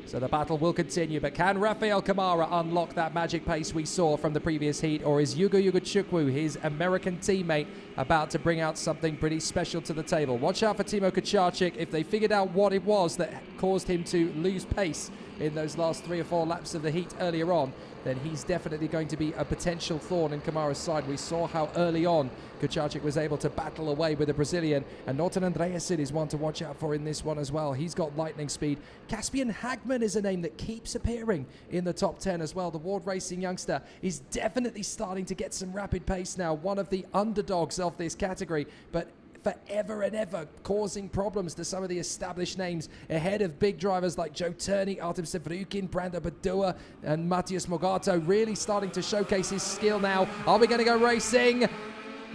So the battle will continue, but can Rafael Camara unlock that magic pace we saw from the previous heat, or is Igor Guchukwu, his American teammate, about to bring out something pretty special to the table? Watch out for Timo Kucharczyk. If they figured out what it was that caused him to lose pace in those last 3 or 4 laps of the heat earlier on, then he's definitely going to be a potential thorn in Camara's side. We saw how early on Kucharczyk was able to battle away with the Brazilian, and Norton Andreasen is one to watch out for in this one as well. He's got lightning speed. Caspian Hagman is a name that keeps appearing in the top 10 as well. The Ward Racing youngster is definitely starting to get some rapid pace now, one of the underdogs of this category, but forever and ever causing problems to some of the established names ahead of big drivers like Joe Turney, Artem Savukin, Brando Badua and Matthias Mogato, really starting to showcase his skill now. Are we going to go racing?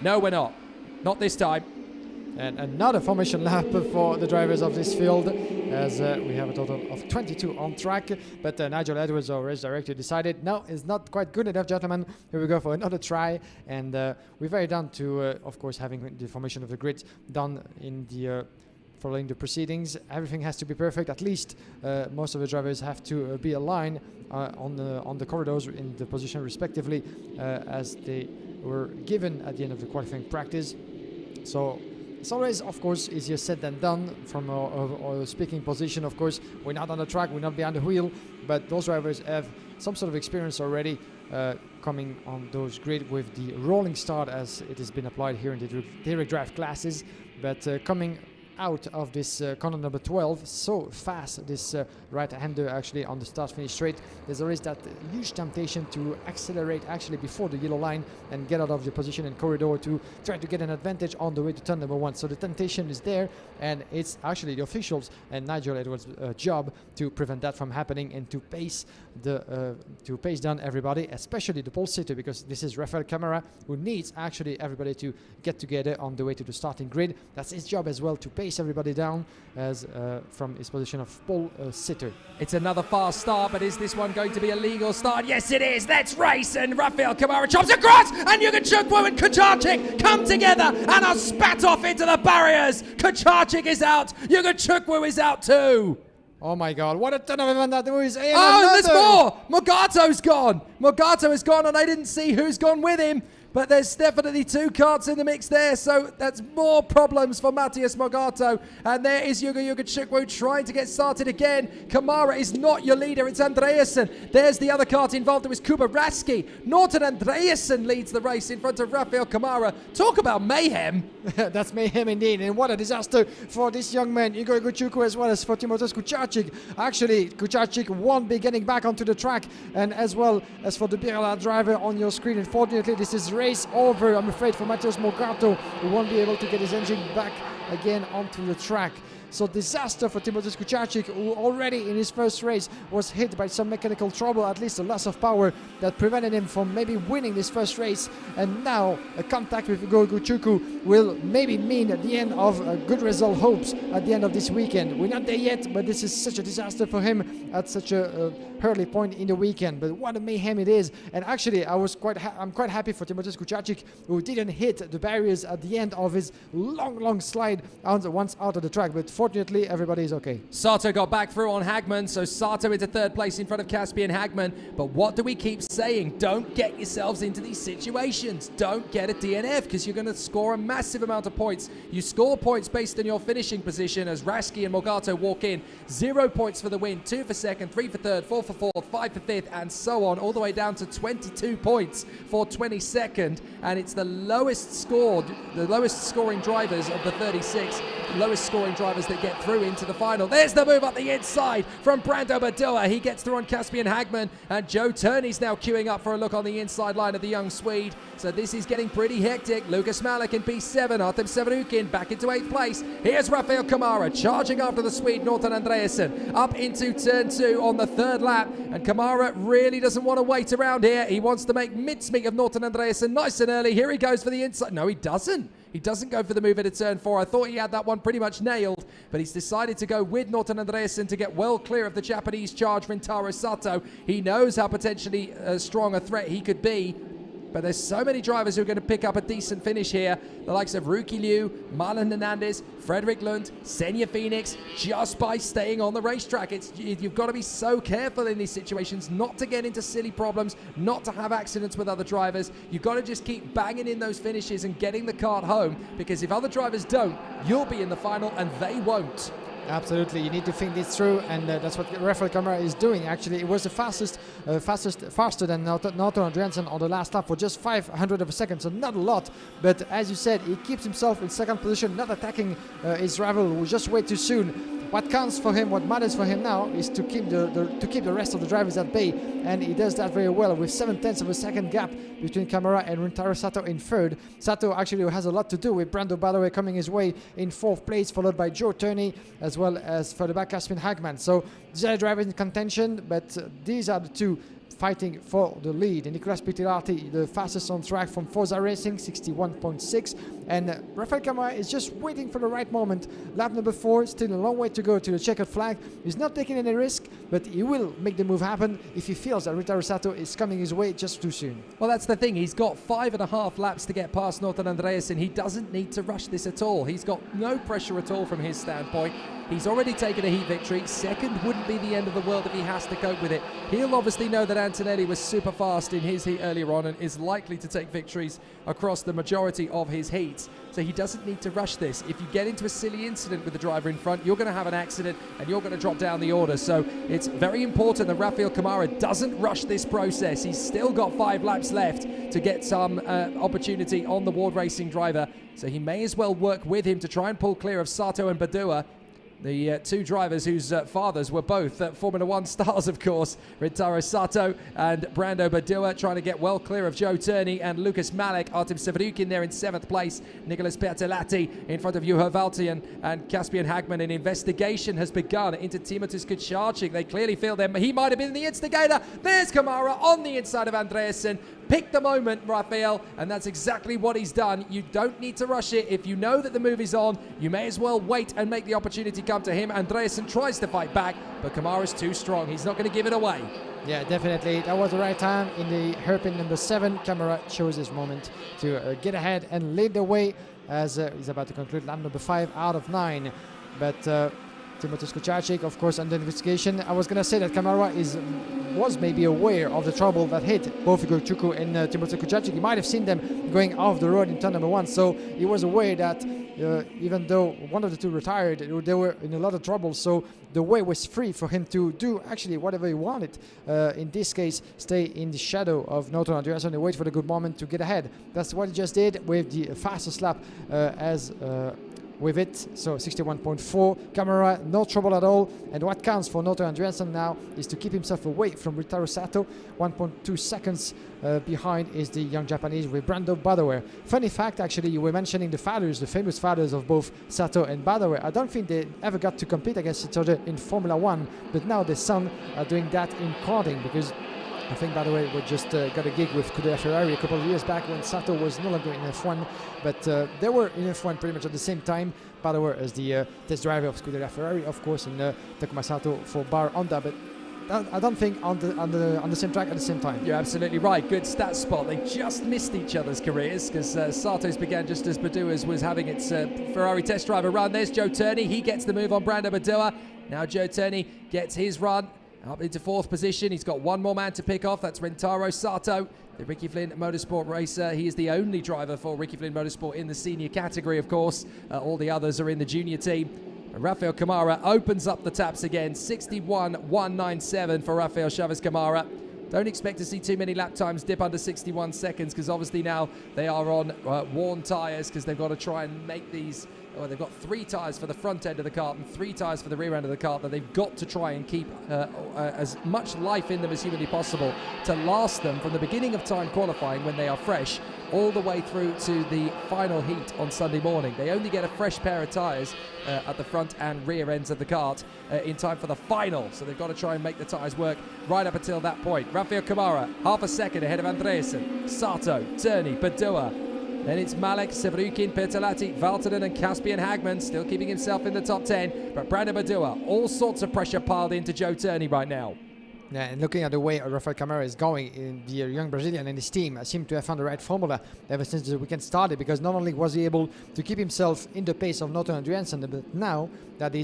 No, we're not. Not this time.
And another formation lap for the drivers of this field, as we have a total of 22 on track. But Nigel Edwards, our race director, decided, no, it's not quite good enough, gentlemen. Here we go for another try. And we're very down to, of course, having the formation of the grid done in the following the proceedings. Everything has to be perfect. At least most of the drivers have to be aligned on the corridors in the position respectively as they were given at the end of the qualifying practice. So it's always, of course, easier said than done from our speaking position. Of course, we're not on the track, we're not behind the wheel, but those drivers have some sort of experience already coming on those grid with the rolling start as it has been applied here in the direct drive classes. But coming out of this corner number 12 so fast, this right-hander actually on the start-finish straight, there's always that huge temptation to accelerate actually before the yellow line and get out of the position and corridor to try to get an advantage on the way to turn number 1. So the temptation is there, and it's actually the officials and Nigel Edwards' job to prevent that from happening and to pace down everybody, especially the pole sitter, because this is Rafael Camara, who needs actually everybody to get together on the way to the starting grid. That's his job as well, to pace everybody down as from his position of pole sitter.
It's another fast start, but is this one going to be a legal start? Yes, it is. Let's race. And Rafael Camara chops across, and Guchukwu and Kucharczyk come together and are spat off into the barriers. Kucharczyk is out. Guchukwu is out too.
Oh my God, what a ton of event that was.
Oh, there's more. Mogato's gone. Mogato is gone, and I didn't see who's gone with him. But there's definitely 2 karts in the mix there, so that's more problems for Matthias Mogato. And there is Igor Guchukwu trying to get started again. Camara is not your leader, it's Andreasen. There's the other kart involved, it was Kuba Rashki. Norton Andreasen leads the race in front of Rafael Camara. Talk about mayhem.
That's mayhem indeed, and what a disaster for this young man, Igor Guchukwu, as well as for Timotheus Kucharczyk. Actually, Kucharczyk won't be getting back onto the track, and as well as for the Birla driver on your screen. Unfortunately, this is race over, I'm afraid, for Matthias Mogato, who won't be able to get his engine back again onto the track. So disaster for Timotej Kucharczyk, who already in his first race was hit by some mechanical trouble, at least a loss of power that prevented him from maybe winning this first race. And now a contact with Igor Guchuku will maybe mean the end of good result hopes at the end of this weekend. We're not there yet, but this is such a disaster for him at such a early point in the weekend. But what a mayhem it is. And actually I'm quite happy for Timotej Kucharczyk, who didn't hit the barriers at the end of his long slide once out of the track. But fortunately everybody is okay.
Sato got back through on Hagman, so Sato into third place in front of Caspian Hagman. But what do we keep saying? Don't get yourselves into these situations. Don't get a DNF, because you're going to score a massive amount of points. You score points based on your finishing position, as Raski and Morgato walk in. 0 points for the win, 2 for second, 3 for third, 4 for fourth, 5 for fifth, and so on, all the way down to 22 points for 22nd. And it's the lowest scoring drivers of the 36, lowest scoring drivers that get through into the final. There's the move up the inside from Brando Badua. He gets through on Caspian Hagman, and Joe Turney's now queuing up for a look on the inside line of the young Swede. So this is getting pretty hectic. Lucas Malik in P7, Artem Severukin back into 8th place. Here's Rafael Kamara charging after the Swede Norton Andreasen up into turn 2 on the 3rd lap, and Kamara really doesn't want to wait around here. He wants to make mincemeat of Norton Andreasen nice and early. Here he goes for the inside. No, he doesn't. He doesn't go for the move into turn 4. I thought he had that one pretty much nailed, but he's decided to go with Norton Andreasen to get well clear of the Japanese charge Rintaro Sato. He knows how potentially strong a threat he could be, but there's so many drivers who are going to pick up a decent finish here. The likes of Ruki Liu, Marlon Hernandez, Frederick Lund, Senja Phoenix, just by staying on the racetrack. You've got to be so careful in these situations not to get into silly problems, not to have accidents with other drivers. You've got to just keep banging in those finishes and getting the kart home, because if other drivers don't, you'll be in the final and they won't.
Absolutely, you need to think this through, and that's what Rafael Kamara is doing. Actually, it was the faster than Norton Andreasen on the last lap for just 500 of a second, so not a lot. But as you said, he keeps himself in second position, not attacking his rival who just way too soon. What counts for him, what matters for him now, is to keep the rest of the drivers at bay, and he does that very well with 0.7 of a second gap between Kamara and Rintaro Sato in 3rd. Sato actually has a lot to do with Brando Badua coming his way in 4th place, followed by Joe Turney, as well as further back Caspian Hagman. So these are drivers in contention, but these are the two fighting for the lead. And Nicolas Pitirati, the fastest on track from Forza Racing, 61.6. And Rafael Kamara is just waiting for the right moment. Lap number 4, still a long way to go to the checkered flag. He's not taking any risk, but he will make the move happen if he feels that Rintaro Sato is coming his way just too soon.
Well, that's the thing. He's got 5.5 laps to get past Norton Andreasen. He doesn't need to rush this at all. He's got no pressure at all from his standpoint. He's already taken a heat victory. Second wouldn't be the end of the world if he has to cope with it. He'll obviously know that Antonelli was super fast in his heat earlier on and is likely to take victories across the majority of his heats. So he doesn't need to rush this. If you get into a silly incident with the driver in front, you're going to have an accident and you're going to drop down the order. So it's very important that Rafael Kamara doesn't rush this process. He's still got 5 laps left to get some opportunity on the Ward Racing driver. So he may as well work with him to try and pull clear of Sato and Badua. The two drivers whose fathers were both Formula 1 stars, of course, Rintaro Sato and Brando Badua, trying to get well clear of Joe Turney and Lucas Malik. Artem Severukin there in 7th place. Nicolas Bertolatti in front of Juho Valtian and Caspian Hagman. An investigation has begun into Timotej Kucharczyk. They clearly feel that he might have been the instigator. There's Kamara on the inside of Andreasen. Pick the moment, Rafael, and that's exactly what he's done. You don't need to rush it. If you know that the move is on, you may as well wait and make the opportunity come to him. Andreasen tries to fight back, but Kamara's too strong. He's not going to give it away.
Yeah, definitely. That was the right time. In the hairpin number 7, Kamara chose his moment to get ahead and lead the way as he's about to conclude lap number 5 out of 9. But Timotej Kucharczyk, of course, under investigation. I was going to say that Kamara was maybe aware of the trouble that hit both Igor Guchuku and Timotej Kucharczyk. He might have seen them going off the road in turn number 1, so he was aware that even though one of the two retired, they were in a lot of trouble, so the way was free for him to do actually whatever he wanted. In this case, stay in the shadow of Norton Andreasen and wait for the good moment to get ahead. That's what he just did with the fastest lap as with it, so 61.4. Camara, no trouble at all. And what counts for Noto Andreasen now is to keep himself away from Ryutaro Sato. 1.2 seconds behind is the young Japanese with Brando Badawer. Funny fact, actually, you were mentioning the fathers, the famous fathers of both Sato and Badawer. I don't think they ever got to compete against each other in Formula One, but now the son are doing that in karting, because I think, by the way, we just got a gig with Scuderia Ferrari a couple of years back when Sato was no longer in F1, but they were in F1 pretty much at the same time. By the way, as the test driver of Scuderia Ferrari, of course, and Takuma Sato for Bar Honda, but I don't think on the same track at the same time.
You're absolutely right. Good stat spot. They just missed each other's careers because Sato's began just as Badua's was having its Ferrari test driver run. There's Joe Turney. He gets the move on Brando Badua. Now Joe Turney gets his run up into 4th position. He's got one more man to pick off. That's Rintaro Sato, the Ricky Flynn Motorsport racer. He is the only driver for Ricky Flynn Motorsport in the senior category, of course. All the others are in the junior team. And Rafael Camara opens up the taps again. 61.197 for Rafael Chavez Camara. Don't expect to see too many lap times dip under 61 seconds because obviously now they are on worn tyres because they've got to try and make these. Well, they've got 3 tyres for the front end of the kart and 3 tyres for the rear end of the kart that they've got to try and keep as much life in them as humanly possible to last them from the beginning of time qualifying when they are fresh all the way through to the final heat on Sunday morning. They only get a fresh pair of tyres at the front and rear ends of the kart in time for the final, so they've got to try and make the tyres work right up until that point. Rafael Camara, half a second ahead of Andreasen, Sato, Turney, Badua. Then it's Malek, Sevrukin, Pertalati, Valtonen and Caspian Hagman still keeping himself in the top 10. But Brando Badua, all sorts of pressure piled into Joe Turney right now.
Yeah, and looking at the way Rafael Camara is going, in the young Brazilian and his team seem to have found the right formula ever since the weekend started, because not only was he able to keep himself in the pace of Noto Andreasen, but now that he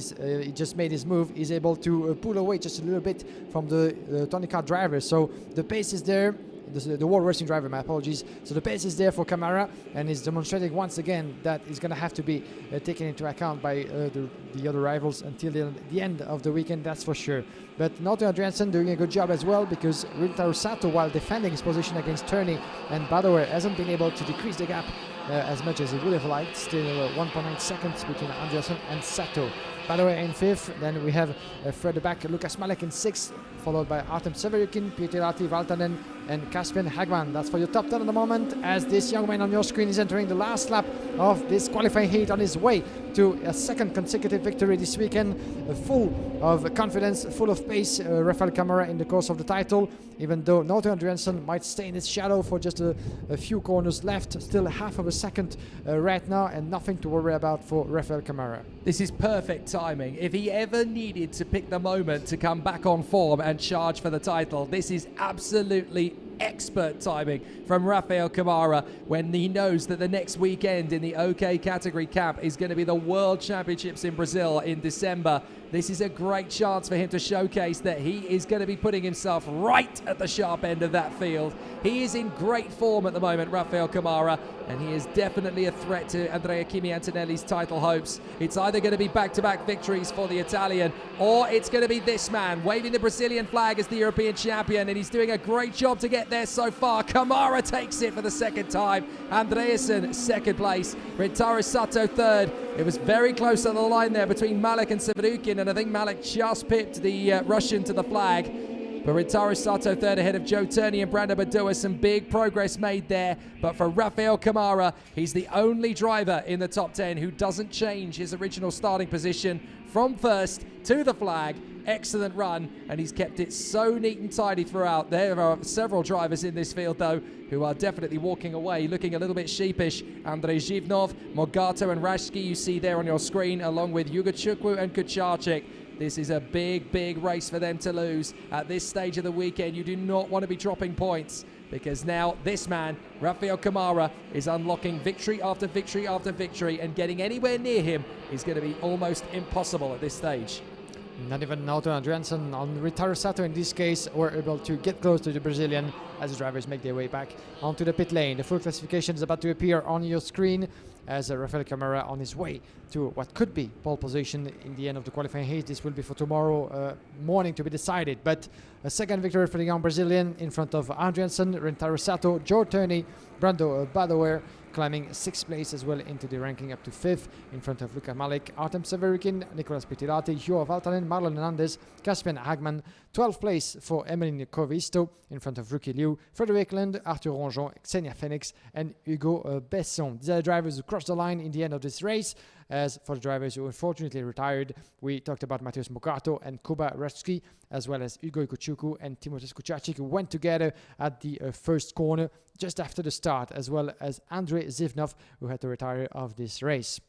just made his move, he's able to pull away just a little bit from the Tony Kart driver. So the pace is there. The World Racing driver, my apologies. So the pace is there for Camara, and he's demonstrating once again that is going to have to be taken into account by the other rivals until the end of the weekend, that's for sure. But Noto Andreasen doing a good job as well, because Rintaro Sato, while defending his position against Turney and Badawer, hasn't been able to decrease the gap as much as he would have liked. Still 1.9 seconds between Andreasen and Sato. Badawer in 5th, then we have further back Lukas Malek in 6th, followed by Artem Severikin, Pietilati, Valtanen and Caspian Hagman. That's for your top 10 at the moment, as this young man on your screen is entering the last lap of this qualifying heat on his way to a 2nd consecutive victory this weekend. Full of confidence, full of pace, Rafael Camara in the course of the title, even though Noto Andreasen might stay in his shadow for just a few corners left. Still half of a second right now, and nothing to worry about for Rafael Camara.
This is perfect timing. If he ever needed to pick the moment to come back on form and charge for the title, this is absolutely expert timing from Rafael Camara when he knows that the next weekend in the OK category camp is going to be the World Championships in Brazil in December. This is a great chance for him to showcase that he is going to be putting himself right at the sharp end of that field. He is in great form at the moment, Rafael Camara, and he is definitely a threat to Andrea Kimi Antonelli's title hopes. It's either going to be back-to-back victories for the Italian, or it's going to be this man waving the Brazilian flag as the European champion, and he's doing a great job to get there so far. Camara takes it for the 2nd time. Andreasen 2nd place. Rintaro Sato 3rd. It was very close on the line there between Malek and Sevrukin, and I think Malek just pipped the Russian to the flag. But Rintaro Sato 3rd ahead of Joe Turney and Brando Badua. Some big progress made there. But for Rafael Camara, he's the only driver in the top 10 who doesn't change his original starting position from 1st to the flag. Excellent run, and he's kept it so neat and tidy throughout. There are several drivers in this field, though, who are definitely walking away, looking a little bit sheepish. Andrei Zhivnov, Morgato and Rashki you see there on your screen, along with Yugachukwu and Kucharczyk. This is a big, big race for them to lose. At this stage of the weekend, you do not want to be dropping points, because now this man, Rafael Camara, is unlocking victory after victory after victory, and getting anywhere near him is going to be almost impossible at this stage.
Not even Noto Andreasen on Rintaro Sato in this case were able to get close to the Brazilian as the drivers make their way back onto the pit lane. The full classification is about to appear on your screen. as Rafael Camara on his way to what could be pole position in the end of the qualifying heat. This will be for tomorrow morning to be decided. But a second victory for the young Brazilian in front of Andriansen, Rentaro Sato, Joe Turney, Brando Badoer, climbing 6th place as well into the ranking up to 5th in front of Luka Malik, Artem Severikin, Nicolas Pitilati, Joao Valtanen, Marlon Hernandez, Caspian Hagman. 12th place for Emeline Covisto in front of Rookie Liu, Frederic Land, Arthur Ronjon, Xenia Phoenix and Hugo Besson. These are the drivers who crossed the line in the end of this race. As for the drivers who unfortunately retired, we talked about Mateusz Mogato and Kuba Reszki, as well as Ugo Ikuchuku and Timothée Kuchacic, who went together at the first corner just after the start, as well as Andrei Zivnov, who had to retire of this race.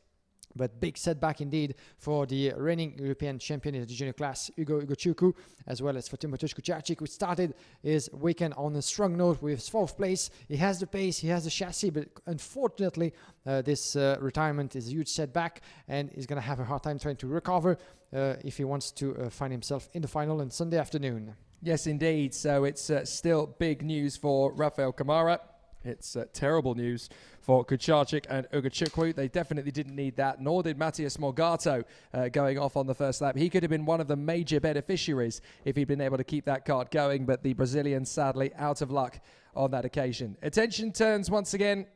But big setback indeed for the reigning European champion in the junior class, Ugo Ikuchuku, as well as for Timothée Kuchacic, who started his weekend on a strong note with 4th place. He has the pace, he has the chassis, but unfortunately this retirement is a huge setback, and he's going to have a hard time trying to recover if he wants to find himself in the final on Sunday afternoon.
Yes, indeed. So it's still big news for Rafael Camara. It's terrible news for Kuchacic and Ugachukwu. They definitely didn't need that, nor did Mateusz Mogato going off on the first lap. He could have been one of the major beneficiaries if he'd been able to keep that kart going, but the Brazilian sadly out of luck on that occasion. Attention turns once again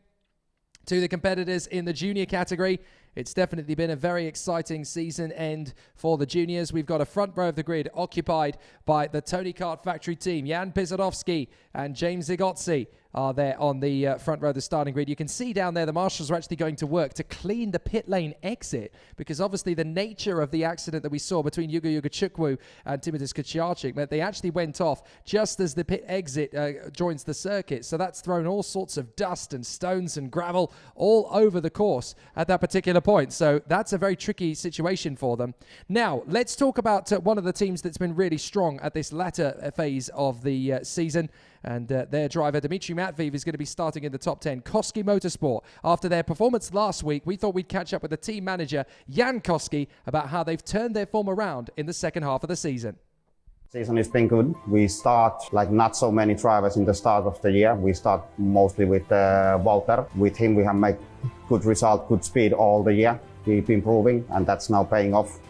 to the competitors in the junior category. It's definitely been a very exciting season end for the juniors. We've got a front row of the grid occupied by the Tony Kart Factory team. Jan Pizadowski and James Zigotzi are there on the front row of the starting grid. You can see down there the marshals are actually going to work to clean the pit lane exit, because obviously the nature of the accident that we saw between Ugo Ugachukwu and Timothée Kuchacic meant they actually went off just as the pit exit joins the circuit. So that's thrown all sorts of dust and stones and gravel all over the course at that particular point. So that's a very tricky situation for them. Now, let's talk about one of the teams that's been really strong at this latter phase of the season. And their driver, Dmitry Matveev, is going to be starting in the top 10. Koski Motorsport. After their performance last week, we thought we'd catch up with the team manager, Jan Koski, about how they've turned their form around in the second half of the season.
Season has been good. We start like not so many drivers in the start of the year. We start mostly with Walter. With him we have made good result, good speed all the year. Keep improving, and that's now paying off.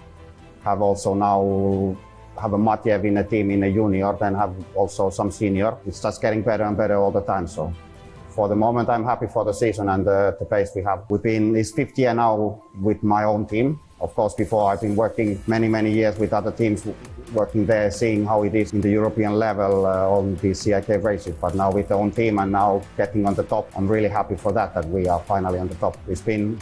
Have also now have a Matjev in a team in a junior, then have also some senior. It's just getting better and better all the time. So for the moment I'm happy for the season and the pace we have. We've been, it's 5th year now with my own team. Of course, before I've been working many years with other teams, working there, seeing how it is in the European level on the CIK races. But now with the own team and now getting on the top, I'm really happy for that we are finally on the top. It's been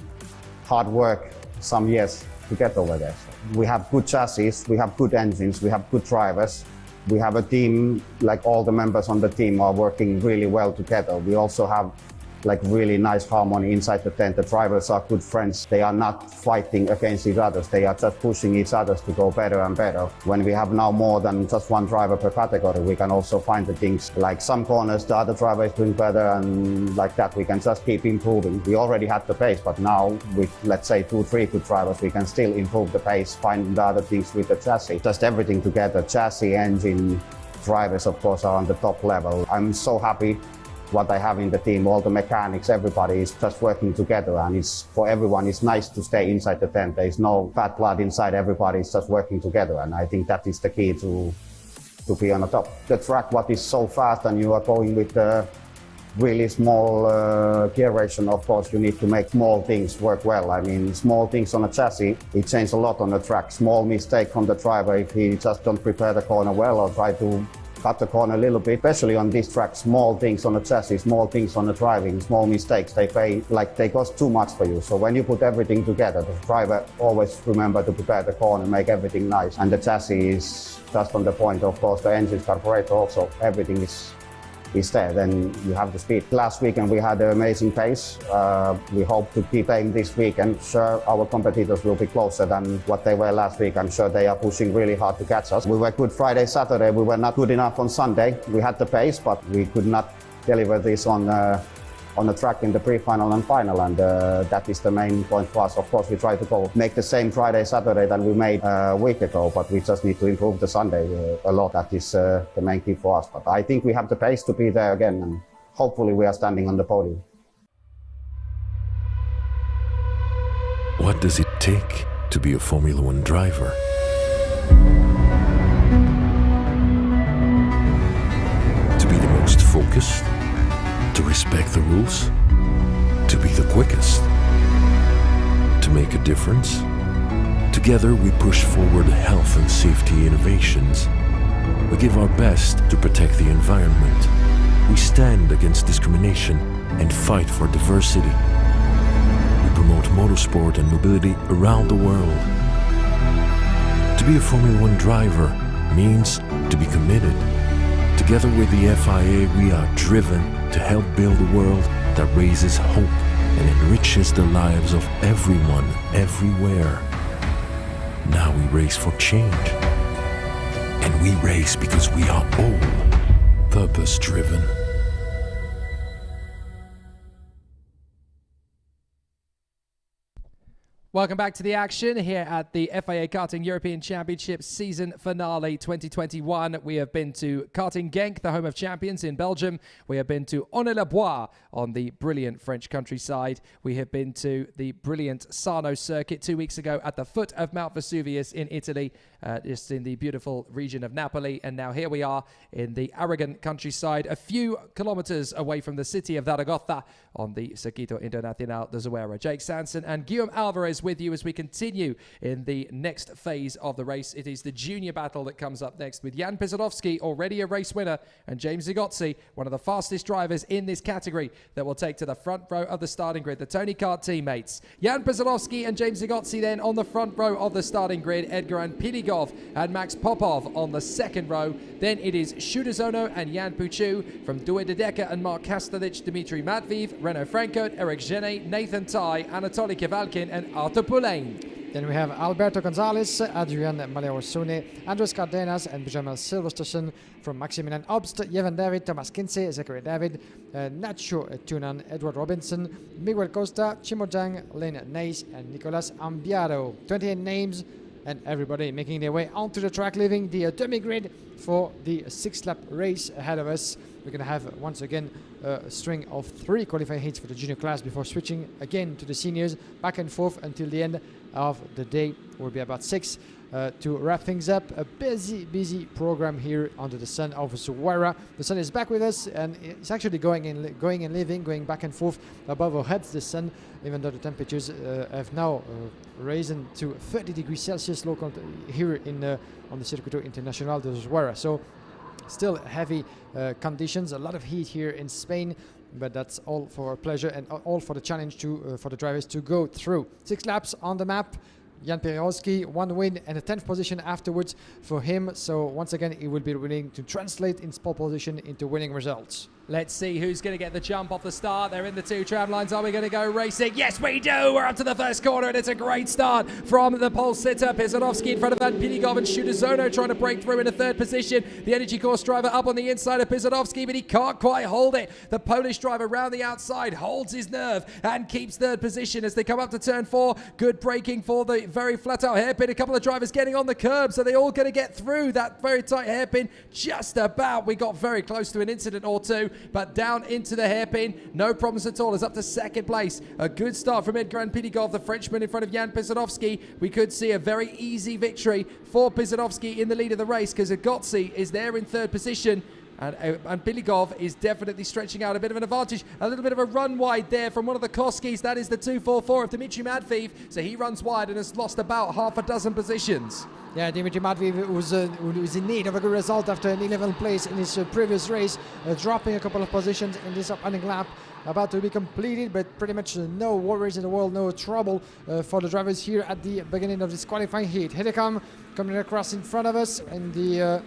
hard work some years to get over there. So we have good chassis, we have good engines, we have good drivers. We have a team, like all the members on the team are working really well together. We also have like really nice harmony inside the tent. The drivers are good friends. They are not fighting against each other. They are just pushing each other to go better and better. When we have now more than just one driver per category, we can also find the things like some corners, the other driver is doing better, and like that we can just keep improving. We already had the pace, but now with, let's say, 2-3 good drivers, we can still improve the pace, find the other things with the chassis. Just everything together, chassis, engine, drivers, of course, are on the top level. I'm so happy what I have in the team, all the mechanics, everybody is just working together, and it's for everyone, it's nice to stay inside the tent. There's no bad blood inside, everybody is just working together, and I think that is the key to be on the top. The track, what is so fast, and you are going with the really small gear ratio, of course you need to make small things work well. I mean, small things on a chassis, it changes a lot on the track. Small mistake from the driver if he just don't prepare the corner well or try to cut the corner a little bit, especially on this track. Small things on the chassis, small things on the driving, small mistakes, they cost too much for you. So when you put everything together, the driver always remember to prepare the corner, make everything nice. And the chassis is just on the point, of course, the engines, carburetor also, everything is there, then you have the speed. Last weekend we had an amazing pace. We hope to keep aiming this weekend. Sure, our competitors will be closer than what they were last week. I'm sure they are pushing really hard to catch us. We were good Friday, Saturday. We were not good enough on Sunday. We had the pace, but we could not deliver this on the track in the pre-final and final, and that is the main point for us. Of course, we try to make the same Friday, Saturday that we made a week ago, but we just need to improve the Sunday a lot. That is the main key for us. But I think we have the pace to be there again, and hopefully we are standing on the podium.
What does it take to be a Formula One driver? To be the most focused, to respect the rules, to be the quickest, to make a difference. Together we push forward health and safety innovations. We give our best to protect the environment. We stand against discrimination and fight for diversity. We promote motorsport and mobility around the world. To be a Formula One driver means to be committed. Together with the FIA, we are driven to help build a world that raises hope and enriches the lives of everyone, everywhere. Now we race for change. And we race because we are all purpose-driven.
Welcome back to the action here at the FIA Karting European Championship Season Finale 2021. We have been to Karting Genk, the home of champions in Belgium. We have been to Onnet-le-Bois on the brilliant French countryside. We have been to the brilliant Sarno circuit 2 weeks ago at the foot of Mount Vesuvius in Italy, just in the beautiful region of Napoli. And now here we are in the Aragon countryside, a few kilometers away from the city of Zaragoza on the Circuito Internacional de ZUERA. Jake Sanson and Guillaume Alvarez with you as we continue in the next phase of the race. It is the junior battle that comes up next with Jan Pisarovsky, already a race winner, and James Zigotzi, one of the fastest drivers in this category, that will take to the front row of the starting grid, the Tony Kart teammates. Jan Pisarovsky and James Zigotzi then on the front row of the starting grid, Edgar Piligov and Max Popov on the second row. Then it is Shudazono and Jan Puchu from Due de Decker and Mark Kastelic, Dimitri Matviv, Renaud Frankert, Eric Genet, Nathan Tai, Anatoly Kevalkin and Artur Poulain.
Then we have Alberto Gonzalez, Adrian Maleorsone, Andres Cardenas and Benjamin Silversterson from Maximilian Obst, Jevan David, Thomas Kinsey, Zachary David, Nacho Tunan, Edward Robinson, Miguel Costa, Chimo Zhang, Lane Nace and Nicolas Ambiado. 28 names and everybody making their way onto the track, leaving the dummy grid for the 6-lap race ahead of us. We're going to have once again a string of 3 qualifying heats for the junior class before switching again to the seniors, back and forth until the end of the day. Will be about 6 to wrap things up. A busy program here under the sun of ZUERA. The sun is back with us and it's actually going and leaving, going back and forth above our heads. The sun, even though the temperatures have now risen to 30 degrees Celsius local here in on the Circuito Internacional de ZUERA. So still heavy conditions, a lot of heat here in Spain, but that's all for our pleasure and all for the challenge to for the drivers to go through. 6 laps on the map. Jan Piroski, 1 win and a 10th position afterwards for him. So once again, he will be willing to translate in pole position into winning results.
Let's see who's going to get the jump off the start. They're in the 2 tram lines. Are we going to go racing? Yes, we do. We're up to the first corner, and it's a great start from the pole sitter. Pisarovsky in front of Van Piligov and Shudazono trying to break through in a 3rd position. The Energy Course driver up on the inside of Pisarovsky, but he can't quite hold it. The Polish driver round the outside holds his nerve and keeps 3rd position as they come up to turn 4. Good braking for the very flat out hairpin. A couple of drivers getting on the curb, so they're all going to get through that very tight hairpin. Just about. We got very close to an incident or two, but down into the hairpin, no problems at all. It's up to 2nd place. A good start from Edgar Piligov, the Frenchman in front of Jan Pisarovsky. We could see a very easy victory for Pisarovsky in the lead of the race because Zigotzi is there in 3rd position. And Piligov is definitely stretching out a bit of an advantage. A little bit of a run wide there from one of the Koskis. That is the 244 of Dimitri Matviv. So he runs wide and has lost about half a dozen positions.
Yeah, Dimitri Matviv was in need of a good result after an 11th place in his previous race, dropping a couple of positions in this opening lap. About to be completed, but pretty much no worries in the world, no trouble for the drivers here at the beginning of this qualifying heat. Here they come, coming across in front of us, and the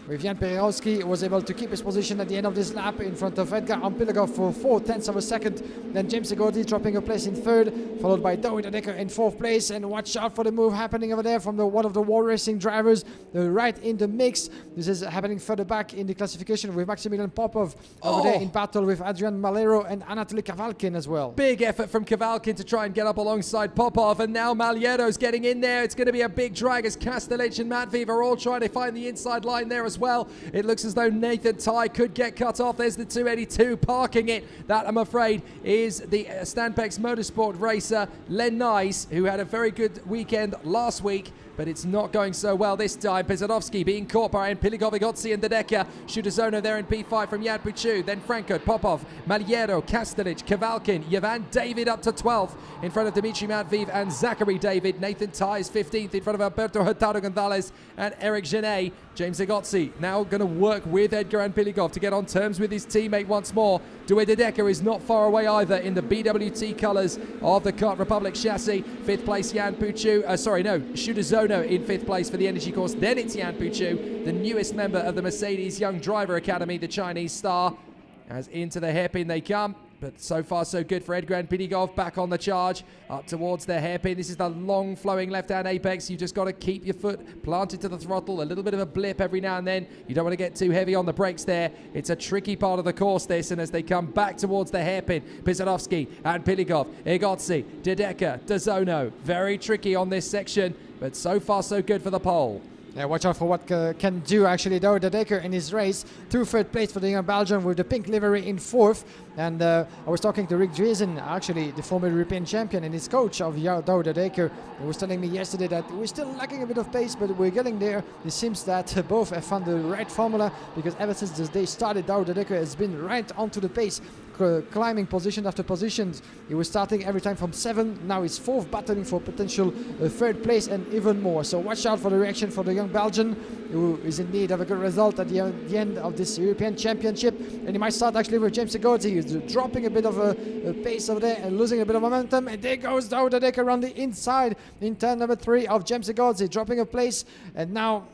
with Jan Piroski was able to keep his position at the end of this lap in front of Edgar Piligov for 0.4 of a second. Then James Zigotzi dropping a place in 3rd, followed by Dawid Adeker in 4th place. And watch out for the move happening over there from one of the War Racing drivers, right in the mix. This is happening further back in the classification with Maximilian Popov over there in battle with Adrian Malero and Anatoly Kevalkin as well.
Big effort from Kevalkin to try and get up alongside Popov, and now Maliero's getting in there. It's going to be a big drag as Kastelic and Matviv are all trying to find the inside line there as well. It looks as though Nathan Ty could get cut off. There's the 282 parking it. That, I'm afraid, is the Standpex Motorsport racer Len Nice, who had a very good weekend last week, but it's not going so well this time. Pisanovsky being caught by Piligov, Igotzi and Dedeka. Shudazono there in P5 from Jan Puchu. Then Franco, Popov, Maliero, Kastelic, Kavalkin, Yvan David up to 12th in front of Dimitri Matviv and Zachary David. Nathan Ty is 15th in front of Alberto Hurtado Gonzalez and Eric Genet. James Igotzi now going to work with Edgar and Piligov to get on terms with his teammate once more. Due Dedeka is not far away either in the BWT colours of the Kart Republic chassis. 5th place Jan Puchu, Shudazono in 5th place for the Energy course. Then it's Jan Puchu, the newest member of the Mercedes Young Driver Academy, the Chinese star. As into the hairpin they come. But so far so good for Edgar and Piligov, back on the charge, up towards the hairpin. This is the long flowing left-hand apex. You just got to keep your foot planted to the throttle, a little bit of a blip every now and then. You don't want to get too heavy on the brakes there. It's a tricky part of the course, this, and as they come back towards the hairpin, Pisanovsky and Piligov, Igotzi, Dedeka, Dazono, very tricky on this section, but so far so good for the pole.
Yeah, watch out for what can do actually though Dedeka in his race. 2 third place for the young Belgian with the pink livery in 4th. And I was talking to Rick Driesen, actually the former European champion and his coach of Douwe Dedeka. He was telling me yesterday that we're still lacking a bit of pace, but we're getting there. It seems that both have found the right formula, because ever since this day started, Douwe Dedeka has been right onto the pace, climbing position after position. He was starting every time from 7, now he's 4th, battling for potential 3rd place and even more. So watch out for the reaction for the young Belgian, who is in need of a good result at the end of this European Championship. And he might start actually with James Igotzi. He's dropping a bit of a pace over there and losing a bit of momentum. And there goes Douwe Dedeka around the inside in turn number 3 of James Igotzi, dropping a place. And now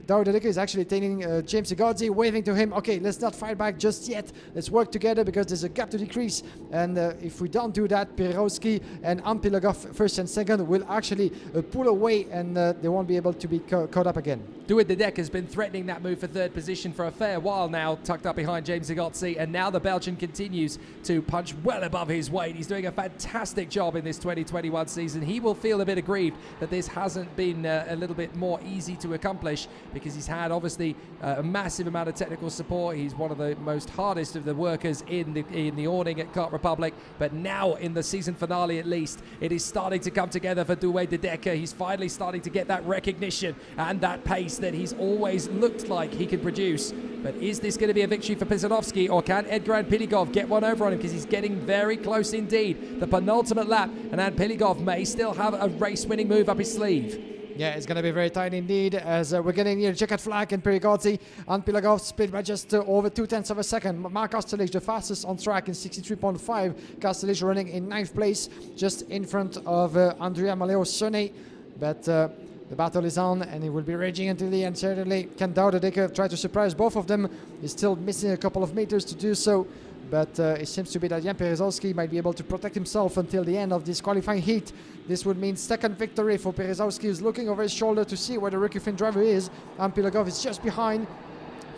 Douwe Dedeka is actually taking James Igotzi, waving to him, okay, let's not fight back just yet. Let's work together because there's a gap to decrease. And if we don't do that, Pirowski and Piligov, 1st and 2nd, will actually pull away and they won't be able to be caught up again.
Douwe Dedeka has been threatening that move for 3rd position for a fair while now, tucked up behind James Igotzi, and now the Belgian continues to punch well above his weight. He's doing a fantastic job in this 2021 season. He will feel a bit aggrieved that this hasn't been a little bit more easy to accomplish, because he's had obviously a massive amount of technical support. He's one of the most hardest of the workers in the awning at Kart Republic, but now in the season finale at least, it is starting to come together for Douwe Dedeka. He's finally starting to get that recognition and that pace that he's always looked like he could produce. But is this going to be a victory for Pisanovsky, or can Edgar and Piligov get one over on him, because he's getting very close indeed. The penultimate lap, and Piligov may still have a race-winning move up his sleeve.
Yeah, it's going to be very tight indeed, as we're getting near checkered flag in Pirigozzi and Piligov split by just over 0.2 of a second. Mark Kastelic, the fastest on track in 63.5. Kastelic running in 9th place, just in front of Andrea Maleo-Sone. But the battle is on, and it will be raging until the end. Certainly, can Douwe Dedeka try to surprise both of them? He's still missing a couple of meters to do so. But it seems to be that Jan Perezowski might be able to protect himself until the end of this qualifying heat. This would mean 2nd victory for Perezowski, who's looking over his shoulder to see where the rookie Finn driver is. And Piligov is just behind.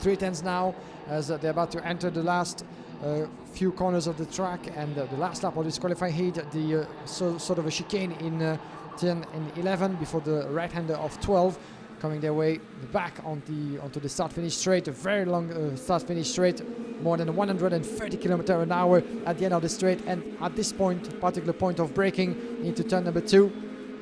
3/10 now, as they're about to enter the last few corners of the track, and the last lap of this qualifying heat, the sort of a chicane in 10 and 11 before the right-hander of 12. Coming their way back onto the start-finish straight, a very long start-finish straight, more than 130 km/h at the end of the straight, and at this point, particular point of braking into turn number 2.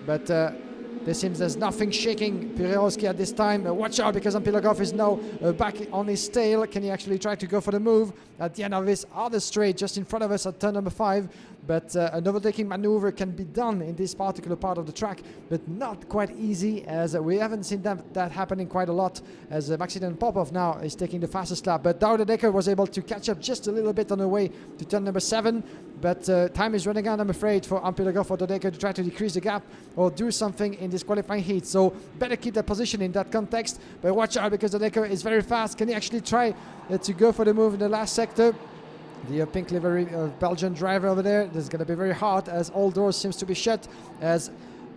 But there seems there's nothing shaking Pirowski at this time. Watch out, because Piligov is now back on his tail. Can he actually try to go for the move at the end of this other straight just in front of us at turn number 5? But an overtaking maneuver can be done in this particular part of the track, but not quite easy, as we haven't seen that happening quite a lot, as Maximilian Popov now is taking the fastest lap. But Douwe Dedeka was able to catch up just a little bit on the way to turn number 7. But time is running out, I'm afraid, for Piligov or Dedeka to try to decrease the gap or do something in this qualifying heat. So better keep that position in that context. But watch out, because Dedeka is very fast. Can he actually try to go for the move in the last sector? The pink livery Belgian driver over there. This is going to be very hard, as all doors seems to be shut, as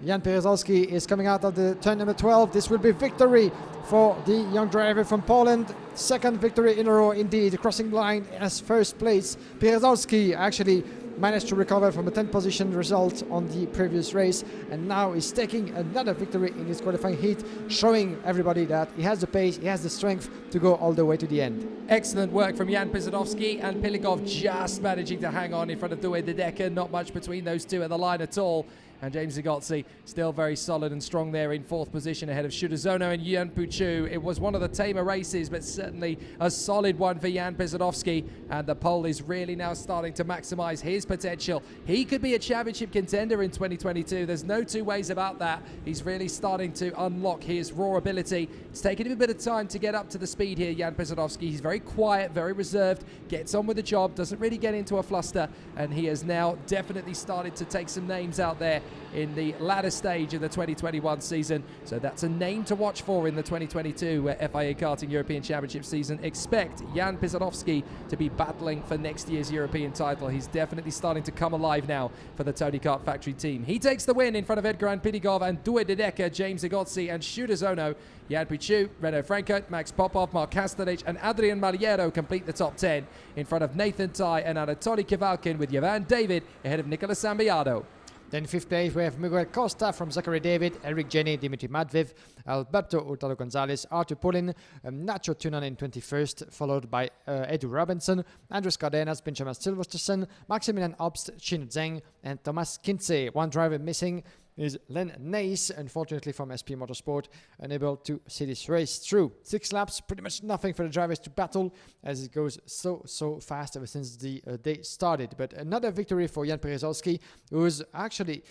Jan Perezowski is coming out of the turn number 12. This will be victory for the young driver from Poland. 2nd victory in a row indeed, crossing the line as 1st place. Perezowski actually managed to recover from a 10th position result on the previous race, and now is taking another victory in his qualifying heat, showing everybody that he has the pace, he has the strength to go all the way to the end.
Excellent work from Jan Pisadowski, and Piligov just managing to hang on in front of Due de Decker. Not much between those two at the line at all. And James Zagotzi still very solid and strong there in 4th position ahead of Shudazono and Yuan Puchu. It was one of the tamer races, but certainly a solid one for Jan Pisadowski. And the Pole is really now starting to maximize his potential. He could be a championship contender in 2022. There's no two ways about that. He's really starting to unlock his raw ability. It's taken him a bit of time to get up to the speed here, Jan Pisadowski. He's very quiet, very reserved, gets on with the job, doesn't really get into a fluster. And he has now definitely started to take some names out there in the latter stage of the 2021 season. So that's a name to watch for in the 2022 FIA Karting European Championship season. Expect Jan Pisadowski to be battling for next year's European title. He's definitely starting to come alive now for the Tony Kart Factory team. He takes the win in front of Edgar Piligov and Due de Decker, James Zagotzi and Shudazono. Jan Puchu, Renaud Franco, Max Popov, Mark Kastelic and Adrian Maliero complete the top 10 in front of Nathan Tai and Anatoly Kivalkin, with Jovan David ahead of Nicola Sambiado.
Then 5th place, we have Miguel Costa from Zachary David, Eric Jenny, Dimitri Madviv, Alberto Hurtado Gonzalez, Artur Pulin, Nacho Tunan in 21st, followed by Edu Robinson, Andres Cardenas, Benjamin Silversterson, Maximilian Obst, Chin Zheng, and Thomas Kinze. One driver missing is Len Nace, unfortunately from SP Motorsport, unable to see this race through. 6 laps, pretty much nothing for the drivers to battle, as it goes so fast ever since the day started. But another victory for Jan Pirizowski, who's actually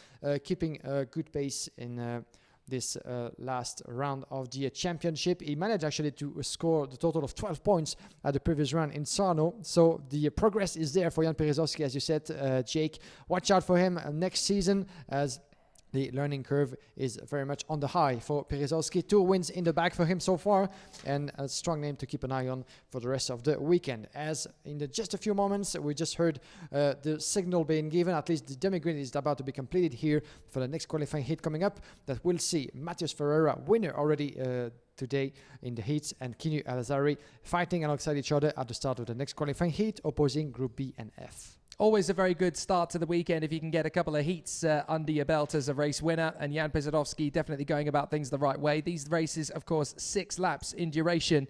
keeping a good pace in this last round of the championship. He managed actually to score the total of 12 points at the previous round in Sarno. So the progress is there for Jan Pirizowski, as you said, Jake. Watch out for him next season, as the learning curve is very much on the high for Pirizowski. 2 wins in the bag for him so far, and a strong name to keep an eye on for the rest of the weekend. As in just a few moments, we just heard the signal being given. At least the demi-grid is about to be completed here for the next qualifying heat coming up, that will see Matheus Ferreira, winner already today in the heats, and Kinu Alazari fighting alongside each other at the start of the next qualifying heat, opposing Group B and F.
Always a very good start to the weekend if you can get a couple of heats under your belt as a race winner, and Jan Pisadowski definitely going about things the right way. These races, of course, 6 laps in duration,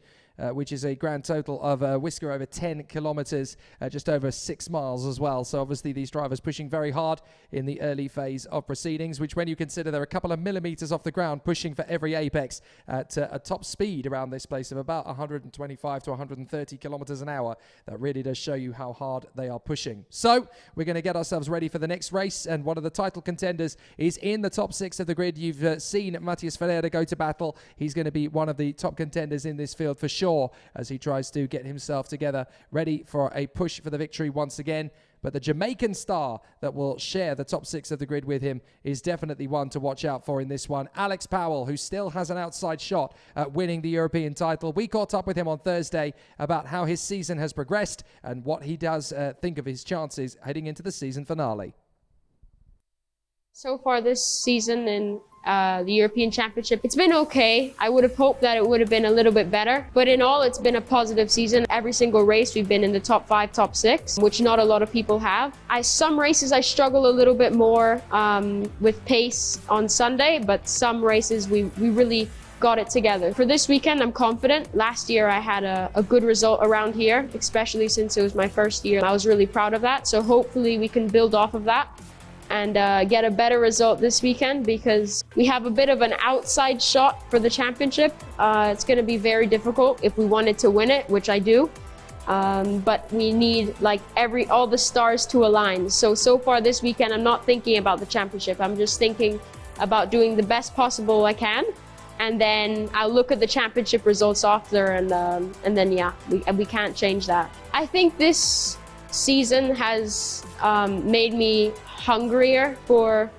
which is a grand total of a whisker over 10 kilometers, just over 6 miles as well. So obviously these drivers pushing very hard in the early phase of proceedings, which when you consider they're a couple of millimeters off the ground, pushing for every apex at a top speed around this place of about 125 to 130 kilometers an hour, that really does show you how hard they are pushing. So we're going to get ourselves ready for the next race, and one of the title contenders is in the top 6 of the grid. You've seen Matheus Ferreira go to battle. He's going to be one of the top contenders in this field for sure, as he tries to get himself together, ready for a push for the victory once again. But the Jamaican star that will share the top 6 of the grid with him is definitely one to watch out for in this one. Alex Powell, who still has an outside shot at winning the European title. We caught up with him on Thursday about how his season has progressed and what he does think of his chances heading into the season finale.
So far this season in the European Championship, it's been okay. I would have hoped that it would have been a little bit better, but in all, it's been a positive season. Every single race, we've been in the top 5, top 6, which not a lot of people have. Some races I struggle a little bit more with pace on Sunday, but some races we really got it together. For this weekend, I'm confident. Last year, I had a good result around here, especially since it was my first year. I was really proud of that, so hopefully we can build off of that and get a better result this weekend, because we have a bit of an outside shot for the championship. It's going to be very difficult if we wanted to win it, which I do. But we need all the stars to align. So far this weekend, I'm not thinking about the championship. I'm just thinking about doing the best possible I can. And then I'll look at the championship results after, and then yeah, we can't change that. I think this season has made me hungrier for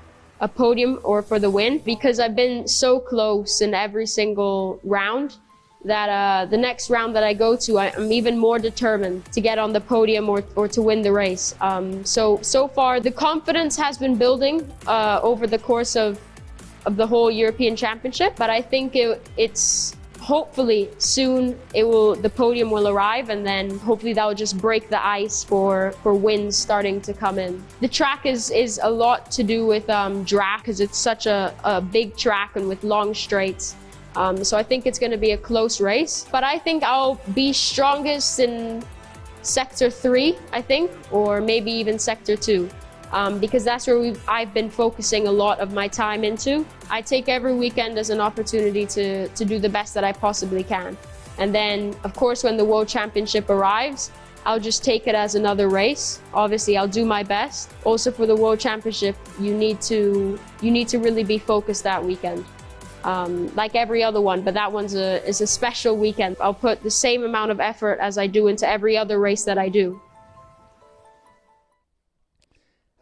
a podium or for the win, because I've been so close in every single round that the next round that I go to, I'm even more determined to get on the podium or to win the race. So far, the confidence has been building over the course of the whole European Championship, but I think it's hopefully soon the podium will arrive, and then hopefully that will just break the ice for wins starting to come in. The track is a lot to do with drag, because it's such a big track and with long straights. So I think it's going to be a close race, but I think I'll be strongest in Sector 3, I think, or maybe even Sector 2. Because that's where I've been focusing a lot of my time into. I take every weekend as an opportunity to do the best that I possibly can. And then, of course, when the World Championship arrives, I'll just take it as another race. Obviously, I'll do my best. Also, for the World Championship, you need to really be focused that weekend. Like every other one, but that one's is a special weekend. I'll put the same amount of effort as I do into every other race that I do.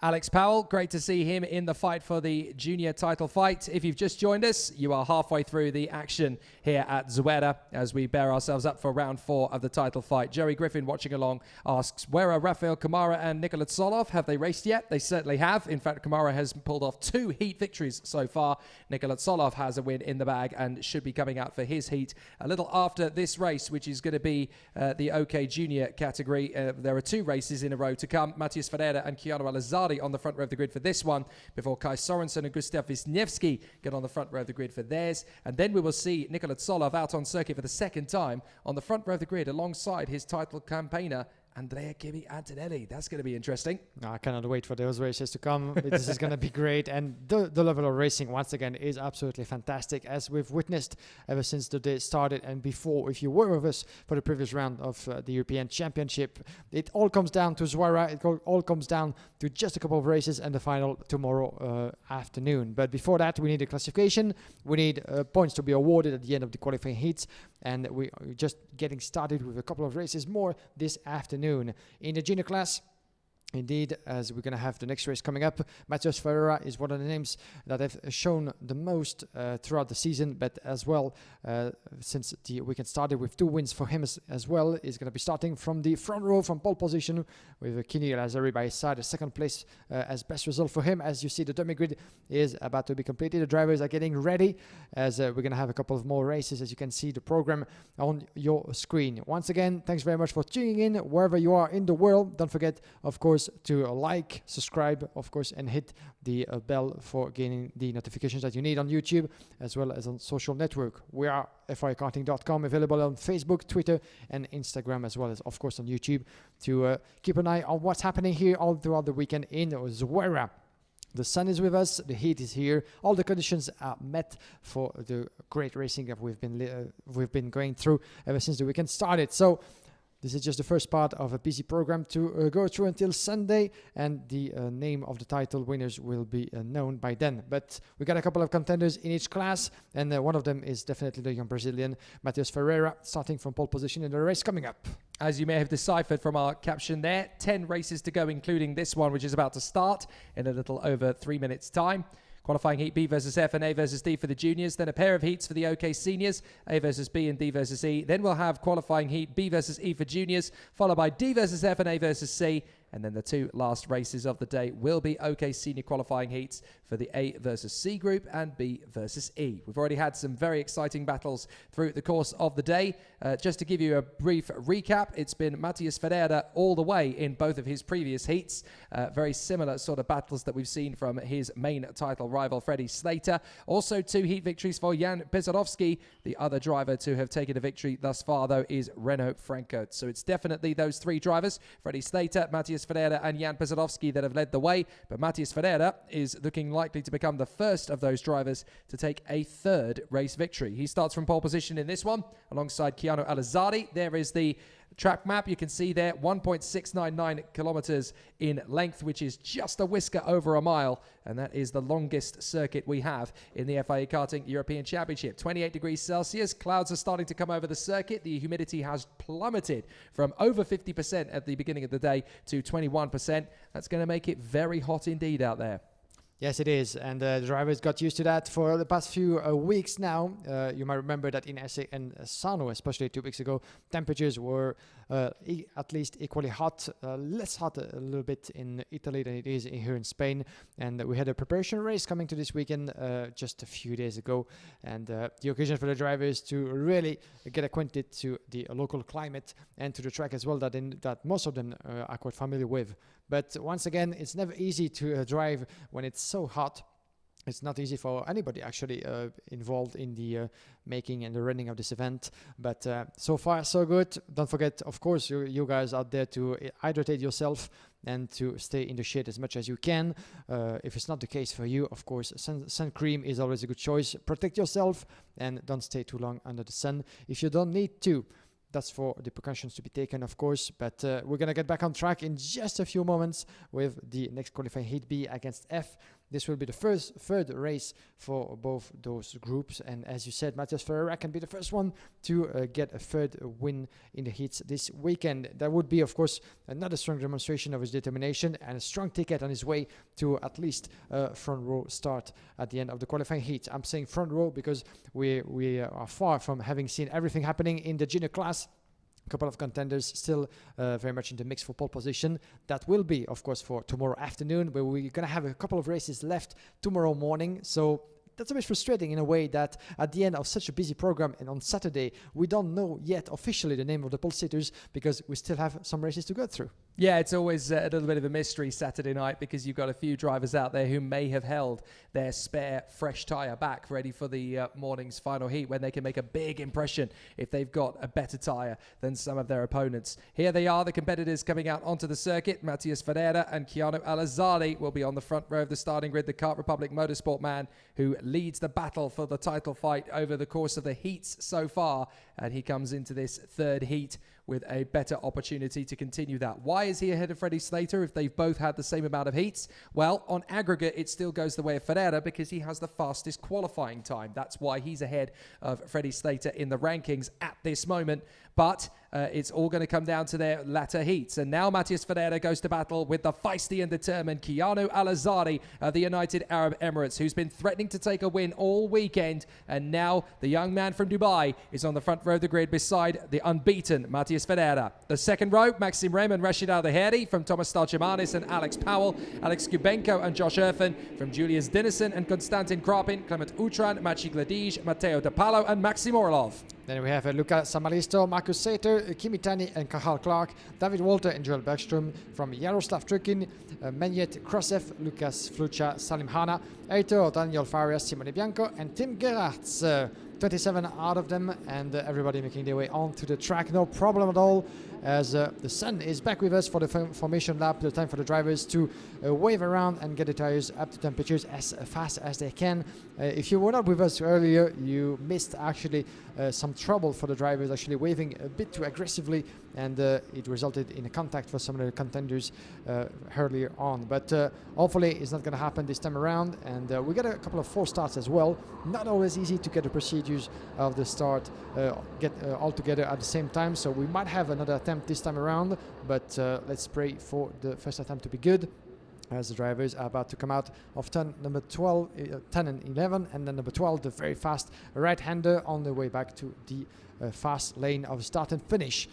Alex Powell, great to see him in the fight for the junior title fight. If you've just joined us, you are halfway through the action here at ZUERA as we bear ourselves up for round 4 of the title fight. Jerry Griffin, watching along, asks, where are Rafael Kamara and Nicola Solov? Have they raced yet? They certainly have. In fact, Kamara has pulled off 2 heat victories so far. Nicola Solov has a win in the bag and should be coming out for his heat a little after this race, which is going to be the OK Junior category. There are 2 races in a row to come. Matthias Ferreira and Keanu Alazadi on the front row of the grid for this one, before Kai Sorensen and Gustav Wisniewski get on the front row of the grid for theirs. And then we will see Nicola Solov out on circuit for the second time on the front row of the grid alongside his title campaigner, Andrea Kimi Antonelli. That's going to be interesting.
I cannot wait for those races to come. This is going to be great. And the level of racing, once again, is absolutely fantastic, as we've witnessed ever since the day started and before. If you were with us for the previous round of the European Championship, it all comes down to ZUERA. It all comes down to just a couple of races and the final tomorrow afternoon. But before that, we need a classification. We need points to be awarded at the end of the qualifying heats. And we are just getting started with a couple of races more this afternoon. In the junior class, indeed, as we're going to have the next race coming up, Matthias Ferreira is one of the names that have shown the most throughout the season, but as well, since the weekend started with 2 wins for him as well, is going to be starting from the front row from pole position with Kini Lazari by his side. A second place as best result for him. As you see, the dummy grid is about to be completed. The drivers are getting ready as we're going to have a couple of more races, as you can see the program on your screen. Once again, thanks very much for tuning in wherever you are in the world. Don't forget, of course, to like, subscribe, of course, and hit the bell for gaining the notifications that you need on YouTube as well as on social network. We are FIAKarting.com, available on Facebook, Twitter, and Instagram, as well as, of course, on YouTube, to keep an eye on what's happening here all throughout the weekend in ZUERA. The sun is with us, the heat is here, all the conditions are met for the great racing that we've been going through ever since the weekend started. So this is just the first part of a busy program to go through until Sunday, and the name of the title winners will be known by then. But we got a couple of contenders in each class, and one of them is definitely the young Brazilian, Matthias Ferreira, starting from pole position in the race coming up.
As you may have deciphered from our caption there, 10 races to go, including this one, which is about to start in a little over 3 minutes' time. Qualifying heat B versus F and A versus D for the juniors. Then a pair of heats for the OK seniors, A versus B and D versus E. Then we'll have qualifying heat B versus E for juniors, followed by D versus F and A versus C. And then the 2 last races of the day will be OK senior qualifying heats for the A versus C group and B versus E. We've already had some very exciting battles through the course of the day. Just to give you a brief recap, it's been Matthias Ferreira all the way in both of his previous heats. Very similar sort of battles that we've seen from his main title rival, Freddie Slater. Also 2 heat victories for Jan Pesarovski. The other driver to have taken a victory thus far, though, is Renaud Franco. So it's definitely those 3 drivers, Freddie Slater, Matthias Ferreira and Jan Pesarovski, that have led the way. But Matthias Ferreira is looking likely to become the first of those drivers to take a 3rd race victory. He starts from pole position in this one alongside Keanu Alazadi. There is the track map. You can see there 1.699 kilometers in length, which is just a whisker over a mile, and that is the longest circuit we have in the FIA Karting European Championship. 28 degrees Celsius. Clouds are starting to come over the circuit. The humidity has plummeted from over 50% at the beginning of the day to 21%. That's going to make it very hot indeed out there.
Yes, it is, and the drivers got used to that for the past few weeks now. You might remember that in Esse and Sano, especially 2 weeks ago, temperatures were at least equally hot, less hot a little bit in Italy than it is here in Spain. And we had a preparation race coming to this weekend just a few days ago, and the occasion for the drivers to really get acquainted to the local climate and to the track as well that most of them are quite familiar with. But once again, it's never easy to drive when it's so hot. It's not easy for anybody actually involved in the making and the running of this event. But so far, so good. Don't forget, of course, you guys out there to hydrate yourself and to stay in the shade as much as you can. If it's not the case for you, of course, sun cream is always a good choice. Protect yourself and don't stay too long under the sun if you don't need to. That's for the precautions to be taken, of course, but we're going to get back on track in just a few moments with the next qualifying Heat B against F. This will be the third race for both those groups, and as you said, Matthias Ferreira can be the first one to get a third win in the heats this weekend. That would be, of course, another strong demonstration of his determination and a strong ticket on his way to at least a front row start at the end of the qualifying heat. I'm saying front row because we are far from having seen everything happening in the junior class. A couple of contenders still very much in the mix for pole position. That will be, of course, for tomorrow afternoon, where we're going to have a couple of races left tomorrow morning. So that's a bit frustrating in a way that at the end of such a busy program and on Saturday, we don't know yet officially the name of the pole sitters because we still have some races to go through.
Yeah, it's always a little bit of a mystery Saturday night because you've got a few drivers out there who may have held their spare fresh tyre back ready for the morning's final heat when they can make a big impression if they've got a better tyre than some of their opponents. Here they are, the competitors coming out onto the circuit. Matthias Ferreira and Keanu Alazzari will be on the front row of the starting grid. The Kart Republic Motorsport man who leads the battle for the title fight over the course of the heats so far. And he comes into this third heat with a better opportunity to continue that. Why is he ahead of Freddie Slater if they've both had the same amount of heats? Well, on aggregate, it still goes the way of Ferreira because he has the fastest qualifying time. That's why he's ahead of Freddie Slater in the rankings at this moment. But it's all going to come down to their latter heats. And now Matthias Ferreira goes to battle with the feisty and determined Keanu Alazzari of the United Arab Emirates, who's been threatening to take a win all weekend. And now the young man from Dubai is on the front row of the grid beside the unbeaten Matthias Ferreira. The second row, Maxim Rehman, Rashid Al-Daheri from Thomas Stalchemanis and Alex Powell, Alex Kubenko and Josh Erfan from Julius Dinesen and Konstantin Krapin, Clement Utran, Maciej Gladij, Matteo De Palo and Maxim Orlov.
Then we have Luca Samalisto, Marcus Sater, Kimi Tani and Kahal Clark, David Walter and Joel Bergström from Jaroslav Trukin, Menjet Krosev, Lucas Flucha, Salim Hana, Eitor, Daniel Farias, Simone Bianco and Tim Gerards. 27 out of them, and everybody making their way onto the track, no problem at all, as the sun is back with us for the formation lap. The time for the drivers to wave around and get the tires up to temperatures as fast as they can. If you were not with us earlier, you missed actually some trouble for the drivers actually waving a bit too aggressively, and it resulted in a contact for some of the contenders earlier on. But hopefully it's not going to happen this time around, and we got a couple of false starts as well. Not always easy to get the procedures of the start get all together at the same time, so we might have another attempt this time around, but let's pray for the first attempt to be good, as the drivers are about to come out of turn number 12, 10 and 11, and then number 12, the very fast right-hander on the way back to the fast lane of start and finish.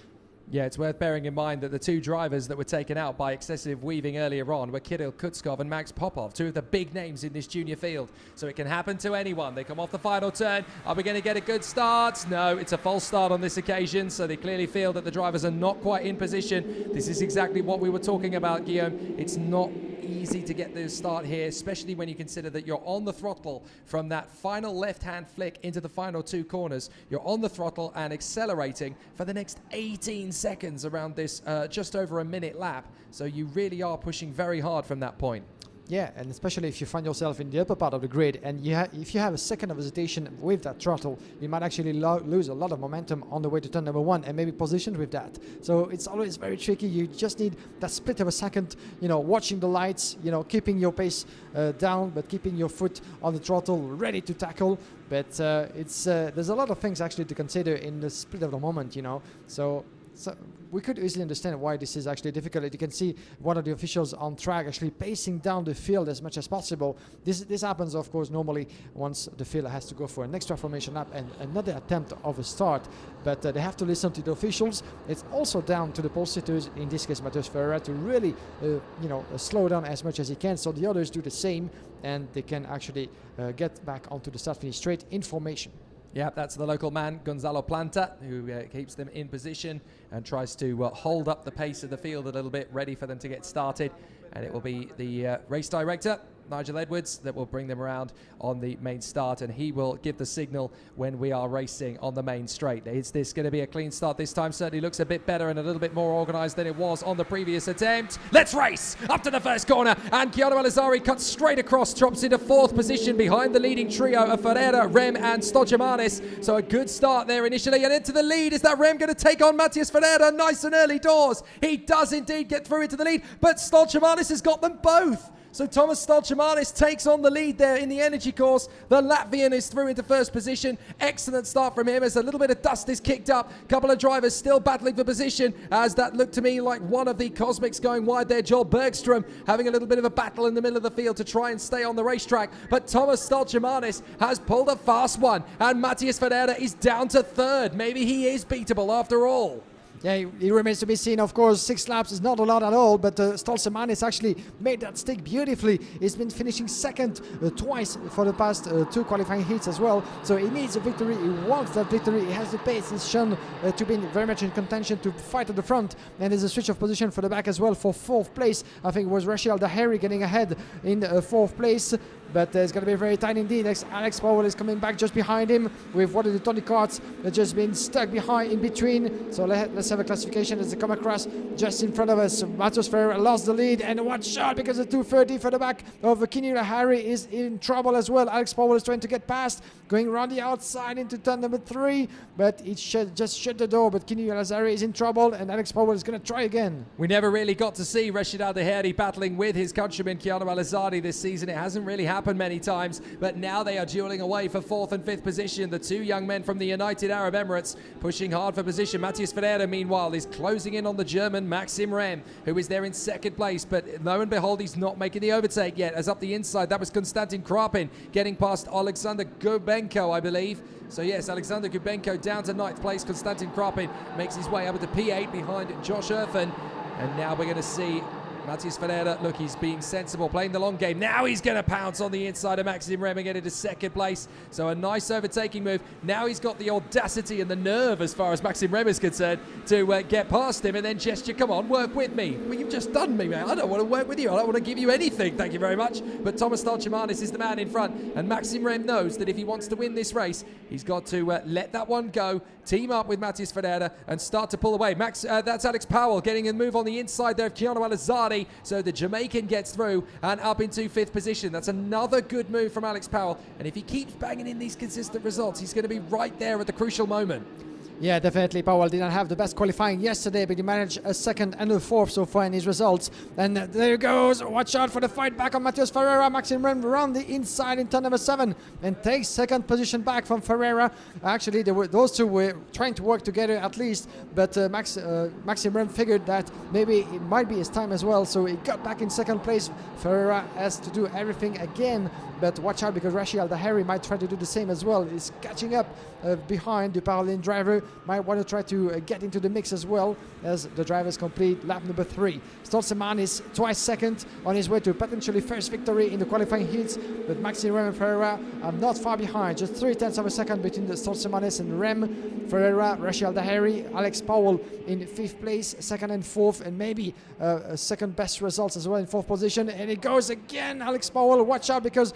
Yeah, it's worth bearing in mind that the two drivers that were taken out by excessive weaving earlier on were Kirill Kutskov and Max Popov, two of the big names in this junior field. So it can happen to anyone. They come off the final turn. Are we going to get a good start? No, it's a false start on this occasion. So they clearly feel that the drivers are not quite in position. This is exactly what we were talking about, Guillaume. It's not easy to get the start here, especially when you consider that you're on the throttle from that final left-hand flick into the final two corners. You're on the throttle and accelerating for the next 18 seconds around this just over a minute lap. So you really are pushing very hard from that point.
Yeah, and especially if you find yourself in the upper part of the grid, and if you have a second of hesitation with that throttle, you might actually lose a lot of momentum on the way to turn number one and maybe positioned with that. So it's always very tricky. You just need that split of a second, watching the lights, keeping your pace down, but keeping your foot on the throttle, ready to tackle. But there's a lot of things actually to consider in the split of the moment, So So we could easily understand why this is actually difficult. You can see one of the officials on track actually pacing down the field as much as possible. This happens, of course, normally once the field has to go for an extra formation lap and another attempt of a start. But they have to listen to the officials. It's also down to the pole sitters, in this case Matheus Ferreira, to really slow down as much as he can, so the others do the same and they can actually get back onto the start finish straight in formation.
Yeah, that's the local man, Gonzalo Planta, who keeps them in position and tries to hold up the pace of the field a little bit, ready for them to get started. And it will be the race director, Nigel Edwards, that will bring them around on the main start, and he will give the signal when we are racing on the main straight. Is this going to be a clean start this time? Certainly looks a bit better and a little bit more organised than it was on the previous attempt. Let's race up to the first corner, and Chiara Malazari cuts straight across, drops into 4th position behind the leading trio of Ferreira, Rem and Stolchamanis. So a good start there initially, and into the lead. Is that Rem going to take on Matheus Ferreira nice and early doors? He does indeed get through into the lead, but Stolchamanis has got them both. So Thomas Stolchamanis takes on the lead there in the energy course. The Latvian is through into 1st position. Excellent start from him as a little bit of dust is kicked up. Couple of drivers still battling for position, as that looked to me like one of the Cosmics going wide there. Joel Bergstrom having a little bit of a battle in the middle of the field to try and stay on the racetrack. But Thomas Stolchamanis has pulled a fast one, and Matheus Ferreira is down to 3rd. Maybe he is beatable after all.
Yeah, he remains to be seen. Of course, 6 laps is not a lot at all, but Stolchamanis actually made that stick beautifully. He's been finishing 2nd twice for the past 2 qualifying heats as well. So he needs a victory. He wants that victory. He has the pace. He's shown to be very much in contention to fight at the front. And there's a switch of position for the back as well for 4th place. I think it was Rachel Daheri getting ahead in 4th place. But it's going to be very tight indeed. Alex Powell is coming back just behind him with one of the Tony Karts that's just been stuck behind in between. So let's have a classification as they come across just in front of us. Matheus Ferreira lost the lead, and watch out because the 230 for the back of Kimi Lahari is in trouble as well. Alex Powell is trying to get past, going around the outside into turn number 3, but he just shut the door. But Kimi Lahari is in trouble, and Alex Powell is going to try again.
We never really got to see Rashid Al-Daheri battling with his countryman Chiara Malazari this season. It hasn't really happened many times, but now they are dueling away for 4th and 5th position. The 2 young men from the United Arab Emirates pushing hard for position. Matheus Ferreira, meanwhile, is closing in on the German Maxim Rem, who is there in 2nd place, but lo and behold, he's not making the overtake yet, as up the inside, that was Konstantin Krapin getting past Alexander Gubenko, I believe. So yes, Alexander Gubenko down to 9th place. Konstantin Krapin makes his way up to P8 behind Josh Erfen, and now we're going to see Matheus Ferreira, look, he's being sensible, playing the long game. Now he's going to pounce on the inside of Maxim Rem and get into 2nd place. So a nice overtaking move. Now he's got the audacity and the nerve, as far as Maxim Rem is concerned, to get past him and then gesture, come on, work with me. Well, you've just done me, man. I don't want to work with you. I don't want to give you anything. Thank you very much. But Thomas Stolchamanis is the man in front. And Maxim Rem knows that if he wants to win this race, he's got to let that one go, team up with Matheus Ferreira and start to pull away. That's Alex Powell getting a move on the inside there of Chiara Malazari. So the Jamaican gets through and up into 5th position. That's another good move from Alex Powell. And if he keeps banging in these consistent results, he's going to be right there at the crucial moment.
Yeah, definitely. Powell did not have the best qualifying yesterday, but he managed a 2nd and a 4th so far in his results. And there he goes. Watch out for the fight back on Matheus Ferreira. Maxim Rem around the inside in turn number 7 and takes 2nd position back from Ferreira. Actually, those two were trying to work together at least, but Maxim Rem figured that maybe it might be his time as well, so he got back in 2nd place. Ferreira has to do everything again, but watch out because Rashid Al-Daheri might try to do the same as well. He's catching up behind the Paralympic driver. Might want to try to get into the mix as well as the drivers complete lap number 3. Stolchamanis twice 2nd on his way to potentially 1st victory in the qualifying heats, but Maxim Rem and Ferreira are not far behind, just 0.3 of a second between the Stolchamanis and Rem. Ferreira, Rashid Al-Daheri, Alex Powell in 5th place, 2nd and 4th, and maybe a 2nd best results as well in 4th position. And it goes again, Alex Powell. Watch out because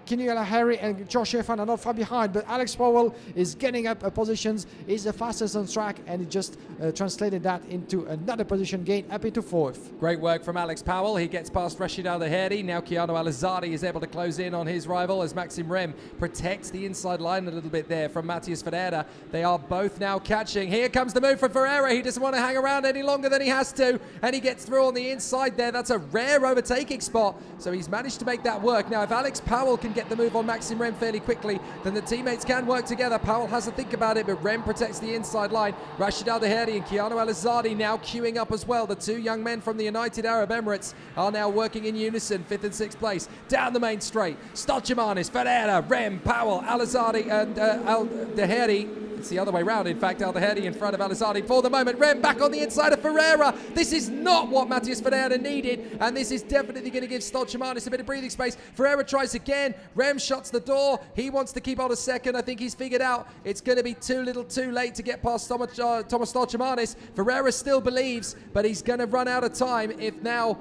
Kimi Lahari and Josh Erfen are not far behind, but Alex Powell is getting up positions. He's the fastest on track, and he just translated that into another position gain up into 4th.
Great work from Alex Powell. He gets past Rashid Al-Daheri. Now Chiara Malazari is able to close in on his rival as Maxim Rem protects the inside line a little bit there from Matheus Ferreira. They are both now catching. Here comes the move for Ferreira. He doesn't want to hang around any longer than he has to, and he gets through on the inside there. That's a rare overtaking spot, so he's managed to make that work. Now, if Alex Powell can get the move on Maxim Rem fairly quickly, then the teammates can work together. Powell has to think about it, but Rem protects against the inside line. Rashid Al Daheri and Kiano Al-Azadi now queuing up as well. The two young men from the United Arab Emirates are now working in unison, 5th and 6th place. Down the main straight, Stolchemanis, Ferreira, Rem, Powell, Al-Azadi and Al Daheri. It's the other way round, in fact. Al Daheri in front of Al-Azadi for the moment. Rem back on the inside of Ferreira. This is not what Matthias Ferreira needed, and this is definitely going to give Stolchemanis a bit of breathing space. Ferreira tries again. Rem shuts the door. He wants to keep on a second. I think he's figured out it's going to be too little too late to get past Thomas Stolchemanis. Ferreira still believes, but he's going to run out of time if now...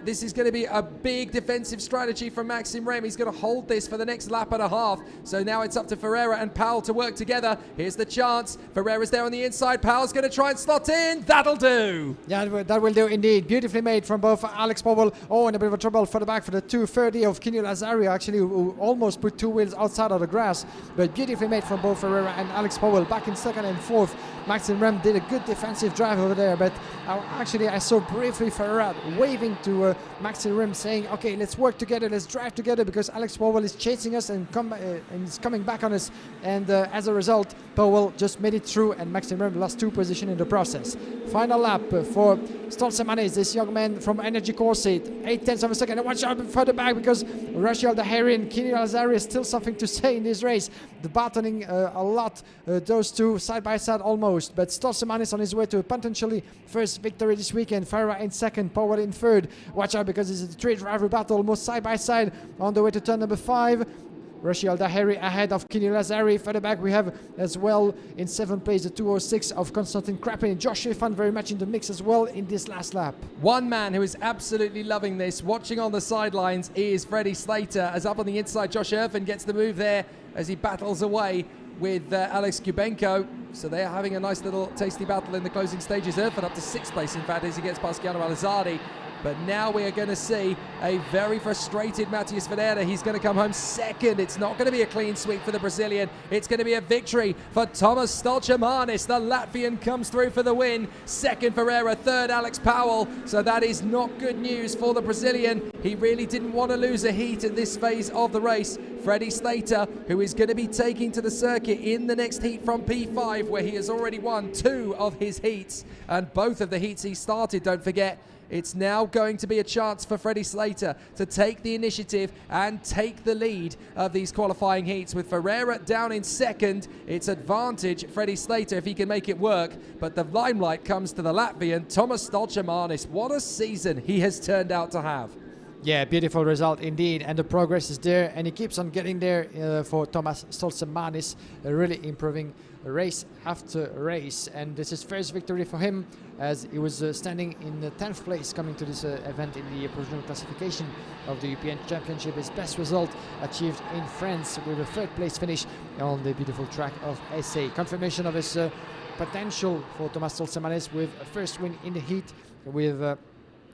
This is going to be a big defensive strategy from Maxim Rem. He's going to hold this for the next lap and a half. So now it's up to Ferreira and Powell to work together. Here's the chance. Ferreira's there on the inside. Powell's going to try and slot in. That'll do.
Yeah, that will do indeed. Beautifully made from both Alex Powell. Oh, and a bit of a trouble for the back for the 230 of Kinyo Lazario, actually, who almost put two wheels outside of the grass. But beautifully made from both Ferreira and Alex Powell. Back in 2nd and 4th. Maxim Rem did a good defensive drive over there. But actually, I saw briefly Ferreira waving to Maxim Rem, saying, okay, let's work together, let's drive together, because Alex Powell is chasing us and is coming back on us. And as a result, Powell just made it through, and Maxim Rem lost 2 positions in the process. Final lap for Stolchemanis, this young man from Energy Corset, 8/10 of a second. And watch out further back, because Rashid Al Daheri and Kinyo Al-Azari still something to say in this race. The battling a lot, those two side by side almost. But Stolchemanis on his way to a potentially first victory this weekend. Ferreira in 2nd, Powell in 3rd. Watch out, because it's a 3-driver battle, almost side by side on the way to turn number 5. Rashid Al Daheri ahead of Kinyo Al-Azari. Further back we have as well in 7th place the 206 of Konstantin Krapin. Josh Shefan very much in the mix as well in this last lap.
One man who is absolutely loving this, watching on the sidelines, is Freddie Slater. As up on the inside, Josh Irvin gets the move there as he battles away with Alex Kubenko. So they're having a nice little tasty battle in the closing stages. Irfan up to 6th place, in fact, as he gets past Kiano Al-Azadi. But now we are going to see a very frustrated Matthias Ferreira. He's going to come home 2nd. It's not going to be a clean sweep for the Brazilian. It's going to be a victory for Thomas Stolchemanis. The Latvian comes through for the win. 2nd Ferreira, 3rd Alex Powell. So that is not good news for the Brazilian. He really didn't want to lose a heat at this phase of the race. Freddie Slater, who is going to be taking to the circuit in the next heat from P5, where he has already won 2 of his heats. And both of the heats he started, don't forget. It's now going to be a chance for Freddie Slater to take the initiative and take the lead of these qualifying heats. With Ferreira down in 2nd, it's advantage Freddie Slater if he can make it work. But the limelight comes to the Latvian, Thomas Stolchemanis. What a season he has turned out to have.
Yeah, beautiful result indeed, and the progress is there, and he keeps on getting there for Thomas Stolchemanis, really improving race after race. And this is first victory for him, as he was standing in the 10th place coming to this event in the provisional classification of the European Championship. His best result achieved in France with a 3rd place finish on the beautiful track of SA. Confirmation of his potential for Thomas Stolchemanis with a first win in the heat with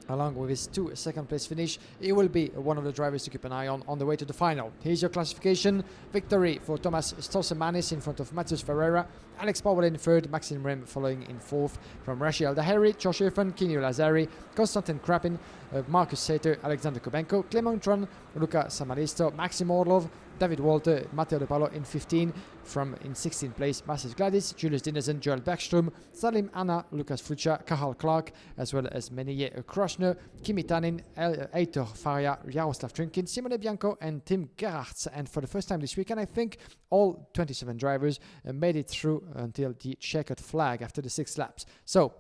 along with his 2 second place finish. He will be one of the drivers to keep an eye on the way to the final. Here's your classification. Victory for Thomas Stolchemanis in front of Matthias Ferreira, Alex Powell in 3rd, Maxim Rem following in 4th. From Rashid Al Daheri, Josh Irfan, Kinyo Al-Azari, Konstantin Krapin, Marcus Sater, Alexander Kubenko, Clement Tron, Luca Samaristo, Maxim Orlov, David Walter, Matteo De Paulo in 15. From in 16th place, Massis Gladys, Julius Dinesen, Joel Bergström, Salim Anna, Lucas Fucha, Kahal Clark, as well as Menier Kroschner, Kimi Tanin, Eitor Faria, Jaroslav Trinkin, Simone Bianco, and Tim Gerards. And for the first time this weekend, I think all 27 drivers made it through until the checkered flag after the 6 laps. So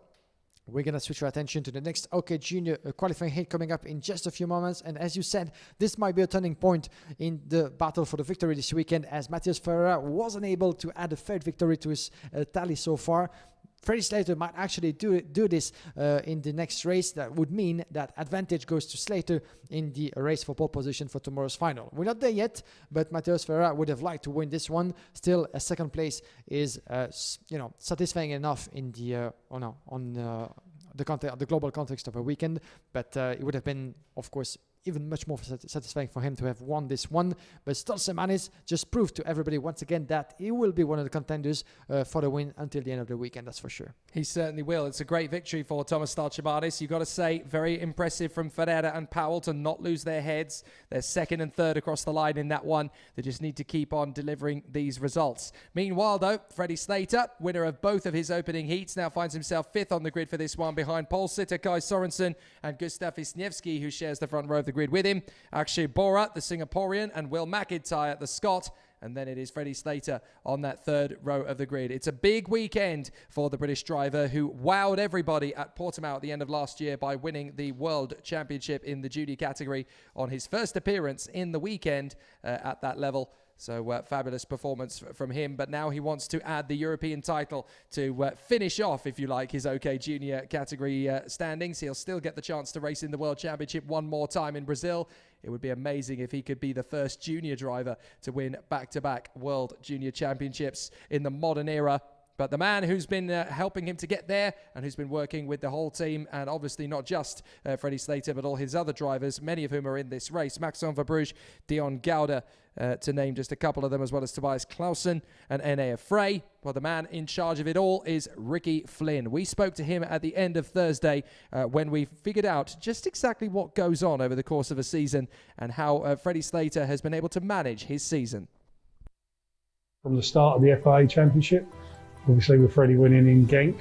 we're going to switch our attention to the next OK Junior qualifying heat coming up in just a few moments. And as you said, this might be a turning point in the battle for the victory this weekend, as Matthias Ferreira wasn't able to add a 3rd victory to his tally so far. Freddie Slater might actually do this in the next race. That would mean that advantage goes to Slater in the race for pole position for tomorrow's final. We're not there yet, but Matthias Ferreira would have liked to win this one. Still, a 2nd place is satisfying enough in the the global context of a weekend. But it would have been, of course, even much more satisfying for him to have won this one. But Stolsemanis just proved to everybody once again that he will be one of the contenders for the win until the end of the weekend, that's for sure.
He certainly will. It's a great victory for Thomas Stolsemanis. You've got to say, very impressive from Ferreira and Powell to not lose their heads. They're second and third across the line in that one. They just need to keep on delivering these results. Meanwhile, though, Freddie Slater, winner of both of his opening heats, now finds himself fifth on the grid for this one, behind pole sitter Kai Sorensen and Gustav Wisniewski, who shares the front row of the grid with him. Akshay Bora, the Singaporean, and Will McIntyre, the Scot. And then it is Freddie Slater on that third row of the grid. It's a big weekend for the British driver who wowed everybody at Portimao at the end of last year by winning the World Championship in the junior category on his first appearance in the weekend at that level. So fabulous performance from him, but now he wants to add the European title to finish off, if you like, his OK Junior category standings. He'll still get the chance to race in the World Championship one more time in Brazil. It would be amazing if he could be the first junior driver to win back-to-back World Junior Championships in the modern era. But the man who's been helping him to get there and who's been working with the whole team, and obviously not just Freddie Slater, but all his other drivers, many of whom are in this race, Maxime Verbruge, Dion Gouda, to name just a couple of them, as well as Tobias Clausen and Enea Frey. Well, the man in charge of it all is Ricky Flynn. We spoke to him at the end of Thursday when we figured out just exactly what goes on over the course of a season and how Freddie Slater has been able to manage his season.
From the start of the FIA Championship, obviously with Freddie winning in Genk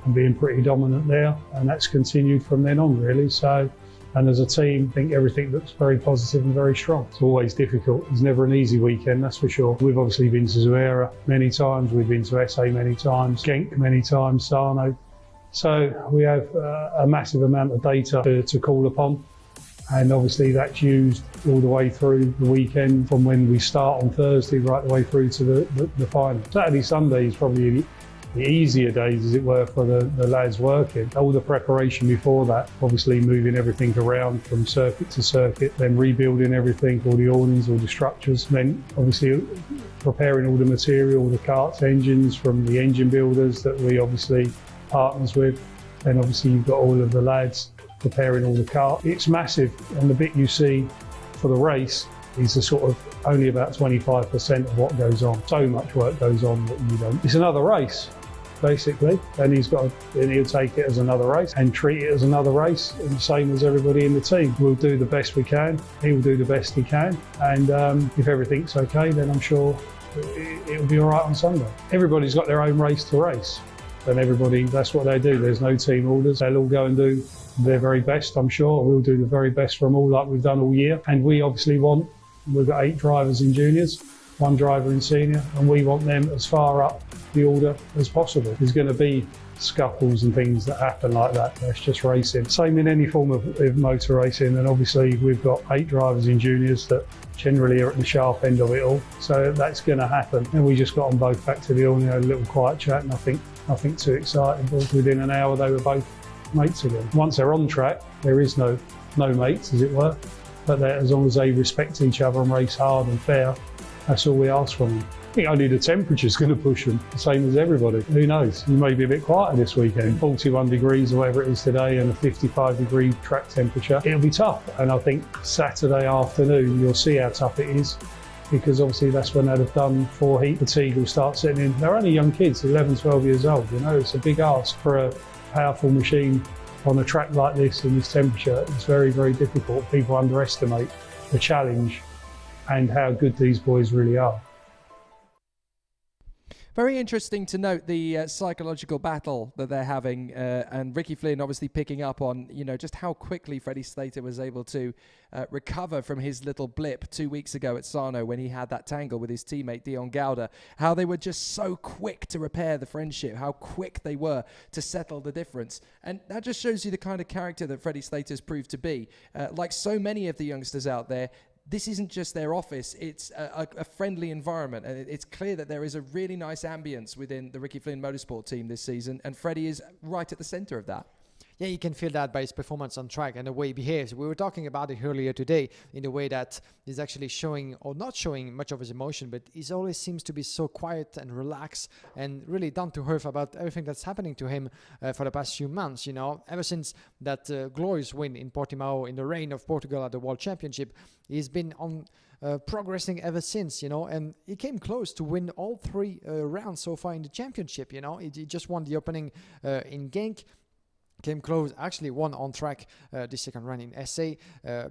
and being pretty dominant there, and that's continued from then on really. So, and as a team, I think everything looks very positive and very strong. It's always difficult. It's never an easy weekend, that's for sure. We've obviously been to ZUERA many times, we've been to SA many times, Genk many times, Sarno. So we have a massive amount of data to call upon. And obviously that's used all the way through the weekend, from when we start on Thursday right the way through to the final. Saturday, Sunday is probably the easier days, as it were, for the lads working. All the preparation before that, obviously moving everything around from circuit to circuit, then rebuilding everything, all the awnings, all the structures, then obviously preparing all the material, all the carts, engines from the engine builders that we obviously partners with. Then obviously you've got all of the lads preparing all the cart. It's massive, and the bit you see for the race is the sort of only about 25% of what goes on. So much work goes on that you don't. It's another race, basically, and he'll take it as another race and treat it as another race, and the same as everybody in the team. We'll do the best we can, he'll do the best he can, and if everything's okay, then I'm sure it'll be all right on Sunday. Everybody's got their own race to race, and everybody, that's what they do. There's no team orders. They'll all go and do their very best, I'm sure. We'll do the very best from all, like we've done all year. And we obviously we've got 8 drivers in juniors, 1 driver in senior, and we want them as far up the order as possible. There's going to be scuffles and things that happen like that. That's just racing. Same in any form of motor racing, and obviously we've got 8 drivers in juniors that generally are at the sharp end of it all. So that's going to happen. And we just got them both back to the awning, had a little quiet chat, nothing too exciting, but within an hour they were both mates again. Once they're on track, there is no mates, as it were, but as long as they respect each other and race hard and fair, that's all we ask from them. I think only the temperature's going to push them, the same as everybody. Who knows? You may be a bit quieter this weekend. 41 degrees or whatever it is today, and a 55-degree track temperature. It'll be tough, and I think Saturday afternoon you'll see how tough it is, because obviously that's when they'd have done 4 heat. Fatigue will start setting in. They're only young kids, 11, 12 years old, you know. It's a big ask for a powerful machine on a track like this in this temperature. It's very, very difficult. People underestimate the challenge and how good these boys really are.
Very interesting to note the psychological battle that they're having, and Ricky Flynn obviously picking up on, just how quickly Freddie Slater was able to recover from his little blip 2 weeks ago at Sarno when he had that tangle with his teammate Dion Gouda. How they were just so quick to repair the friendship, how quick they were to settle the difference. And that just shows you the kind of character that Freddie Slater's proved to be. Like so many of the youngsters out there, this isn't just their office, it's a friendly environment, and it's clear that there is a really nice ambience within the Ricky Flynn Motorsport team this season, and Freddie is right at the centre of that.
yeah, you can feel that by his performance on track and the way he behaves. We were talking about it earlier today in a way that he's actually showing or not showing much of his emotion, but he always seems to be so quiet and relaxed and really down to earth about everything that's happening to him for the past few months. You know, ever since that glorious win in Portimao in the rain of Portugal at the World Championship, he's been on progressing ever since, you know, and he came close to win all 3 rounds so far in the championship. You know, he just won the opening in Genk, came close, actually won on track the second run in SA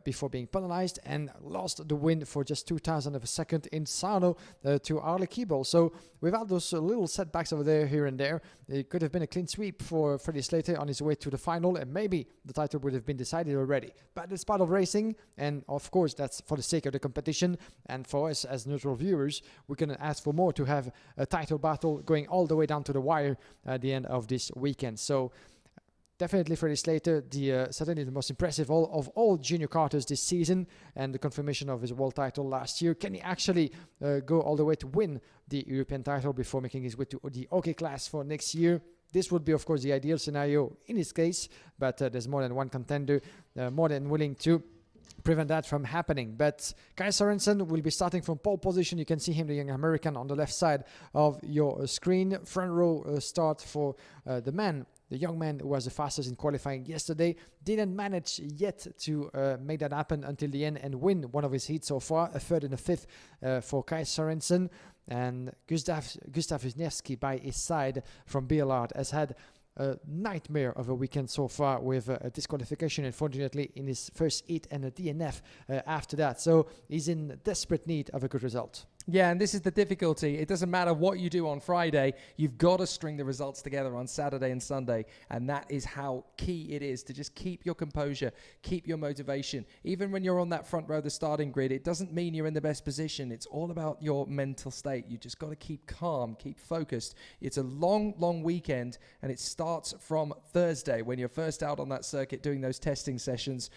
before being penalized, and lost the win for just 2,000 of a second in Sarno to Arle Keeble. So without those little setbacks over there, here and there, it could have been a clean sweep for Freddie Slater on his way to the final, and maybe the title would have been decided already. But it's part of racing, and of course that's for the sake of the competition, and for us as neutral viewers, we're going to ask for more, to have a title battle going all the way down to the wire at the end of this weekend. So definitely Freddie Slater, certainly the most impressive of all junior karters this season, and the confirmation of his world title last year. Can he actually go all the way to win the European title before making his way to the OK class for next year? This would be, of course, the ideal scenario in his case, but there's more than one contender more than willing to prevent that from happening. But Kai Sorensen will be starting from pole position. You can see him, the young American, on the left side of your screen. Front row start for the young man who was the fastest in qualifying yesterday. Didn't manage yet to make that happen until the end and win one of his heats so far, a third and a fifth for Kai Sorensen. And Gustav Wisniewski by his side from Beerlard has had a nightmare of a weekend so far, with a disqualification, unfortunately, in his first heat, and a DNF after that. So he's in desperate need of a good result.
Yeah, and this is the difficulty. It doesn't matter what you do on Friday. You've got to string the results together on Saturday and Sunday. And that is how key it is to just keep your composure, keep your motivation. Even when you're on that front row of the starting grid, it doesn't mean you're in the best position. It's all about your mental state. You just got to keep calm, keep focused. It's a long, long weekend, and it starts from Thursday when you're first out on that circuit doing those testing sessions.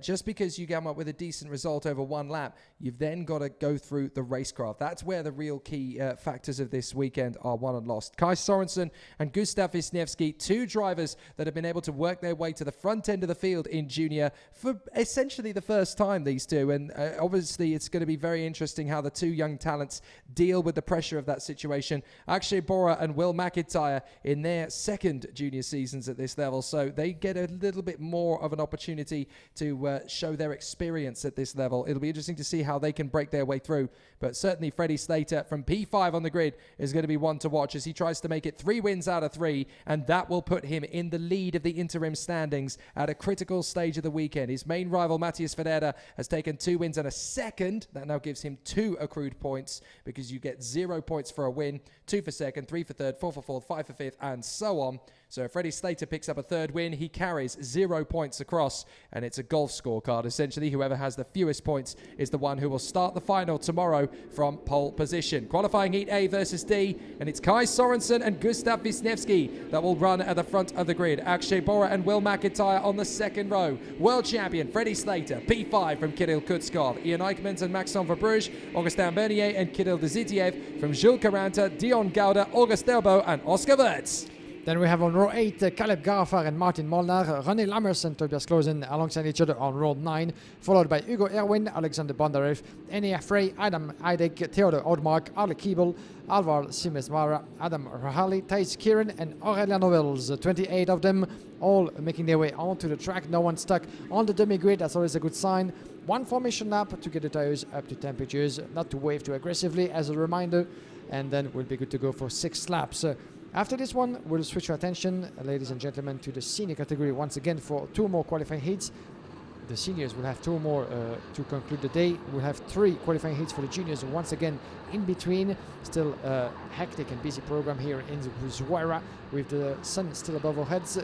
Just because you come up with a decent result over one lap, you've then got to go through the racecraft. That's where the real key factors of this weekend are won and lost. Kai Sorensen and Gustav Wisniewski, 2 drivers that have been able to work their way to the front end of the field in junior for essentially the first time, these two. And obviously it's going to be very interesting how the 2 young talents deal with the pressure of that situation. Akshay Bora and Will McIntyre in their second junior seasons at this level, so they get a little bit more of an opportunity to show their experience at this level. It'll be interesting to see how they can break their way through, but certainly Freddie Slater from P5 on the grid is going to be one to watch as he tries to make it 3 wins out of 3, and that will put him in the lead of the interim standings at a critical stage of the weekend. His main rival, Matthias Ferreira, has taken 2 wins and a second. That now gives him 2 accrued points, because you get 0 points for a win, 2 for second, 3 for third, 4 for fourth, 5 for fifth, and so on. So if Freddie Slater picks up a 3rd win, he carries 0 points across, and it's a golf scorecard. Essentially, whoever has the fewest points is the one who will start the final tomorrow from pole position. Qualifying Heat A versus D, and it's Kai Sorensen and Gustav Wisniewski that will run at the front of the grid. Akshay Bora and Will McIntyre on the 2nd row. World champion Freddie Slater, P5 from Kirill Kutskov. Ian Eichmans and Maxime Verbruge, Augustin Bernier and Kirill Dezitiev from Jules Caranta, Dion Gauda, August Delbo and Oscar Wirtz.
Then we have on row 8 Caleb Garfar and Martin Molnar, René Lammers and Tobias Klosen alongside each other on row 9, followed by Hugo Erwin, Alexander Bondarev, Enea Frey, Adam Eidek, Theodor Oudmark, Arle Keeble, Alvar Simesmara, Adam Rahali, Thijs Kieran and Aureliano Wills. 28 of them, all making their way onto the track. No one stuck on the dummy grid. That's always a good sign. 1 formation lap to get the tires up to temperatures, not to wave too aggressively as a reminder, and then we'll be good to go for 6 laps. After this one, we'll switch our attention, ladies and gentlemen, to the senior category once again for 2 more qualifying heats. The seniors will have 2 more to conclude the day. We'll have 3 qualifying heats for the juniors once again in between. Still a hectic and busy program here in ZUERA, with the sun still above our heads.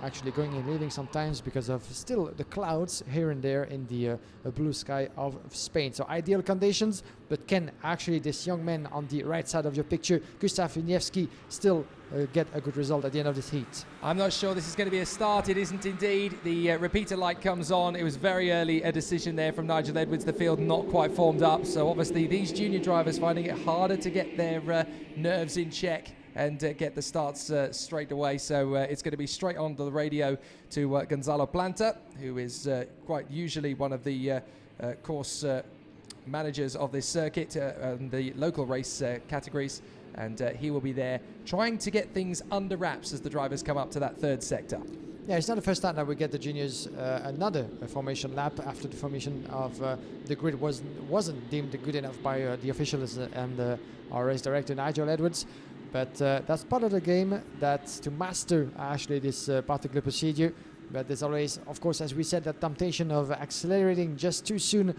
Actually going and leaving sometimes because of still the clouds here and there in the blue sky of Spain. So ideal conditions, but can actually this young man on the right side of your picture, Gustav Wisniewski, still get a good result at the end of this heat?
I'm not sure this is going to be a start. It isn't indeed. The repeater light comes on. It was very early a decision there from Nigel Edwards. The field not quite formed up. So obviously these junior drivers finding it harder to get their nerves in check and get the starts straight away. So it's going to be straight on to the radio to Gonzalo Planta, who is quite usually one of the course managers of this circuit and the local race categories. And he will be there trying to get things under wraps as the drivers come up to that third sector.
Yeah, it's not the first time that we get the juniors another formation lap after the formation of the grid wasn't deemed good enough by the officials and our race director Nigel Edwards. But that's part of the game, that's to master actually this particular procedure. But there's always, of course, as we said, that temptation of accelerating just too soon,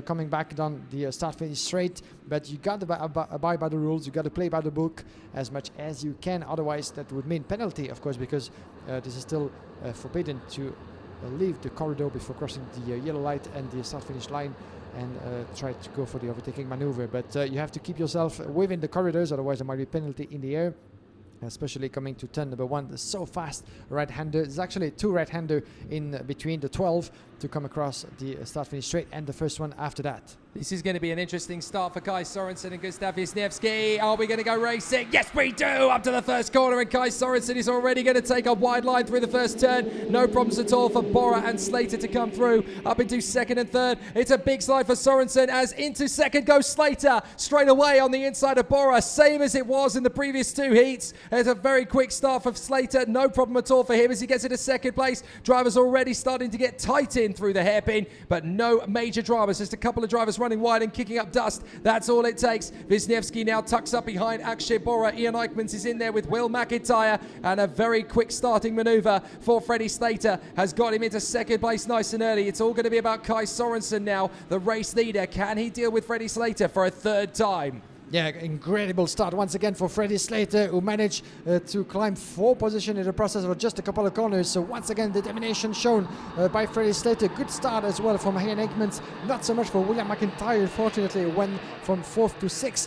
coming back down the start-finish straight. But you got to abide by the rules, you got to play by the book as much as you can. Otherwise, that would mean penalty, of course, because this is still forbidden to leave the corridor before crossing the yellow light and the start-finish line and try to go for the overtaking maneuver. But you have to keep yourself within the corridors, otherwise there might be penalty in the air. Especially coming to turn number 1, so fast right-hander. There's actually 2 right-hander in between the 12 to come across the start-finish straight, and the first one after that.
This is going to be an interesting start for Kai Sorensen and Gustav Wisniewski. Are we going to go racing? Yes, we do! Up to the first corner, and Kai Sorensen is already going to take a wide line through the first turn. No problems at all for Bora and Slater to come through. Up into second and third. It's a big slide for Sorensen as into second goes Slater. Straight away on the inside of Bora, same as it was in the previous 2 heats. It's a very quick start for Slater. No problem at all for him as he gets into second place. Drivers already starting to get tight in through the hairpin, but no major dramas. Just a couple of drivers running wide and kicking up dust. That's all it takes. Wisniewski now tucks up behind Akshay Bora. Ian Eichmans is in there with Will McIntyre, and a very quick starting maneuver for Freddie Slater has got him into second place nice and early. It's all going to be about Kai Sorensen now, the race leader. Can he deal with Freddie Slater for a third time?
Yeah, incredible start once again for Freddie Slater, who managed to climb 4 positions in the process of just a couple of corners. So once again, determination shown by Freddie Slater. Good start as well from Ian Eichmans. Not so much for William McIntyre, fortunately, went from 4th to 6th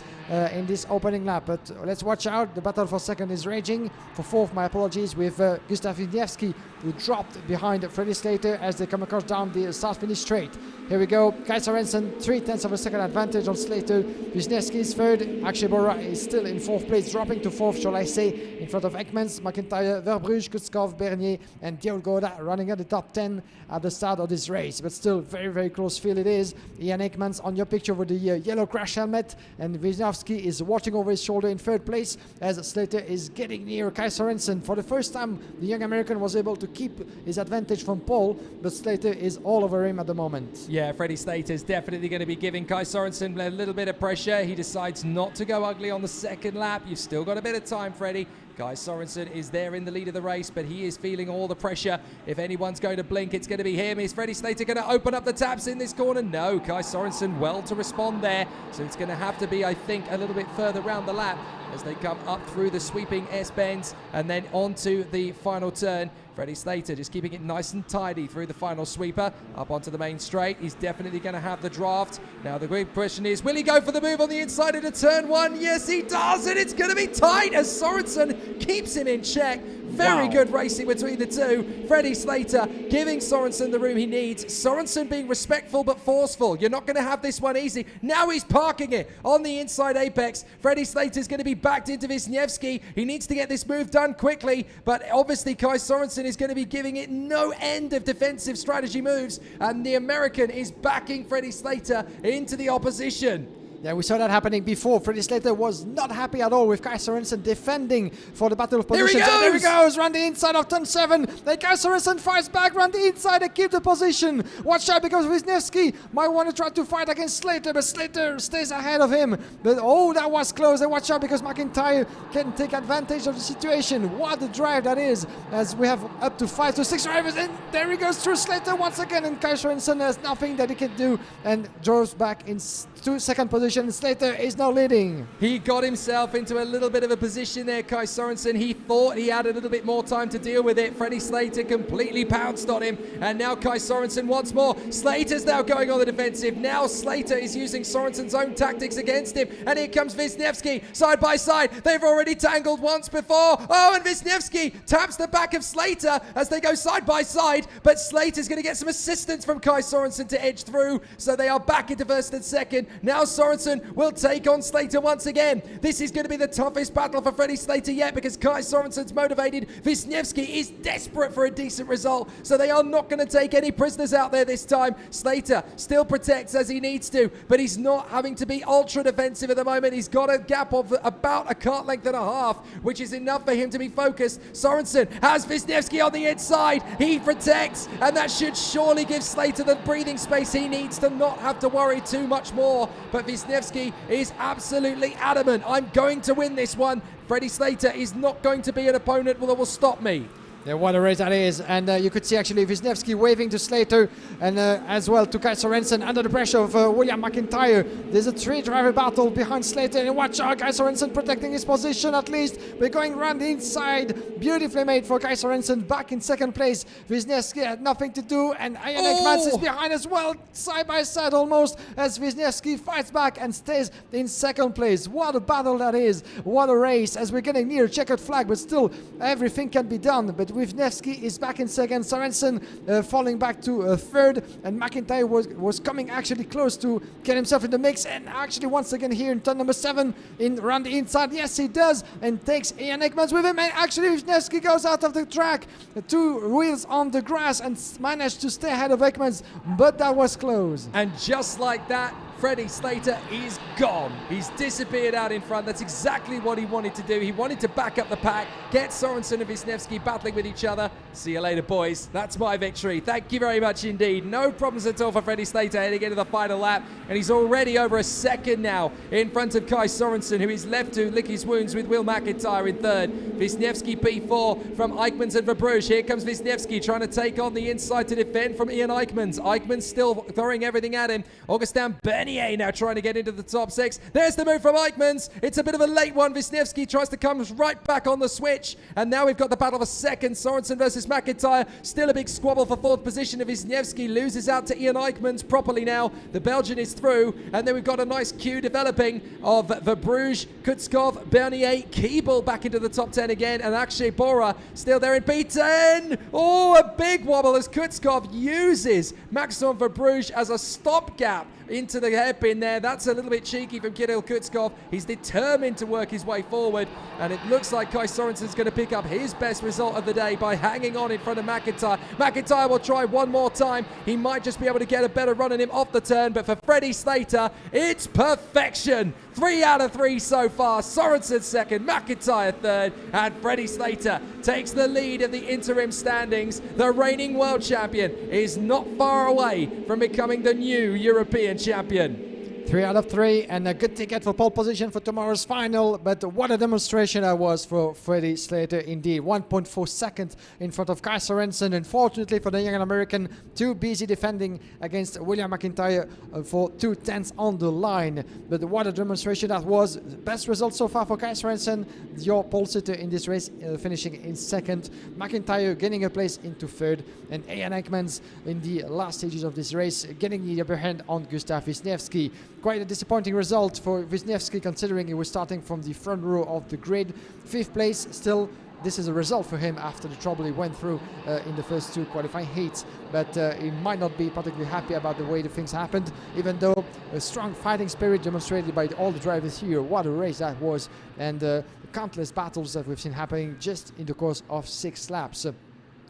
in this opening lap. But let's watch out. The battle for second is raging. For 4th, my apologies, with Gustav Wisniewski, who dropped behind Freddie Slater as they come across down the start-finish straight. Here we go. Kai Sorensen, 0.3 of a second advantage on Slater. Wisniewski is third. Akshay Bora is still in 4th place, dropping to 4th, shall I say, in front of Eichmans, McIntyre, Verbruge, Kutzkov, Bernier, and Diol Goda running at the top 10 at the start of this race. But still, very, very close field it is. Ian Eichmans on your picture with the yellow crash helmet, and Wisniewski is watching over his shoulder in 3rd place as Slater is getting near Kai Sorensen. For the first time, the young American was able to keep his advantage from pole, but Slater is all over him at the moment.
Yeah, Freddie Slater is definitely going to be giving Kai Sorensen a little bit of pressure. He decides not to go ugly on the second lap. You've still got a bit of time, Freddie. Kai Sorensen is there in the lead of the race, but he is feeling all the pressure. If anyone's going to blink, it's going to be him. Is Freddie Slater going to open up the taps in this corner? No, Kai Sorensen well to respond there. So it's going to have to be, I think, a little bit further round the lap as they come up through the sweeping S-bends and then onto the final turn. Freddie Slater just keeping it nice and tidy through the final sweeper up onto the main straight. He's definitely going to have the draft. Now the big question is, will he go for the move on the inside into turn 1? Yes, he does, and it's going to be tight as Sorensen keeps him in check. Very good racing between the two. Freddie Slater giving Sorensen the room he needs. Sorensen being respectful but forceful. You're not going to have this one easy. Now he's parking it on the inside apex. Freddie Slater's going to be backed into Wisniewski. He needs to get this move done quickly, but obviously Kai Sorensen is going to be giving it no end of defensive strategy moves, and the American is backing Freddie Slater into the opposition.
Yeah, we saw that happening before. Freddie Slater was not happy at all with Kai Sorensen defending for the battle of positions. There he goes, round the inside of turn 7. Then Kai Sorensen fires back round the inside and keep the position. Watch out, because Wisniewski might want to try to fight against Slater, but Slater stays ahead of him. But oh, that was close. And watch out, because McIntyre can take advantage of the situation. What a drive that is, as we have up to 5 to 6 drivers. And there he goes through Slater once again, and Kai Sorensen has nothing that he can do and draws back in second position. Slater is now leading.
He got himself into a little bit of a position there, Kai Sorensen. He thought he had a little bit more time to deal with it. Freddie Slater completely pounced on him, and now Kai Sorensen once more. Slater's now going on the defensive. Now Slater is using Sorensen's own tactics against him, and here comes Wisniewski side by side. They've already tangled once before. Oh, and Wisniewski taps the back of Slater as they go side by side, but Slater's going to get some assistance from Kai Sorensen to edge through, so they are back into first and second. Now Sorensen Sorensen will take on Slater once again. This is going to be the toughest battle for Freddie Slater yet because Kai Sorensen's motivated. Wisniewski is desperate for a decent result, so they are not going to take any prisoners out there this time. Slater still protects as he needs to, but he's not having to be ultra defensive at the moment. He's got a gap of about a kart length and a half, which is enough for him to be focused. Sorensen has Wisniewski on the inside. He protects, and that should surely give Slater the breathing space he needs to not have to worry too much more. But Wisniewski is absolutely adamant. I'm going to win this one. Freddie Slater is not going to be an opponent that will stop me.
Yeah, what a race that is. And you could see actually Wisniewski waving to Slater and as well to Kai Sorensen under the pressure of William McIntyre. There's a three-driver battle behind Slater, and watch out, Kai Sorensen protecting his position at least. We're going around the inside. Beautifully made for Kai Sorensen, back in second place. Wisniewski had nothing to do, and Ian Ekmans is behind as well, side by side almost, as Wisniewski fights back and stays in second place. What a battle that is. What a race, as we're getting near checkered flag, but still everything can be done. But Wisniewski is back in second, Sorensen falling back to third, and McIntyre was coming actually close to get himself in the mix, and actually once again here in turn number 7 around the inside, yes he does, and takes Ian Ekmans with him, and actually Wisniewski goes out of the track, 2 wheels on the grass, and managed to stay ahead of Ekmans, but that was close.
And just like that, Freddie Slater is gone. He's disappeared out in front. That's exactly what he wanted to do. He wanted to back up the pack, get Sorensen and Wisniewski battling with each other. See you later, boys. That's my victory. Thank you very much indeed. No problems at all for Freddie Slater heading into the final lap. And he's already over a second now in front of Kai Sorensen, who is left to lick his wounds with Will McIntyre in third. Wisniewski P4 from Eichmans and Verbruge. Here comes Wisniewski trying to take on the inside to defend from Ian Eichmans. Eichmans still throwing everything at him. Augustin Bernier now trying to get into the top 6. There's the move from Eichmans. It's a bit of a late one. Wisniewski tries to come right back on the switch. And now we've got the battle for second. Sorensen versus McIntyre. Still a big squabble for fourth position. Wisniewski loses out to Ian Eichmans properly now. The Belgian is through. And then we've got a nice queue developing of Verbruge, Kutskov, Bernier, Keeble back into the top 10 again. And Akshay Bora still there in P10. Oh, a big wobble as Kutskov uses Maxim Verbruge as a stopgap into the hairpin there. That's a little bit cheeky from Kirill Kutskov. He's determined to work his way forward, and it looks like Kai Sorensen's going to pick up his best result of the day by hanging on in front of McIntyre. McIntyre will try one more time. He might just be able to get a better run on him off the turn, but for Freddie Slater, it's perfection. 3 out of 3 so far. Sorensen second, McIntyre third, and Freddie Slater takes the lead of the interim standings. The reigning world champion is not far away from becoming the new European champion.
3 out of 3, and a good ticket for pole position for tomorrow's final. But what a demonstration that was for Freddie Slater indeed. 1.4 seconds in front of Kai Sorensen. Unfortunately for the young American, too busy defending against William McIntyre for 2 tenths on the line. But what a demonstration that was. Best result so far for Kai Sorensen, your pole sitter in this race, finishing in second. McIntyre getting a place into third, and Ian Ekmans in the last stages of this race getting the upper hand on Gustav Wisniewski. Quite a disappointing result for Wisniewski, considering he was starting from the front row of the grid. 5th place, still, this is a result for him after the trouble he went through in the first 2 qualifying heats. But he might not be particularly happy about the way the things happened, even though a strong fighting spirit demonstrated by all the drivers here. What a race that was, and countless battles that we've seen happening just in the course of 6 laps.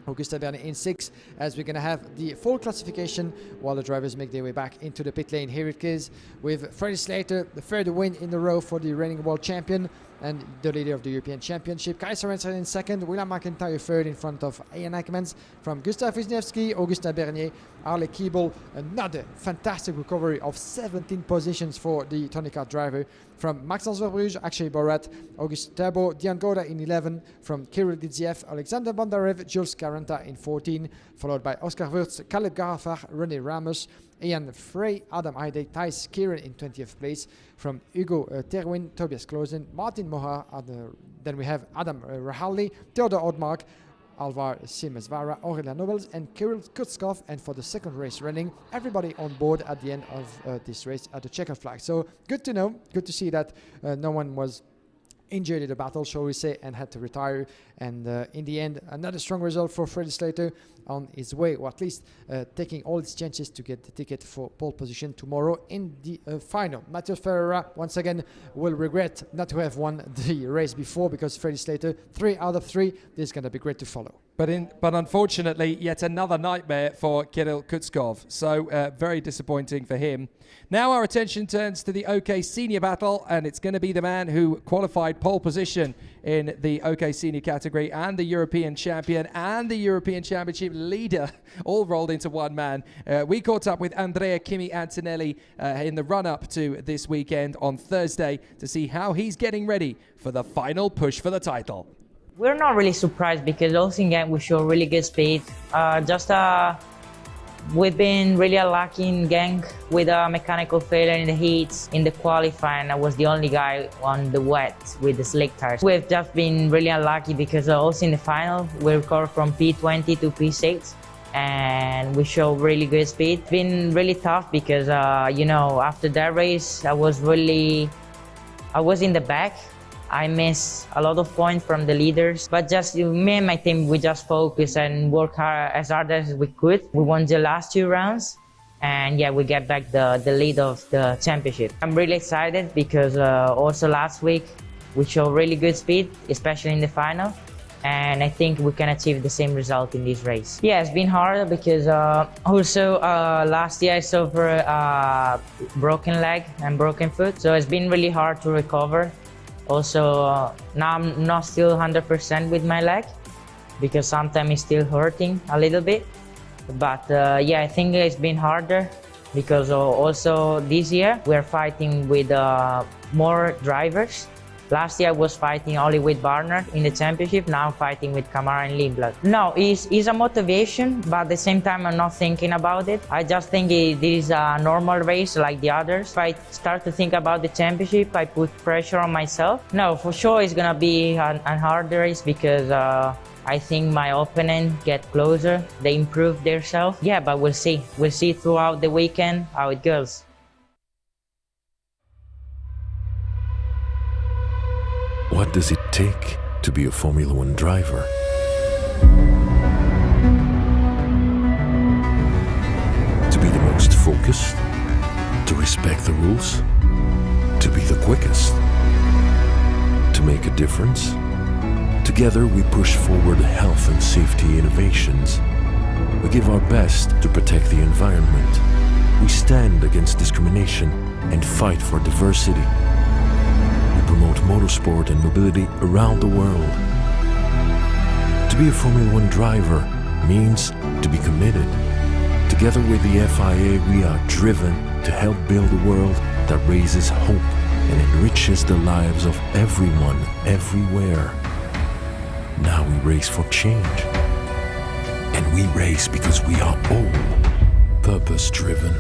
Augustin Bernier in 6, as we're going to have the full classification while the drivers make their way back into the pit lane. Here it is with Freddie Slater, the 3rd win in a row for the reigning world champion and the leader of the European Championship. Kai Sorensen in 2nd, William McIntyre 3rd in front of Ian Ekmans. From Gustav Wisniewski, Augustin Bernier, Arle Keeble. Another fantastic recovery of 17 positions for the Tony Kart driver. From Maxence Verbruge, Akshay Borat, August Turbo, Dion Goda in 11. From Kirill Didziev, Alexander Bondarev, Jules Caranta in 14. Followed by Oscar Wurtz, Caleb Garafar, René Ramos, Ian Frey, Adam Heide, Thijs Kieran in 20th place. From Hugo Terwin, Tobias Klosen, Martin Moha, then we have Adam Rahalli, Theodor Odmark, Alvar Simesvara, Aurelia Nobles, and Kirill Kutskov. And for the 2nd race running, everybody on board at the end of this race at the checkered flag. So good to know, good to see that no one was injured in the battle, shall we say, and had to retire. And in the end, another strong result for Freddie Slater on his way, or at least taking all his chances to get the ticket for pole position tomorrow in the final. Matteo Ferreira, once again, will regret not to have won the race before, because Freddie Slater, 3 out of 3, this is going to be great to follow.
But unfortunately, yet another nightmare for Kirill Kutskov. So very disappointing for him. Now our attention turns to the OK Senior battle, and it's going to be the man who qualified pole position in the OK Senior category and the European champion and the European Championship leader all rolled into one man. We caught up with Andrea Kimi Antonelli in the run-up to this weekend on Thursday to see how he's getting ready for the final push for the title.
We're not really surprised because also in Genk we show really good speed. We've been really unlucky in Genk with a mechanical failure in the heats. In the qualifying, I was the only guy on the wet with the slick tires. We've just been really unlucky because also in the final we recovered from P20 to P6 and we show really good speed. It's been really tough because after that race I was in the back. I missed a lot of points from the leaders, but just me and my team, we just focused and worked as hard as we could. We won the last 2 rounds, and yeah, we get back the lead of the championship. I'm really excited because also last week we showed really good speed, especially in the final, and I think we can achieve the same result in this race. Yeah, it's been hard because also last year I suffered a broken leg and broken foot, so it's been really hard to recover. Also, now I'm not still 100% with my leg because sometimes it's still hurting a little bit. But yeah, I think it's been harder because also this year we're fighting with more drivers. Last year I was fighting only with Barnard in the championship, now I'm fighting with Kamara and Lindblad. No, it's a motivation, but at the same time I'm not thinking about it. I just think this is a normal race like the others. If I start to think about the championship, I put pressure on myself. No, for sure it's gonna be a hard race because I think my opponent get closer, they improve themselves. Yeah, but we'll see. We'll see throughout the weekend how it goes.
What does it take to be a Formula One driver? To be the most focused, to respect the rules, to be the quickest, to make a difference. Together we push forward health and safety innovations. We give our best to protect the environment. We stand against discrimination and fight for diversity. Promote motorsport and mobility around the world. To be a Formula One driver means to be committed. Together with the FIA, we are driven to help build a world that raises hope and enriches the lives of everyone, everywhere. Now we race for change. And we race because we are all purpose-driven.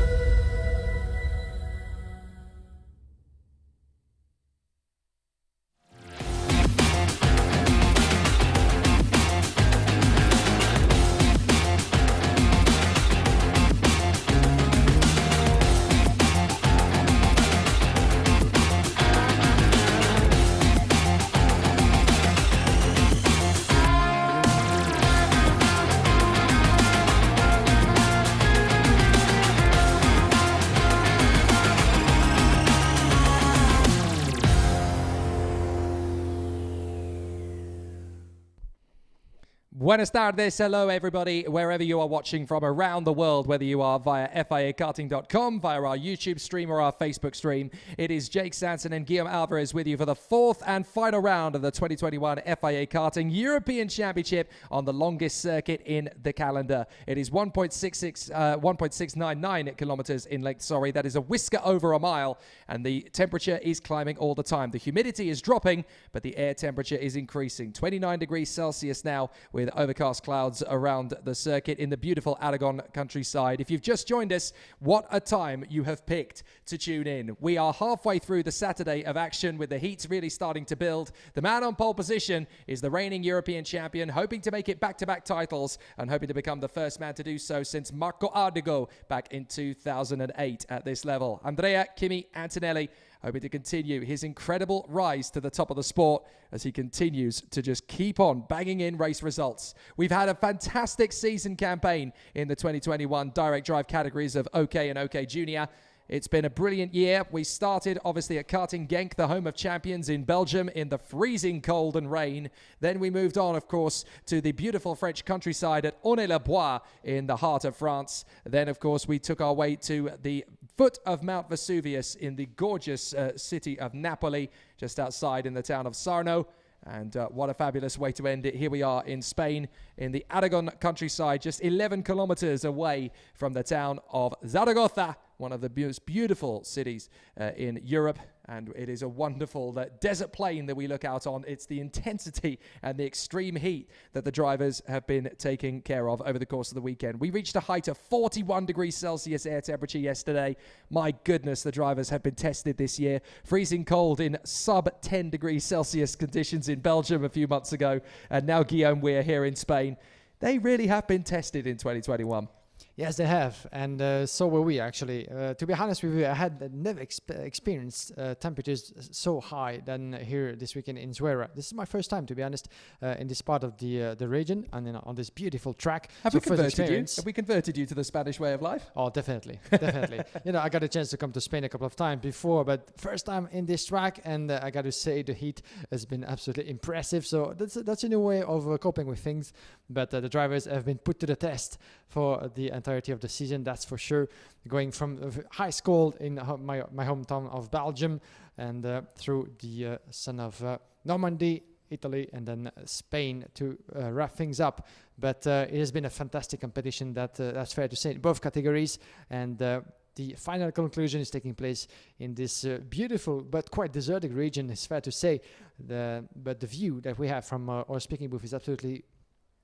Buenas tardes, hello everybody, wherever you are watching from around the world, whether you are via FIAKarting.com, via our YouTube stream or our Facebook stream. It is Jake Sanson and Guillaume Alvarez with you for the 4th and final round of the 2021 FIA Karting European Championship on the longest circuit in the calendar. It is 1.699 kilometers in length, that is a whisker over a mile, and the temperature is climbing all the time. The humidity is dropping, but the air temperature is increasing. 29 degrees Celsius now, with overcast clouds around the circuit in the beautiful Aragon countryside. If you've just joined us, what a time you have picked to tune in. We are halfway through the Saturday of action with the heats really starting to build. The man on pole position is the reigning European champion, hoping to make it back-to-back titles and hoping to become the first man to do so since Marco Ardigo back in 2008 at this level. Andrea Kimi Antonelli, hoping to continue his incredible rise to the top of the sport as he continues to just keep on banging in race results. We've had a fantastic season campaign in the 2021 direct drive categories of OK and OK Junior. It's been a brilliant year. We started, obviously, at Karting Genk, the home of champions in Belgium, in the freezing cold and rain. Then we moved on, of course, to the beautiful French countryside at Aulnay-le-Bois in the heart of France. Then, of course, we took our way to the foot of Mount Vesuvius in the gorgeous city of Napoli, just outside in the town of Sarno. And what a fabulous way to end it. Here we are in Spain, in the Aragon countryside, just 11 kilometers away from the town of Zaragoza, one of the most beautiful cities in Europe. And it is a wonderful desert plain that we look out on. It's the intensity and the extreme heat that the drivers have been taking care of over the course of the weekend. We reached a height of 41 degrees Celsius air temperature yesterday. My goodness, the drivers have been tested this year. Freezing cold in sub 10 degrees Celsius conditions in Belgium a few months ago. And now, Guillaume, we're here in Spain. They really have been tested in 2021.
Yes, they have, and so were we, actually. To be honest with you, I had never experienced temperatures so high than here this weekend in ZUERA. This is my first time, to be honest, in this part of the region and on this beautiful track.
Have we converted you? Have we converted you to the Spanish way of life?
Oh, definitely, definitely. I got a chance to come to Spain a couple of times before, but first time in this track, and I got to say the heat has been absolutely impressive. So that's a new way of coping with things, but the drivers have been put to the test for the entirety of the season, that's for sure. Going from high school in my hometown of Belgium and through the sun of Normandy, Italy, and then Spain to wrap things up. But it has been a fantastic competition, that's fair to say, in both categories. And the final conclusion is taking place in this beautiful but quite deserted region, it's fair to say. But the view that we have from our speaking booth is absolutely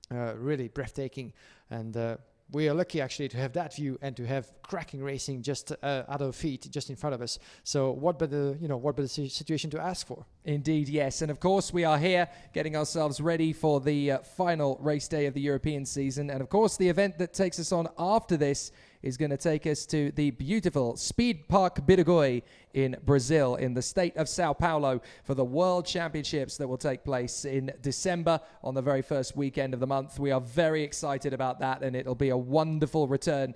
really breathtaking. And we are lucky actually to have that view and to have cracking racing just at our feet, just in front of us. So what better situation to ask for?
Indeed, yes. And of course, we are here getting ourselves ready for the final race day of the European season. And of course, the event that takes us on after this is going to take us to the beautiful Speed Park Birigui in Brazil, in the state of Sao Paulo, for the World Championships that will take place in December on the very first weekend of the month. We are very excited about that, and it'll be a wonderful return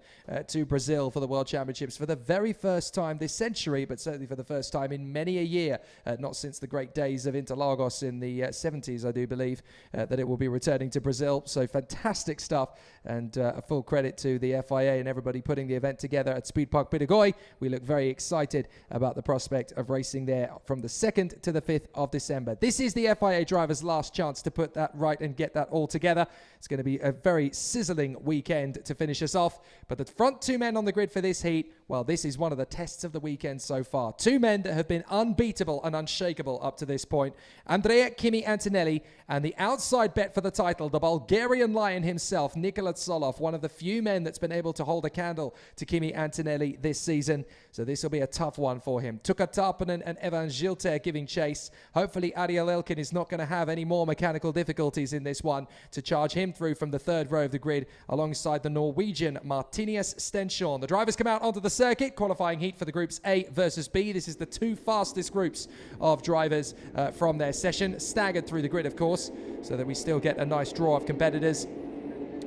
to Brazil for the World Championships for the very first time this century, but certainly for the first time in many a year, not since the great days of Interlagos in the 70s, I do believe, that it will be returning to Brazil. So fantastic stuff, and a full credit to the FIA and everybody putting the event together at Speed Park Birigui. We look very excited about the prospect of racing there from the 2nd to the 5th of December. This is the FIA drivers' last chance to put that right and get that all together. It's going to be a very sizzling weekend to finish us off. But the front two men on the grid for this heat, well, this is one of the tests of the weekend so far. Two men that have been unbeatable and unshakable up to this point. Andrea Kimi Antonelli, and the outside bet for the title, the Bulgarian lion himself, Nicola Solov, one of the few men that's been able to hold a candle to Kimi Antonelli this season. So this will be a tough one for him. Tuka Tarpanen and Evan Gilter giving chase. Hopefully Ariel Elkin is not going to have any more mechanical difficulties in this one to charge him through from the third row of the grid alongside the Norwegian Martinius Stenshorn. The drivers come out onto the circuit, qualifying heat for the groups A versus B. This is the two fastest groups of drivers from their session, staggered through the grid, of course, so that we still get a nice draw of competitors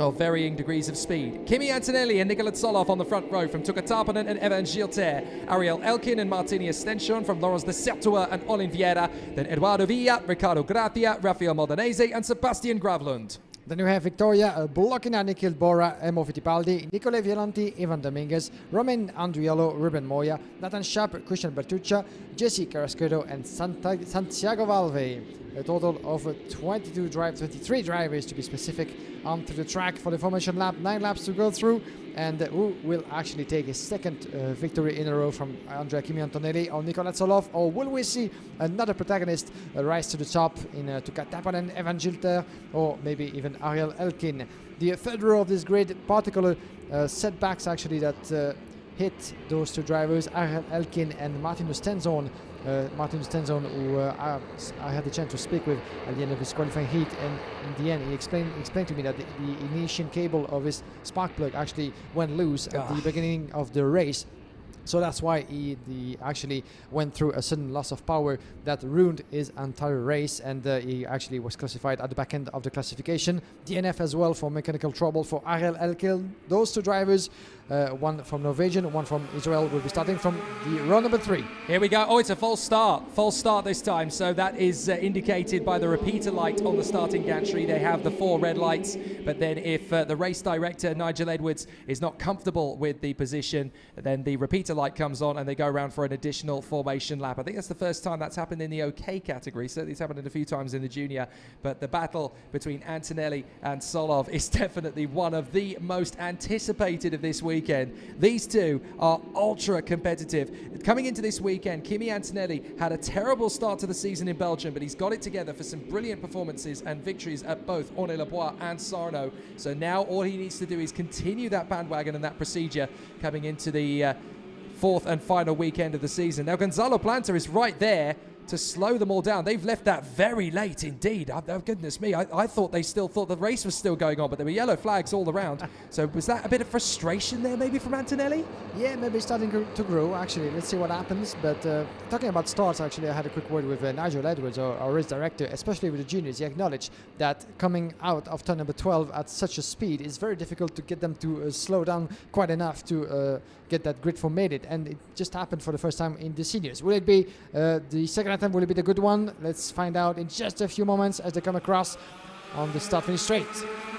of varying degrees of speed. Kimi Antonelli and Nicola Solov on the front row from Tuka Tarpanen and Evan Gilter. Ariel Elkin and Martinius Stenshorn from Laurence de Certua and Olin Vieira. Then Eduardo Villa, Riccardo Gratia, Rafael Modenese and Sebastian Gravlund.
Then you have Victoria blocking Nikhil Bora, Emo Fittipaldi, Nicole Violanti, Ivan Dominguez, Romain Andriello, Ruben Moya, Nathan Schaap, Christian Bertuccia, Jesse Carrasquedo and Santiago Valve. A total of 23 drivers to be specific onto the track for the formation lap, 9 laps to go through, and who will actually take a second victory in a row from Andrea Kimi Antonelli or Nicola Solov, or will we see another protagonist rise to the top in Tuka Tarpanen, Evan Gilter, or maybe even Ariel Elkin? The third row of this grid, particular setbacks actually that hit those two drivers, Ariel Elkin and Martinius Stenshorn. Martinius Stenshorn, who I had the chance to speak with at the end of his qualifying heat, and in the end he explained to me that the ignition cable of his spark plug actually went loose at the beginning of the race. So that's why he actually went through a sudden loss of power that ruined his entire race, and he actually was classified at the back end of the classification. DNF as well for mechanical trouble for Ariel Elkil. Those two drivers, one from Norwegian, one from Israel, will be starting from the row number 3.
Here we go. Oh, it's a false start this time. So that is indicated by the repeater light on the starting gantry. They have the 4 red lights, but then if the race director, Nigel Edwards, is not comfortable with the position, then the repeater light comes on and they go around for an additional formation lap. I think that's the first time that's happened in the OK category. Certainly it's happened a few times in the junior, but the battle between Antonelli and Solov is definitely one of the most anticipated of this weekend. These two are ultra competitive. Coming into this weekend, Kimi Antonelli had a terrible start to the season in Belgium, but he's got it together for some brilliant performances and victories at both Ornay-le-Bois and Sarno. So now all he needs to do is continue that bandwagon and that procedure coming into the 4th and final weekend of the season. Now Gonzalo Planta is right there to slow them all down. They've left that very late indeed. Oh, goodness me, I thought they still thought the race was still going on, but there were yellow flags all around. So was that a bit of frustration there maybe from Antonelli?
Yeah, maybe starting to grow actually. Let's see what happens. But talking about starts, actually, I had a quick word with Nigel Edwards, our race director, especially with the juniors. He acknowledged that coming out of turn number 12 at such a speed is very difficult to get them to slow down quite enough to get that grid for made it, and it just happened for the first time in the seniors. Will it be the second attempt? Will it be the good one? Let's find out in just a few moments as they come across on the start-finish straight.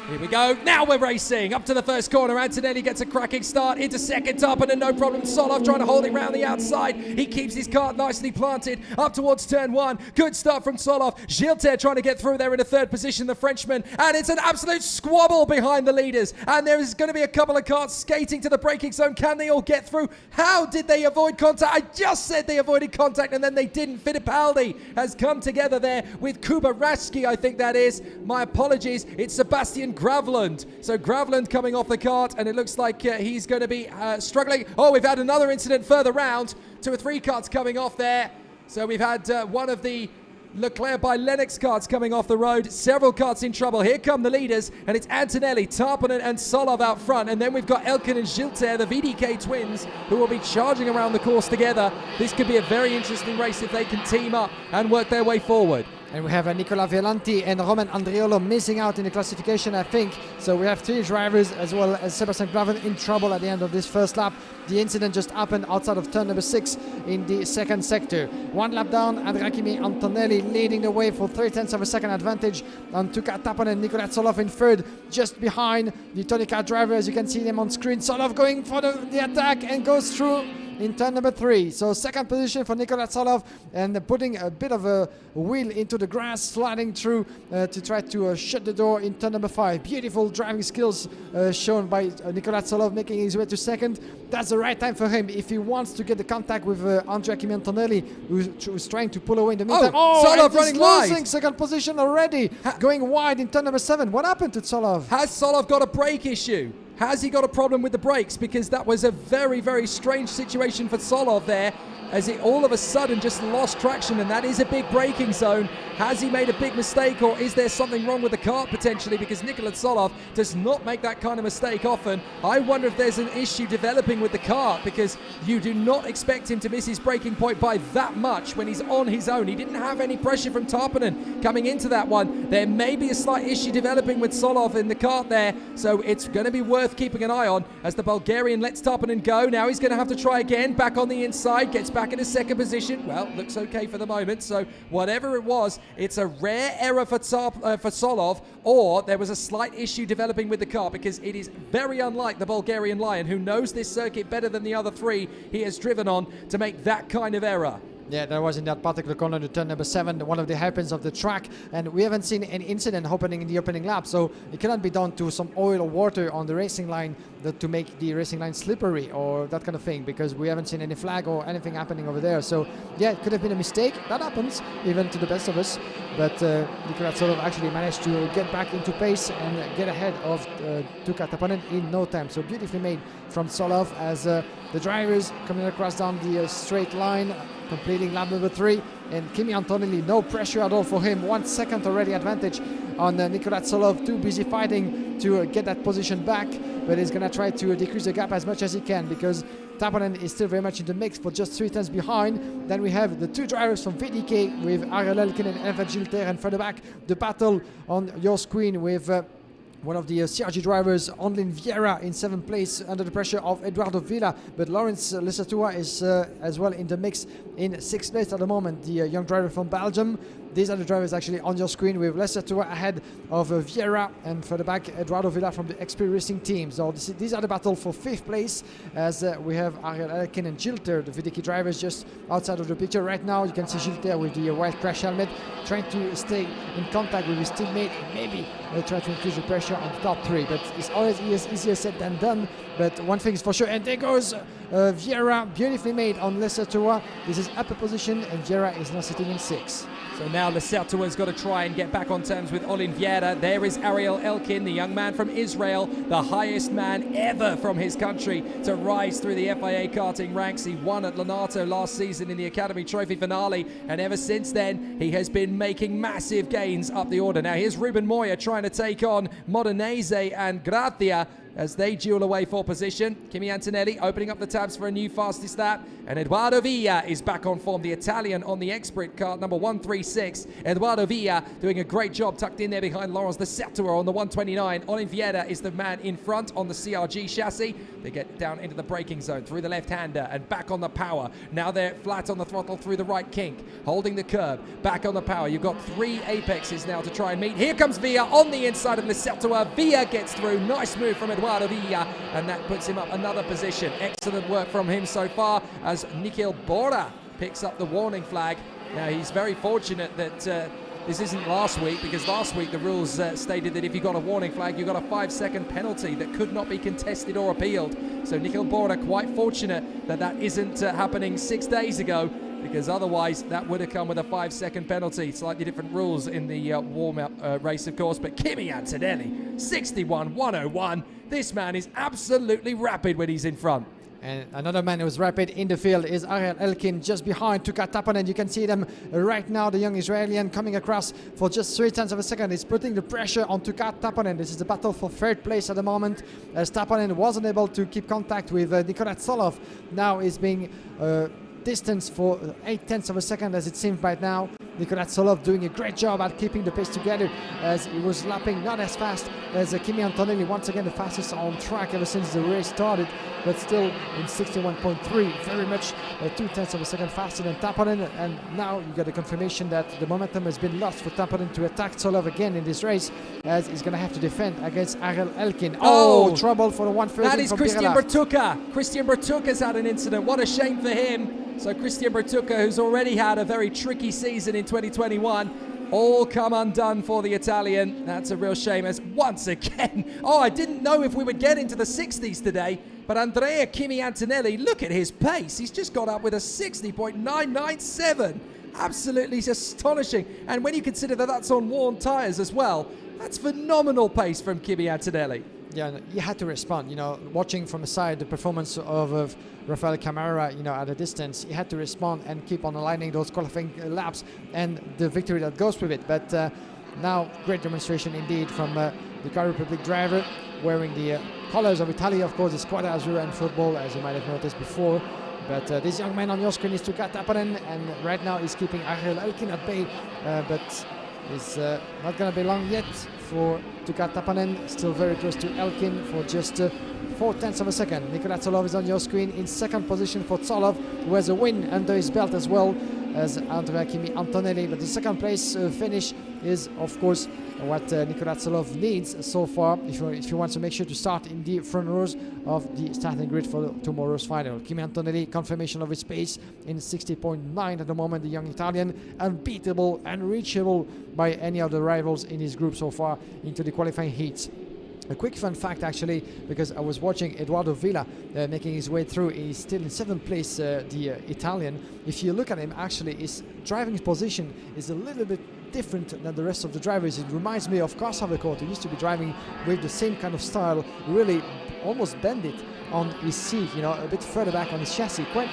Here we go. Now we're racing. Up to the first corner. Antonelli gets a cracking start. Into second top and no problem. Solov trying to hold it round the outside. He keeps his car nicely planted up towards turn 1. Good start from Solov. Gilter trying to get through there in a 3rd position, the Frenchman. And it's an absolute squabble behind the leaders. And there is going to be a couple of cars skating to the braking zone. Can they all get through? How did they avoid contact? I just said they avoided contact and then they didn't. Fittipaldi has come together there with Kubaraski, I think that is. My apologies. It's Sebastian Gravland. So Gravland coming off the kart, and it looks like he's going to be struggling. Oh, we've had another incident further round. 2 or 3 karts coming off there. So we've had one of the Leclerc by Lennox karts coming off the road. Several karts in trouble. Here come the leaders, and it's Antonelli, Tarpanen and Solov out front. And then we've got Elkin and Gilter, the VDK twins, who will be charging around the course together. This could be a very interesting race if they can team up and work their way forward.
And we have Nicola Violanti and Roman Andriolo missing out in the classification, I think. So we have 3 drivers as well as Sebastian Graven in trouble at the end of this first lap. The incident just happened outside of turn number 6 in the 2nd sector. 1 lap down, Andrea Kimi Antonelli leading the way for 0.3 of a second advantage on Tuka Tapan and Nicola Solov in 3rd, just behind the Tony Kart driver, as you can see them on screen. Solov going for the attack and goes through in turn number 3. So 2nd position for Nicola Solov, and putting a bit of a wheel into the grass, sliding through to try to shut the door in turn number 5. Beautiful driving skills shown by Nicola Solov, making his way to 2nd. That's the right time for him if he wants to get the contact with Andrea Kimi Antonelli, who's trying to pull away in the meantime.
Solov running wide.
Losing 2nd position already, going wide in turn number 7. What happened to Solov?
Has Solov got a brake issue? Has he got a problem with the brakes? Because that was a very, very strange situation for Solov there, as it all of a sudden just lost traction, and that is a big braking zone. Has he made a big mistake, or is there something wrong with the kart potentially? Because Nicola Solov does not make that kind of mistake often. I wonder if there's an issue developing with the kart, because you do not expect him to miss his braking point by that much when he's on his own. He didn't have any pressure from Tarpanen coming into that one. There may be a slight issue developing with Solov in the kart there, so it's going to be worth keeping an eye on as the Bulgarian lets Tarpanen go. Now he's going to have to try again, back on the inside, gets back in a 2nd position. Well, looks okay for the moment, so whatever it was, it's a rare error for Solov, or there was a slight issue developing with the car, because it is very unlike the Bulgarian Lion, who knows this circuit better than the other 3 he has driven on, to make that kind of error.
Yeah, that was in that particular corner to turn number 7, one of the hairpins of the track, and we haven't seen any incident happening in the opening lap, so it cannot be done to some oil or water on the racing line to make the racing line slippery or that kind of thing, because we haven't seen any flag or anything happening over there. So yeah, it could have been a mistake. That happens even to the best of us, but Nicola Solov actually managed to get back into pace and get ahead of Tuka Tapanen in no time. So beautifully made from Solov as the drivers coming across down the straight line, completing lap number 3. And Kimi Antonelli, no pressure at all for him. 1 second already advantage on Nicola Solov. Too busy fighting to get that position back, but he's going to try to decrease the gap as much as he can because Tappanen is still very much in the mix for just 3 tenths behind. Then we have the 2 drivers from VDK with Ariel Elkin and Elva Gilter, and further back the battle on your screen with one of the CRG drivers, Onlin Vieira, in 7th place under the pressure of Eduardo Villa, but Lawrence Lesatua is as well in the mix in 6th place at the moment, the young driver from Belgium. These are the drivers actually on your screen, with Lesatua ahead of Vieira, and further back Eduardo Villa from the XP Racing team. So these are the battle for 5th place, as we have Ariel Elkin and Gilter, the VDK drivers, just outside of the picture. Right now you can see Gilter with the white crash helmet trying to stay in contact with his teammate, maybe try to increase the pressure on the top 3, but it's always easier said than done. But one thing is for sure, and there goes Vieira, beautifully made on Lesatua. This is upper position, and Vieira is now sitting in 6th.
So now Lesatua has got to try and get back on terms with Olin Vieira. There is Ariel Elkin, the young man from Israel, the highest man ever from his country to rise through the FIA Karting ranks. He won at Lonato last season in the Academy Trophy finale, and ever since then he has been making massive gains up the order. Now here's Ruben Moya trying to take on Modenese and Gratia as they duel away for position. Kimi Antonelli opening up the tabs for a new fastest lap, and Eduardo Villa is back on form, the Italian on the expert car number 136. Eduardo Villa doing a great job tucked in there behind Lawrence Lesatua on the 129. Olin Vieira is the man in front on the CRG chassis. They get down into the braking zone through the left-hander and back on the power. Now they're flat on the throttle through the right kink, holding the curb, back on the power. You've got 3 apexes now to try and meet. Here comes Villa on the inside of Lesatua. Villa gets through. Nice move from Eduardo Villa, and that puts him up another position. Excellent work from him so far as Nikhil Bora picks up the warning flag. Now he's very fortunate that this isn't last week, because last week the rules stated that if you got a warning flag, you got a 5-second penalty that could not be contested or appealed. So Nikhil Bora quite fortunate that that isn't happening 6 days ago, because otherwise that would have come with a 5-second penalty. Slightly different rules in the warm-up race, of course. But Kimi Antonelli, 61.101. This man is absolutely rapid when he's in front.
And another man who's rapid in the field is Ariel Elkin, just behind Tuka Tappanen. You can see them right now, the young Israelian coming across for just 0.3 tenths of a second. He's putting the pressure on Tuka Tappanen. This is the battle for 3rd place at the moment, as Tappanen wasn't able to keep contact with Nicola Solov. Now is being distance for 0.8 tenths of a second, as it seems right now. Nicola Solov doing a great job at keeping the pace together, as he was lapping not as fast as Kimi Antonelli, once again the fastest on track ever since the race started, but still in 61.3, very much 0.2 tenths of a second faster than Tappanen. And now you get a confirmation that the momentum has been lost for Tappanen to attack Solov again in this race, as he's going to have to defend against Ariel Elkin. Oh, trouble for the 130.
That is Christian Bertucca. Christian Bertucca's had an incident. What a shame for him. So Christian Bertucca, who's already had a very tricky season in 2021, all come undone for the Italian. That's a real shame, as once again, I didn't know if we would get into the 60s today, but Andrea Kimi Antonelli, look at his pace. He's just got up with a 60.997. Absolutely astonishing. And when you consider that that's on worn tyres as well, that's phenomenal pace from Kimi Antonelli.
Yeah, you had to respond. You know, watching from the side the performance of Rafael Camara, you know, at a distance, he had to respond and keep on aligning those qualifying laps and the victory that goes with it. But now, great demonstration indeed from the Car Republic driver, wearing the colors of Italy. Of course, it's Squadra Azzurra in football, as you might have noticed before. But this young man on your screen is Tuka Tappanen, and right now he's keeping Ariel Elkin at bay, but it's not going to be long yet for Tuka Tappanen. Still very close to Elkin for just 4 tenths of a second. Nicola Solov is on your screen in 2nd position for Solov, who has a win under his belt as well as Andrea Kimi Antonelli. But the 2nd place finish is, of course, what Nicola Solov needs so far if you want to make sure to start in the front rows of the starting grid for tomorrow's final. Kimi Antonelli, confirmation of his pace in 60.9 at the moment, the young Italian, unbeatable, unreachable by any of the rivals in his group so far into the qualifying heats. A quick fun fact, actually, because I was watching Eduardo Villa making his way through. He's still in 7th place, the Italian. If you look at him, actually, his driving position is a little bit different than the rest of the drivers. It reminds me of Kars Haverkort, who used to be driving with the same kind of style, really almost bend it on his seat, a bit further back on his chassis. Quite,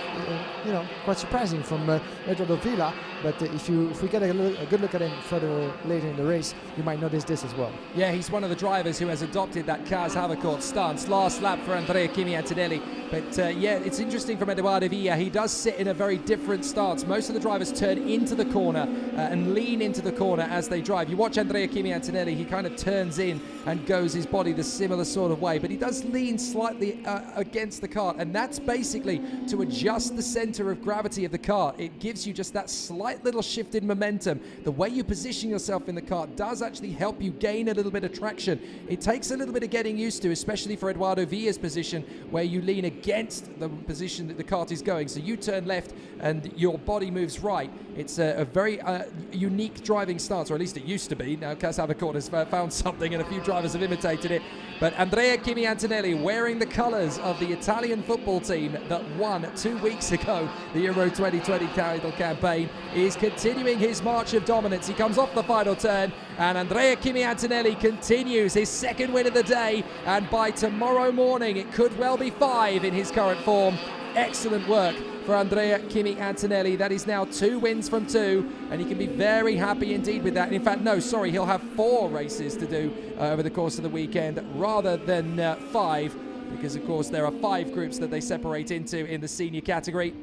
quite surprising from Eduardo Villa. But if we get a good look at him further later in the race, you might notice this as well.
Yeah, he's one of the drivers who has adopted that Kars Haverkort stance. Last lap for Andrea Kimi Antonelli. But yeah, it's interesting from Eduardo Villa. He does sit in a very different stance. Most of the drivers turn into the corner and lean into the corner as they drive. You watch Andrea Kimi Antonelli, he kind of turns in and goes his body the similar sort of way, but he does lean slightly against the kart, and that's basically to adjust the center of gravity of the kart. It gives you just that slight little shift in momentum. The way you position yourself in the kart does actually help you gain a little bit of traction. It takes a little bit of getting used to, especially for Eduardo Villa's position, where you lean against the position that the kart is going. So you turn left and your body moves right. It's a very unique driving stance, or at least it used to be. Now Kars Haverkort has found something and a few drivers have imitated it. But Andrea Kimi Antonelli, wearing the colours of the Italian football team that won 2 weeks ago the Euro 2020 title campaign, is continuing his march of dominance. He comes off the final turn, and Andrea Kimi Antonelli continues his second win of the day, and by tomorrow morning it could well be 5 in his current form. Excellent work for Andrea Kimi Antonelli. That is now 2 wins from 2, and he can be very happy indeed with that. And in fact, no, sorry, he'll have 4 races to do over the course of the weekend rather than 5, because of course there are 5 groups that they separate into in the senior category.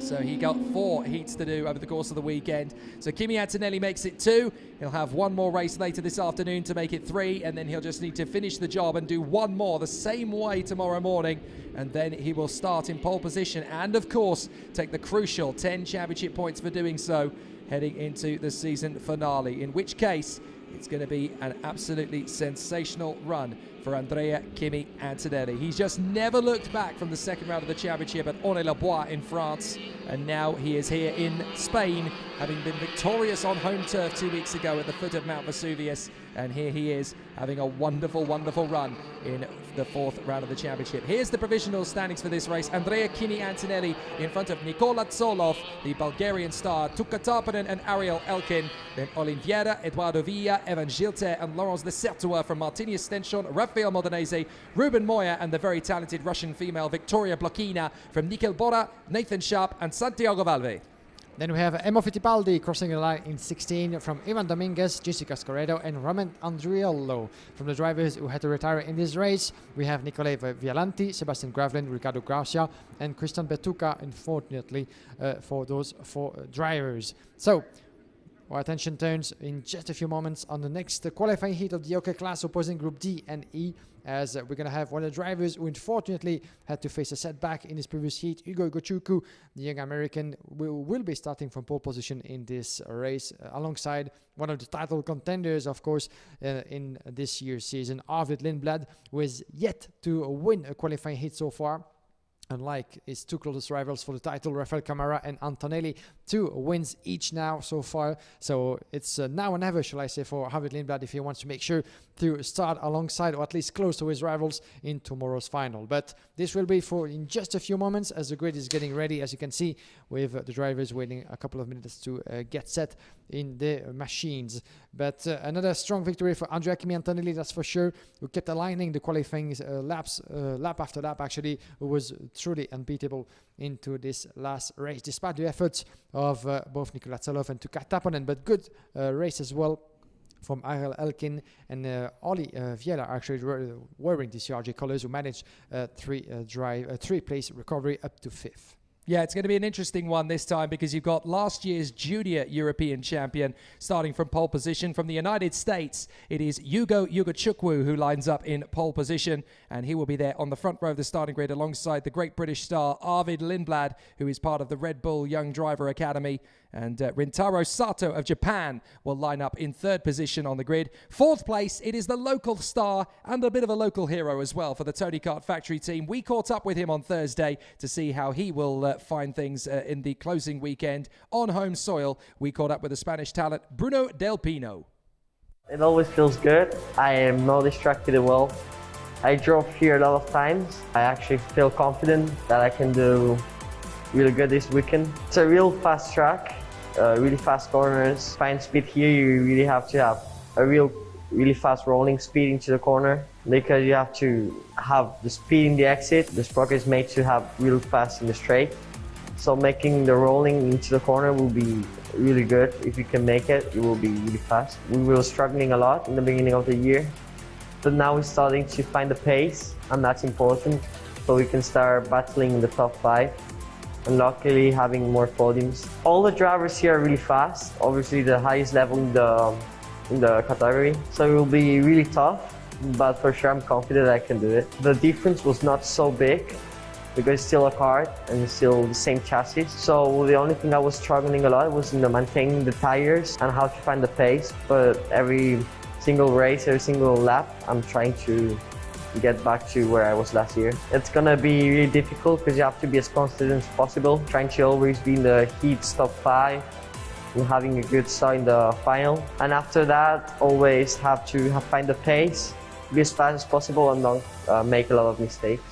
So he got 4 heats to do over the course of the weekend. So Kimi Antonelli makes it 2. He'll have 1 more race later this afternoon to make it 3, and then he'll just need to finish the job and do 1 more the same way tomorrow morning, and then he will start in pole position and of course take the crucial 10 championship points for doing so heading into the season finale, in which case it's going to be an absolutely sensational run for Andrea Kimi Antonelli. He's just never looked back from the second round of the championship at Aulnay-le-Bois in France, and now he is here in Spain, having been victorious on home turf 2 weeks ago at the foot of Mount Vesuvius, and here he is having a wonderful, wonderful run in the 4th round of the championship. Here's the provisional standings for this race. Andrea Kimi Antonelli in front of Nicola Solov, the Bulgarian star, Tuukka Tarpanen and Ariel Elkin, then Oliveira, Eduardo Villa, Evan Gilter and Laurence Desertua from Martini Extension, Rafael Modenese, Ruben Moya and the very talented Russian female Victoria Blokina from Nickel Bora, Nathan Sharp and Santiago Valve.
Then we have Emmo Fittipaldi crossing the line in 16 from Ivan Dominguez, Jessica Scoredo and Roman Andriello. From the drivers who had to retire in this race, we have Nicole Vialanti, Sebastian Gravlin, Ricardo Gracia and Christian Bertucca, unfortunately, for those 4 drivers. So our attention turns in just a few moments on the next qualifying heat of the OK class opposing Group D and E, as we're going to have one of the drivers who unfortunately had to face a setback in his previous heat, Hugo Igochukwu, the young American, will be starting from pole position in this race alongside one of the title contenders, of course, in this year's season, Arvid Lindblad, who is yet to win a qualifying heat so far. Unlike his 2 closest rivals for the title, Rafael Camara and Antonelli, 2 wins each now so far. So it's now or never, shall I say, for Arvid Lindblad if he wants to make sure to start alongside or at least close to his rivals in tomorrow's final. But this will be for in just a few moments as the grid is getting ready, as you can see, with the drivers waiting a couple of minutes to get set in the machines. But another strong victory for Andrea Kimi Antonelli, that's for sure, who kept aligning the qualifying laps, lap after lap actually, who was truly unbeatable into this last race, despite the efforts of both Nicola Solov and Tuukka Tarpanen. But good race as well from Ariel Elkin and Oli Viela, actually wearing the CRJ colours, who managed 3-place recovery up to 5th.
Yeah, it's going to be an interesting one this time because you've got last year's junior European champion starting from pole position. From the United States, it is Hugo Igochukwu who lines up in pole position, and he will be there on the front row of the starting grid alongside the great British star Arvid Lindblad, who is part of the Red Bull Young Driver Academy. And Rintaro Sato of Japan will line up in 3rd position on the grid. 4th place, it is the local star and a bit of a local hero as well for the Tony Kart Factory team. We caught up with him on Thursday to see how he will find things in the closing weekend on home soil. We caught up with the Spanish talent Bruno Del Pino.
It always feels good. I am not distracted well. I drove here a lot of times. I actually feel confident that I can do really good this weekend. It's a real fast track. really fast corners. Find speed here, you really have to have a really fast rolling speed into the corner, because you have to have the speed in the exit. The sprocket is made to have real fast in the straight. So making the rolling into the corner will be really good. If you can make it, it will be really fast. We were struggling a lot in the beginning of the year, but now we're starting to find the pace, and that's important, so we can start battling in the top 5 and luckily having more podiums. All the drivers here are really fast, obviously the highest level in the category, so it will be really tough, but for sure I'm confident I can do it. The difference was not so big, because it's still a kart and it's still the same chassis. So the only thing I was struggling a lot was in the maintaining the tires and how to find the pace. But every single race, every single lap, I'm trying to get back to where I was last year. It's gonna be really difficult because you have to be as constant as possible, trying to always be in the heats top 5 and having a good start in the final. And after that, always have to find the pace, be as fast as possible and not make a lot of mistakes.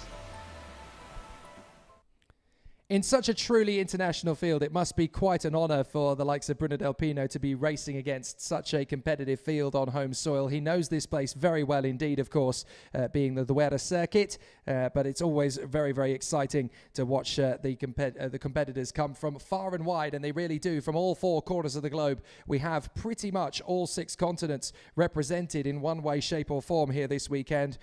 In such a truly international field, it must be quite an honour for the likes of Bruno Del Pino to be racing against such a competitive field on home soil. He knows this place very well indeed, of course, being the ZUERA circuit, but it's always very, very exciting to watch the competitors come from far and wide, and they really do, from all 4 corners of the globe. We have pretty much all 6 continents represented in one way, shape or form here this weekend.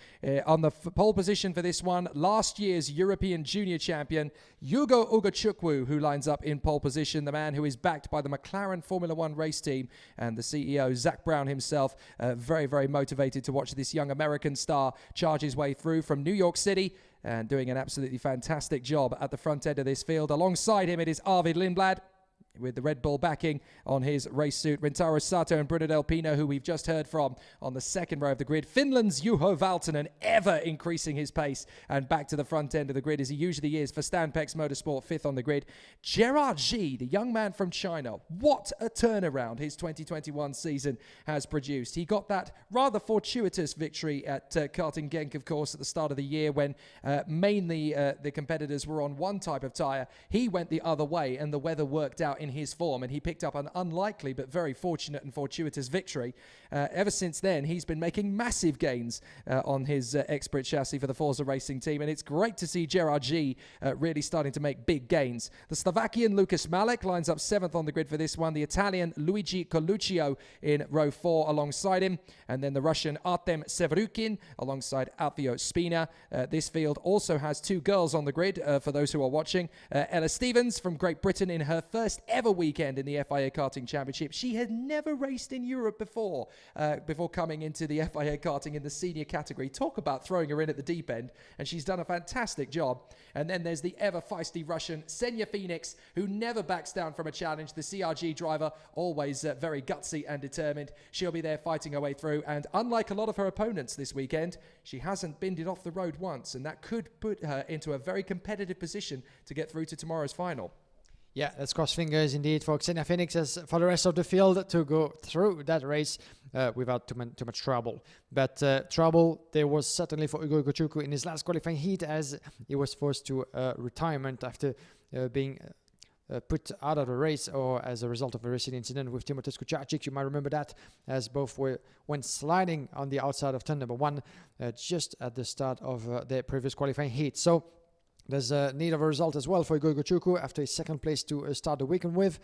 On the pole position for this one, last year's European Junior Champion, Hugo Ugachukwu, who lines up in pole position, the man who is backed by the McLaren Formula One race team and the CEO, Zach Brown himself. Very, very motivated to watch this young American star charge his way through from New York City and doing an absolutely fantastic job at the front end of this field. Alongside him, it is Arvid Lindblad, with the Red Bull backing on his race suit. Rintaro Sato and Bruno Del Pino, who we've just heard from on the second row of the grid. Finland's Juho Valtonen, ever increasing his pace and back to the front end of the grid as he usually is for Stanpex Motorsport, 5th on the grid. Gerard G, the young man from China, what a turnaround his 2021 season has produced. He got that rather fortuitous victory at Karting Genk, of course, at the start of the year when mainly the competitors were on one type of tyre. He went the other way and the weather worked out in his form, and he picked up an unlikely but very fortunate and fortuitous victory. Ever since then, he's been making massive gains on his expert chassis for the Forza Racing team, and it's great to see Gerard G really starting to make big gains. The Slovakian Lukas Malek lines up 7th on the grid for this one. The Italian Luigi Coluccio in row 4 alongside him, and then the Russian Artem Sevrukin alongside Alfio Spina. This field also has 2 girls on the grid for those who are watching. Ella Stevens from Great Britain in her first ever weekend in the FIA Karting Championship. She had never raced in Europe before coming into the FIA Karting in the senior category. Talk about throwing her in at the deep end, and she's done a fantastic job. And then there's the ever feisty Russian Senya Phoenix, who never backs down from a challenge. The CRG driver, always very gutsy and determined. She'll be there fighting her way through, and unlike a lot of her opponents this weekend, she hasn't binned it off the road once, and that could put her into a very competitive position to get through to tomorrow's final.
Yeah, let's cross fingers indeed for Xenia Phoenix as for the rest of the field to go through that race without too much trouble. But trouble there was certainly for Hugo Ugachukwu in his last qualifying heat, as he was forced to retirement after being put out of the race, or as a result of a racing incident with Timotej Kucharczyk. You might remember that, as both went sliding on the outside of turn number 1 just at the start of their previous qualifying heat. So there's a need of a result as well for Hugo Ugachukwu after his 2nd place to start the weekend with,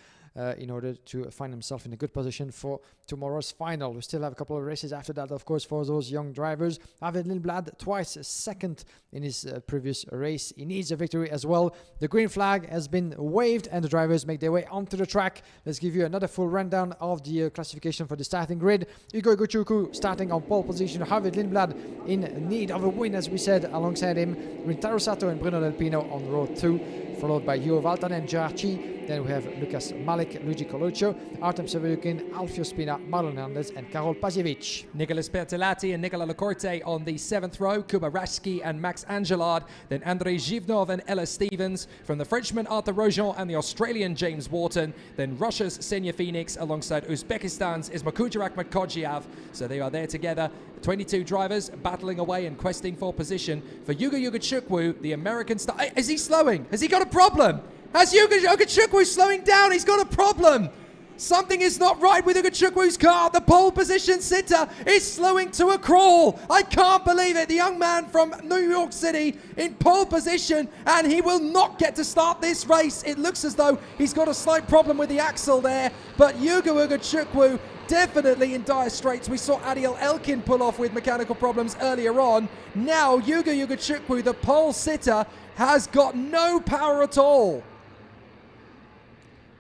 in order to find himself in a good position for tomorrow's final. We still have a couple of races after that, of course, for those young drivers. Arvid Lindblad, twice 2nd in his previous race. He needs a victory as well. The green flag has been waved and the drivers make their way onto the track. Let's give you another full rundown of the classification for the starting grid. Hugo Ugachukwu starting on pole position. Arvid Lindblad in need of a win, as we said, alongside him. Rintaro Sato and Bruno Del Pino on row 2, followed by Juho Valtonen and Gerard G. Then we have Lukas Malek, Luigi Coluccio, Artem Sevrukin, Alfio Spina, Marlon Hernandez and Karol Pasiewicz.
Nicolas Bertolatti and Nicola Lacorte on the 7th row, Kuba Raschke and Max Angelard. Then Andrei Zhivnov and Ella Stevens. From the Frenchman Arthur Rojon and the Australian James Wharton. Then Russia's Senya Phoenix alongside Uzbekistan's Ismakujar Akhmadkodjiav. So they are there together. 22 drivers battling away and questing for position. For Hugo Ugachukwu, the American star. Is he slowing? Has he got a problem? Has Hugo Ugachukwu slowing down? He's got a problem. Something is not right with Ugo Chukwu's car. The pole position sitter is slowing to a crawl. I can't believe it. The young man from New York City in pole position, and he will not get to start this race. It looks as though he's got a slight problem with the axle there, but Ugo Chukwu definitely in dire straits. We saw Adiel Elkin pull off with mechanical problems earlier on. Now Ugo Chukwu, the pole sitter, has got no power at all.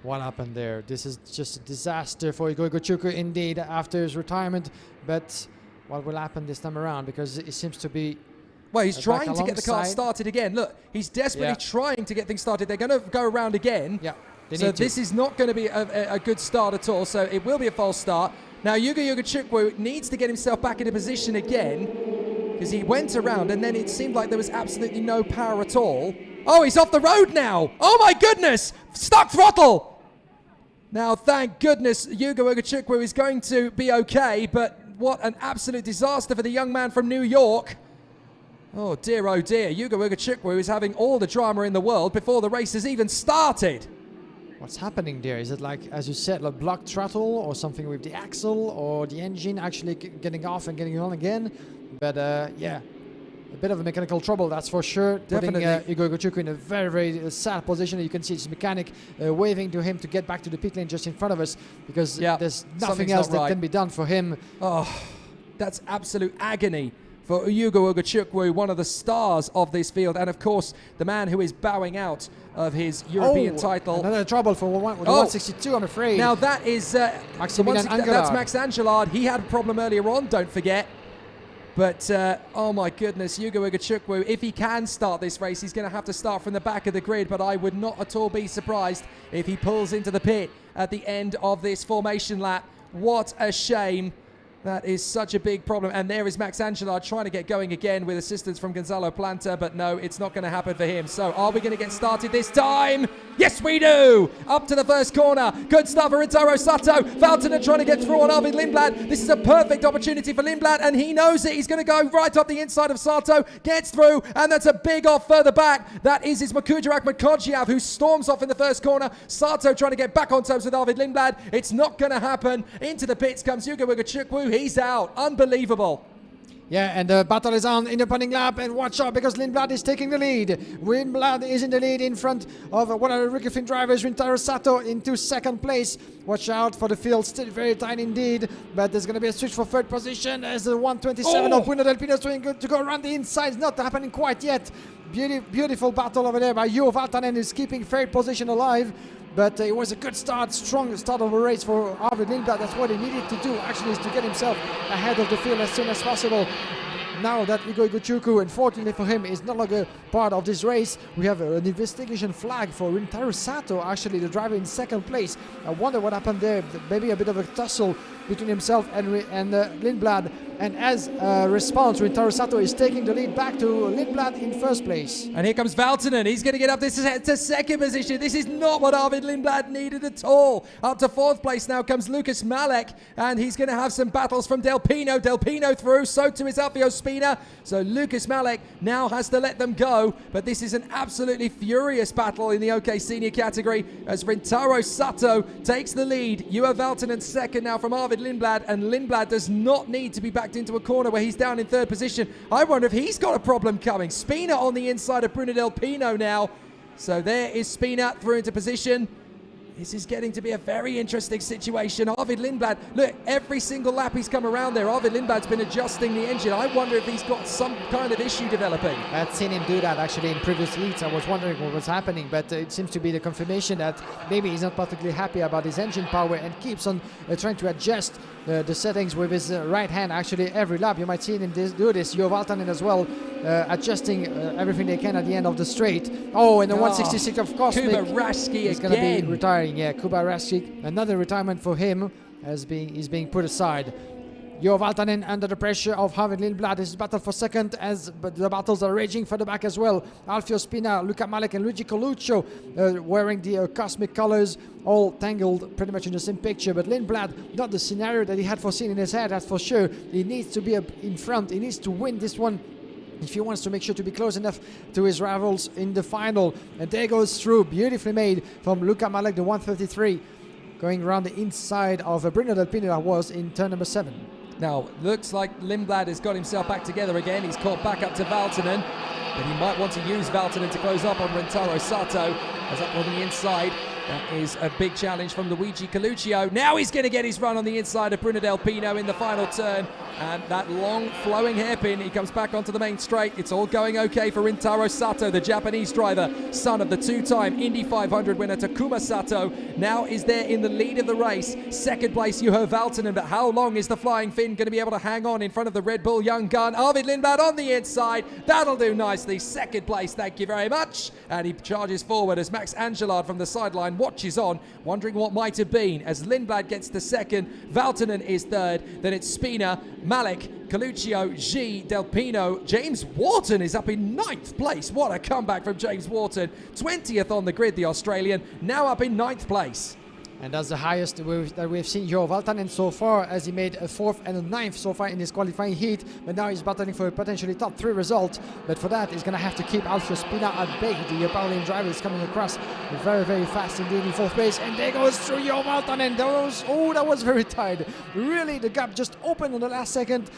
What happened there? This is just a disaster for Ugo Chukwu indeed after his retirement. But what will happen this time around? Because it seems to be...
Well, he's trying to get the car started again. Look, he's desperately trying to get things started. They're going to go around again.
Yeah.
So this is not going to be a good start at all. So it will be a false start. Now Ugo Chukwu needs to get himself back into position again, because he went around and then it seemed like there was absolutely no power at all. Oh, he's off the road now. Oh my goodness. Stuck throttle. Now, thank goodness, Ugo Chukwu is going to be okay, but what an absolute disaster for the young man from New York. Oh dear, Ugo Chukwu is having all the drama in the world before the race has even started.
What's happening there? Is it like, as you said, like blocked throttle or something with the axle or the engine actually getting off and getting on again? But yeah, a bit of a mechanical trouble, that's for sure.
Definitely.
Putting Ugo Chukwu in a very, very sad position. You can see his mechanic waving to him to get back to the pit lane just in front of us, because there's nothing else that can be done for him.
Oh, that's absolute agony for Ugo Chukwu, one of the stars of this field, and of course the man who is bowing out of his European title.
Another trouble for 162, I'm afraid.
Now that is that's Max Angelard. He had a problem earlier on, don't forget. But, oh my goodness, Ugo Chukwu, if he can start this race, he's going to have to start from the back of the grid, but I would not at all be surprised if he pulls into the pit at the end of this formation lap. What a shame. That is such a big problem. And there is Max Angelard trying to get going again with assistance from Gonzalo Planta, but no, it's not going to happen for him. So are we going to get started this time? Yes, we do! Up to the first corner. Good start for Rintaro Sato. Valtonen trying to get through on Arvid Lindblad. This is a perfect opportunity for Lindblad, and he knows it. He's going to go right up the inside of Sato, gets through, and that's a big off further back. That is Makuja Akhmadkodjiav, who storms off in the first corner. Sato trying to get back on terms with Arvid Lindblad. It's not going to happen. Into the pits comes Ugo Chukwu. He's out. Unbelievable.
Yeah, and the battle is on in the opening lap, and watch out because Lindblad is taking the lead. Lindblad is in the lead in front of one of the Rookie Finn drivers, Rintaro Sato, into second place. Watch out for the field, still very tight indeed, but there's going to be a switch for third position as the 127 of Bruno Del Pino is trying to go around the inside. It's not happening quite yet. Beautiful battle over there by Juho Valtonen, who's keeping third position alive. But it was a good start, strong start of the race for Arvid Lindblad. That's what he needed to do, actually, is to get himself ahead of the field as soon as possible. Now that Ugo Chukwu, unfortunately for him, is no longer part of this race, we have an investigation flag for Rintaro Sato, actually the driver in second place. I wonder what happened there. Maybe a bit of a tussle between himself and Lindblad. And as a response, Rintaro Sato is taking the lead back to Lindblad in first place.
And here comes Valtonen. He's going to get up this to second position. This is not what Arvid Lindblad needed at all. Up to fourth place now comes Lucas Malek, and he's going to have some battles from Del Pino. Del Pino through, so too is Alfio Spina. So Lucas Malek now has to let them go, but this is an absolutely furious battle in the OK Senior category as Rintaro Sato takes the lead. Juho Valtonen second now from Arvid Lindblad, and Lindblad does not need to be backed into a corner where he's down in third position. I wonder if he's got a problem coming. Spina on the inside of Bruno Del Pino now. So there is Spina through into position. This is getting to be a very interesting situation. Arvid Lindblad, look, every single lap he's come around there, Arvid Lindblad's been adjusting the engine. I wonder if he's got some kind of issue developing.
I'd seen him do that actually in previous heats. I was wondering what was happening, but it seems to be the confirmation that maybe he's not particularly happy about his engine power and keeps on trying to adjust the settings with his right hand actually every lap. You might see him do this. Juho Valtonen as well, adjusting everything they can at the end of the straight. Oh, and the 166 of Cosmic
Kuba Raschke
is going to be retiring. Yeah, Kuba Raschke, another retirement for him is being put aside. Juho Valtonen under the pressure of Arvid Lindblad. This is battle for second but the battles are raging for the back as well. Alfio Spina, Luca Malek and Luigi Coluccio wearing the Cosmic colors, all tangled pretty much in the same picture. But Lindblad, not the scenario that he had foreseen in his head, that's for sure. He needs to be in front. He needs to win this one if he wants to make sure to be close enough to his rivals in the final. And there goes through, beautifully made from Luca Malek, the 133. going around the inside of Bruno Del Pino that was in turn number 7.
Now, looks like Lindblad has got himself back together again. He's caught back up to Valtonen, but he might want to use Valtonen to close up on Rintaro Sato. As up on the inside, that is a big challenge from Luigi Coluccio. Now he's going to get his run on the inside of Bruno Del Pino in the final turn. And that long flowing hairpin, he comes back onto the main straight. It's all going okay for Rintaro Sato, the Japanese driver, son of the two-time Indy 500 winner Takuma Sato. Now is there in the lead of the race. Second place, Juho Valtonen, but how long is the Flying Finn going to be able to hang on in front of the Red Bull young gun? Arvid Lindblad on the inside. That'll do nicely. Second place, thank you very much. And he charges forward as Max Angelard from the sideline watches on, wondering what might have been. As Lindblad gets to second, Valtonen is third, then it's Spina, Malik, Coluccio, G, Del Pino. James Wharton is up in 9th place. What a comeback from James Wharton. 20th on the grid, the Australian, now up in 9th place.
And that's the highest that we've seen Juho Valtonen so far, as he made a 4th and a 9th so far in his qualifying heat. But now he's battling for a potentially top 3 result. But for that, he's going to have to keep Alfio Spina at bay. The Paulian driver is coming across very, very fast indeed in 4th place. And there goes through Juho Valtonen. That was very tight. Really, the gap just opened on the last second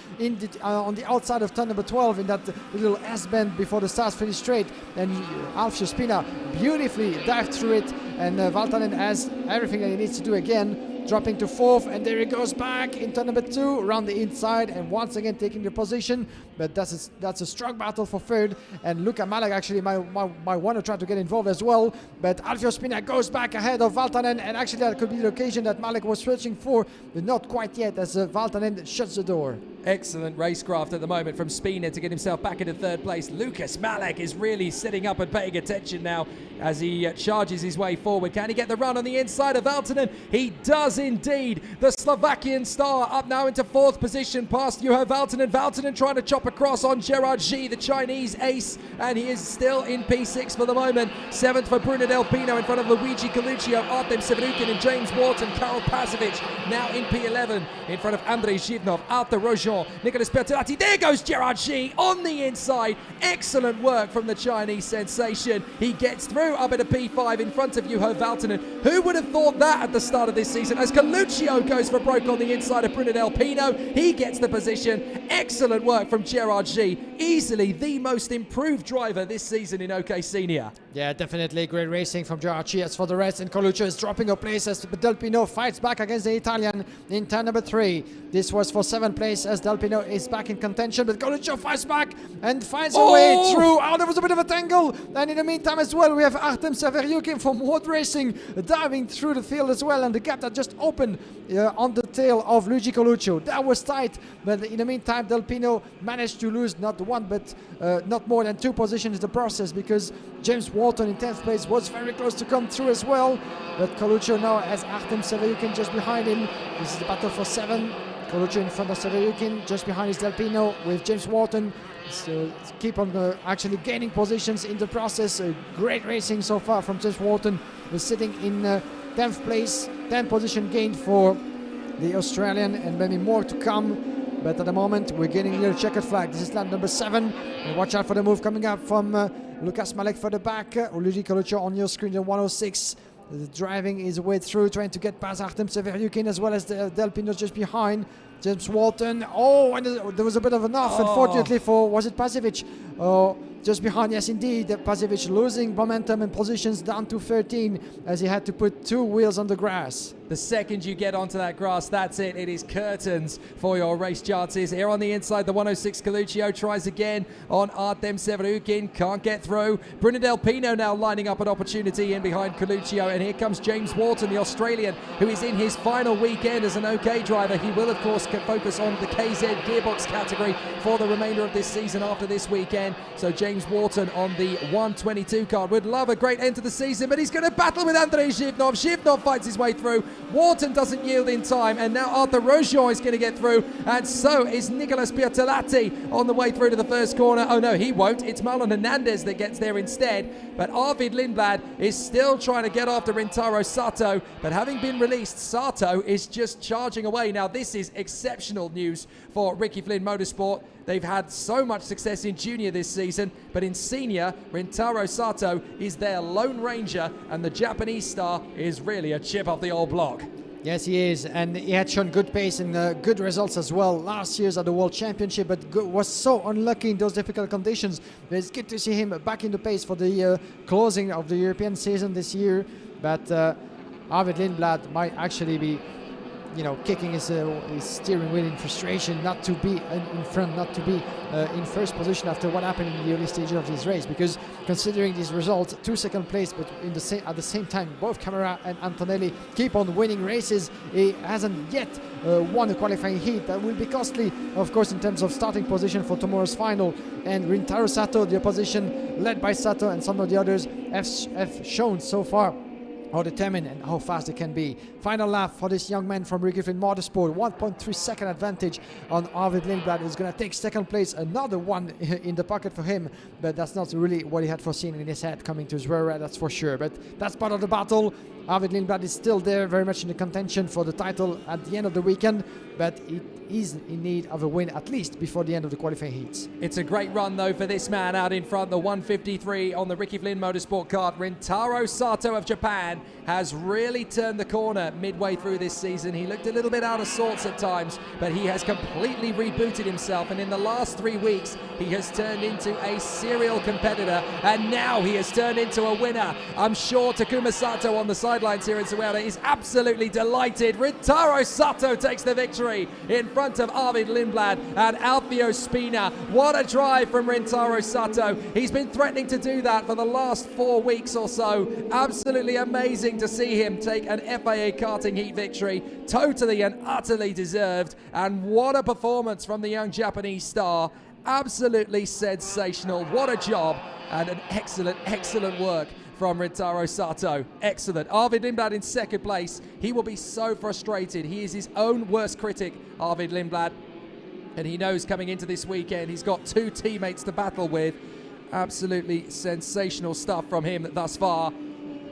on the outside of turn number 12 in that little S-bend before the start finish straight. And Alfio Spina beautifully dived through it. And Valtonen has everything that he needs to do again, dropping to 4th, and there he goes back in turn number 2, around the inside, and once again taking the position. But that's a strong battle for 3rd, and Luka Malak actually might want to try to get involved as well. But Alfio Spina goes back ahead of Valtonen, and actually that could be the occasion that Malak was searching for, but not quite yet, as Valtonen shuts the door.
Excellent racecraft at the moment from Spina to get himself back into 3rd place. Lucas Malek is really sitting up and paying attention now as he charges his way forward. Can he get the run on the inside of Valtonen? He does indeed. The Slovakian star up now into 4th position past Juho Valtonen. Valtonen trying to chop across on Gerard G, the Chinese ace, and he is still in P6 for the moment. 7th for Bruno Del Pino in front of Luigi Coluccio, Artem Severukin and James Wharton. Karol Pasovic now in P11 in front of Andrei Zhivnov, Arthur Rojon, Nicolas Bertolatti. There goes Gerard G on the inside. Excellent work from the Chinese sensation. He gets through up into P5 in front of Juho Valtonen. Who would have thought that at the start of this season? As Coluccio goes for broke on the inside of Bruno Del Pino, he gets the position. Excellent work from Gerard G. Easily the most improved driver this season in OK Senior.
Yeah, definitely great racing from Gerard G. As for the rest, and Coluccio is dropping a place as Del Pino fights back against the Italian in turn number 3. This was for 7th place as Del Pino is back in contention, but Coluccio fights back and finds a way through. Oh, there was a bit of a tangle. And in the meantime as well, we have Artem Severukin from World Racing diving through the field as well, and the gap that just opened on the tail of Luigi Coluccio. That was tight, but in the meantime, Del Pino managed to lose not one, but not more than 2 positions in the process, because James Wharton in 10th place was very close to come through as well. But Coluccio now has Artem Severukin just behind him. This is the battle for 7. Coluccio in front of Severukin, just behind is Del Pino with James Wharton. So keep on actually gaining positions in the process. Great racing so far from James Wharton, who's sitting in 10th place. 10 position gained for the Australian, and maybe more to come. But at the moment, we're getting a little checkered flag. This is lap number 7. And watch out for the move coming up from Lucas Malek for the back. Luigi Coluccio on your screen, the 106. Driving his way through, trying to get past Artem Severukin, as well as Del Pino just behind. James Wharton. Oh, and there was a bit of an off, unfortunately, for, was it Pasovic? Just behind, yes, indeed. Pasovic losing momentum and positions down to 13 as he had to put 2 wheels on the grass.
The second you get onto that grass, that's it. It is curtains for your race chances. Here on the inside, the 106 Coluccio tries again on Artem Severukin. Can't get through. Bruno Del Pino now lining up an opportunity in behind Coluccio. And here comes James Wharton, the Australian, who is in his final weekend as an OK driver. He will, of course, focus on the KZ Gearbox category for the remainder of this season after this weekend. So James Wharton on the 122 card would love a great end to the season, but he's going to battle with Andrei Zhivnov. Zhivnov fights his way through. Wharton doesn't yield in time, and now Arthur Rojon is going to get through, and so is Nicolas Bertolatti on the way through to the first corner. Oh no, he won't. It's Marlon Hernandez that gets there instead, but Arvid Lindblad is still trying to get after Rintaro Sato, but having been released, Sato is just charging away. Now this is exceptional news for Ricky Flynn Motorsport. They've had so much success in junior this season, but in senior, Rintaro Sato is their lone ranger, and the Japanese star is really a chip off the old block. underdog.
Yes, he is, and he had shown good pace and good results as well last year's at the World Championship, but was so unlucky in those difficult conditions. But it's good to see him back in the pace for the closing of the European season this year. But Arvid Lindblad might actually be, kicking his steering wheel in frustration not to be in front, not to be in first position after what happened in the early stages of this race. Because considering these results, 2 second place, but at the same time, both Camara and Antonelli keep on winning races. He hasn't yet won a qualifying heat. That will be costly, of course, in terms of starting position for tomorrow's final. And Rintaro Sato, the opposition led by Sato and some of the others, have shown so far how determined and how fast they can be. Final lap for this young man from Ricky Flynn Motorsport. 1.3 second advantage on Arvid Lindblad. Is going to take second place. Another one in the pocket for him, but that's not really what he had foreseen in his head coming to ZUERA, that's for sure. But that's part of the battle. Arvid Lindblad is still there, very much in the contention for the title at the end of the weekend, but he is in need of a win at least before the end of the qualifying heats.
It's a great run though for this man out in front. The 153 on the Ricky Flynn Motorsport kart. Rintaro Sato of Japan has really turned the corner midway through this season. He looked a little bit out of sorts at times, but he has completely rebooted himself, and in the last 3 weeks he has turned into a serial competitor, and now he has turned into a winner. I'm sure Takuma Sato on the sidelines here in ZUERA is absolutely delighted. Rintaro Sato takes the victory in front of Arvid Lindblad and Alfio Spina. What a drive from Rintaro Sato. He's been threatening to do that for the last 4 weeks or so. Absolutely amazing to see him take an FIA Karting Heat victory. Totally and utterly deserved. And what a performance from the young Japanese star. Absolutely sensational. What a job, and an excellent work from Rintaro Sato. Excellent. Arvid Lindblad in second place. He will be so frustrated. He is his own worst critic, Arvid Lindblad. And he knows coming into this weekend, he's got 2 teammates to battle with. Absolutely sensational stuff from him thus far.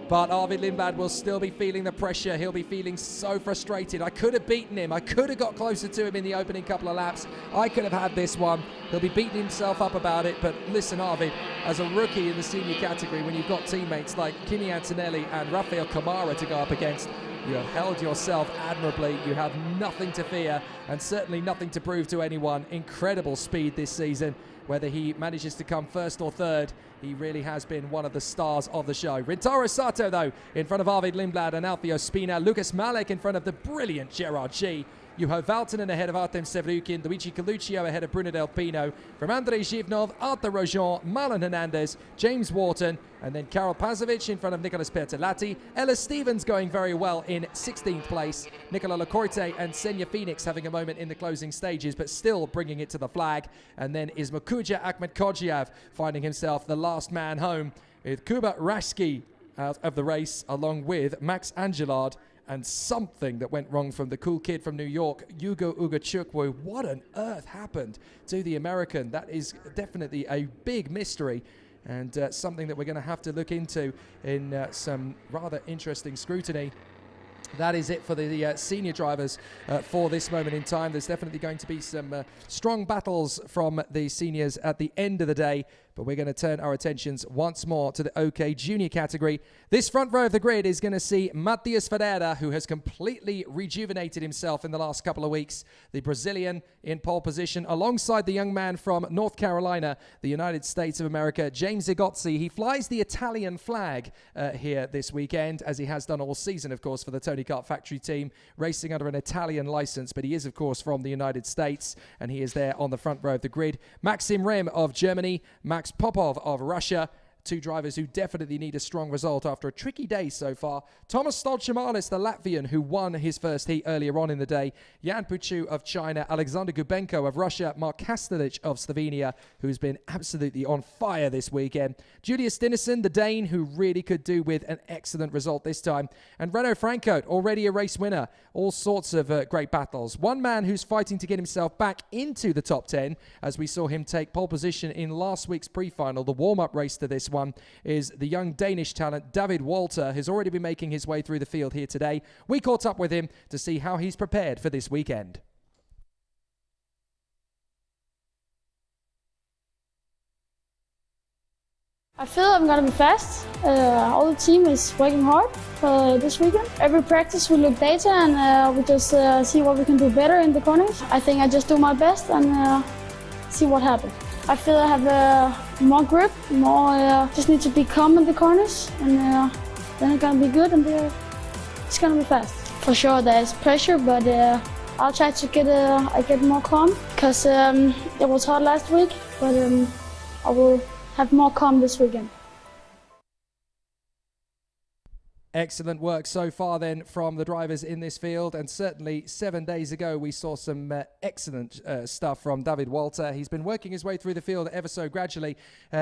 But Arvid Lindblad will still be feeling the pressure. He'll be feeling so frustrated. I could have beaten him. I could have got closer to him in the opening couple of laps. I could have had this one. He'll be beating himself up about it. But listen, Arvid, as a rookie in the senior category, when you've got teammates like Kimi Antonelli and Rafael Camara to go up against, you have held yourself admirably. You have nothing to fear and certainly nothing to prove to anyone. Incredible speed this season. Whether he manages to come first or third, he really has been one of the stars of the show. Rintaro Sato, though, in front of Arvid Lindblad and Alfio Spina. Lucas Malek in front of the brilliant Gerard G. Juho Valtonen ahead of Artem Sevrukin, Luigi Coluccio ahead of Bruno Del Pino, from Andrei Zhivnov, Arthur Rojon, Marlon Hernandez, James Wharton, and then Karol Pazovic in front of Nicolas Bertolatti. Ella Stevens going very well in 16th place. Nicola Lacorte and Senya Phoenix having a moment in the closing stages, but still bringing it to the flag. And then Ismakuja Ahmed Kodjiav finding himself the last man home, with Kuba Rashki out of the race, along with Max Angelard. And something that went wrong from the cool kid from New York, Hugo Ugachukwu. What on earth happened to the American? That is definitely a big mystery, and something that we're going to have to look into in some rather interesting scrutiny. That is it for the senior drivers for this moment in time. There's definitely going to be some strong battles from the seniors at the end of the day, but we're going to turn our attentions once more to the OK Junior category. This front row of the grid is going to see Matias Ferreira, who has completely rejuvenated himself in the last couple of weeks. The Brazilian in pole position, alongside the young man from North Carolina, the United States of America, James Igozzi. He flies the Italian flag here this weekend, as he has done all season, of course, for the Tony Kart Factory team, racing under an Italian license, but he is, of course, from the United States, and he is there on the front row of the grid. Maxim Rem of Germany, Max Popov of Russia, 2 drivers who definitely need a strong result after a tricky day so far. Thomas Stolchemalis, the Latvian, who won his first heat earlier on in the day. Jan Puchu of China, Alexander Gubenko of Russia, Mark Kastelic of Slovenia, who's been absolutely on fire this weekend. Julius Dinesen, the Dane, who really could do with an excellent result this time. And Renaud Francote, already a race winner. All sorts of great battles. One man who's fighting to get himself back into the top 10, as we saw him take pole position in last week's pre-final, the warm-up race to this one, is the young Danish talent David Walter, who's already been making his way through the field here today. We caught up with him to see how he's prepared for this weekend.
I feel I'm gonna be fast. All the team is working hard for this weekend. Every practice we look data and we just see what we can do better in the corners. I think I just do my best and see what happens. I feel I have more grip, just need to be calm in the corners and then it's gonna be good and it's gonna be fast. For sure there's pressure, but I'll try to get more calm because it was hard last week, but I will have more calm this weekend.
Excellent work so far then from the drivers in this field, and certainly 7 days ago we saw some excellent stuff from David Walter. He's been working his way through the field ever so gradually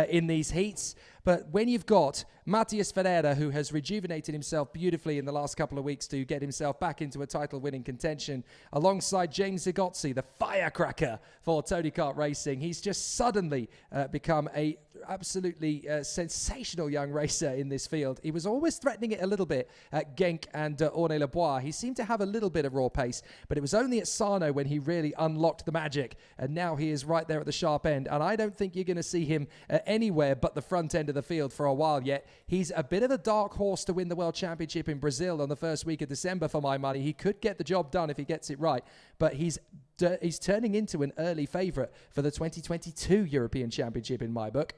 in these heats, but when you've got Matthias Ferreira, who has rejuvenated himself beautifully in the last couple of weeks to get himself back into a title-winning contention, alongside James Zigotzi, the firecracker for Tony Kart Racing, he's just suddenly become a absolutely sensational young racer in this field. He was always threatening it a little bit at Genk and Ornay-le-Bois. He seemed to have a little bit of raw pace, but it was only at Sarno when he really unlocked the magic, and now he is right there at the sharp end, and I don't think you're going to see him anywhere but the front end of the field for a while yet. He's a bit of a dark horse to win the World Championship in Brazil on the first week of December for my money. He could get the job done if he gets it right, but he's turning into an early favourite for the 2022 European Championship in my book.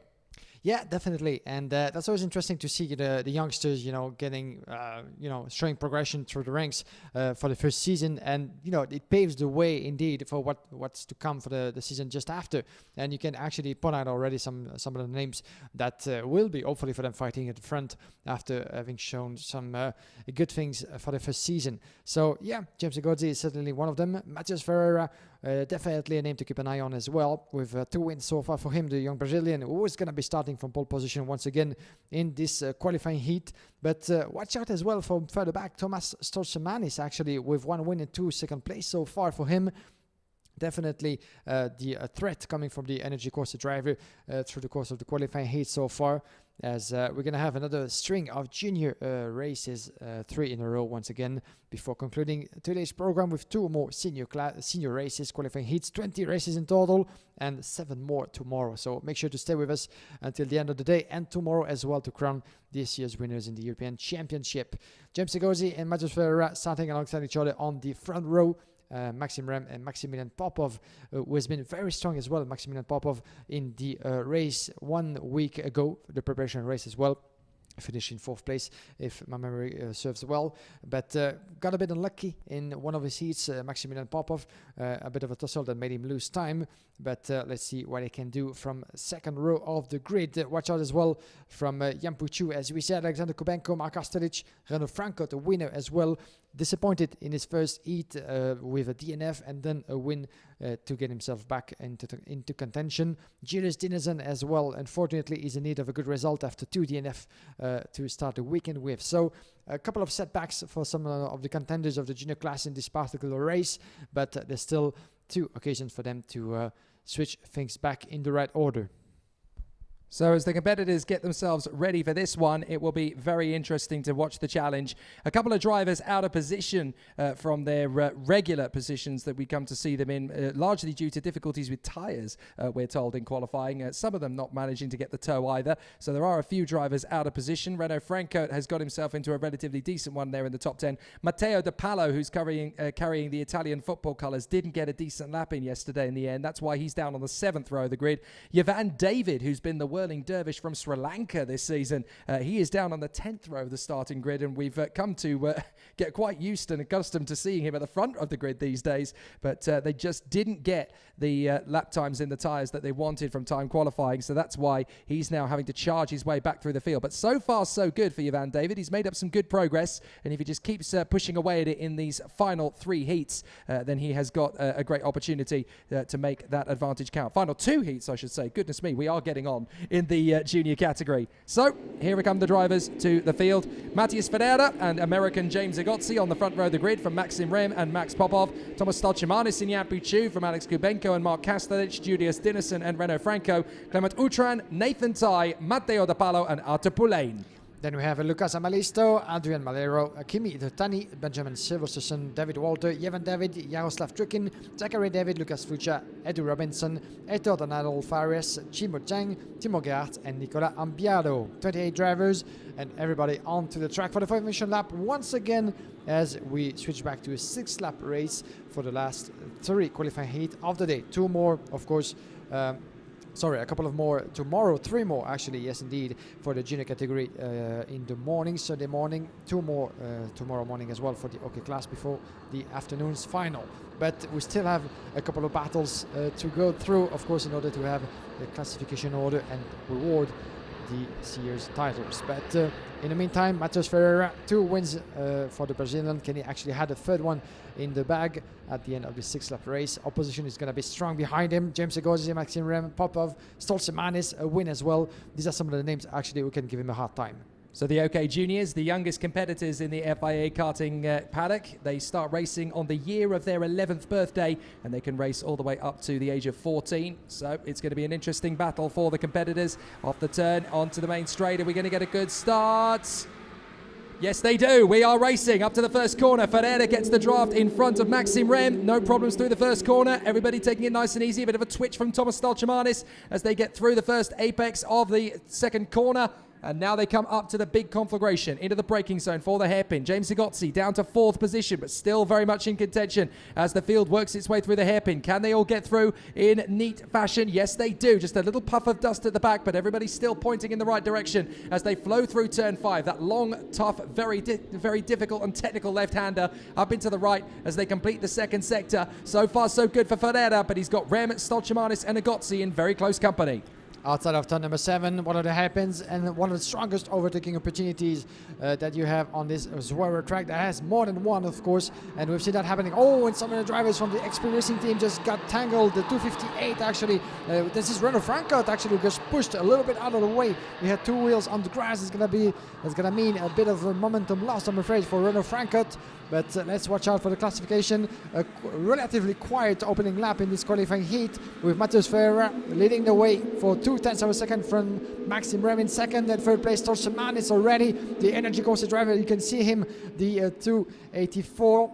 Yeah, definitely, and that's always interesting to see the youngsters, getting, showing progression through the ranks for the first season, and it paves the way indeed for what's to come for the season just after. And you can actually point out already some of the names that will be hopefully for them fighting at the front after having shown some good things for the first season. So yeah, James Zigotzi is certainly one of them. Matthias Ferreira, definitely a name to keep an eye on as well, with 2 wins so far for him, the young Brazilian, who is going to be starting from pole position once again in this qualifying heat. But watch out as well from further back, Thomas Storchemanis, actually, with 1 win and 2 second place so far for him. Definitely the threat coming from the Energy Corsa driver through the course of the qualifying heat so far, as we're going to have another string of junior races, 3 in a row once again, before concluding today's program with 2 more senior races, qualifying heats, 20 races in total, and 7 more tomorrow. So make sure to stay with us until the end of the day and tomorrow as well to crown this year's winners in the European Championship. James Zigotzi and Matthias Ferreira starting alongside each other on the front row. Maxim Rem and Maximilian Popov, who has been very strong as well. Maximilian Popov in the race 1 week ago, the preparation race as well, finished in 4th place if my memory serves well, but got a bit unlucky in one of his heats. Maximilian Popov, a bit of a tussle that made him lose time, but let's see what he can do from 2nd row of the grid. Watch out as well from Jan Puchu, as we said, Alexander Kubenko, Mark Astelic, Renaud Franco, the winner as well. Disappointed in his first heat with a DNF and then a win to get himself back into contention. Julius Dinesen as well, unfortunately, is in need of a good result after 2 DNF to start the weekend with. So a couple of setbacks for some of the contenders of the junior class in this particular race, but there's still 2 occasions for them to switch things back in the right order.
So as the competitors get themselves ready for this one, it will be very interesting to watch the challenge. A couple of drivers out of position from their regular positions that we come to see them in, largely due to difficulties with tyres, we're told, in qualifying. Some of them not managing to get the toe either. So there are a few drivers out of position. Renaud Franco has got himself into a relatively decent one there in the top 10. Matteo De Pallo, who's carrying the Italian football colours, didn't get a decent lap in yesterday in the end. That's why he's down on the 7th row of the grid. Yvan David, who's been the whirling dervish from Sri Lanka this season, he is down on the 10th row of the starting grid, and we've come to get quite used and accustomed to seeing him at the front of the grid these days, but they just didn't get the lap times in the tyres that they wanted from time qualifying, so that's why he's now having to charge his way back through the field. But so far so good for Yvan David. He's made up some good progress, and if he just keeps pushing away at it in these final 3 heats, then he has got a great opportunity to make that advantage count. Final 2 heats, I should say. Goodness me, we are getting on in the junior category. So here come the drivers to the field. Matthias Ferreira and American James Zigotzi on the front row of the grid from Maxim Rem and Max Popov. Thomas Stolchemanis and Jan Puchu from Alex Kubenko and Mark Kastelic, Julius Dinesen and Renaud Franco, Clement Outram, Nathan Tai, Matteo De Pallo and Artur Pulain.
Then we have Lucas Amalisto, Adrian Malero, Kimi Itotani, Benjamin Silverson, David Walter, Yevan David, Jaroslav Trikin, Zachary David, Lucas Fucha, Edu Robinson, Etor Donald Fares, Chimo Zhang, Timo Gart, and Nicola Ambiado. 28 drivers and everybody onto the track for the formation lap once again, as we switch back to a 6-lap race for the last 3 qualifying heat of the day. 2 more, of course. A couple of more tomorrow, 3 more actually, yes indeed, for the junior category in the morning, Sunday morning, 2 more tomorrow morning as well for the OK class before the afternoon's final. But we still have a couple of battles to go through, of course, in order to have the classification order and reward the year's titles. But in the meantime, Matheus Ferreira, 2 wins for the Brazilian. Kenny actually had a 3rd one in the bag at the end of the 6-lap race. Opposition is going to be strong behind him. James Egozzi, Maxime Rem, Popov, Stoltze-Manis, a win as well. These are some of the names actually who can give him a hard time.
So the OK Juniors, the youngest competitors in the FIA Karting paddock, they start racing on the year of their 11th birthday, and they can race all the way up to the age of 14. So it's going to be an interesting battle for the competitors. Off the turn, onto the main straight. Are we going to get a good start? Yes, they do. We are racing up to the first corner. Ferreira gets the draft in front of Maxime Rem. No problems through the first corner. Everybody taking it nice and easy. A bit of a twitch from Thomas Stoltze-Manis as they get through the first apex of the second corner. And now they come up to the big conflagration, into the braking zone for the hairpin. James Egozzi down to 4th position, but still very much in contention as the field works its way through the hairpin. Can they all get through in neat fashion? Yes, they do. Just a little puff of dust at the back, but everybody's still pointing in the right direction as they flow through turn 5. That long, tough, very difficult and technical left-hander up into the right as they complete the second sector. So far, so good for Ferreira, but he's got Rem, Stoltze-Manis and Egozzi in very close company.
Outside of turn number 7, one of the hairpins and one of the strongest overtaking opportunities that you have on this ZUERA track that has more than one, of course, and we've seen that happening. Oh, and some of the drivers from the XP Racing team just got tangled. The 258 actually, this is Renault Frankert actually just pushed a little bit out of the way. We had 2 wheels on the grass. It's gonna mean a bit of a momentum loss, I'm afraid, for Renault Frankert. But let's watch out for the classification. A relatively quiet opening lap in this qualifying heat, with Matheus Ferreira leading the way for 0.2 of a second from Maxime Rem in second, and 3rd place Stoltze-Manis already. The Energy Coaster driver, you can see him, the 284.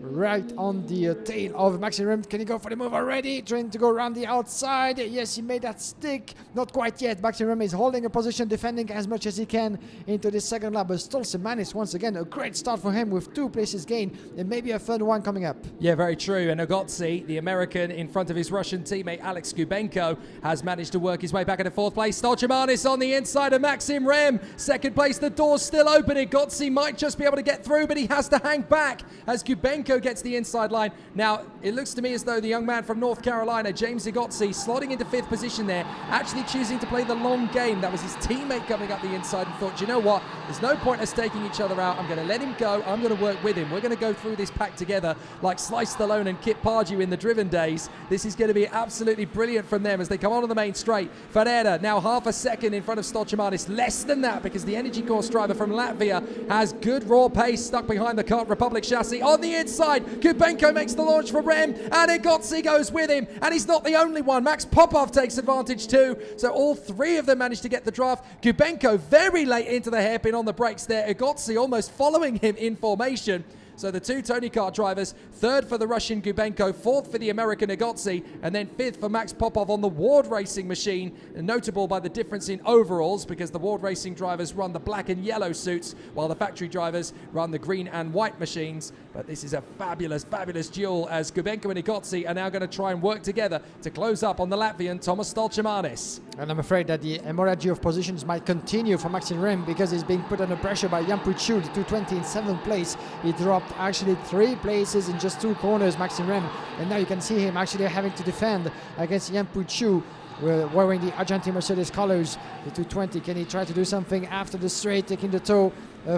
Right on the tail of Maxime Rem. Can he go for the move already? Trying to go around the outside. Yes, he made that stick. Not quite yet. Maxime Rem is holding a position, defending as much as he can into this second lap. But Stoltze-Manis, once again, a great start for him with 2 places gained and maybe a 3rd one coming up.
Yeah, very true. And Egozzi, the American, in front of his Russian teammate Alex Gubenko, has managed to work his way back into 4th place. Stoltze-Manis on the inside of Maxime Rem. 2nd place, the door's still open. Egozzi might just be able to get through, but he has to hang back as Gubenko gets the inside line. Now, it looks to me as though the young man from North Carolina, James Egozzi, slotting into 5th position there, actually choosing to play the long game. That was his teammate coming up the inside and thought, you know what, there's no point us taking each other out. I'm going to let him go. I'm going to work with him. We're going to go through this pack together like Slice Stallone and Kit Pardew in the Driven days. This is going to be absolutely brilliant from them as they come on the main straight. Ferreira now half a second in front of Stoltze-Manis. Less than that because the Energy Course driver from Latvia has good raw pace stuck behind the Kart Republic chassis. On the inside, Gubenko makes the launch for Rem, and Egozzi goes with him, and he's not the only one. Max Popov takes advantage too, so all 3 of them managed to get the draft. Gubenko very late into the hairpin on the brakes there. Egozzi almost following him in formation. So the 2 Tony Kart drivers, 3rd for the Russian Gubenko, 4th for the American Egozzi, and then 5th for Max Popov on the Ward Racing machine. Notable by the difference in overalls because the Ward Racing drivers run the black and yellow suits while the factory drivers run the green and white machines. But this is a fabulous, fabulous duel as Gubenko and Egozzi are now going to try and work together to close up on the Latvian Thomas Stoltze-Manis.
And I'm afraid that the hemorrhage of positions might continue for Maxime Rem because he's being put under pressure by Jan Puichu, the 220 in 7th place. He dropped actually 3 places in just 2 corners, Maxime Rem, and now you can see him actually having to defend against Jan Puichu wearing the Argentine Mercedes colors, the 220. Can he try to do something after the straight, taking the toe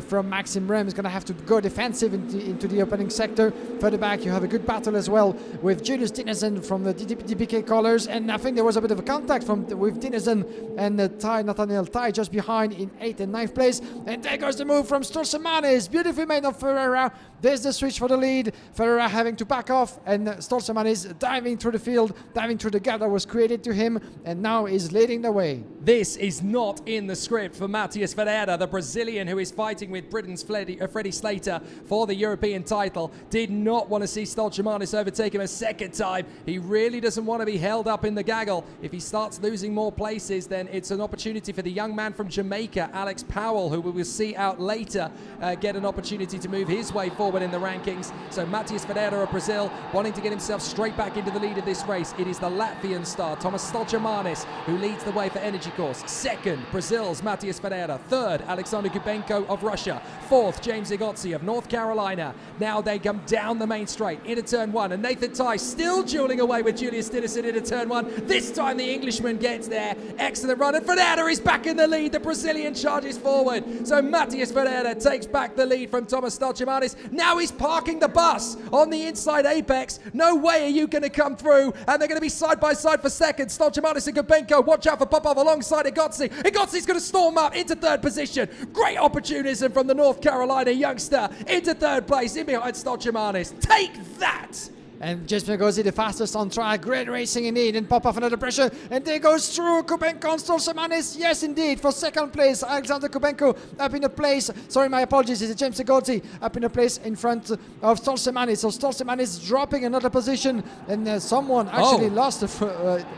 from Maxime Rem? Is going to have to go defensive into the opening sector. Further back, you have a good battle as well with Julius Dinesen from the DPK colors, and I think there was a bit of a contact with Dinesen and Nathaniel Tai just behind in 8th and 9th place. And there goes the move from Stoltze-Manis, beautifully made of Ferreira. There's the switch for the lead. Ferreira having to back off, and Stoltze-Manis diving through the field, diving through the gap that was created to him, and now is leading the way.
This is not in the script for Matheus Ferreira, the Brazilian who is fighting with Britain's Freddie Slater for the European title. Did not want to see Stoltemanis overtake him a second time. He really doesn't want to be held up in the gaggle. If he starts losing more places, then it's an opportunity for the young man from Jamaica, Alex Powell, who we will see out later, get an opportunity to move his way forward in the rankings. So Matheus Ferreira of Brazil wanting to get himself straight back into the lead of this race. It is the Latvian star, Thomas Stoltemanis, who leads the way for Energy Course. Second, Brazil's Matheus Ferreira. Third, Alexander Kubenko of Russia. Fourth, James Igotzi of North Carolina. Now they come down the main straight into turn one, and Nathan Tighe still dueling away with Julius Dillison into turn one. This time the Englishman gets there. Excellent run, and Ferreira is back in the lead. The Brazilian charges forward. So Matheus Ferreira takes back the lead from Thomas Stoltemanis. Now he's parking the bus on the inside apex. No way are you going to come through, and they're going to be side by side for second. Stoltemanis and Kubenko. Watch out for Popov alongside Igotzi. Igotzi's going to storm up into third position. Great opportunism from the North Carolina youngster into third place in behind Stoltemanis. Take that!
And James Igotzi, the fastest on track. Great racing indeed. And Popov under pressure. And there goes through Kubenko and Stoltemanis. Yes, indeed. For second place, Alexander Kubenko up in a place. Sorry, my apologies. It's James Igotzi up in a place in front of Stoltemanis. So Stoltemanis dropping another position. And someone actually lost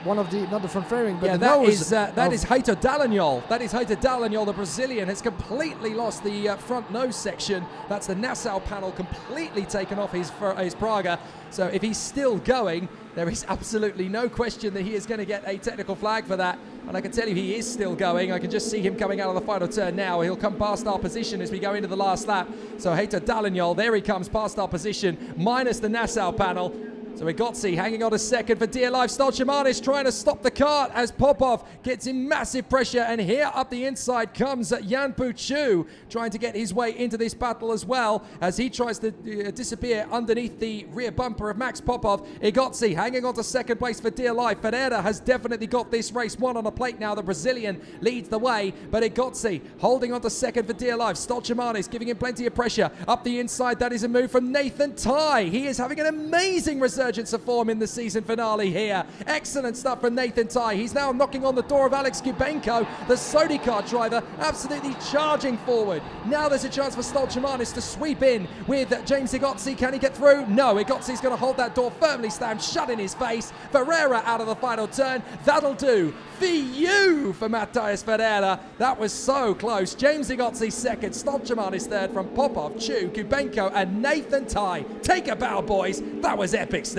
one of the, not the front fairing, but the nose.
That is Heitor Dallagnol. That is Heitor Dallagnol, the Brazilian, has completely lost the front nose section. That's the Nassau panel completely taken off his Praga. So if he's still going, there is absolutely no question that he is going to get a technical flag for that. And I can tell you he is still going. I can just see him coming out of the final turn now. He'll come past our position as we go into the last lap. So Heitor Dallagnol, there he comes past our position, minus the Nassau panel. So Igotzi hanging on a second for dear life. Stoltemanis trying to stop the cart as Popov gets in massive pressure. And here up the inside comes Jan Puchu trying to get his way into this battle as well as he tries to disappear underneath the rear bumper of Max Popov. Igotzi hanging on to second place for dear life. Ferreira has definitely got this race won on a plate now. The Brazilian leads the way, but Igotzi holding on to second for dear life. Stoltemanis giving him plenty of pressure. Up the inside, that is a move from Nathan Tighe. He is having an amazing resurgence of form in the season finale here. Excellent stuff from Nathan Tighe. He's now knocking on the door of Alex Kubenko, the Sodi kart driver, absolutely charging forward. Now there's a chance for Stoltemanis to sweep in with James Igotzi. Can he get through? No, Igotzi's going to hold that door firmly slammed shut in his face. Ferreira out of the final turn. That'll do for you for Matheus Ferreira. That was so close. James Igotzi second, Stoltemanis third from Popov, Chu, Kubenko and Nathan Tighe. Take a bow, boys. That was epic stuff.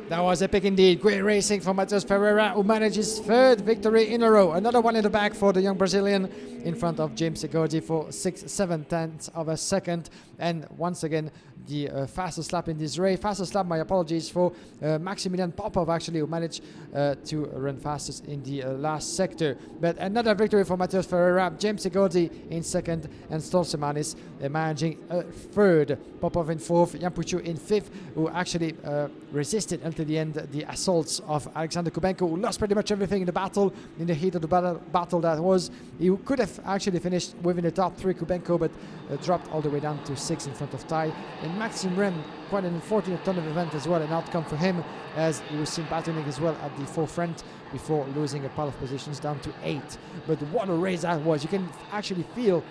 That was epic indeed. Great racing from Matheus Ferreira, who manages third victory in a row. Another one in the bag for the young Brazilian in front of James Igotzi for 6/7 of a second. And once again, the fastest lap in this race. Fastest lap, my apologies, for Maximilian Popov, actually, who managed to run fastest in the last sector. But another victory for Matheus Ferreira. James Igotzi in second, and Stoltemanis managing third. Popov in fourth, Jan Puchu in fifth, who actually resisted until the end the assaults of Alexander Kubenko, who lost pretty much everything in the battle, in the heat of the battle that was. He could have actually finished within the top three, Kubenko, but dropped all the way down to 6 in front of Tighe. And Maxime Rem, quite an unfortunate turn of event as well, an outcome for him, as he was seen battling as well at the forefront before losing a pile of positions down to 8. But what a race that was. You can actually feel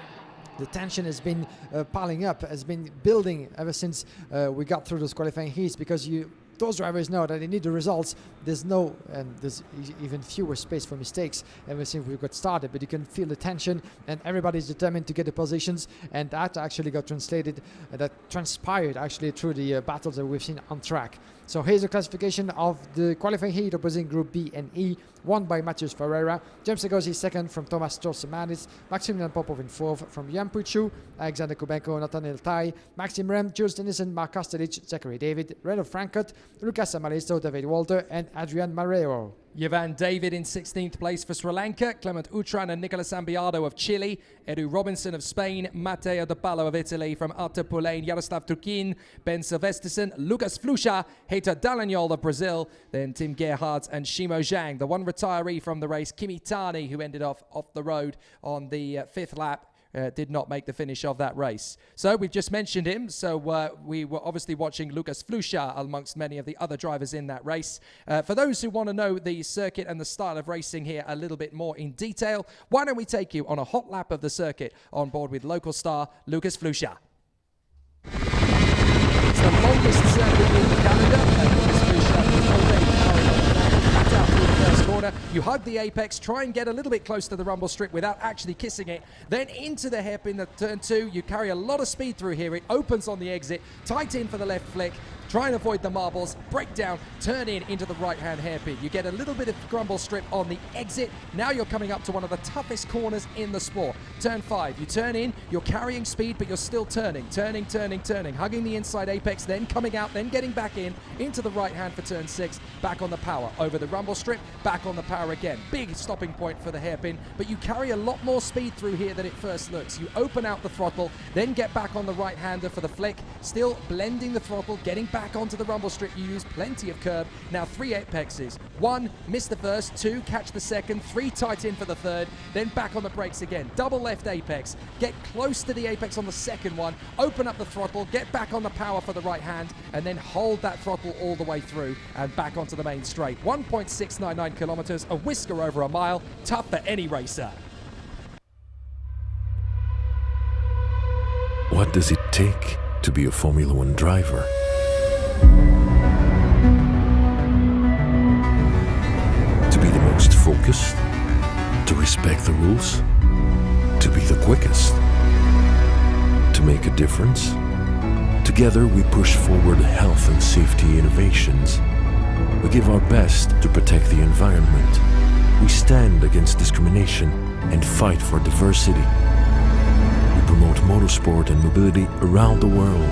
the tension has been piling up, has been building ever since we got through those qualifying heats, because those drivers know that they need the results. There's even fewer space for mistakes ever since we got started, but you can feel the tension and everybody's determined to get the positions, and that actually got translated, that transpired actually through the battles that we've seen on track. So here's the classification of the qualifying heat of Brazilian Group B and E, won by Matheus Ferreira. James Igotzi second from Thomas Stoltemanis, Maximilian Popov in fourth from Jan Puchu, Alexander Kubenko, Nathaniel Tighe, Maxime Rem, Jules Dennison, Mark Kastelic, Zachary David, Renaud Frankert, Lucas Amalisto, David Walter and Adrian Marrero.
Jovan David in 16th place for Sri Lanka, Clement Utran and Nicolas Sambiado of Chile, Edu Robinson of Spain, Matteo De Pallo of Italy, from Artur Pulain, Jaroslav Turkin, Ben Silvesterson, Lucas Flusha, Heitor Dallagnol of Brazil, then Tim Gerhardt and Shimo Zhang. The one retiree from the race, Kimi Tani, who ended off the road on the 5th lap, did not make the finish of that race. So we've just mentioned him. So we were obviously watching Lukas Flusha amongst many of the other drivers in that race. For those who want to know the circuit and the style of racing here a little bit more in detail, why don't we take you on a hot lap of the circuit on board with local star Lukas Flusha. It's the longest circuit in the calendar, and Lukas Flusha already carrying on flat out through the first corner. You hug the apex, try and get a little bit close to the rumble strip without actually kissing it, then into the hairpin at turn 2. You carry a lot of speed through here. It opens on the exit, tight in for the left flick. Try and avoid the marbles, break down, turn in into the right-hand hairpin. You get a little bit of grumble strip on the exit. Now you're coming up to one of the toughest corners in the sport. Turn 5, you turn in, you're carrying speed, but you're still turning, hugging the inside apex, then coming out, then getting back in, into the right-hand for turn 6, back on the power, over the rumble strip, back on the power again. Big stopping point for the hairpin, but you carry a lot more speed through here than it first looks. You open out the throttle, then get back on the right-hander for the flick, still blending the throttle, getting back onto the rumble strip. You use plenty of curb. Now 3 apexes. 1, miss the first. 2, catch the second. 3, tight in for the third. Then back on the brakes again. Double left apex. Get close to the apex on the second one. Open up the throttle. Get back on the power for the right hand. And then hold that throttle all the way through and back onto the main straight. 1.699 kilometers. A whisker over a mile. Tough for any racer.
What does it take to be a Formula One driver? To be the most focused, to respect the rules, to be the quickest, to make a difference. Together we push forward health and safety innovations. We give our best to protect the environment. We stand against discrimination and fight for diversity. We promote motorsport and mobility around the world.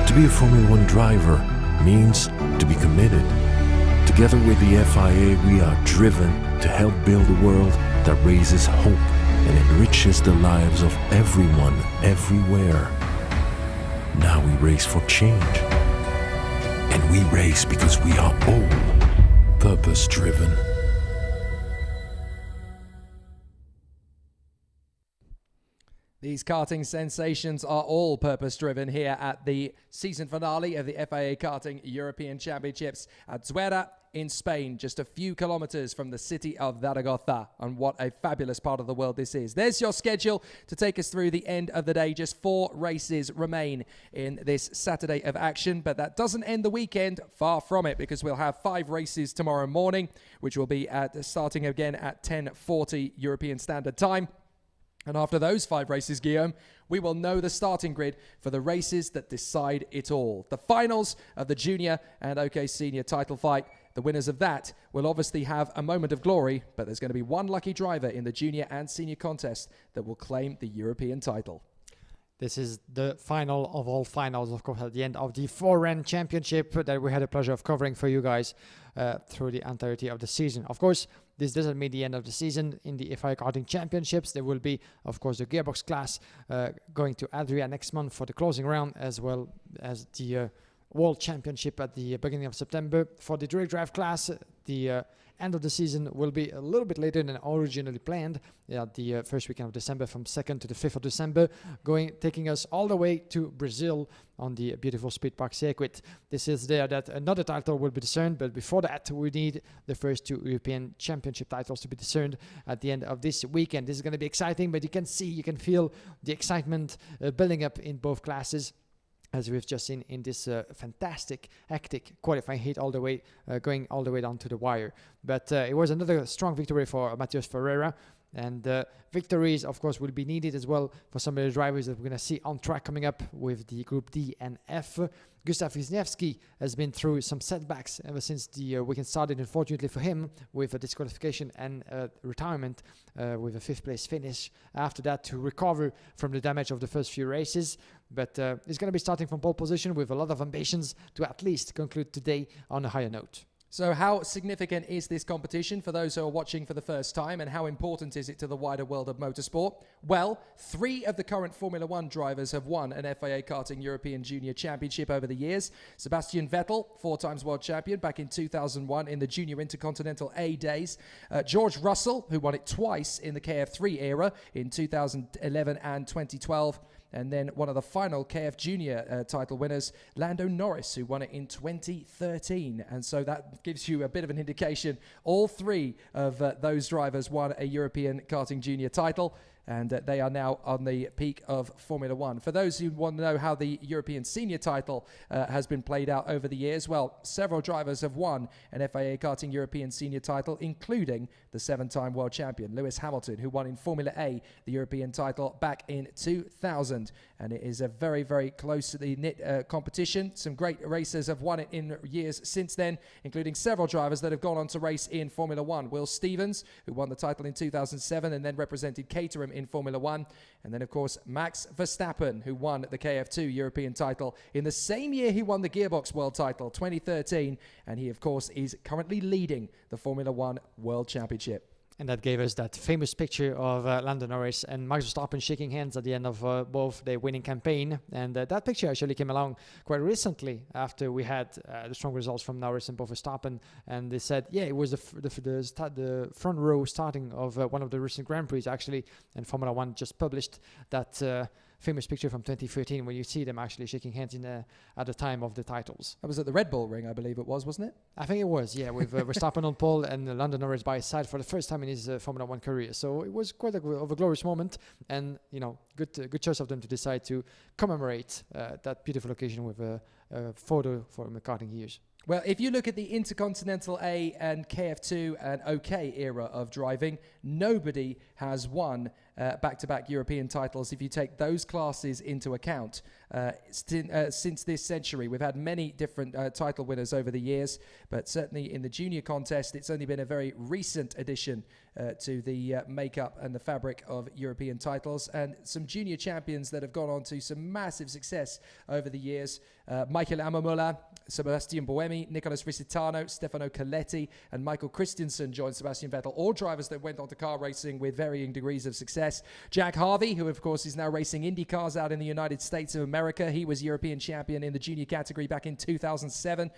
To be a Formula One driver means to be committed. Together with the FIA, we are driven to help build a world that raises hope and enriches the lives of everyone, everywhere. Now we race for change. And we race because we are all purpose-driven.
These karting sensations are all purpose-driven here at the season finale of the FIA Karting European Championships at ZUERA in Spain, just a few kilometers from the city of Zaragoza. And what a fabulous part of the world this is. There's your schedule to take us through the end of the day. Just 4 races remain in this Saturday of action, but that doesn't end the weekend. Far from it, because we'll have 5 races tomorrow morning, which will be starting again at 10:40 European Standard Time. And after those 5 races, Guillaume, we will know the starting grid for the races that decide it all. The finals of the junior and OK senior title fight. The winners of that will obviously have a moment of glory, but there's going to be one lucky driver in the junior and senior contest that will claim the European title.
This is the final of all finals, of course, at the end of the Foreign Championship that we had the pleasure of covering for you guys through the entirety of the season. Of course, this doesn't mean the end of the season. In the FIA Karting Championships, there will be, of course, the gearbox class going to Adria next month for the closing round, as well as the World Championship at the beginning of September. For the direct drive class, the end of the season will be a little bit later than originally planned, the first weekend of December, from 2nd to the 5th of December, taking us all the way to Brazil on the beautiful Speed Park circuit. This is there that another title will be discerned, but before that we need the first 2 European Championship titles to be discerned at the end of this weekend. This is going to be exciting, but you can feel the excitement building up in both classes, as we've just seen in this fantastic, hectic qualifying heat all the way, going all the way down to the wire. But it was another strong victory for Matheus Ferreira. And victories, of course, will be needed as well for some of the drivers that we're going to see on track coming up with the Group D and F. Gustav Wisniewski has been through some setbacks ever since the weekend started, unfortunately for him, with a disqualification and retirement with a 5th place finish. After that, to recover from the damage of the first few races. But he's going to be starting from pole position with a lot of ambitions to at least conclude today on a higher note.
So how significant is this competition for those who are watching for the first time, and how important is it to the wider world of motorsport? Well, 3 of the current Formula One drivers have won an FIA Karting European Junior Championship over the years. Sebastian Vettel, 4 times world champion back in 2001 in the Junior Intercontinental A days. George Russell, who won it twice in the KF3 era in 2011 and 2012. And then one of the final KF Junior title winners, Lando Norris, who won it in 2013. And so that gives you a bit of an indication. All 3 of those drivers won a European Karting Junior title, and they are now on the peak of Formula One. For those who want to know how the European Senior title has been played out over the years, well, several drivers have won an FIA Karting European Senior title, including the 7-time world champion, Lewis Hamilton, who won in Formula A the European title back in 2000. And it is a very, very closely knit competition. Some great racers have won it in years since then, including several drivers that have gone on to race in Formula One. Will Stevens, who won the title in 2007 and then represented Caterham in Formula One. And then, of course, Max Verstappen, who won the KF2 European title in the same year he won the Gearbox World title, 2013. And he, of course, is currently leading the Formula One World Championship.
And that gave us that famous picture of Lando Norris and Max Verstappen shaking hands at the end of both their winning campaign. And that picture actually came along quite recently after we had the strong results from Norris and both Verstappen. And they said, yeah, it was the front row starting of one of the recent Grand Prix, actually. And Formula One just published that famous picture from 2013 where you see them actually shaking hands at the time of the titles.
That was at the Red Bull Ring, I believe it was, wasn't it?
I think it was, yeah, with Verstappen on pole and Lando Norris by his side for the first time in his Formula One career. So it was quite of a glorious moment, and good choice of them to decide to commemorate that beautiful occasion with a photo from the karting years.
Well, if you look at the Intercontinental A and KF2 and OK era of driving, nobody has won back-to-back European titles if you take those classes into account. Since this century, we've had many different title winners over the years, but certainly in the junior contest, it's only been a very recent addition to the makeup and the fabric of European titles, and some junior champions that have gone on to some massive success over the years. Michael Ammermuller, Sebastian Buemi, Nicolas Visitano, Stefano Coletti, and Michael Christensen joined Sebastian Vettel, all drivers that went on to car racing with varying degrees of success. Jack Harvey, who of course is now racing Indy cars out in the United States of America. He was European champion in the junior category back in 2007.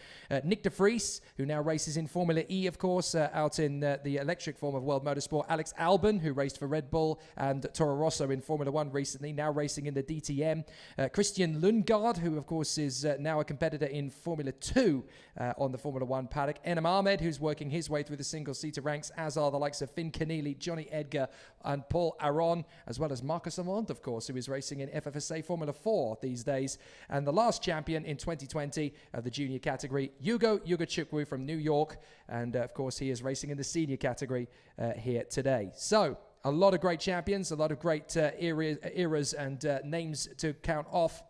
Nick de Vries, who now races in Formula E, of course, out in the electric form of world motorsport. Alex Albon, who raced for Red Bull and Toro Rosso in Formula One recently, now racing in the DTM. Christian Lundgaard, who of course is now a competitor in Formula 2 on the Formula One paddock. Enem Ahmed, who's working his way through the single-seater ranks, as are the likes of Finn Keneally, Johnny Edgar, and Paul Aron, as well as Marcus Amont, of course, who is racing in FFSA Formula 4 these days. And the last champion in 2020 of the junior category, Yugo Chukwu from New York. And of course, he is racing in the senior category here today. So, a lot of great champions, a lot of great eras and names to count off.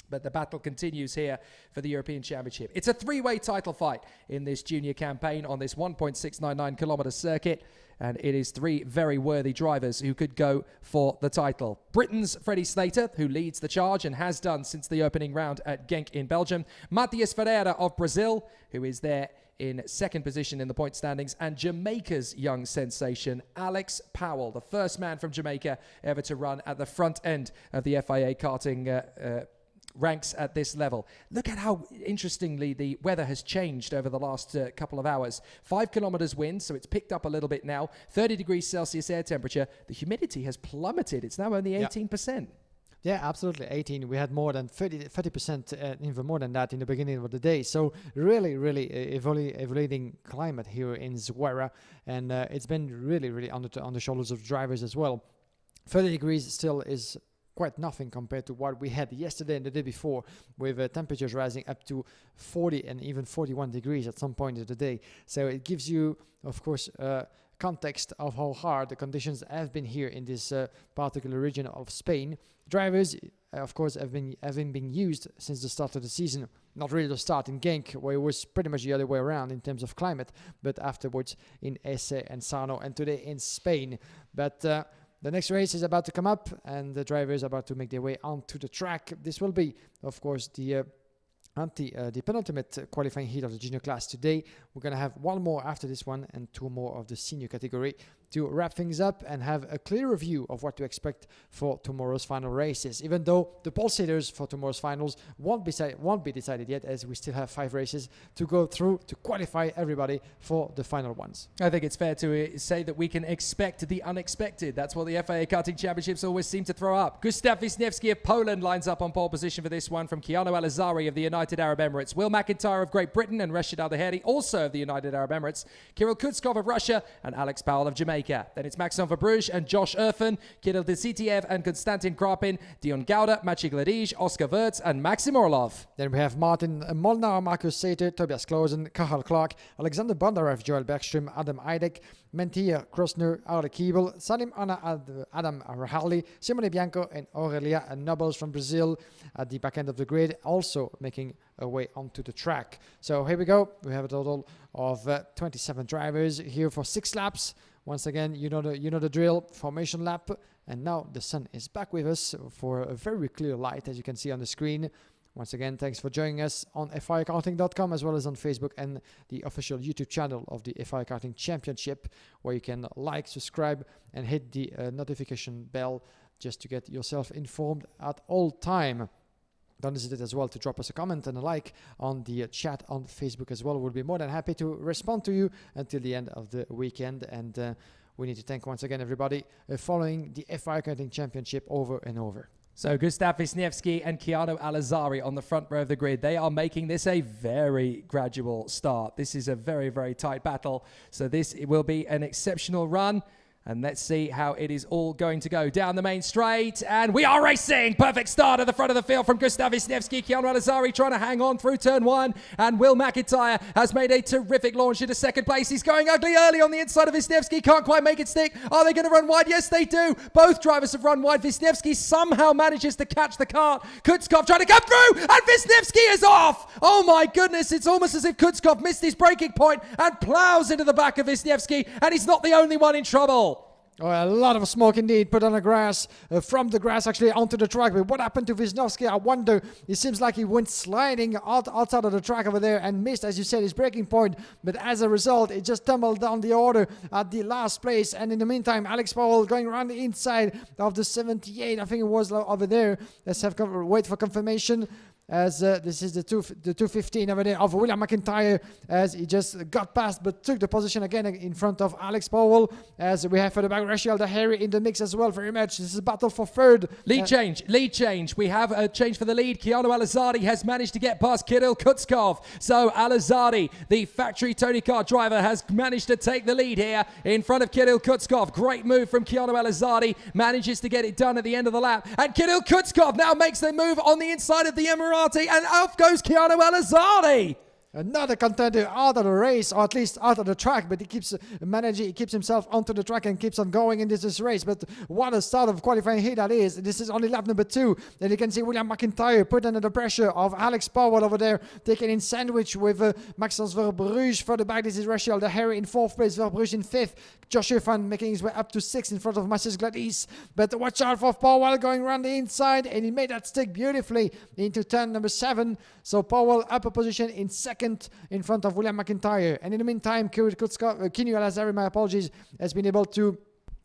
But the battle continues here for the European Championship. It's a 3-way title fight in this junior campaign on this 1.699 kilometre circuit. And it is 3 very worthy drivers who could go for the title. Britain's Freddie Slater, who leads the charge and has done since the opening round at Genk in Belgium. Matias Ferreira of Brazil, who is there in second position in the point standings. And Jamaica's young sensation, Alex Powell, the first man from Jamaica ever to run at the front end of the FIA Karting ranks at this level. Look at how interestingly the weather has changed over the last couple of hours. 5 kilometers wind, so it's picked up a little bit now. 30 degrees Celsius air temperature. The humidity has plummeted. It's now only 18%.
Yeah, absolutely. 18. We had more than 30%, even more than that in the beginning of the day. So really evaluating climate here in ZUERA. And it's been really on the shoulders of drivers as well. 30 degrees still is quite nothing compared to what we had yesterday and the day before, with temperatures rising up to 40 and even 41 degrees at some point of the day. So it gives you, of course, context of how hard the conditions have been here in this particular region of Spain. Drivers, of course, have been used since the start of the season. Not really the start in Genk, where it was pretty much the other way around in terms of climate, but afterwards in Ese and Sano, and today in Spain. But the next race is about to come up, and the drivers are about to make their way onto the track. This will be, of course, the the penultimate qualifying heat of the junior class today. We're going to have one more after this one and two more of the senior category to wrap things up and have a clearer view of what to expect for tomorrow's final races. Even though the pole sitters for tomorrow's finals won't be decided yet, as we still have 5 races to go through to qualify everybody for the final ones.
I think it's fair to say that we can expect the unexpected. That's what the FIA Karting Championships always seem to throw up. Gustav Wisniewski of Poland lines up on pole position for this one from Keanu Al-Azari of the United Arab Emirates. Will McIntyre of Great Britain and Rashid Al-Daheri, also of the United Arab Emirates. Kirill Kutskov of Russia and Alex Powell of Jamaica. Then it's Maxime Verbruge and Josh Erfen, Kirill Desitiev and Konstantin Krapin, Dion Gauda, Maciej Gladij, Oscar Wirtz and Maxim Orlov.
Then we have Martin Molnar, Marcus Sater, Tobias Klausen, Cathal Clark, Alexander Bondarev, Joel Bergström, Adam Eidek, Mentia Krosner, Arle Kiebel, Salim Anna, Adam Rahali, Simone Bianco and Aurelia Nobles from Brazil at the back end of the grid, also making a way onto the track. So here we go. We have a total of 27 drivers here for 6 laps. Once again, you know the drill, formation lap. And now the sun is back with us for a very clear light, as you can see on the screen. Once again, thanks for joining us on FIAKarting.com as well as on Facebook and the official YouTube channel of the FIA Karting Championship, where you can like, subscribe and hit the notification bell just to get yourself informed at all time. Don't hesitate as well to drop us a comment and a like on the chat on Facebook as well. We'll be more than happy to respond to you until the end of the weekend. And we need to thank once again everybody following the FIA Karting Championship over and over.
So Gustav Wisniewski and Keanu Al-Azari on the front row of the grid. They are making this a very gradual start. This is a very, very tight battle. So this will be an exceptional run. And let's see how it is all going to go down the main straight. And we are racing. Perfect start at the front of the field from Gustav Wisniewski. Keanu Al-Azari trying to hang on through turn 1. And Will McIntyre has made a terrific launch into second place. He's going ugly early on the inside of Wisniewski. Can't quite make it stick. Are they going to run wide? Yes, they do. Both drivers have run wide. Wisniewski somehow manages to catch the cart. Kutskov trying to come through. And Wisniewski is off. Oh my goodness. It's almost as if Kutskov missed his braking point and plows into the back of Wisniewski. And he's not the only one in trouble.
Oh, a lot of smoke indeed put on the grass, from the grass actually onto the track. But what happened to Wisniewski? I wonder. It seems like he went sliding outside of the track over there and missed, as you said, his braking point. But as a result, it just tumbled down the order at the last place. And in the meantime, Alex Powell going around the inside of the 78, I think it was over there. Let's wait for confirmation. As this is the 215 over there of William McIntyre, as he just got past but took the position again in front of Alex Powell. As we have for the back Rashid Al-Daheri in the mix as well, very much. This is a battle for third.
Lead change. We have a change for the lead. Keanu Al-Azari has managed to get past Kirill Kutskov. So Al-Azari, the factory Tony Kart driver, has managed to take the lead here in front of Kirill Kutskov. Great move from Keanu Al-Azari. Manages to get it done at the end of the lap. And Kirill Kutskov now makes the move on the inside of the Emirates. And off goes Keanu Al-Azari.
Another contender out of the race, or at least out of the track, but he keeps managing, he keeps himself onto the track and keeps on going in this race. But what a start of qualifying here that is. This is only lap number 2. Then you can see William McIntyre put under the pressure of Alex Powell over there, taking in sandwich with Maxence Verbruge further back. This is Rashid Al-Daheri in 4th place, Verbruge in 5th. Josh Erfan making his way up to 6th in front of Maciej Gladij. But watch out for Powell going around the inside, and he made that stick beautifully into turn number 7. So Powell up a position in 2nd in front of William McIntyre. And in the meantime, Keanu Al-Azari, my apologies, has been able to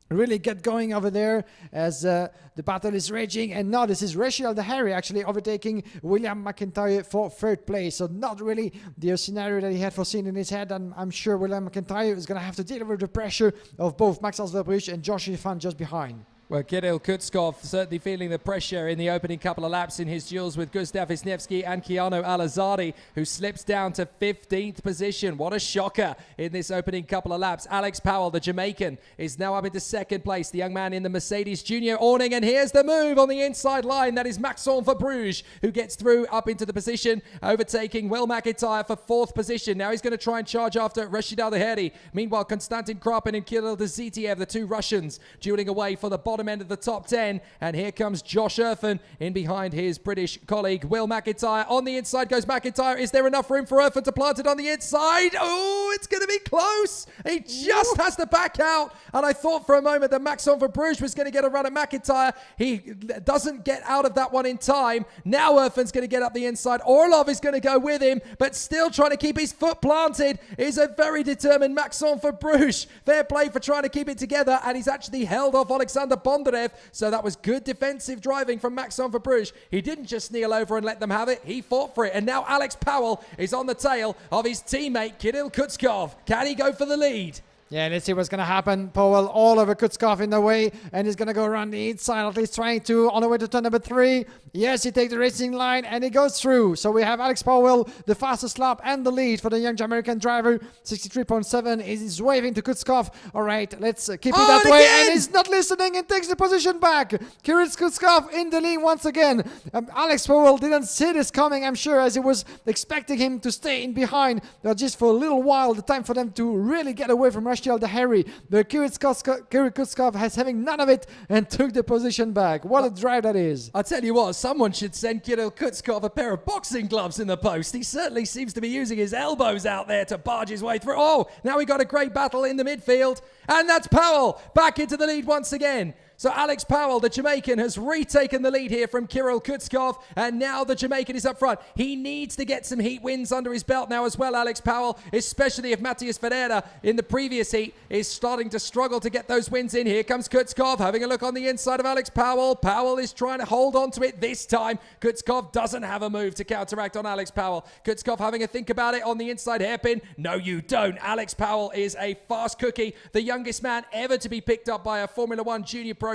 really get going over there as the battle is raging. And now this is Rashid Al-Daheri actually overtaking William McIntyre for 3rd place. So not really the scenario that he had foreseen in his head. And I'm sure William McIntyre is going to have to deal with the pressure of both Maxence Verbruge and Josh Erfan just behind.
Well, Kirill Kutskov certainly feeling the pressure in the opening couple of laps in his duels with Gustav Wisniewski and Keanu Al-Azari, who slips down to 15th position. What a shocker in this opening couple of laps. Alex Powell, the Jamaican, is now up into 2nd place. The young man in the Mercedes Junior awning, and here's the move on the inside line. That is Maxime Verbruge, who gets through up into the position, overtaking Will McIntyre for 4th position. Now he's going to try and charge after Rashid Al-Daheri. Meanwhile, Konstantin Krapin and Kirill Desitiev, the 2 Russians, dueling away for the bottom end of the top 10. And here comes Josh Erfan in behind his British colleague Will McIntyre. On the inside goes McIntyre. Is there enough room for Erfan to plant it on the inside? Oh, it's going to be close. close. He just has to back out. And I thought for a moment that Maxon for Bruges was going to get a run at McIntyre. He doesn't get out of that one in time. Now Erfan's going to get up the inside. Orlov is going to go with him, but still trying to keep his foot planted is a very determined Maxon for Bruges. Fair play for trying to keep it together, and he's actually held off Alexander Bondarev. So that was good defensive driving from Maxon for Bruges. He didn't just kneel over and let them have it. He fought for it. And now Alex Powell is on the tail of his teammate Kirill Kutskov. Can he go for the lead?
Yeah, let's see what's going to happen. Powell all over Kutskov in the way, and he's going to go around the inside, at least trying to, on the way to turn number 3. Yes, he takes the racing line, and he goes through. So we have Alex Powell, the fastest lap and the lead for the young Jamaican driver. 63.7. He's waving to Kutskov. All right, let's keep it that way.
Again!
And he's not listening and takes the position back. Kirill Kutskov in the lead once again. Alex Powell didn't see this coming, I'm sure, as he was expecting him to stay in behind. Just for a little while, the time for them to really get away from Rashid Al-Daheri. But Kirill Kutskov has having none of it and took the position back. What a drive that is.
I'll tell you what, someone should send Kirill Kutskov a pair of boxing gloves in the post. He certainly seems to be using his elbows out there to barge his way through. Oh, now we got a great battle in the midfield. And that's Powell back into the lead once again. So Alex Powell, the Jamaican, has retaken the lead here from Kirill Kutskov, and now the Jamaican is up front. He needs to get some heat wins under his belt now as well, Alex Powell, especially if Matias Ferreira in the previous heat is starting to struggle to get those wins in. Here comes Kutskov, having a look on the inside of Alex Powell. Powell is trying to hold on to it this time. Kutskov doesn't have a move to counteract on Alex Powell. Kutskov having a think about it on the inside hairpin. No, you don't. Alex Powell is a fast cookie, the youngest man ever to be picked up by a Formula One junior program.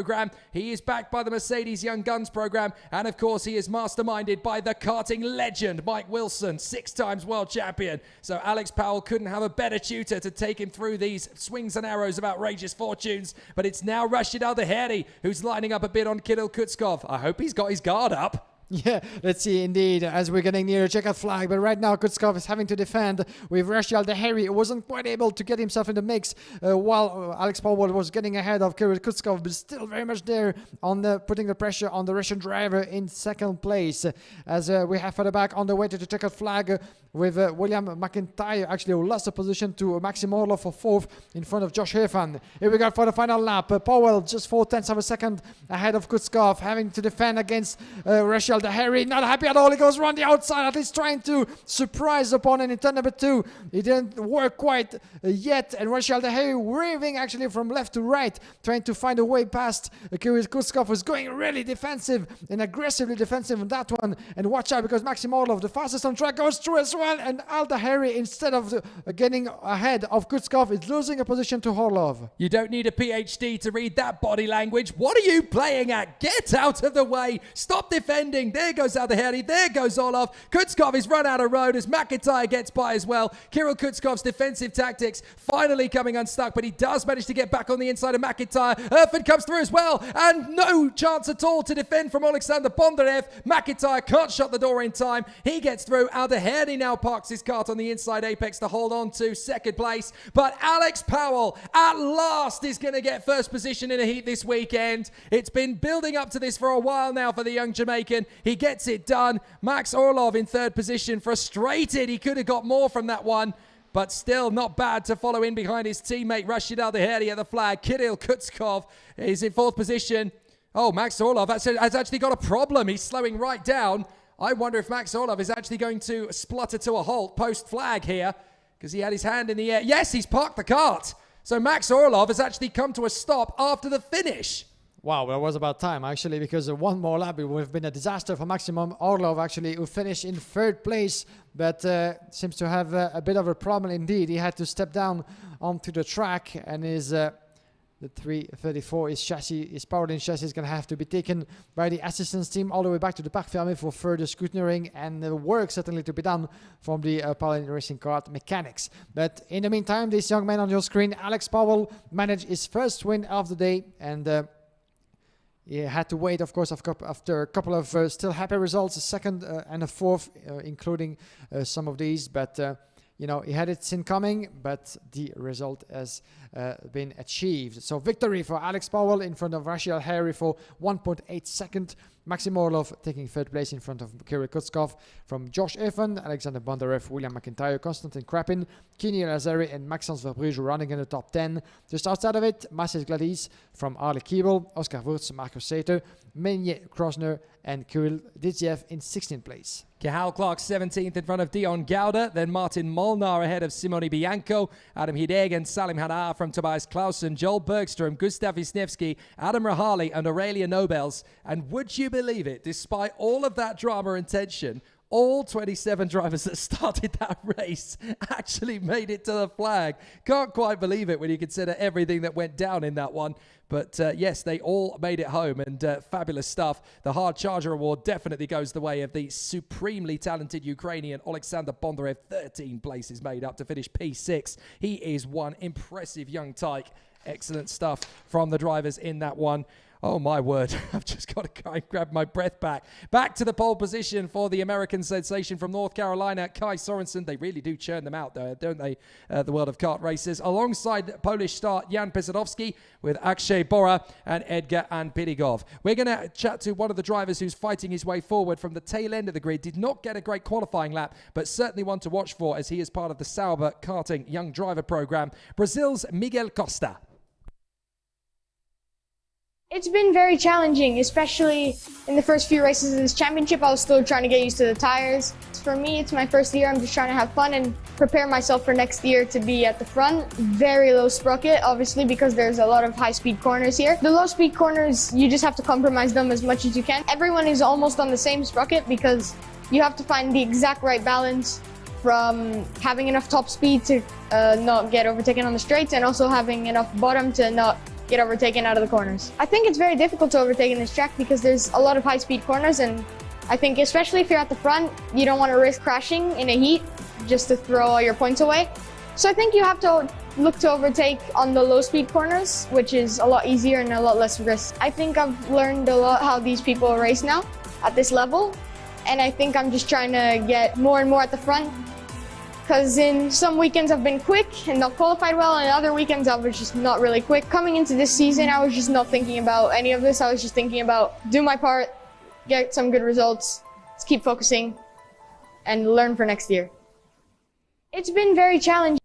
He is backed by the Mercedes Young Guns program, and of course he is masterminded by the karting legend Mike Wilson, 6 times world champion. So Alex Powell couldn't have a better tutor to take him through these swings and arrows of outrageous fortunes. But it's now Rashid Al-Daheri who's lining up a bit on Kirill Kutskov. I hope he's got his guard up.
Yeah, let's see indeed as we're getting near a checkered flag. But right now Kutskov is having to defend with Rashid Al-Daheri. He wasn't quite able to get himself in the mix while Alex Powell was getting ahead of Kirill Kutskov, but still very much there on putting the pressure on the Russian driver in second place. As we have further back on the way to the checkered flag with William McIntyre, actually who lost the position to Maxim Orlov for 4th in front of Josh Herfan. Here we go for the final lap. Powell just 0.4 of a second ahead of Kutskov, having to defend against Rashid Al-Daheri. Not happy at all. He goes around the outside, at least trying to surprise the opponent in turn number 2. It didn't work quite yet, and Rashid Al-Daheri waving actually from left to right, trying to find a way past Kirill Kutskov, was going really defensive and aggressively defensive on that one. And watch out, because Maxim Orlov, the fastest on track, goes through as well, and Al-Daheri, instead of getting ahead of Kutskov, is losing a position to Orlov.
You don't need a PhD to read that body language. What are you playing at? Get out of the way. Stop defending. There goes Al-Daheri. There goes Orlov. Kutskov is run out of road as McIntyre gets by as well. Kirill Kutskov's defensive tactics finally coming unstuck, but he does manage to get back on the inside of McIntyre. Erfan comes through as well, and no chance at all to defend from Alexander Bondarev. McIntyre can't shut the door in time. He gets through. Al-Daheri now parks his kart on the inside apex to hold on to second place. But Alex Powell at last is going to get first position in a heat this weekend. It's been building up to this for a while now for the young Jamaican. He gets it done. Max Orlov in third position, frustrated. He could have got more from that one, but still not bad to follow in behind his teammate Rashid Al-Daheri at the flag. Kirill Kutskov is in fourth position. Oh, Max Orlov has actually got a problem. He's slowing right down. I wonder if Max Orlov is actually going to splutter to a halt post-flag here, because he had his hand in the air. Yes, he's parked the kart. So Max Orlov has actually come to a stop after the finish.
Wow, well, it was about time, actually, because one more lap, it would have been a disaster for Maximum Orlov, actually, who finished in third place, but seems to have a bit of a problem indeed. He had to step down onto the track, and the 334, his chassis, his powered-in chassis is going to have to be taken by the assistance team all the way back to the Parc Fermé for further scrutineering and work certainly to be done from the powered-in racing kart mechanics. But in the meantime, this young man on your screen, Alex Powell, managed his first win of the day, and he had to wait, of course, after a couple of still happy results, a second and a fourth, including some of these. But, you know, he had it seen coming, but the result has been achieved. So victory for Alex Powell in front of Rashid Al-Daheri for 1.8 seconds Maxim Orlov taking third place in front of Kirill Kutskov. From Josh Effen, Alexander Bondarev, William McIntyre, Konstantin Krapin, Kini Lazari and Maxence Verbruge running in the top 10. Just outside of it, Masis Gladys from Arle Kiebel, Oscar Wurz, Marcus Sater, Menye Krosner and Kirill Didziev in 16th place.
Kehal Clark 17th in front of Dion Gauda, then Martin Molnar ahead of Simone Bianco, Adam Hideg and Salim Hadar from Tobias Clausen, Joel Bergström, Gustav Wisniewski, Adam Rahali and Aurelia Nobels. And would you believe it, despite all of that drama and tension, all 27 drivers that started that race actually made it to the flag. Can't quite believe it when you consider everything that went down in that one. But yes, they all made it home, and fabulous stuff. The Hard Charger Award definitely goes the way of the supremely talented Ukrainian Alexander Bondarev. 13 places made up to finish P6. He is one impressive young tyke. Excellent stuff from the drivers in that one. Oh, my word. I've just got to kind of grab my breath back. Back to the pole position for the American sensation from North Carolina, Kai Sorensen. They really do churn them out, though, don't they, the world of kart races. Alongside Polish star Jan Pisadowski with Akshay Bora and Edgar Anpirigov. We're going to chat to one of the drivers who's fighting his way forward from the tail end of the grid. Did not get a great qualifying lap, but certainly one to watch for as he is part of the Sauber Karting Young Driver Program. Brazil's Miguel Costa.
It's been very challenging, especially in the first few races of this championship. I was still trying to get used to the tires. For me, it's my first year. I'm just trying to have fun and prepare myself for next year to be at the front. Very low sprocket, obviously, because there's a lot of high-speed corners here. The low-speed corners, you just have to compromise them as much as you can. Everyone is almost on the same sprocket because you have to find the exact right balance from having enough top speed to not get overtaken on the straights and also having enough bottom to not get overtaken out of the corners. I think it's very difficult to overtake in this track because there's a lot of high-speed corners, and I think especially if you're at the front, you don't want to risk crashing in a heat just to throw all your points away. So I think you have to look to overtake on the low-speed corners, which is a lot easier and a lot less risk. I think I've learned a lot how these people race now at this level, and I think I'm just trying to get more and more at the front. Because in some weekends I've been quick and not qualified well, and other weekends I was just not really quick. Coming into this season, I was just not thinking about any of this. I was just thinking about do my part, get some good results, let's keep focusing, and learn for next year. It's been very challenging.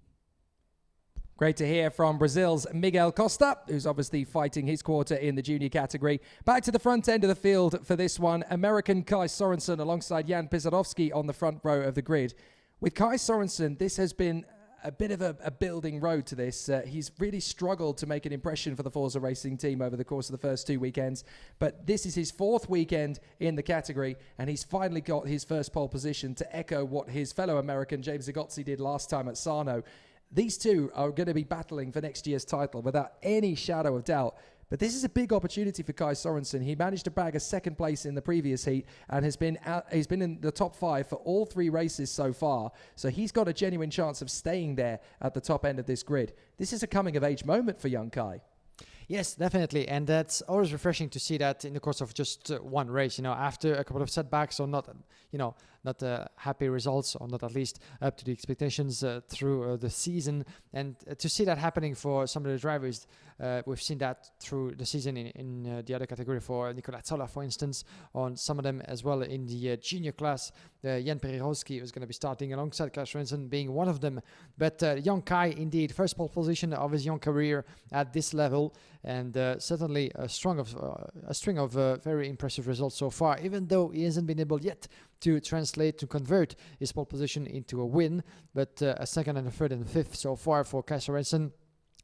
Great to hear from Brazil's Miguel Costa, who's obviously fighting his quarter in the junior category. Back to the front end of the field for this one, American Kai Sorensen alongside Jan Pisadowski on the front row of the grid. With Kai Sorensen, this has been a bit of a building road to this. He's really struggled to make an impression for the Forza Racing team over the course of the first two weekends. But this is his fourth weekend in the category, and he's finally got his first pole position to echo what his fellow American James Zagotzi did last time at Sarno. These two are going to be battling for next year's title without any shadow of doubt. But this is a big opportunity for Kai Sorensen. He managed to bag a second place in the previous heat and he's been in the top 5 for all 3 races so far. So he's got a genuine chance of staying there at the top end of this grid. This is a coming-of-age moment for young Kai.
Yes, definitely, and that's always refreshing to see that in the course of just one race. You know, after a couple of setbacks or not happy results, or not at least up to the expectations through the season, and to see that happening for some of the drivers, we've seen that through the season in the other category for Nicola Solov, for instance, on some of them as well in the junior class. Jan Perirowski is going to be starting alongside Kai Sorensen, being one of them. But young Kai, indeed, first pole position of his young career at this level, and certainly a string of very impressive results so far, even though he hasn't been able yet to convert his pole position into a win, but a second and a third and a fifth so far for Kai Sorensen.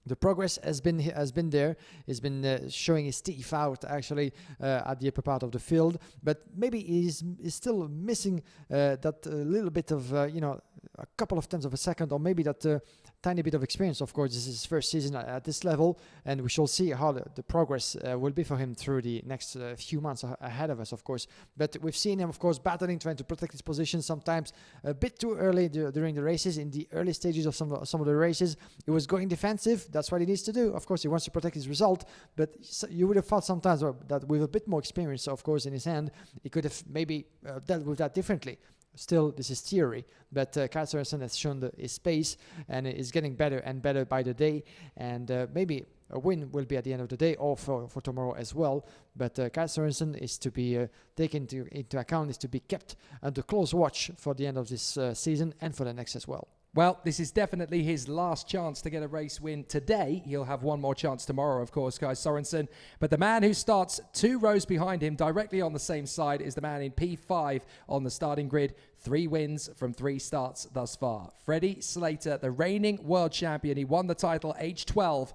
The progress has been there. He's been showing his teeth out actually at the upper part of the field, but maybe he's still missing that little bit of a couple of tenths of a second, or maybe that tiny bit of experience. Of course, this is his first season at this level, and we shall see how the progress will be for him through the next few months ahead of us, of course. But we've seen him, of course, battling, trying to protect his position, sometimes a bit too early during the races. In the early stages of some of the races, he was going defensive. That's what he needs to do. Of course, he wants to protect his result, but you would have thought sometimes that with a bit more experience, of course, in his hand, he could have maybe dealt with that differently. Still, this is theory, but Kai Sorensen has shown his pace and is getting better and better by the day, and maybe a win will be at the end of the day, or for tomorrow as well. But Kyle Sorensen is to be taken into account, is to be kept under close watch for the end of this season and for the next as well.
Well, this is definitely his last chance to get a race win today. He'll have one more chance tomorrow, of course, Kai Sorensen. But the man who starts 2 rows behind him, directly on the same side, is the man in P5 on the starting grid. 3 wins from 3 starts thus far. Freddie Slater, the reigning world champion. He won the title age 12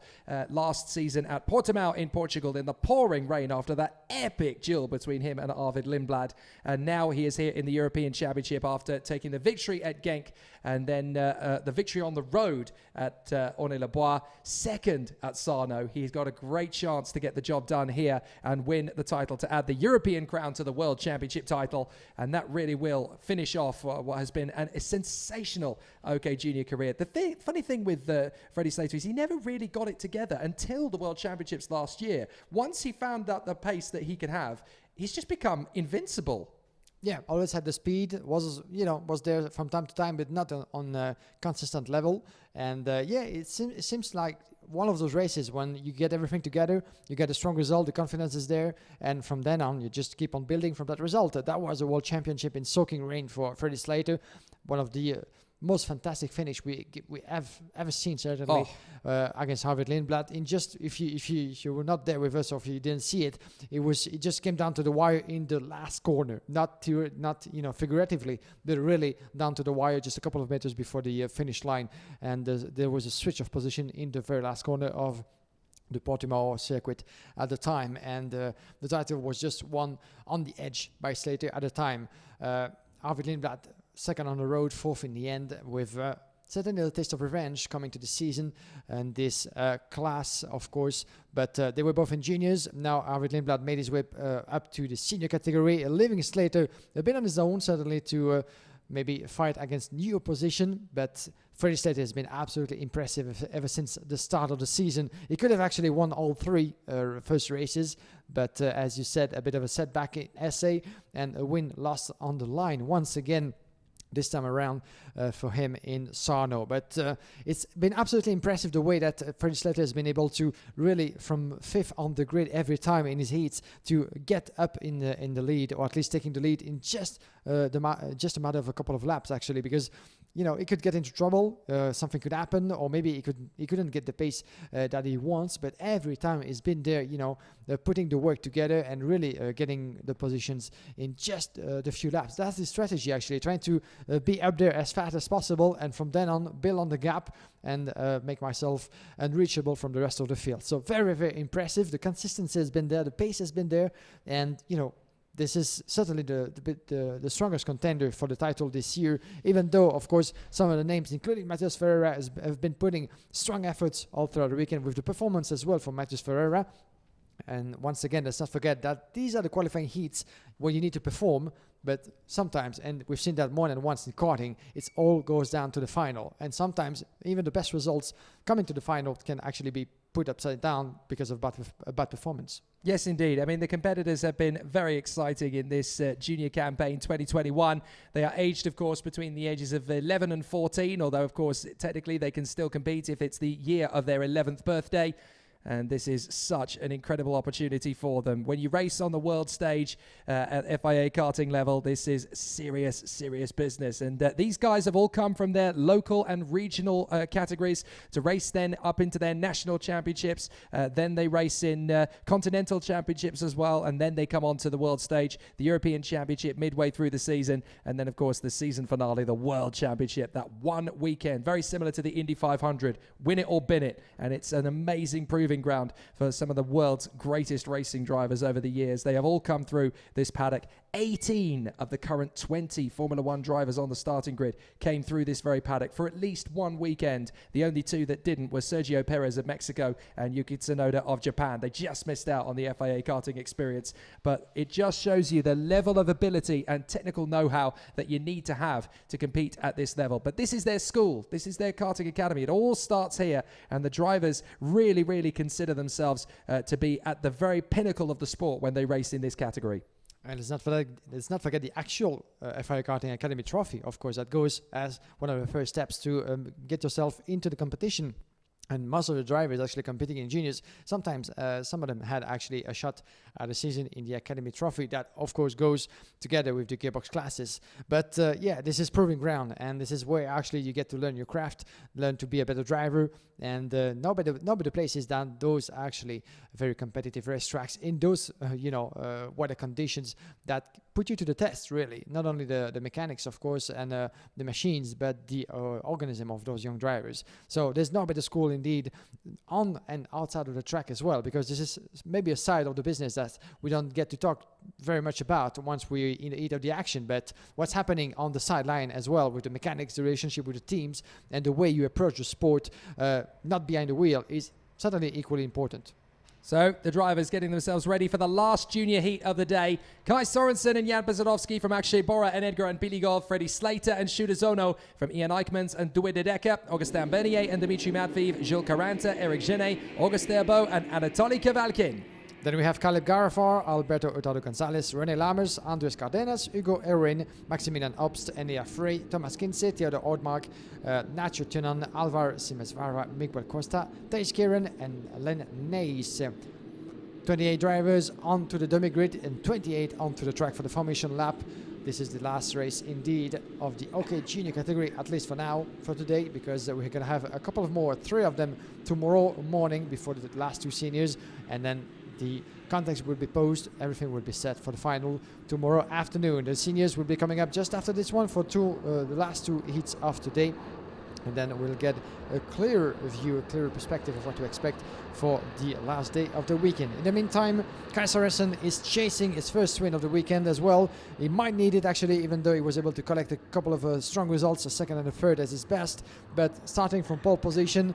last season at Portimao in Portugal in the pouring rain after that epic duel between him and Arvid Lindblad. And now he is here in the European Championship after taking the victory at Genk and then the victory on the road at Ornay-le-Bois, second at Sarno. He's got a great chance to get the job done here and win the title to add the European crown to the World Championship title. And that really will finish off what has been a sensational OK Junior career. The funny thing with Freddie Slater is he never really got it together until the World Championships last year. Once he found out the pace that he could have, he's just become invincible.
Yeah, always had the speed, was there from time to time, but not on a consistent level. And it seems like one of those races when you get everything together, you get a strong result, the confidence is there, and from then on, you just keep on building from that result. That was a World Championship in soaking rain for Freddie Slater, one of the most fantastic finish we have ever seen, certainly, against Arvid Lindblad. In just if you were not there with us or if you didn't see it, it just came down to the wire in the last corner, not figuratively, but really down to the wire, just a couple of meters before the finish line, and there was a switch of position in the very last corner of the Portimao circuit at the time, and the title was just won on the edge by Slater at the time. Arvid Lindblad second on the road, 4th in the end, with certainly a taste of revenge coming to the season and this class, of course. But they were both in juniors. Now Arvid Lindblad made his way up to the senior category, leaving Slater a bit on his own, certainly to maybe fight against new opposition. But Freddie Slater has been absolutely impressive ever since the start of the season. He could have actually won all 3 first races, but as you said, a bit of a setback in SA and a win lost on the line once again this time around for him in Sarno. But it's been absolutely impressive the way that Freddie Slater has been able to really, from 5th on the grid every time in his heats, to get up in the lead, or at least taking the lead in just a matter of a couple of laps, actually, because he could get into trouble, something could happen, or maybe he couldn't get the pace that he wants. But every time he's been there, putting the work together and really getting the positions in just the few laps. That's the strategy, actually, trying to be up there as fast as possible, and from then on build on the gap and make myself unreachable from the rest of the field. So very, very impressive. The consistency has been there, the pace has been there, and this is certainly the strongest contender for the title this year, even though, of course, some of the names, including Matheus Ferreira, have been putting strong efforts all throughout the weekend, with the performance as well from Matheus Ferreira. And once again, let's not forget that these are the qualifying heats where you need to perform, but sometimes, and we've seen that more than once in karting, it all goes down to the final. And sometimes even the best results coming to the final can actually be put upside down because of bad performance.
Yes, indeed. I mean, the competitors have been very exciting in this junior campaign 2021. They are aged, of course, between the ages of 11 and 14, although, of course, technically they can still compete if it's the year of their 11th birthday. And this is such an incredible opportunity for them. When you race on the world stage at FIA Karting level, this is serious, serious business. And these guys have all come from their local and regional categories to race then up into their national championships. Then they race in continental championships as well. And then they come onto the world stage, the European Championship midway through the season. And then, of course, the season finale, the World Championship, that one weekend, very similar to the Indy 500. Win it or bin it. And it's an amazing proving ground for some of the world's greatest racing drivers over the years. They have all come through this paddock. 18 of the current 20 Formula One drivers on the starting grid came through this very paddock for at least one weekend. The only 2 that didn't were Sergio Perez of Mexico and Yuki Tsunoda of Japan. They just missed out on the FIA karting experience, but it just shows you the level of ability and technical know-how that you need to have to compete at this level. But this is their school. This is their karting academy. It all starts here, and the drivers really, really consider themselves to be at the very pinnacle of the sport when they race in this category.
And let's not forget the actual FIA Karting Academy trophy, of course, that goes as one of the first steps to get yourself into the competition And most of the drivers actually competing in juniors, sometimes some of them had actually a shot at a season in the Academy Trophy. That, of course, goes together with the gearbox classes. But yeah, this is proving ground, and this is where actually you get to learn your craft, learn to be a better driver, and no better places than those actually very competitive racetracks in those, weather conditions that put you to the test, really. Not only the mechanics, of course, and the machines, but the organism of those young drivers. So there's no better school indeed on and outside of the track as well, because this is maybe a side of the business that we don't get to talk very much about once we're in the heat of the action, but what's happening on the sideline as well with the mechanics, the relationship with the teams, and the way you approach the sport, not behind the wheel, is certainly equally important.
So the drivers getting themselves ready for the last junior heat of the day. Kai Sorensen and Jan Bezadovsky from Akshay Bora and Edgar and Biligov, Freddie Slater and Shuda Zono from Ian Eichmans and Douwe de Decker, Augustin Bernier and Dimitri Matviv, Gilles Caranta, Eric Genet, Auguste Herbeau and Anatoly Kavalkin.
Then we have Caleb Garifar, Alberto Hurtado Gonzalez, René Lammers, Andres Cardenas, Hugo Erin, Maximilian Obst, Enea Frey, Thomas Kinsey, Theodor Ordmark, Nacho Tunan, Alvar Simesvara, Miguel Costa, Thijs Kieran and Len Neys. 28 drivers onto the dummy grid and 28 onto the track for the formation lap. This is the last race indeed of the OK Junior category, at least for now, for today, because we're going to have a couple of more, 3 of them tomorrow morning before the last 2 seniors, and then the context will be posed, everything will be set for the final tomorrow afternoon. The seniors will be coming up just after this one for the last 2 heats of today. And then we'll get a clearer view, a clearer perspective of what to expect for the last day of the weekend. In the meantime, Kai Sorensen is chasing his first win of the weekend as well. He might need it actually, even though he was able to collect a couple of strong results, a second and a third as his best. But starting from pole position,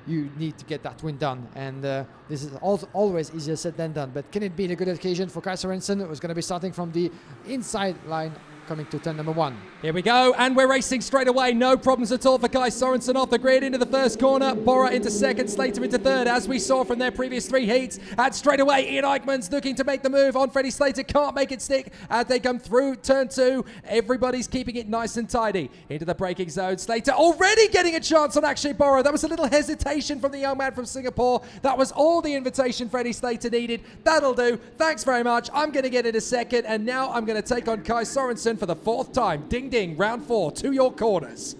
you need to get that win done, and this is always easier said than done. But can it be a good occasion for Kai Sorensen, who's going to be starting from the inside line, coming to turn number 1.
Here we go, and we're racing straight away. No problems at all for Kai Sorensen off the grid into the first corner. Bora into second, Slater into third, as we saw from their previous 3 heats. And straight away, Ian Eichmans looking to make the move on Freddie Slater. Can't make it stick as they come through turn 2. Everybody's keeping it nice and tidy. Into the braking zone. Slater already getting a chance on Akshay Bora. That was a little hesitation from the young man from Singapore. That was all the invitation Freddie Slater needed. That'll do. Thanks very much. I'm going to get it a second, and now I'm going to take on Kai Sorensen for the 4th time. Ding ding, round 4 to your corners.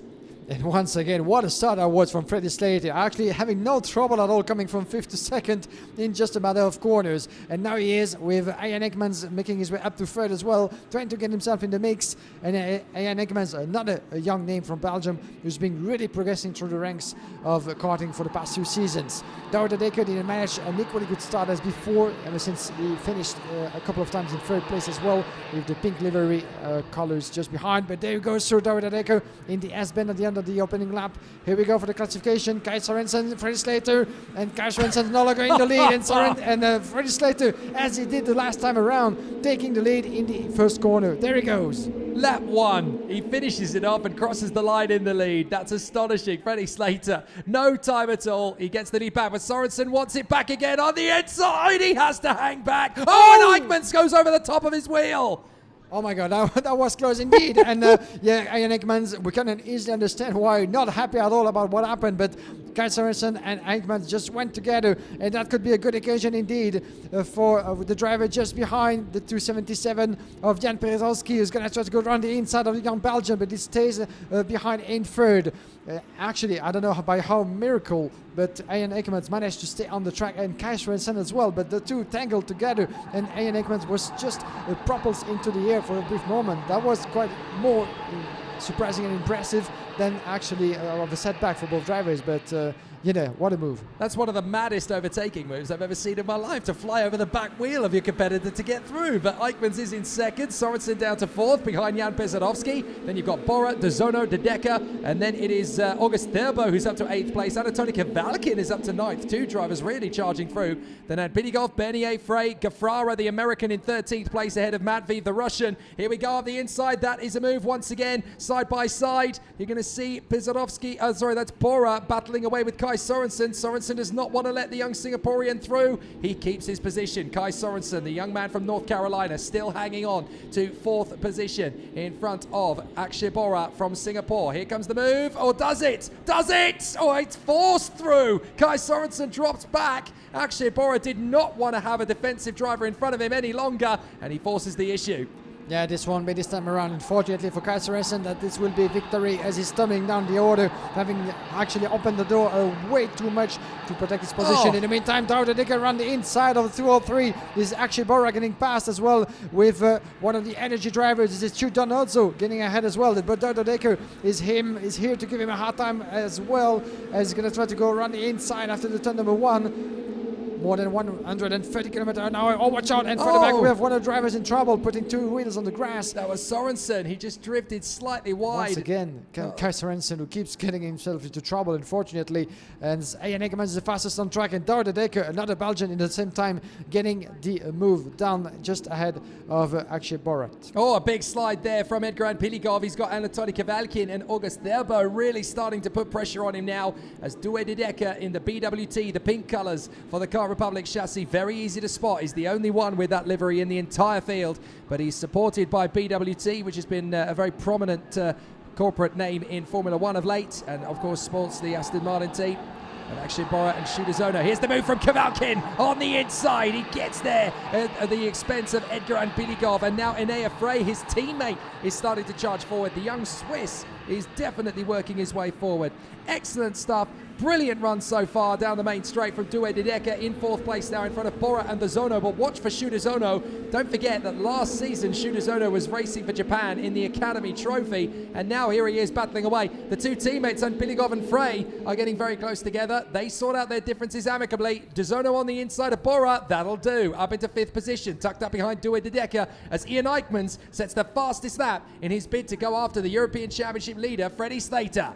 And once again, what a start that was from Freddie Slater, actually having no trouble at all coming from 5th to 2nd in just a matter of corners. And now he is with Ian Ekmans making his way up to 3rd as well, trying to get himself in the mix. And Ian Ekmans, another young name from Belgium, who's been really progressing through the ranks of karting for the past 2 seasons. Douwe de Decker didn't manage an equally good start as before, ever since he finished a couple of times in 3rd place as well, with the pink livery colors just behind. But there he goes through Douwe de Decker in the S-bend at the end of the opening lap. Here we go for the classification. Kai Sorensen, Freddie Slater, and Kai Sorensen no longer in the lead, and Freddie Slater, as he did the last time around, taking the lead in the first corner. There he goes.
Lap 1. He finishes it off and crosses the line in the lead. That's astonishing. Freddie Slater, no time at all. He gets the lead back, but Sorensen wants it back again on the inside. He has to hang back. Oh, and Eichmans goes over the top of his wheel.
Oh my God, that was close indeed. And yeah, Ian Ekmans, we can easily understand why not happy at all about what happened, but Kai Sorensen and Ekmans just went together, and that could be a good occasion indeed for the driver just behind the 277 of Jan Perezowski, who's going to try to go around the inside of the young Belgian, but he stays behind in 3rd. Actually, I don't know by how miracle, but Ian Ekmans managed to stay on the track, and Kai Sorensen as well, but the two tangled together, and Ian Ekmans was just propelled into the air for a brief moment. That was quite more surprising and impressive than actually of a setback for both drivers, but you know, what a move.
That's one of the maddest overtaking moves I've ever seen in my life, to fly over the back wheel of your competitor to get through. But Eichmans is in 2nd, Sorensen down to 4th behind Jan Pesadovsky. Then you've got Bora, De Zono, De Decker, and then it is Auguste Herbeau who's up to 8th place. Anatoly Kavalkin is up to 9th. 2 drivers really charging through. Then at Bidigov, Bernier, Frey, Gafrara, the American, in 13th place ahead of Matviv, the Russian. Here we go on the inside. That is a move once again, side by side. You're going to see Pesadovsky, that's Bora battling away with Kai Kai Sorensen. Sorensen does not want to let the young Singaporean through. He keeps his position. Kai Sorensen, the young man from North Carolina, still hanging on to 4th position in front of Akshay Bora from Singapore. Here comes the move. Oh, does it? Does it? Oh, it's forced through. Kai Sorensen drops back. Akshay Bora did not want to have a defensive driver in front of him any longer, and he forces the issue.
Yeah, this won't be this time around. Unfortunately for Kai Sorensen, that this will be victory as he's stumbling down the order, having actually opened the door way too much to protect his position. In the meantime, Douwe Dekker around the inside of the 203. This is Akshay Bora getting past as well with one of the energy drivers. This is Chutanotso getting ahead as well. But Douwe Dekker is here to give him a hard time as well, as he's going to try to go around the inside after the turn number 1. More than 130 kilometers an hour. Oh, watch out. And further back, we have one of the drivers in trouble, putting 2 wheels on the grass.
That was Sorensen. He just drifted slightly wide.
Once again, Kai Sorensen, who keeps getting himself into trouble, unfortunately. And Ian Eggmans is the fastest on track. And Douwe Dekker, another Belgian, in the same time, getting the move down just ahead of Akshay Bora.
Oh, a big slide there from Edgar Piligov. He's got Anatoly Kavalkin and August Therbo really starting to put pressure on him now, as Douwe Dekker in the BWT, the pink colours for the Car Republic chassis, very easy to spot. He's the only one with that livery in the entire field, but he's supported by BWT, which has been a very prominent corporate name in Formula 1 of late, and of course sports the Aston Martin team. And Akshay Bora and Shudazono. Here's the move from Kavalkin on the inside. He gets there at the expense of Edgar and Piligov. And now Enea Frey, his teammate, is starting to charge forward. The young Swiss is definitely working his way forward. Excellent stuff. Brilliant run so far down the main straight from Douwe Dekker in 4th place now in front of Bora and the Zono. But watch for Shudazono. Don't forget that last season Shudazono was racing for Japan in the Academy Trophy, and now here he is battling away. The 2 teammates, and Piligov and Frey, are getting very close together. They sort out their differences amicably. Dezono on the inside of Bora. That'll do. Up into 5th position, tucked up behind Douwe Dekker, as Ian Eichmans sets the fastest lap in his bid to go after the European Championship leader, Freddie Slater.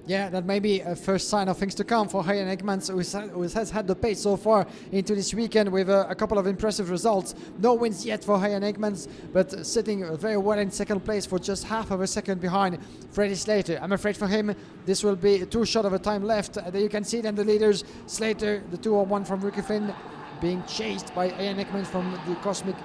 Yeah, that may be a first sign of things to come for Ian Eggmans, who has had the pace so far into this weekend with a couple of impressive results. No wins yet for Ian Eggmans, but sitting very well in 2nd place for just half of a second behind Freddie Slater. I'm afraid for him, this will be too short of a time left. There you can see them, the leaders. Slater, the 201 from Ricky Flynn, being chased by Ian Eggmans from the Cosmic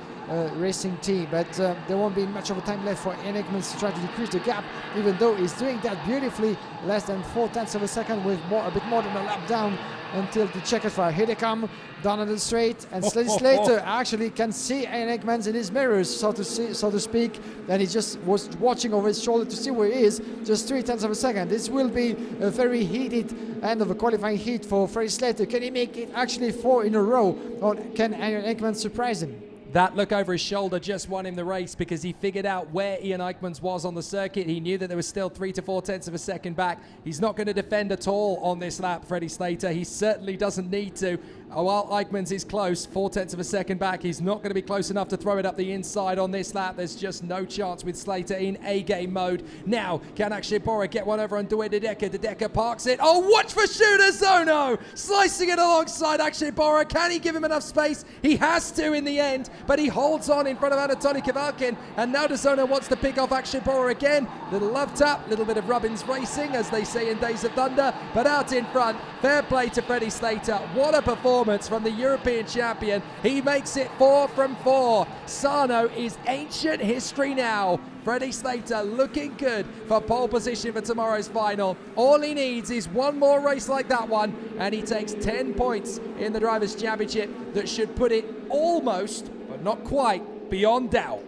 racing team, but there won't be much of a time left for Ian Eggmans to try to decrease the gap, even though he's doing that beautifully. Less than 0.4 of a second, with a bit more than a lap down until the checkered flag. Here they come down on the straight, and Slater actually can see Ian Eggmans in his mirrors, so to speak, and he just was watching over his shoulder to see where he is. Just 0.3 of a second. This will be a very heated end of a qualifying heat for Freddie Slater. Can he make it actually 4 in a row, or can Ian Eggmans surprise him?
That look over his shoulder just won him the race, because he figured out where Ian Eichmans was on the circuit. He knew that there was still 3 to 0.4 of a second back. He's not going to defend at all on this lap, Freddie Slater. He certainly doesn't need to. While Eichmans is close, 0.4 of a second back, he's not going to be close enough to throw it up the inside on this lap. There's just no chance with Slater in A-game mode. Now, can Akshay Bora get one over on Douwe Dekker? Dekker parks it. Oh, watch for Shudazono! Slicing it alongside Akshay Bora. Can he give him enough space? He has to in the end, but he holds on in front of Anatoly Kavalkin, and now Dezono wants to pick off Akshay Bora again. Little love tap, little bit of Robbins racing, as they say in Days of Thunder, but out in front. Fair play to Freddie Slater. What a performance from the European champion. He makes it 4 from 4. Sano is ancient history now. Freddie Slater looking good for pole position for tomorrow's final. All he needs is one more race like that one, and he takes 10 points in the Drivers' Championship that should put it almost, but not quite, beyond doubt.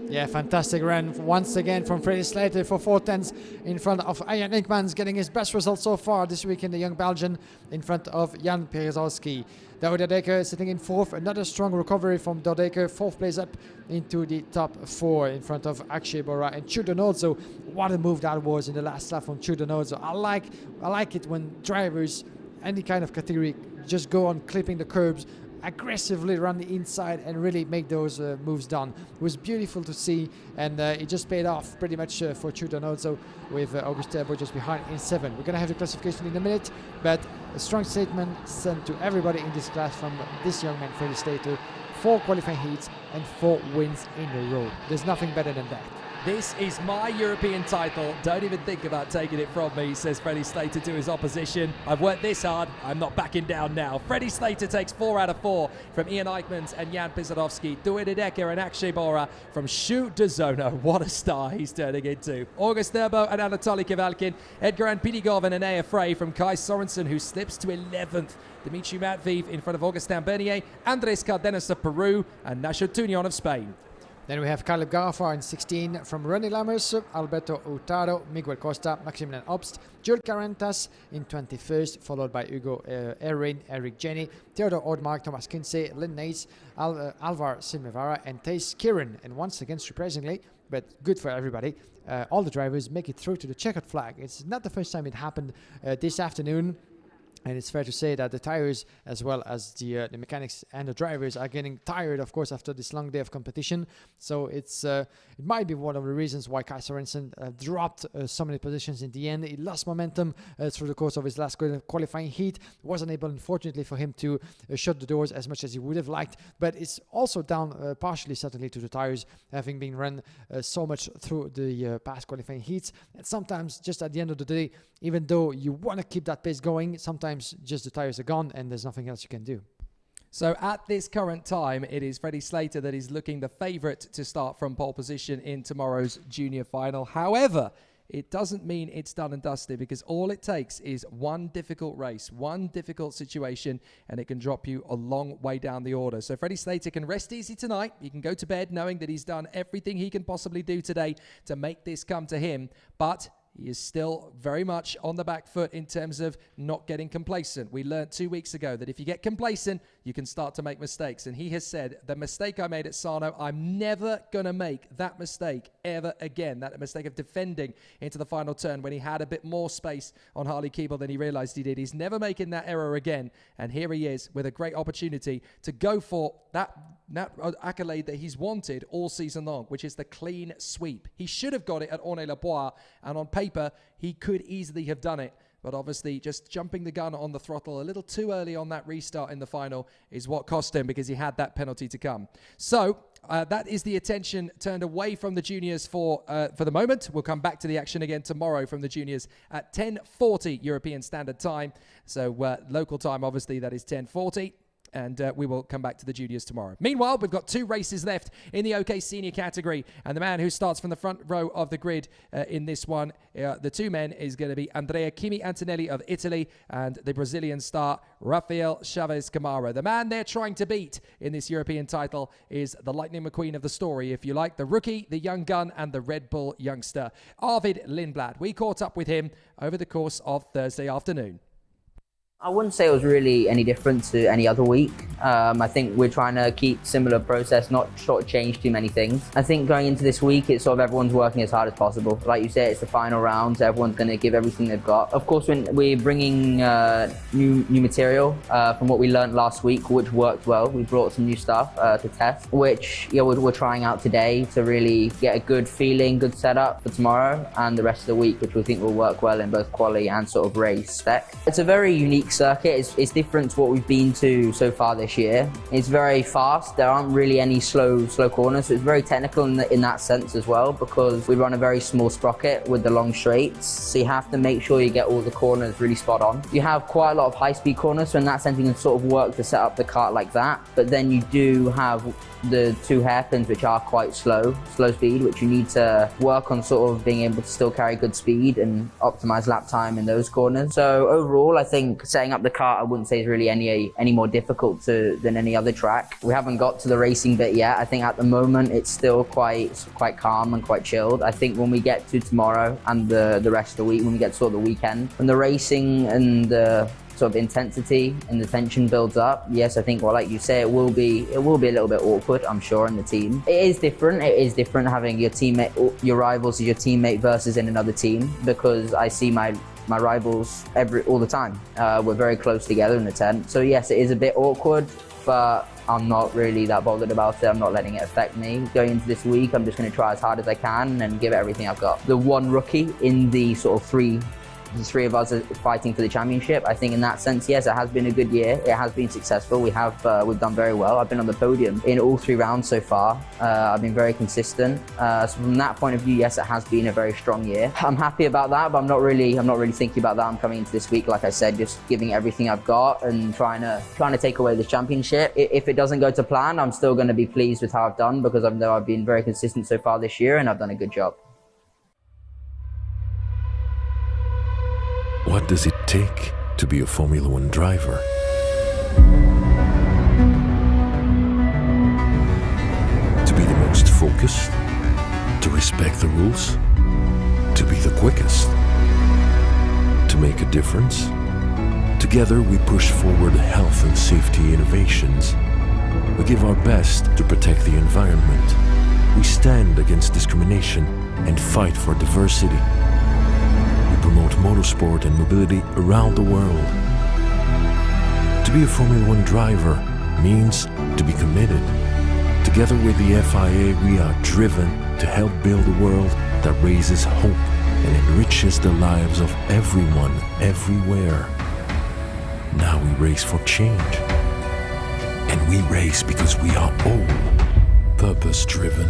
Yeah, fantastic run once again from Freddie Slater for 0.4 in front of Ian Eggmans, getting his best result so far this weekend, the young Belgian, in front of Jan Pierzowski. Douwe Dekker sitting in 4th, another strong recovery from Douwe Dekker, 4th place up into the top 4 in front of Akshay Bora and Chudanotso. What a move that was in the last lap from Chudanotso. I like it when drivers, any kind of category, just go on clipping the curbs, aggressively run the inside and really make those moves done. It was beautiful to see, and it just paid off pretty much for Chudanotso, with August Therbo just behind in 7th. We're going to have the classification in a minute, but a strong statement sent to everybody in this class from this young man, Freddie Slater. 4 qualifying heats and 4 wins in a row. There's nothing better than that.
This is my European title. Don't even think about taking it from me, says Freddie Slater to his opposition. I've worked this hard. I'm not backing down now. Freddie Slater takes 4 out of 4 from Ian Eichmans and Jan Pisarowski. Due Decker and Akshay Bora from Shu de Zona. What a star he's turning into. August Thurbo and Anatoly Kevalkin. Edgar and Pidigov and Anaya Frey from Kai Sorensen, who slips to 11th. Dimitri Matveev in front of Augustin Bernier. Andres Cardenas of Peru and Nacho Tunion of Spain.
Then we have Caleb Garfar in 16 from René Lammers, Alberto Hurtado, Miguel Costa, Maximilian Obst, Jules Carantas in 21st, followed by Hugo Erin, Eric Jenny, Theodore Oldmark, Thomas Kinsey, Lynn Nates, Alvar Silmevara and Thijs Kieran. And once again, surprisingly, but good for everybody, all the drivers make it through to the checkered flag. It's not the first time it happened this afternoon. And it's fair to say that the tires, as well as the mechanics and the drivers, are getting tired, of course, after this long day of competition. So it might be one of the reasons why Kai Sorensen dropped so many positions in the end. He lost momentum through the course of his last qualifying heat. Wasn't able, unfortunately, for him to shut the doors as much as he would have liked. But it's also down partially, certainly, to the tires having been run so much through the past qualifying heats. And sometimes, just at the end of the day, even though you want to keep that pace going, sometimes just the tires are gone and there's nothing else you can do.
So at this current time, it is Freddie Slater that is looking the favourite to start from pole position in tomorrow's junior final. However, it doesn't mean it's done and dusted, because all it takes is one difficult race, one difficult situation, and it can drop you a long way down the order. So Freddie Slater can rest easy tonight. He can go to bed knowing that he's done everything he can possibly do today to make this come to him. But he is still very much on the back foot in terms of not getting complacent. We learned 2 weeks ago that if you get complacent, you can start to make mistakes. And he has said, the mistake I made at Sarno, I'm never going to make that mistake ever again. That mistake of defending into the final turn when he had a bit more space on Harley Keeble than he realized he did. He's never making that error again. And here he is with a great opportunity to go for that accolade that he's wanted all season long, which is the clean sweep. He should have got it at Ornay-le-Bois, and on paper, he could easily have done it. But obviously, just jumping the gun on the throttle a little too early on that restart in the final is what cost him, because he had that penalty to come. So that is the attention turned away from the juniors for the moment. We'll come back to the action again tomorrow from the juniors at 10:40 European Standard Time. So local time, obviously, that is 10:40. And we will come back to the juniors tomorrow. Meanwhile, we've got 2 races left in the OK Senior category. And the man who starts from the front row of the grid in this one, the 2 men, is going to be Andrea Kimi Antonelli of Italy and the Brazilian star Rafael Chaves Camara. The man they're trying to beat in this European title is the Lightning McQueen of the story, if you like, the rookie, the young gun, and the Red Bull youngster, Arvid Lindblad. We caught up with him over the course of Thursday afternoon.
I wouldn't say it was really any different to any other week. I think we're trying to keep similar process, not sort of change too many things. I think going into this week, it's sort of everyone's working as hard as possible. Like you say, it's the final round, so everyone's going to give everything they've got. Of course, when we're bringing new material from what we learned last week, which worked well. We brought some new stuff to test, which we're trying out today to really get a good feeling, good setup for tomorrow and the rest of the week, which we think will work well in both quali and sort of race spec. It's a very unique circuit. It's different to what we've been to so far this year. It's very fast. There aren't really any slow corners, so it's very technical in that sense as well, because we run a very small sprocket with the long straights, so you have to make sure you get all the corners really spot on. You have quite a lot of high-speed corners, so in that sense you can sort of work to set up the kart like that, but then you do have the 2 hairpins which are quite slow speed, which you need to work on sort of being able to still carry good speed and optimize lap time in those corners. So overall, I think setting up the kart, I wouldn't say is really any more difficult than any other track. We haven't got to the racing bit yet. I think at the moment it's still quite calm and quite chilled. I think when we get to tomorrow and the rest of the week, when we get to sort of the weekend, when the racing and the sort of intensity and the tension builds up, yes, I think, well, like you say, it will be a little bit awkward, I'm sure, in the team. It is different having your teammate, your rivals as your teammate versus in another team, because I see my rivals all the time. We're very close together in the tent. So yes, it is a bit awkward, but I'm not really that bothered about it. I'm not letting it affect me. Going into this week, I'm just going to try as hard as I can and give it everything I've got. The one rookie in the sort of three the three of us are fighting for the championship. I think in that sense, yes, it has been a good year. It has been successful. We've done very well. I've been on the podium in all 3 rounds so far. I've been very consistent. So from that point of view, yes, it has been a very strong year. I'm happy about that, but I'm not really thinking about that. I'm coming into this week, like I said, just giving everything I've got and trying to take away the championship. If it doesn't go to plan, I'm still going to be pleased with how I've done, because I know I've been very consistent so far this year and I've done a good job.
What does it take to be a Formula One driver? To be the most focused, to respect the rules, to be the quickest, to make a difference. Together we push forward health and safety innovations. We give our best to protect the environment. We stand against discrimination and fight for diversity. We promote motorsport and mobility around the world. To be a Formula One driver means to be committed. Together with the FIA, we are driven to help build a world that raises hope and enriches the lives of everyone, everywhere. Now we race for change. And we race because we are all purpose-driven.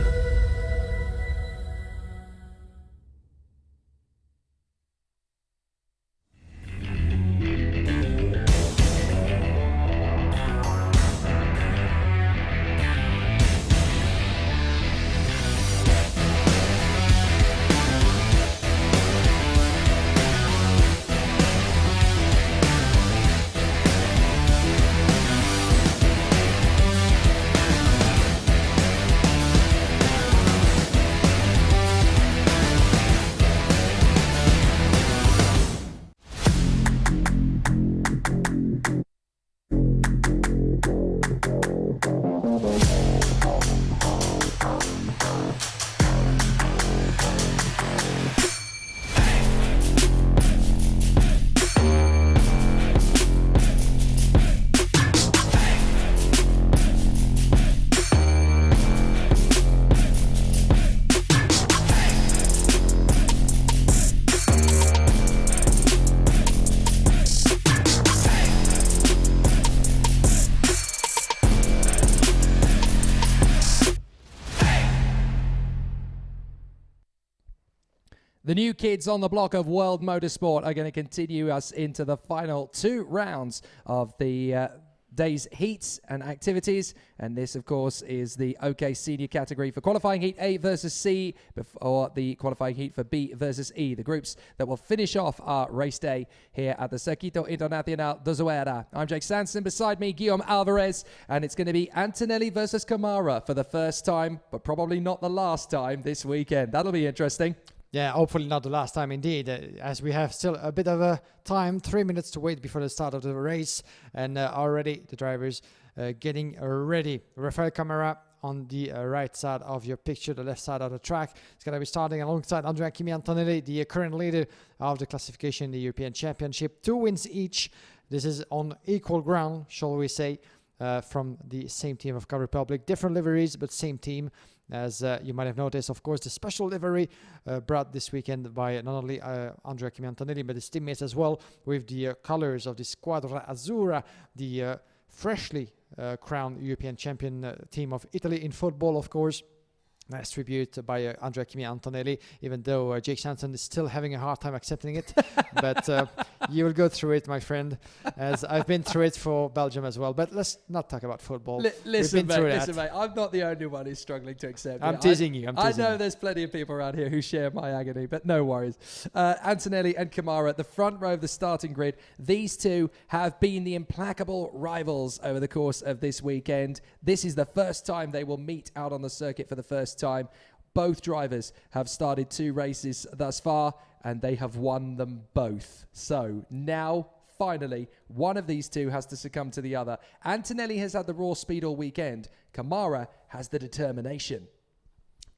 The new kids on the block of World Motorsport are going to continue us into the final 2 rounds of the day's heats and activities. And this, of course, is the OK Senior category for qualifying heat A versus C, or the qualifying heat for B versus E, the groups that will finish off our race day here at the Circuito Internacional de ZUERA. I'm Jake Sanson, beside me, Guillaume Alvarez, and it's going to be Antonelli versus Camara for the first time, but probably not the last time this weekend. That'll be interesting.
Yeah, hopefully not the last time indeed, as we have still a bit of a time, 3 minutes to wait before the start of the race, and already the drivers getting ready. Rafael Camara on the right side of your picture, the left side of the track. It's going to be starting alongside Andrea Kimi Antonelli, the current leader of the classification in the European Championship. 2 wins each. This is on equal ground, shall we say, from the same team of Car Republic. Different liveries, but same team. As you might have noticed, of course, the special livery brought this weekend by not only Andrea Kimi Antonelli, but his teammates as well, with the colors of the Squadra Azzurra, the freshly crowned European champion team of Italy in football, of course. Nice tribute by Andrea Kimi Antonelli, even though Jake Sanson is still having a hard time accepting it. But you will go through it, my friend, as I've been through it for Belgium as well. But let's not talk about football.
Listen, mate, I'm not the only one who's struggling to accept it.
I'm teasing you.
I know there's plenty of people around here who share my agony, but no worries. Antonelli and Camara at the front row of the starting grid. These two have been the implacable rivals over the course of this weekend. This is the first time they will meet out on the circuit for the first time. Both drivers have started 2 races thus far, and they have won them both. So now, finally, one of these two has to succumb to the other. Antonelli has had the raw speed all weekend. Camara has the determination.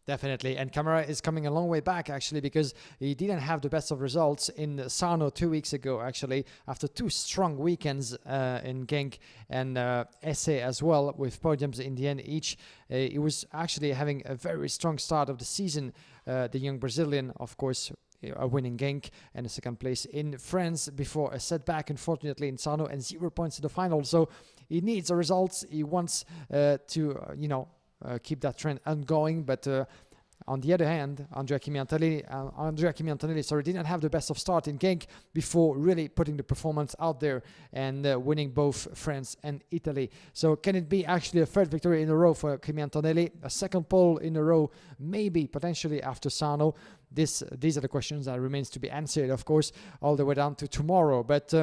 Definitely, and Camara is coming a long way back, actually, because he didn't have the best of results in Sarno 2 weeks ago, actually, after 2 strong weekends in Genk and Essay as well, with podiums in the end each. He was actually having a very strong start of the season. The young Brazilian, of course, a win in Genk and a second place in France before a setback, unfortunately, in Sarno, and 0 points in the final. So he needs the results. He wants to, keep that trend ongoing, but on the other hand, Andrea Kimi Antonelli didn't have the best of start in Genk before really putting the performance out there and winning both France and Italy. So can it be actually a third victory in a row for Kimi Antonelli? A second pole in a row, maybe potentially after Sarno? These are the questions that remains to be answered, of course, all the way down to tomorrow. But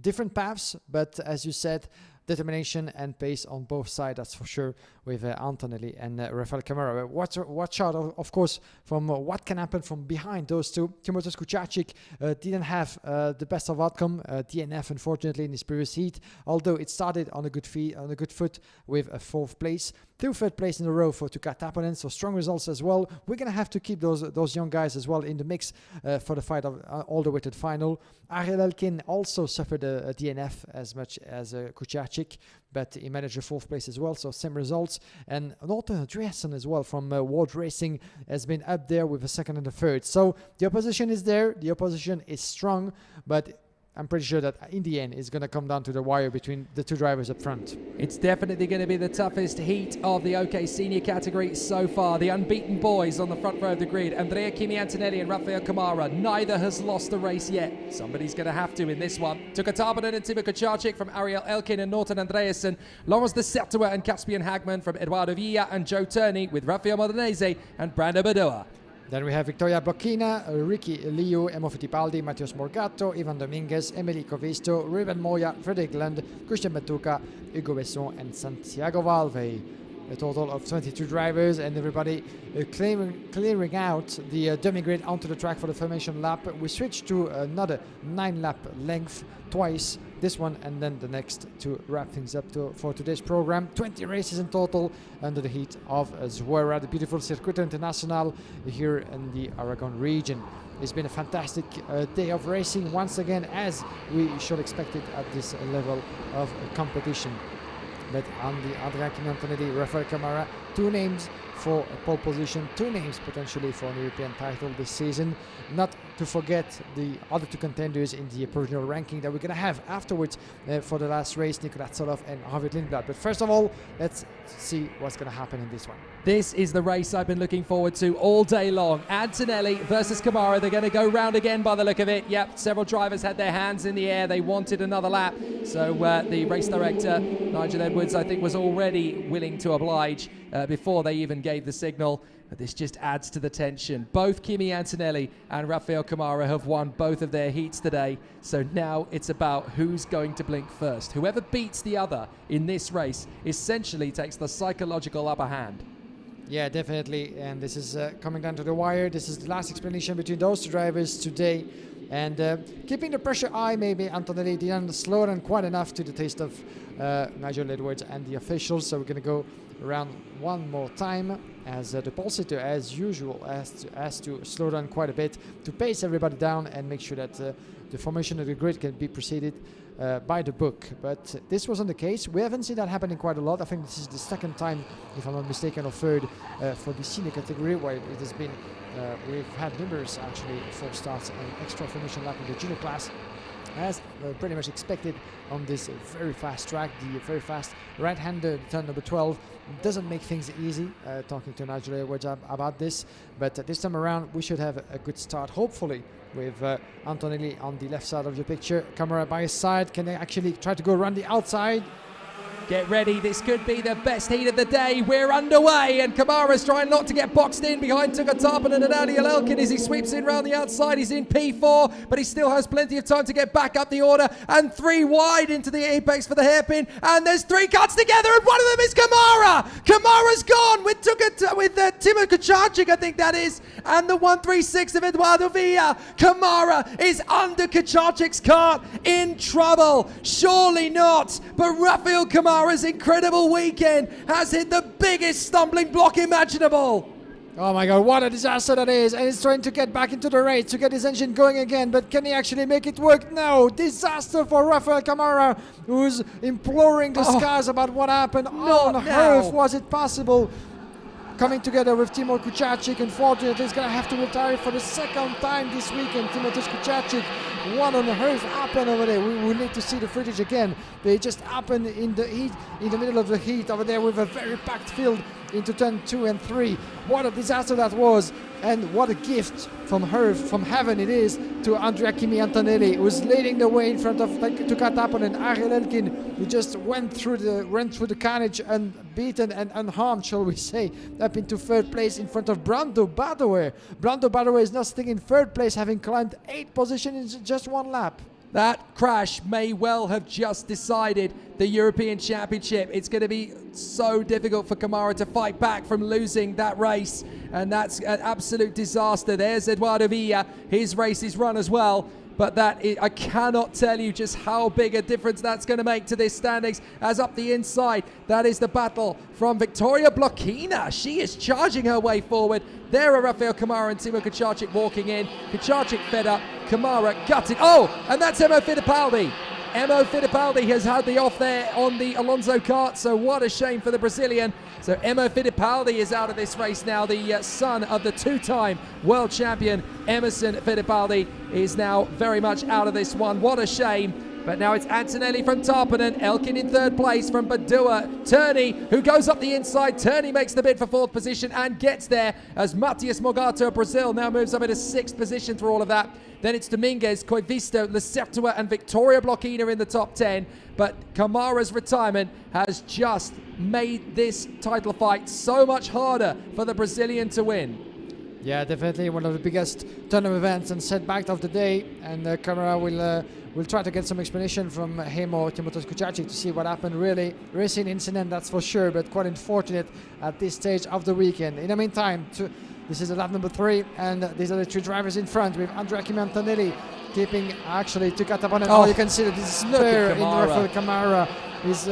different paths, but as you said, determination and pace on both sides, that's for sure, with Antonelli and Rafael Camara. Watch out, of course, from what can happen from behind those two. Timotej Kucharczyk didn't have the best of outcome, DNF, unfortunately, in his previous heat, although it started on a good foot with a 4th place. 2 third place in a row for Tuka Taponen, so strong results as well. We're going to have to keep those young guys as well in the mix for the fight of all the way to the final. Ariel Elkin also suffered a DNF as much as Kucharczyk, but he managed a 4th place as well, so same results. And Norton Andreasen as well from World Racing has been up there with a 2nd and a 3rd. So the opposition is there, the opposition is strong, but I'm pretty sure that in the end it's going to come down to the wire between the two drivers up front.
It's definitely going to be the toughest heat of the OK Senior category so far. The unbeaten boys on the front row of the grid, Andrea Kimi Antonelli and Rafael Camara, neither has lost a race yet. Somebody's going to have to in this one. Tuka Taponen and Timo Kucharczyk from Ariel Elkin and Norton Andreasen, Lawrence de Sertua and Caspian Hagman from Eduardo Villa and Joe Turney, with Rafael Modenese and Brando Badoa.
Then we have Victoria Bocchina, Ricky Liu, Emo Fittipaldi, Matheus Morgato, Ivan Dominguez, Emily Covisto, Ruben Moya, Fredrik Lund, Christian Batuca, Hugo Besson and Santiago Valvey. A total of 22 drivers, and everybody clearing out the dummy grid onto the track for the formation lap. We switched to another 9-lap length twice, this one and then the next, to wrap things up for today's program. 20 races in total under the heat of ZUERA, the beautiful Circuito Internacional here in the Aragon region. It's been a fantastic day of racing once again, as we should expect it at this level of competition. But on the Andrea Kimi Antonelli, Rafael Camara, 2 names for a pole position, 2 names potentially for an European title this season. Not to forget the other 2 contenders in the provisional ranking that we're going to have afterwards for the last race, Nicola Solov and Arvid Lindblad. But first of all, let's see what's going to happen in this one.
This is the race I've been looking forward to all day long. Antonelli versus Camara. They're going to go round again by the look of it. Yep, several drivers had their hands in the air. They wanted another lap. So the race director, Nigel Edwards, I think was already willing to oblige before they even gave the signal. But this just adds to the tension. Both Kimi Antonelli and Rafael Camara have won both of their heats today. So now it's about who's going to blink first. Whoever beats the other in this race essentially takes the psychological upper hand.
Yeah, definitely. And this is coming down to the wire. This is the last explanation between those 2 drivers today. And keeping the pressure high, maybe Antonelli didn't slow down quite enough to the taste of Nigel Edwards and the officials. So we're going to go around one more time, as the pole sitter, as usual, has to slow down quite a bit to pace everybody down and make sure that the formation of the grid can be preceded by the book. But this wasn't the case. We haven't seen that happening quite a lot. I think this is the 2nd time, if I'm not mistaken, or 3rd for the senior category, where it has been we've had numerous actually 4 starts and extra formation lap in the junior class, as pretty much expected on this very fast track. The very fast right-hander, turn number 12, doesn't make things easy. Talking to Nigel Edwards about this, but this time around we should have a good start, hopefully, with Antonelli on the left side of the picture, Camara by his side. Can they actually try to go around the outside?
Get ready, this could be the best heat of the day. We're underway, and Camara's trying not to get boxed in behind Tuka Taponen and Ariel Elkin as he sweeps in round the outside. He's in P4, but he still has plenty of time to get back up the order, and 3 wide into the apex for the hairpin, and there's 3 cuts together, and one of them is Camara. Camara's gone with Timo Kucharczyk, I think that is, and the 136 of Eduardo Villa. Camara is under Kucharczyk's cart, in trouble. Surely not, but Rafael Camara's incredible weekend has hit the biggest stumbling block imaginable.
Oh my god, what a disaster that is. And he's trying to get back into the race to get his engine going again, but can he actually make it work? No. Disaster for Rafael Camara, who's imploring the skies about what happened. On earth was it possible? coming together with Timur Kucharczyk. Unfortunately, he's going to have to retire for the second time this weekend. Timotej Kucharczyk, what on earth happened over there? We will need to see the footage again. They just happened in the heat, in the middle of the heat over there with a very packed field into turn 2 and 3. What a disaster that was, and what a gift from heaven it is to Andrea Kimi Antonelli, who was leading the way in front of Tukatapan and Ariel Elkin, who just went through the carnage unbeaten and unharmed, shall we say, up into third place in front of Brando Badoer. Brando Badoer is now sitting in third place, having climbed 8 positions in just 1 lap.
That crash may well have just decided the European Championship. It's going to be so difficult for Kamara to fight back from losing that race, and that's an absolute disaster. There's Eduardo Villa. His race is run as well, but I cannot tell you just how big a difference that's going to make to this standings. As up the inside, that is the battle from Victoria Blokina. She is charging her way forward. There are Rafael Kamara and Timur Kucharczyk walking in. Kucharczyk fed up, Kamara gutted. Oh, and that's Emo Fittipaldi. Emo Fittipaldi has had the off there on the Alonso kart, so what a shame for the Brazilian. So Emo Fittipaldi is out of this race now. The son of the 2-time world champion Emerson Fittipaldi is now very much out of this one. What a shame. But now it's Antonelli from Tarpanen, Elkin in third place from Badua, Turney, who goes up the inside. Turney makes the bid for 4th position and gets there as Matias Morgado of Brazil now moves up into 6th position through all of that. Then it's Dominguez, Coivisto, Lecertua and Victoria Blokina in the top 10. But Kamara's retirement has just made this title fight so much harder for the Brazilian to win.
Yeah, definitely one of the biggest turn of events and setback of the day, and Kamara will try to get some explanation from him or Timotej Kucharczyk to see what happened. Really racing incident, that's for sure, but quite unfortunate at this stage of the weekend. In the meantime, this is lap number 3, and these are the 2 drivers in front with Andrea Kimi Antonelli keeping actually Tukatapan. Oh, you can see the despair in Rafael Kamara. He's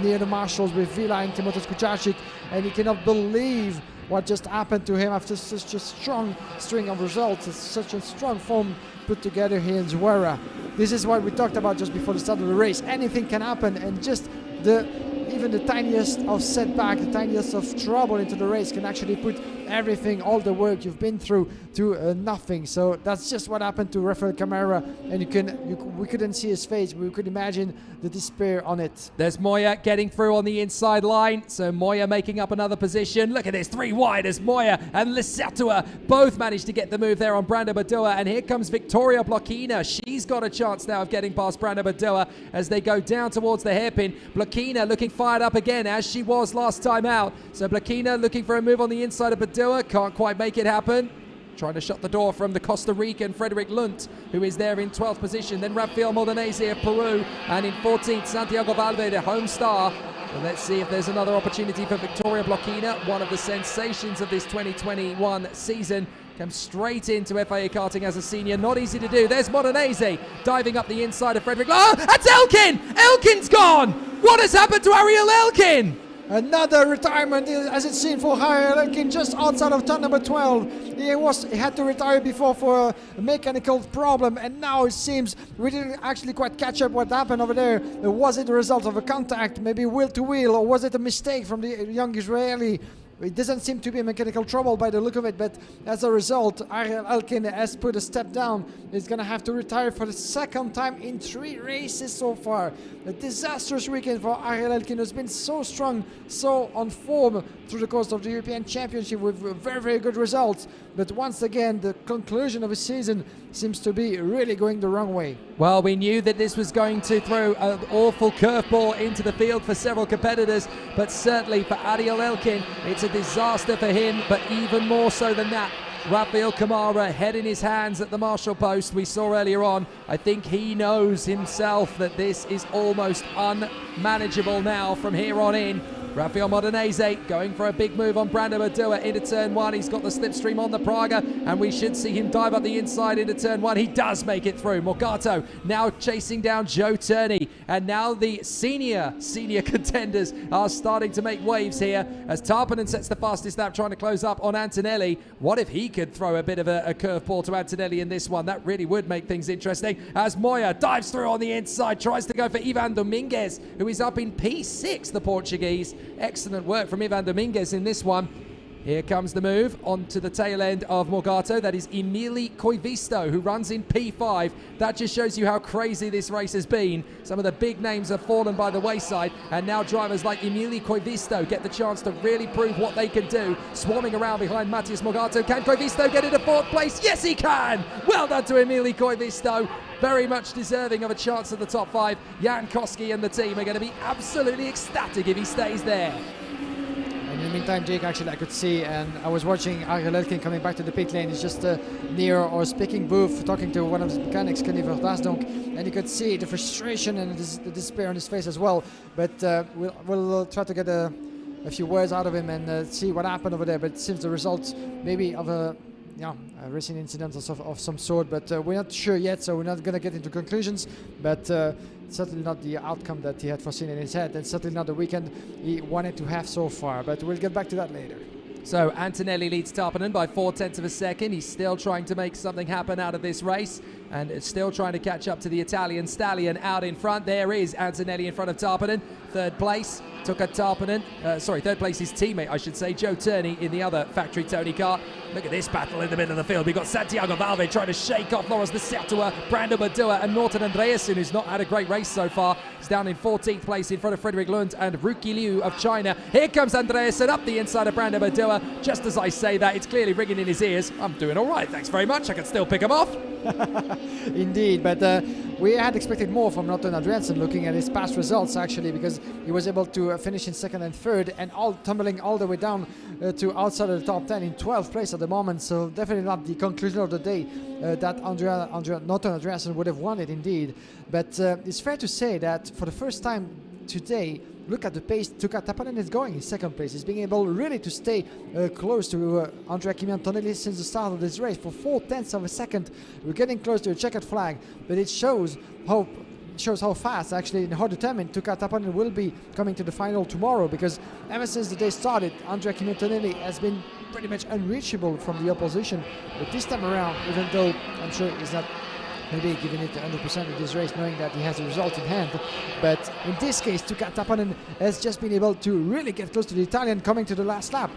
near the marshals with Villa and Timotej Kucharczyk, and he cannot believe what just happened to him after such a strong string of results. It's such a strong form put together here in ZUERA. This is what we talked about just before the start of the race. Anything can happen, and just even the tiniest of setback, the tiniest of trouble into the race can actually put everything, all the work you've been through, to nothing. So that's just what happened to Rafael Kamara, and we couldn't see his face. We could imagine the despair on it.
There's Moya getting through on the inside line, so Moya making up another position. Look at this, 3 wide as Moya and Lecertua both managed to get the move there on Brando Badua, and here comes Victoria Blokina. She's got a chance now of getting past Brando Badua as they go down towards the hairpin. Blokina looking fired up again as she was last time out. So Blokina looking for a move on the inside of Badua, can't quite make it happen. Trying to shut the door from the Costa Rican Frederic Lunt, who is there in 12th position. Then Rafael Modenese of Peru, and in 14th, Santiago Valverde, home star. And let's see if there's another opportunity for Victoria Blokina, one of the sensations of this 2021 season. Comes straight into FIA Karting as a senior. Not easy to do. There's Modenese diving up the inside of Frederic. Oh, that's Elkin! Elkin's gone! What has happened to Ariel Elkin?
Another retirement, as it's seen for Ariel Elkin, just outside of turn number 12. He had to retire before for a mechanical problem, and now it seems we didn't actually quite catch up what happened over there. Was it the result of a contact, maybe wheel to wheel, or was it a mistake from the young Israeli? It doesn't seem to be a mechanical trouble by the look of it, but as a result, Ariel Elkin has put a step down. He's going to have to retire for the 2nd time in 3 races so far. A disastrous weekend for Ariel Elkin, who's been so strong, so on form through the course of the European Championship with very, very good results. But once again, the conclusion of his season seems to be really going the wrong way.
Well, we knew that this was going to throw an awful curveball into the field for several competitors, but certainly for Ariel Elkin, it's a disaster for him, but even more so than that, Rafael Kamara, head in his hands at the marshal post we saw earlier on. I think he knows himself that this is almost unmanageable now from here on in. Rafael Modenese going for a big move on Brando Badua into turn 1. He's got the slipstream on the Praga, and we should see him dive up the inside into turn 1. He does make it through. Morgado now chasing down Joe Turney, and now the senior contenders are starting to make waves here as Tarpanen sets the fastest lap, trying to close up on Antonelli. What if he could throw a bit of a curveball to Antonelli in this one? That really would make things interesting as Moya dives through on the inside, tries to go for Ivan Dominguez, who is up in P6, the Portuguese. Excellent work from Ivan Dominguez in this one. Here comes the move onto the tail end of Morgato. That is Emili Koivisto, who runs in P5. That just shows you how crazy this race has been. Some of the big names have fallen by the wayside, and now drivers like Emili Koivisto get the chance to really prove what they can do. Swarming around behind Matthias Morgato. Can Koivisto get into 4th place? Yes, he can! Well done to Emili Koivisto. Very much deserving of a chance at the top 5. Jan Koski and the team are going to be absolutely ecstatic if he stays there.
In the meantime, Jake, actually, I could see, and I was watching Ariel Elkin coming back to the pit lane. He's just near our speaking booth, talking to one of his mechanics, Kenny Verdasdonk, and you could see the frustration and the despair on his face as well. But we'll try to get a few words out of him and see what happened over there. But it seems the result maybe of a racing incident of some sort, but we're not sure yet, so we're not going to get into conclusions. But certainly not the outcome that he had foreseen in his head, and certainly not the weekend he wanted to have so far. But we'll get back to that later.
So Antonelli leads Tarpanen by 0.4 of a second. He's still trying to make something happen out of this race, and it's still trying to catch up to the Italian stallion out in front. There is Antonelli in front of Tarpanen. 3rd place, Tuukka Tarpanen. 3rd place his teammate, I should say, Joe Turney in the other factory Tony kart. Look at this battle in the middle of the field. We've got Santiago Valve trying to shake off Loris de Sertua, Brando Badua, and Norton Andreasen, who's not had a great race so far. He's down in 14th place in front of Frederick Lund and Ruki Liu of China. Here comes Andreasen up the inside of Brando Badua. Just as I say that, it's clearly ringing in his ears. I'm doing all right, thanks very much. I can still pick him off.
Indeed, but we had expected more from Norton Andreasen, looking at his past results actually, because he was able to finish in 2nd and 3rd, and tumbling all the way down to outside of the top 10 in 12th place at the moment. So definitely not the conclusion of the day that Norton Andreasen would have won it indeed. But it's fair to say that for the first time today, look at the pace Tuukka Tarpanen is going in 2nd place. He's being able really to stay close to Andrea Kimi Antonelli since the start of this race for 0.4 of a second. We're getting close to a checkered flag, but it shows how fast actually and how determined Tuukka Tarpanen will be coming to the final tomorrow, because ever since the day started, Andrea Kimi Antonelli has been pretty much unreachable from the opposition. But this time around, even though I'm sure he's not maybe giving it 100% of this race, knowing that he has a result in hand, but in this case Tuukka Tarpanen has just been able to really get close to the Italian coming to the last lap.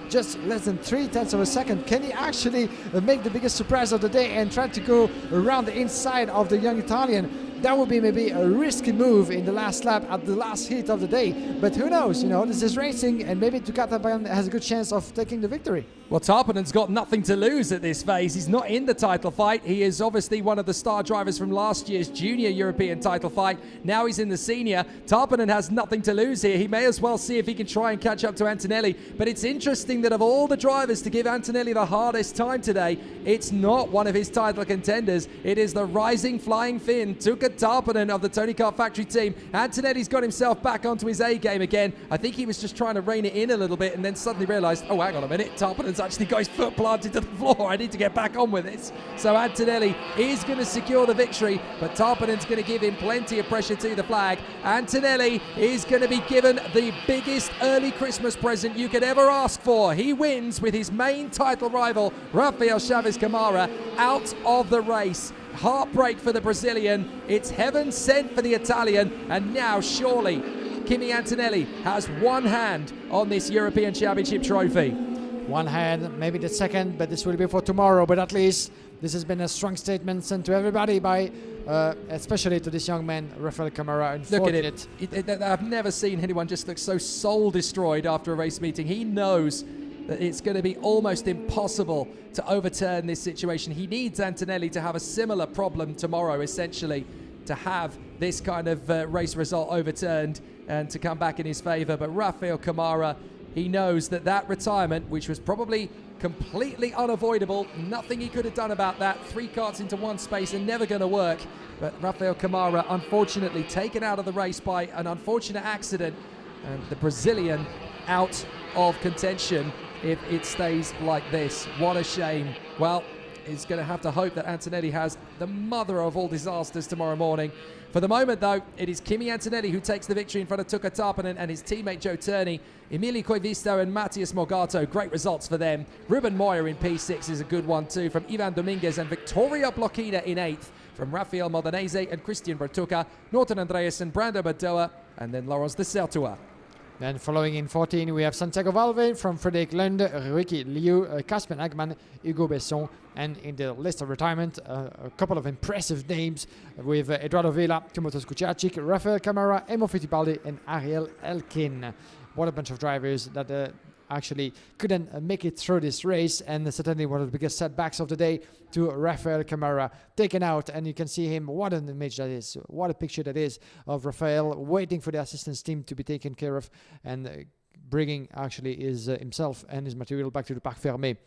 Just less than 0.3 of a second. Can he actually make the biggest surprise of the day and try to go around the inside of the young Italian? That would be maybe a risky move in the last lap at the last heat of the day. But who knows, this is racing, and maybe Tuukka Tarpanen has a good chance of taking the victory.
Well, Tarpanen's got nothing to lose at this phase. He's not in the title fight. He is obviously one of the star drivers from last year's junior European title fight. Now he's in the senior. Tarpanen has nothing to lose here. He may as well see if he can try and catch up to Antonelli. But it's interesting that of all the drivers to give Antonelli the hardest time today, it's not one of his title contenders. It is the rising flying Finn, Tuukka Tarpanen of the Tony Kart Factory team. Antonelli's got himself back onto his A game again. I think he was just trying to rein it in a little bit and then suddenly realised, oh, hang on a minute, Tarpanen's actually got his foot planted to the floor. I need to get back on with this. So Antonelli is going to secure the victory, but Tarpanen's going to give him plenty of pressure to the flag. Antonelli is going to be given the biggest early Christmas present you could ever ask for. He wins with his main title rival, Rafael Chaves Camara, out of the race. Heartbreak for the Brazilian. It's heaven sent for the Italian, and now surely Kimi Antonelli has one hand on this European Championship trophy.
One hand, maybe the second, but this will be for tomorrow. But at least this has been a strong statement sent to everybody by, especially to this young man, Rafael Camara.
Look at it. I've never seen anyone just look so soul destroyed after a race meeting. He knows that it's going to be almost impossible to overturn this situation. He needs Antonelli to have a similar problem tomorrow, essentially, to have this kind of race result overturned and to come back in his favour. But Rafael Camara, he knows that that retirement, which was probably completely unavoidable, nothing he could have done about that, 3 karts into one space and never going to work. But Rafael Camara, unfortunately, taken out of the race by an unfortunate accident, and the Brazilian out of contention if it stays like this. What a shame. Well, he's going to have to hope that Antonelli has the mother of all disasters tomorrow morning. For the moment, though, it is Kimi Antonelli who takes the victory in front of Tuukka Tarpanen and his teammate Joe Turney. Emili Koivisto and Matthias Morgato, great results for them. Ruben Moyer in P6 is a good one too, from Ivan Dominguez, and Victoria Blochina in 8th from Rafael Modanese and Christian Bertucca, Norton Andreasen, Brando Badoa, and then Loris de Sertua.
Then following in 14, we have Santiago Valve from Frederic Lund, Ricky Liu, Casper Agman, Hugo Besson, and in the list of retirement, a couple of impressive names with Eduardo Vela, Timothée Kuciacic, Rafael Camara, Emo Fittipaldi, and Ariel Elkin. What a bunch of drivers that actually couldn't make it through this race, and certainly one of the biggest setbacks of the day to Rafael Camara, taken out, and you can see him. What an image that is, what a picture that is of Rafael waiting for the assistance team to be taken care of and bringing actually himself and his material back to the Parc Fermé.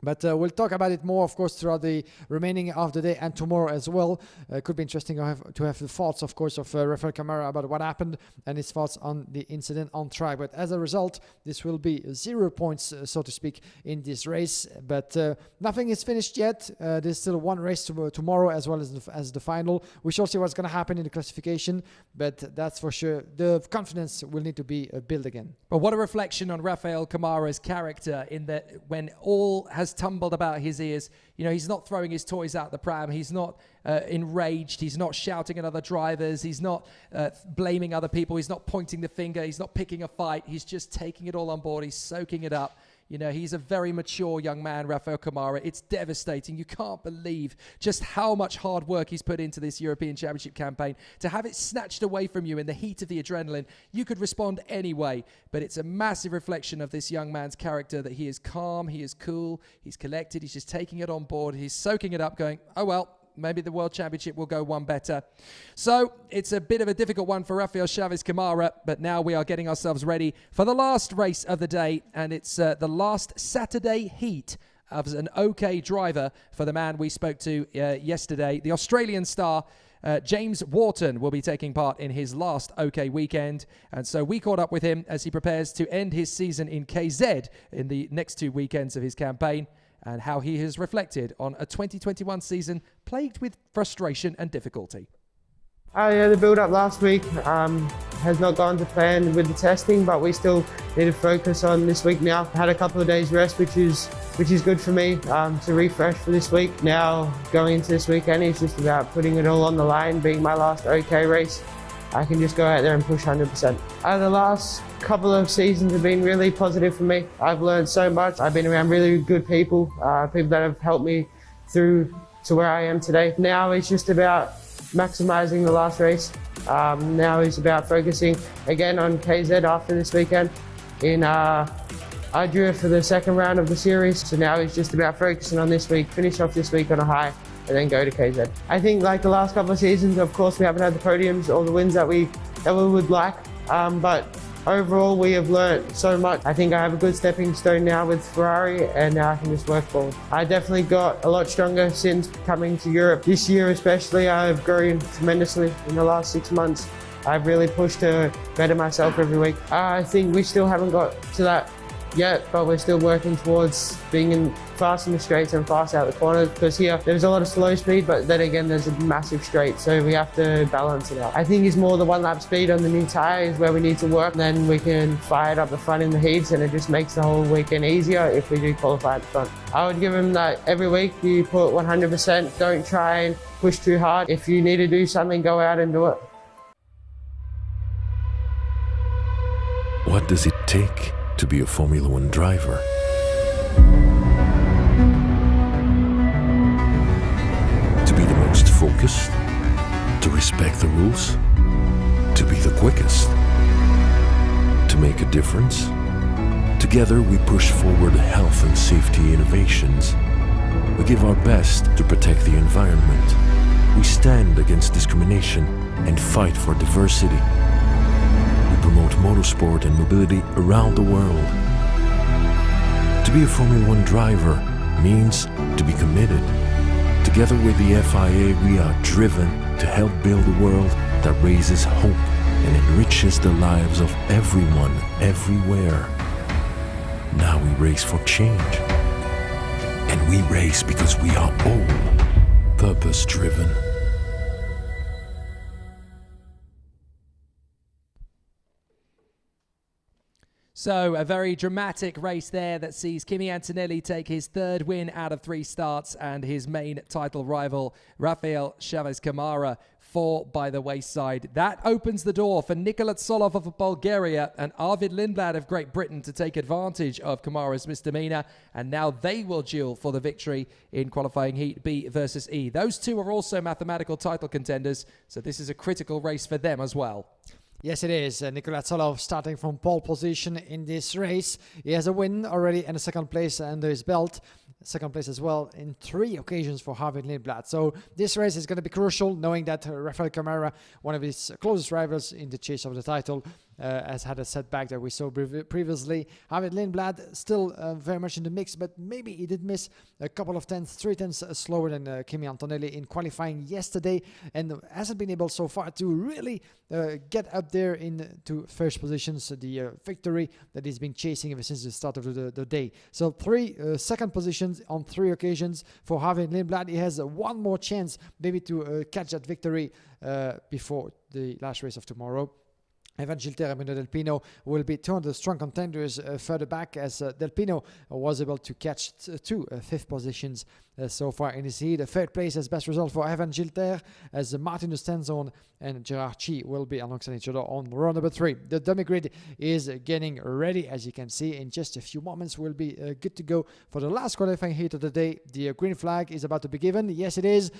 But we'll talk about it more, of course, throughout the remaining of the day and tomorrow as well. Could be interesting to have the thoughts, of course, of Rafael Camara about what happened and his thoughts on the incident on track. But as a result, this will be 0 points, so to speak, in this race. But nothing is finished yet. There's still one race tomorrow as well as the final. We shall see what's going to happen in the classification, but that's for sure. The confidence will need to be built again.
But what a reflection on Rafael Camara's character, in that when all has tumbled about his ears, you know, he's not throwing his toys out the pram, he's not enraged, he's not shouting at other drivers, he's not blaming other people, he's not pointing the finger, he's not picking a fight, he's just taking it all on board, he's soaking it up. You know, he's a very mature young man, Rafael Camara. It's devastating. You can't believe just how much hard work he's put into this European Championship campaign. To have it snatched away from you in the heat of the adrenaline, you could respond anyway. But it's a massive reflection of this young man's character, that he is calm, he is cool, he's collected, he's just taking it on board, he's soaking it up, going, oh well, maybe the World Championship will go one better. So it's a bit of a difficult one for Rafael Chavez Camara, but now we are getting ourselves ready for the last race of the day, and it's the last Saturday heat of an OK driver for the man we spoke to yesterday. The Australian star, James Wharton, will be taking part in his last OK weekend, and so we caught up with him as he prepares to end his season in KZ in the next 2 weekends of his campaign, and how he has reflected on a 2021 season plagued with frustration and difficulty.
Yeah, the build-up last week has not gone to plan with the testing, but we still need to focus on this week now. I had a couple of days rest, which is good for me to refresh for this week. Now going into this weekend, it's just about putting it all on the line, being my last OK race. I can just go out there and push 100%. The last couple of seasons have been really positive for me. I've learned so much. I've been around really good people, people that have helped me through to where I am today. Now it's just about maximizing the last race. Now it's about focusing again on KZ after this weekend. I drew it for the second round of the series, so now it's just about focusing on this week, finish off this week on a high, and then go to KZ. I think like the last couple of seasons, of course, we haven't had the podiums or the wins that we would like, but overall we have learned so much. I think I have a good stepping stone now with Ferrari, and now I can just work forward. I definitely got a lot stronger since coming to Europe. This year especially, I've grown tremendously in the last 6 months. I've really pushed to better myself every week. I think we still haven't got to that yet, but we're still working towards being fast in the straights and fast out the corners, because here there's a lot of slow speed, but then again there's a massive straight, so we have to balance it out. I think it's more the 1 lap speed on the new tyre is where we need to work, then we can fire it up the front in the heats, and it just makes the whole weekend easier if we do qualify at the front. I would give him that every week you put 100%, don't try and push too hard. If you need to do something, go out and do it.
What does it take to be a Formula One driver? To be the most focused, to respect the rules, to be the quickest, to make a difference. Together we push forward health and safety innovations. We give our best to protect the environment. We stand against discrimination and fight for diversity. Promote motorsport and mobility around the world. To be a Formula One driver means to be committed. Together with the FIA, we are driven to help build a world that raises hope and enriches the lives of everyone, everywhere. Now we race for change. And we race because we are all purpose-driven.
So a very dramatic race there that sees Kimi Antonelli take his third win out of 3 starts and his main title rival, Rafael Chavez Camara, fall by the wayside. That opens the door for Nicola Solov of Bulgaria and Arvid Lindblad of Great Britain to take advantage of Camara's misdemeanor, and now they will duel for the victory in qualifying heat B versus E. Those two are also mathematical title contenders, so this is a critical race for them as well.
Yes, it is. Nicola Solov starting from pole position in this race. He has a win already and a second place under his belt. Second place as well in 3 occasions for Arvid Lindblad. So this race is going to be crucial, knowing that Rafael Camara, one of his closest rivals in the chase of the title, has had a setback that we saw previously. Arvid Lindblad still very much in the mix, but maybe he did miss a couple of tenths, 3 tenths slower than Kimi Antonelli in qualifying yesterday, and hasn't been able so far to really get up there into first positions, the victory that he's been chasing ever since the start of the day. So 3 second positions on 3 occasions for Arvid Lindblad. He has one more chance maybe to catch that victory before the last race of tomorrow. Evan Gilter and Bruno Del Pino will be 2 of the strong contenders further back, as Del Pino was able to catch 2 5th positions so far in his heat. A 3rd place as best result for Evan Gilter, as Martin Stenson and Gerard Chi will be alongside each other on row number 3. The dummy grid is getting ready, as you can see. In just a few moments we'll be good to go for the last qualifying heat of the day. The green flag is about to be given. Yes, it is.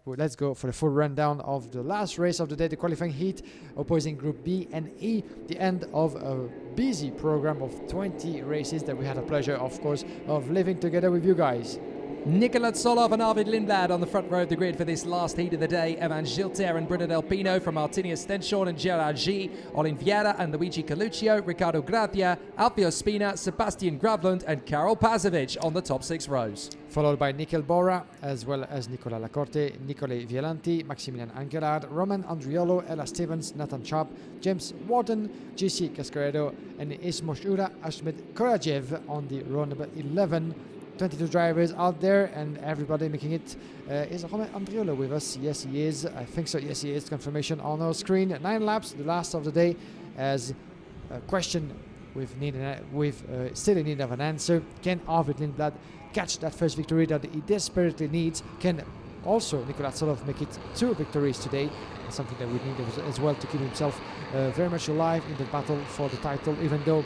Let's go for the full rundown of the last race of the day, the qualifying heat opposing Group B and E, the end of a busy program of 20 races that we had the pleasure, of course, of living together with you guys.
Nicola Solov and Arvid Lindblad on the front row of the grid for this last heat of the day. Evan Gilter and Bruno Del Pino from Martini Stenson and Gerard G. Olin Vieira and Luigi Coluccio, Riccardo Gratia, Alfio Spina, Sebastian Gravlund and Karol Pazovic on the top 6 rows.
Followed by Nikhil Bora, as well as Nicola Lacorte, Nicole Violanti, Maximilian Angelard, Roman Andriolo, Ella Stevens, Nathan Sharp, James Warden, GC Cascaredo and Ismoshura Ahmed Korajev on the row number 11. 22 drivers out there, and everybody making it. Is Roman Andriolo with us? Yes, he is. I think so. Yes, he is. Confirmation on our screen. 9 laps, the last of the day, as a question still in need of an answer. Can Arvid Lindblad catch that first victory that he desperately needs? Can also Nicola Solov make it 2 victories today? Something that we need as well to keep himself very much alive in the battle for the title, even though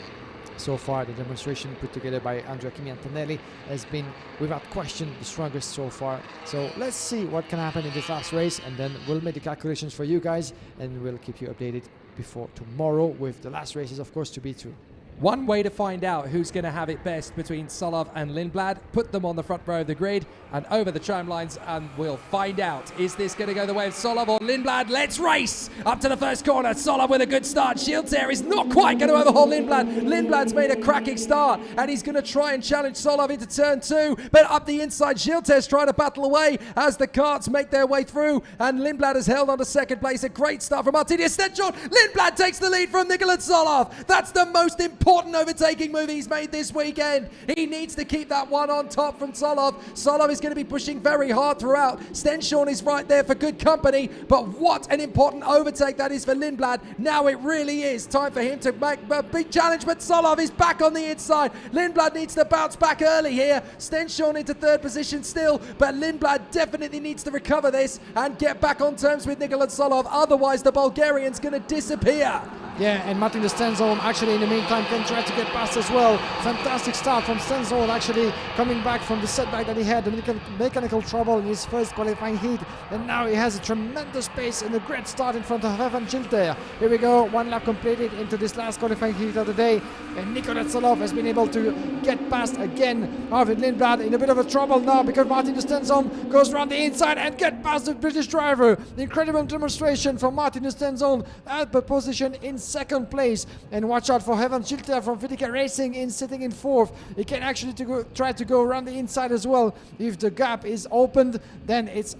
so far the demonstration put together by Andrea Kimi Antonelli has been without question the strongest so far. So let's see what can happen in this last race, and then we'll make the calculations for you guys and we'll keep you updated before tomorrow, with the last races of course to be through.
One way to find out who's going to have it best between Solov and Lindblad, put them on the front row of the grid and over the tram lines, and we'll find out. Is this going to go the way of Solov or Lindblad? Let's race up to the first corner. Solov with a good start. Gilter is not quite going to overhaul Lindblad. Lindblad's made a cracking start and he's going to try and challenge Solov into turn 2, but up the inside Gilter's trying to battle away as the karts make their way through, and Lindblad has held on to second place. A great start from Martini Stenson. Lindblad takes the lead from Nicola Solov. That's the most important overtaking move he's made this weekend. He needs to keep that one on top from Solov. Solov is going to be pushing very hard throughout. Stenson is right there for good company, but what an important overtake that is for Lindblad. Now it really is time for him to make a big challenge, but Solov is back on the inside. Lindblad needs to bounce back early here. Stenson into 3rd position still, but Lindblad definitely needs to recover this and get back on terms with Nicola Solov. Otherwise the Bulgarian's going to disappear.
Yeah, and Martin Stenson actually in the meantime can try to get past as well. Fantastic start from Stenson, actually coming back from the setback that he had, the mechanical trouble in his first qualifying heat, and now he has a tremendous pace and a great start in front of Evan Gilter. Here we go, 1 lap completed into this last qualifying heat of the day, and Nicola Solov has been able to get past again Arvid Lindblad, in a bit of a trouble now because Martin Stenson goes around the inside and get past the British driver. Incredible demonstration from Martin Stenson at the position in 2nd place, and watch out for Evan Gilter from Vitica Racing sitting in 4th. He can actually try to go around the inside as well. If the gap is opened, then it's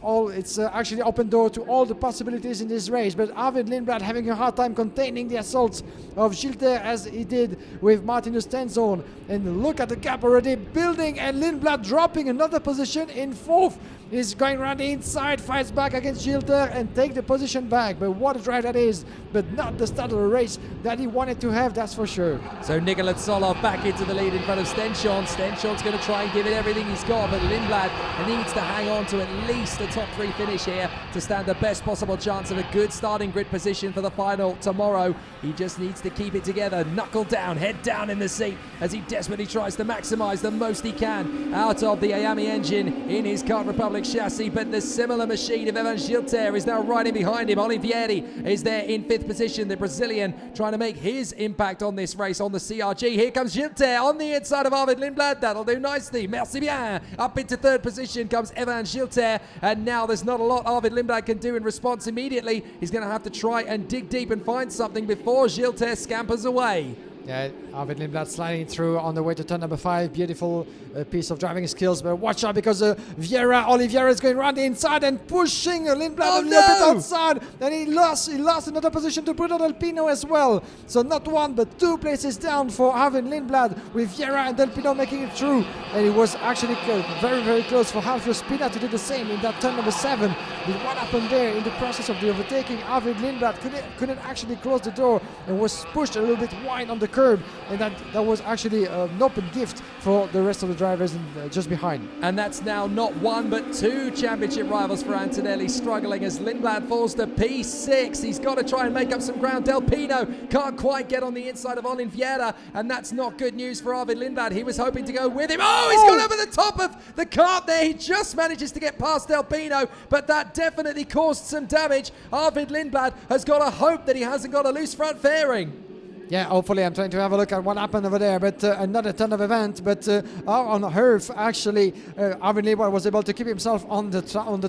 actually open door to all the possibilities in this race. But Arvid Lindblad having a hard time containing the assaults of Gilter as he did with Martin Stenson. And look at the gap already building, and Lindblad dropping another position in 4th. He's going around the inside, fights back against Gilter and take the position back. But what a drive that is, but not the start of the race that he wanted to have, that's for sure.
So Nicola Solov back into the lead in front of Stenshon. Stenshon's going to try and give it everything he's got, but Lindblad needs to hang on to at least a top 3 finish here to stand the best possible chance of a good starting grid position for the final tomorrow. He just needs to keep it together, knuckle down, head down in the seat as he desperately tries to maximize the most he can out of the Ayami engine in his Kart Republic chassis. But the similar machine of Evan Gilter is now riding behind him. Olivieri is there in 5th position, the Brazilian trying to make his impact on this race on the CRG. Here comes Gilter on the inside of Arvid Lindblad. That'll do nicely. Merci bien. Up into 3rd position comes Evan Gilter, and now there's not a lot Arvid Lindblad can do in response immediately. He's going to have to try and dig deep and find something before Gilter scampers away.
Yeah, Arvid Lindblad sliding through on the way to turn number 5. Beautiful piece of driving skills, but watch out because Oliviera is going around the inside and pushing Lindblad a little bit outside. Then he lost another position to Bruno Del Pino as well. So not 1 but 2 places down for Arvid Lindblad, with Viera and Del Pino making it through. And it was actually very, very close for Alfio Spina to do the same in that turn number 7. But what happened there in the process of the overtaking, Arvid Lindblad couldn't actually close the door and was pushed a little bit wide on the curb, and that was actually an open gift for the rest of the drivers just behind.
And that's now not 1 but 2 championship rivals for Antonelli struggling as Lindblad falls to P6. He's got to try and make up some ground. Del Pino can't quite get on the inside of Oliviera, and that's not good news for Arvid Lindblad. He was hoping to go with him. Oh, he's gone over the top of the kart there. He just manages to get past Del Pino, but that definitely caused some damage. Arvid Lindblad has got to hope that he hasn't got a loose front fairing.
Yeah, hopefully. I'm trying to have a look at what happened over there, but another ton of event. But on Herf, actually, Arvid Lindblad was able to keep himself on the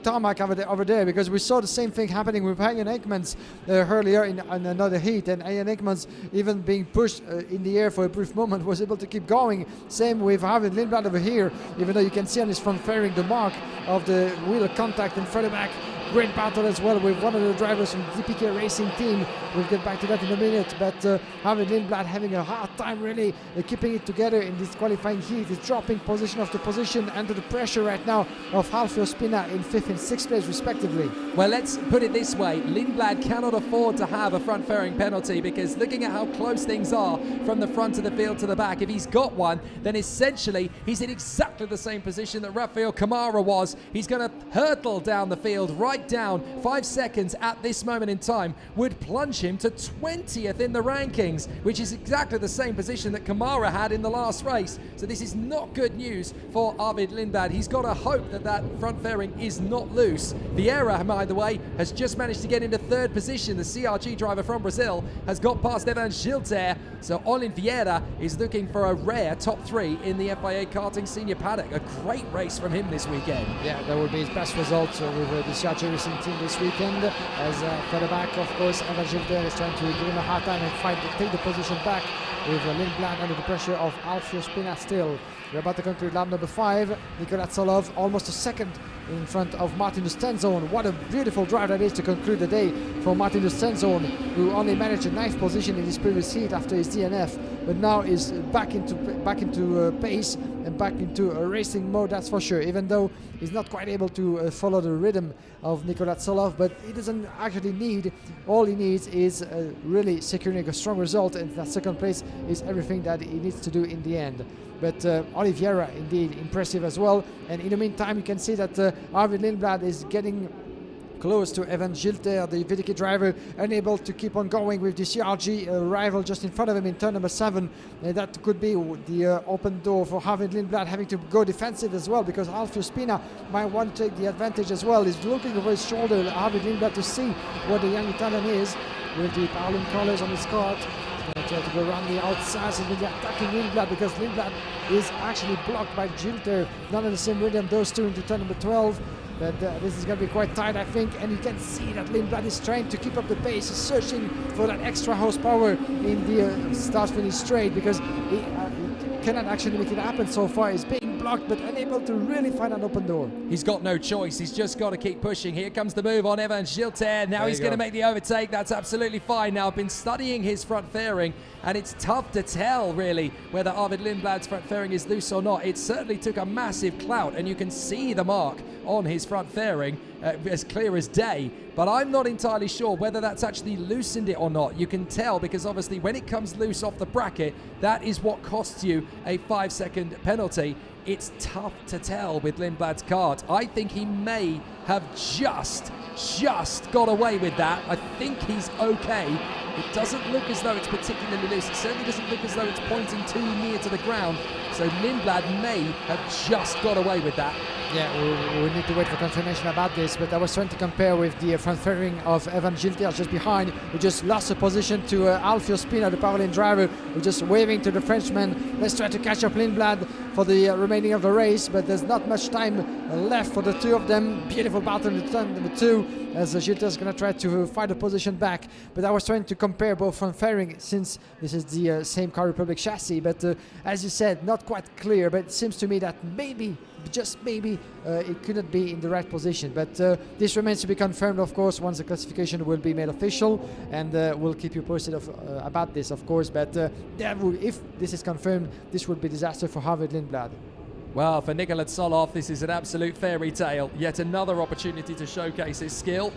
tarmac over there, because we saw the same thing happening with Ian Ekmans earlier in another heat, and Ian Ekmans, even being pushed in the air for a brief moment, was able to keep going. Same with Arvid Lindblad over here, even though you can see on his front fairing the mark of the wheel contact in front and back. Great battle as well with one of the drivers from the DPK Racing team. We'll get back to that in a minute, but Arvid Lindblad having a hard time really keeping it together in this qualifying heat. He's dropping position after position under the pressure right now of Alfio Spina in 5th and 6th place respectively.
Well, let's put it this way. Lindblad cannot afford to have a front fairing penalty, because looking at how close things are from the front of the field to the back, if he's got one, then essentially he's in exactly the same position that Rafael Camara was. He's going to hurtle down the field right down. 5 seconds at this moment in time would plunge him to 20th in the rankings, which is exactly the same position that Camara had in the last race. So this is not good news for Arvid Lindblad. He's got to hope that that front fairing is not loose. Vieira, by the way, has just managed to get into 3rd position. The CRG driver from Brazil has got past Evan Gilter. So Olin Vieira is looking for a rare top 3 in the FIA Karting Senior Paddock. A great race from him this weekend.
Yeah, that would be his best result with the CRG Racing team this weekend. As further back, of course, Evan Gilter is trying to give him a hard time and take the position back, with Lindblad under the pressure of Alfio Spina still. We're about to conclude lap number 5. Nicola Solov almost a second in front of Martin de Stenzone. What a beautiful drive that is to conclude the day for Martin de Stenzone, who only managed a 9th position in his previous heat after his DNF, but now is back into pace and back into a racing mode, that's for sure, even though he's not quite able to follow the rhythm of Nicola Solov. But he doesn't actually need, all he needs is really securing a strong result, and that 2nd place is everything that he needs to do in the end. But Oliviera indeed impressive as well, and in the meantime you can see that Arvid Lindblad is getting close to Evan Gilter, the VDK driver, unable to keep on going with the CRG rival just in front of him in turn number 7. And that could be the open door for Arvid Lindblad having to go defensive as well, because Alfio Spina might want to take the advantage as well. He's looking over his shoulder, Arvid Lindblad, to see what the young Italian is with the Paolin colors on his kart. He's going to try to go around the outside. He's going to be attacking Lindblad, because Lindblad is actually blocked by Gilter. Not in the same rhythm, those two into turn number 12. But this is going to be quite tight, I think, and you can see that Lindblad is trying to keep up the pace. He's searching for that extra horsepower in the start-finish straight, because he cannot actually make it happen so far. He's being blocked, but unable to really find an open door.
He's got no choice. He's just got to keep pushing. Here comes the move on Evan Gilter. Now he's going to make the overtake. That's absolutely fine. Now, I've been studying his front fairing, and it's tough to tell, really, whether Arvid Lindblad's front fairing is loose or not. It certainly took a massive clout, and you can see the mark on his front fairing as clear as day, but I'm not entirely sure whether that's actually loosened it or not. You can tell because obviously when it comes loose off the bracket, that is what costs you a 5-second penalty. It's tough to tell with Lindblad's kart. I think he may have just got away with that. I think he's okay. It doesn't look as though it's particularly loose. It certainly doesn't look as though it's pointing too near to the ground. So Lindblad may have just got away with that.
Yeah, we need to wait for confirmation about this, but I was trying to compare with the front fairing of Evan Gilter just behind, who just lost a position to Alfio Spina, the Paralympic driver, who just waving to the Frenchman. Let's try to catch up Lindblad for the remaining of the race, but there's not much time left for the two of them. Beautiful battle in the turn number 2, as Gilter is going to try to fight the position back. But I was trying to compare both front fairing, since this is the same Car Republic chassis, but as you said, not quite clear, but it seems to me that maybe, just maybe, it couldn't be in the right position. But this remains to be confirmed, of course, once the classification will be made official, and we'll keep you posted about this, of course. But if this is confirmed, this would be disaster for Arvid Lindblad.
Well, for Nicola Solov, this is an absolute fairy tale. Yet another opportunity to showcase his skill.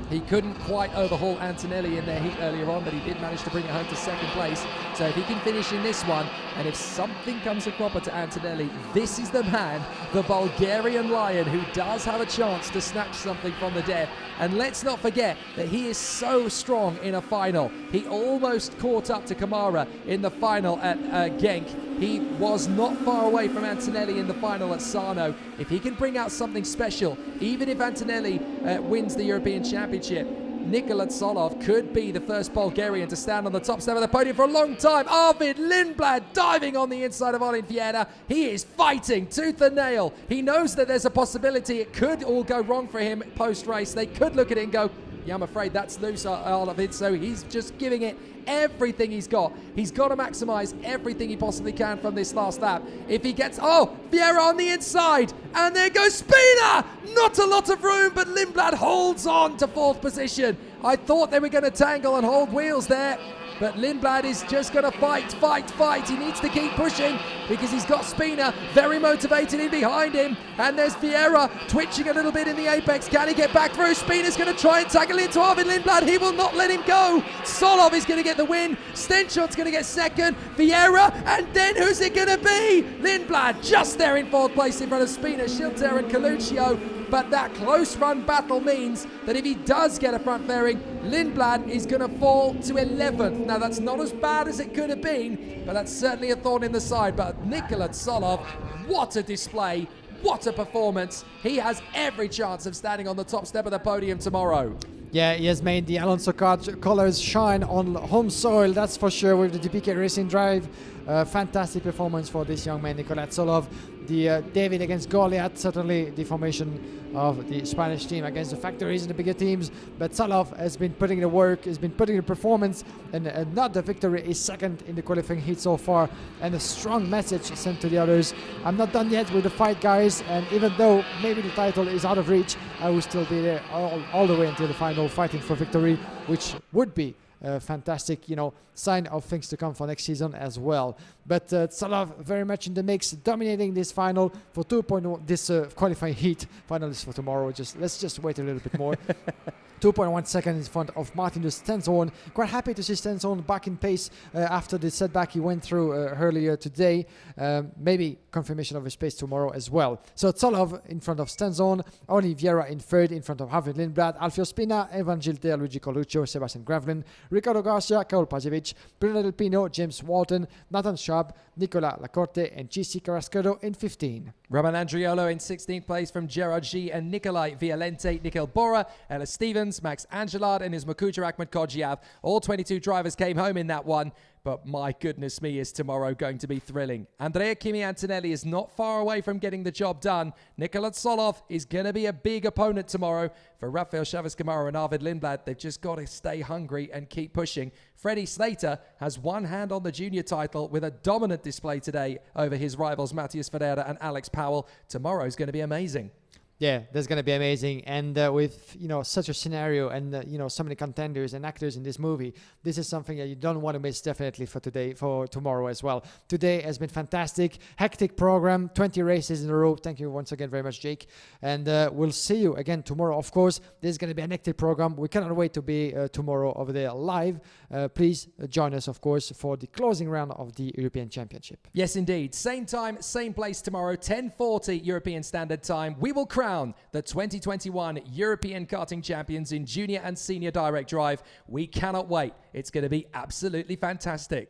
He couldn't quite overhaul Antonelli in their heat earlier on, but he did manage to bring it home to second place. So if he can finish in this one, and if something comes a cropper to Antonelli, this is the man, the Bulgarian lion, who does have a chance to snatch something from the death. And let's not forget that he is so strong in a final. He almost caught up to Kamara in the final at Genk. He was not far away from Antonelli in the final at Sarno. If he can bring out something special, even if Antonelli wins the European Championship, Nicola Solov could be the first Bulgarian to stand on the top step of the podium for a long time. Arvid Lindblad diving on the inside of Oliveira. He is fighting tooth and nail. He knows that there's a possibility it could all go wrong for him post-race. They could look at it and go, yeah, I'm afraid that's loose, Oliveira. So he's just giving it everything he's got. He's got to maximize everything he possibly can from this last lap. If he gets, Vieira on the inside, and there goes Spina! Not a lot of room, but Lindblad holds on to 4th position. I thought they were going to tangle and hold wheels there, but Lindblad is just going to fight. He needs to keep pushing because he's got Spina very motivated in behind him. And there's Vieira twitching a little bit in the apex. Can he get back through? Spina's going to try and tackle into Arvid Lindblad. He will not let him go. Solov is going to get the win. Stenchon's going to get second. Vieira, and then who's it going to be? Lindblad just there in 4th place in front of Spina, Gilter and Coluccio. But that close run battle means that if he does get a front fairing, Lindblad is going to fall to 11th. Now, that's not as bad as it could have been, but that's certainly a thorn in the side. But Nicola Solov, what a display, what a performance. He has every chance of standing on the top step of the podium tomorrow.
Yeah, he has made the Alonso kart colors shine on home soil, that's for sure, with the DPK Racing Drive. Fantastic performance for this young man, Nicola Solov. The David against Goliath, certainly the formation of the Spanish team against the factories and the bigger teams. But Solov has been putting the work, has been putting the performance, and not the victory, is second in the qualifying heat so far. And a strong message sent to the others. I'm not done yet with the fight, guys, and even though maybe the title is out of reach, I will still be there all the way until the final, fighting for victory, which would be a fantastic, sign of things to come for next season as well. But Solov very much in the mix, dominating this final for 2.1, this qualifying heat. Finalists for tomorrow. Let's just wait a little bit more. 2.1 seconds in front of Martin de Stenzorn. Quite happy to see Stenzorn back in pace after the setback he went through earlier today. Maybe confirmation of his pace tomorrow as well. So Solov in front of Stenzorn, Oliveira in 3rd in front of Arvid Lindblad, Alfio Spina, Evan Gilter, Luigi Coluccio, Sebastian Gravlin, Ricardo Garcia, Karol Pajevic, Bruno Del Pino, James Walton, Nathan Schwab, Nicola Lacorte and GC Carrasquero in 15.
Roman Andriolo in 16th place from Gerard G and Nikolai Violente, Nikhil Bora, Ellis Stevens, Max Angelard and his Makuja Ahmed Kodjiav. All 22 drivers came home in that one. but my goodness me, is tomorrow going to be thrilling. Andrea Kimi Antonelli is not far away from getting the job done. Nicola Solov is going to be a big opponent tomorrow. For Rafael Chavez-Camaro and Arvid Lindblad, they've just got to stay hungry and keep pushing. Freddie Slater has one hand on the junior title with a dominant display today over his rivals Matthias Ferreira and Alex Powell. Tomorrow's going to be amazing.
Yeah, that's going to be amazing. And with, such a scenario and, so many contenders and actors in this movie, this is something that you don't want to miss definitely for tomorrow as well. Today has been fantastic. Hectic program, 20 races in a row. Thank you once again very much, Jake. And we'll see you again tomorrow. Of course, this is going to be an hectic program. We cannot wait to be tomorrow over there live. Please join us, of course, for the closing round of the European Championship.
Yes, indeed. Same time, same place tomorrow, 10:40 European Standard Time. We will crown the 2021 European Karting Champions in Junior and Senior Direct Drive. We cannot wait. It's going to be absolutely fantastic.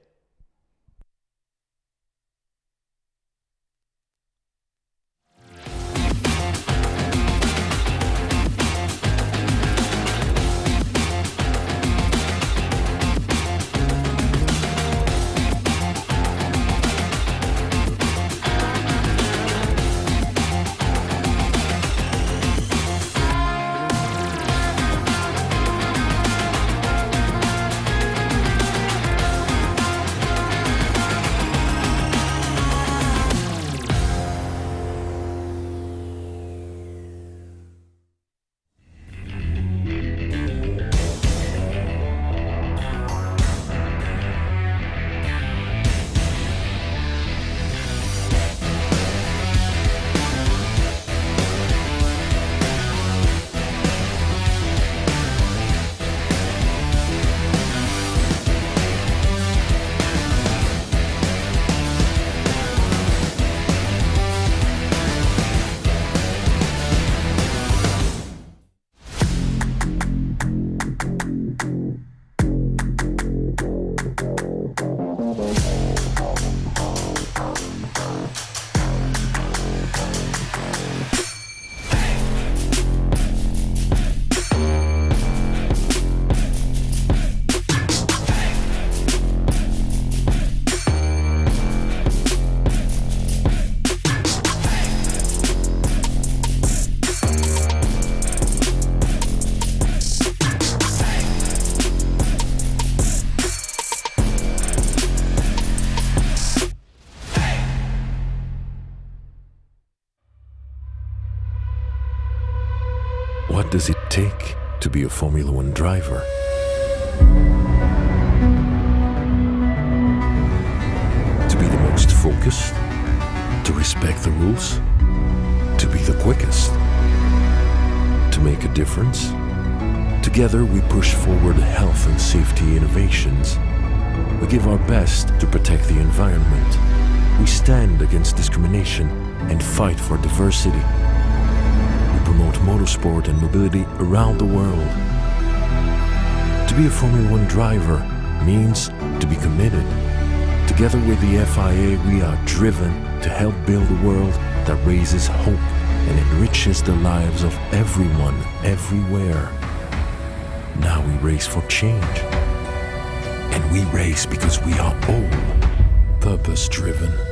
What does it take to be a Formula One driver? To be the most focused, to respect the rules, to be the quickest, to make a difference. Together we push forward health and safety innovations. We give our best to protect the environment. We stand against discrimination and fight for diversity. We promote motorsport and mobility around the world. To be a Formula One driver means to be committed. Together with the FIA, we are driven to help build a world that raises hope and enriches the lives of everyone, everywhere. Now we race for change. And we race because we are all purpose-driven.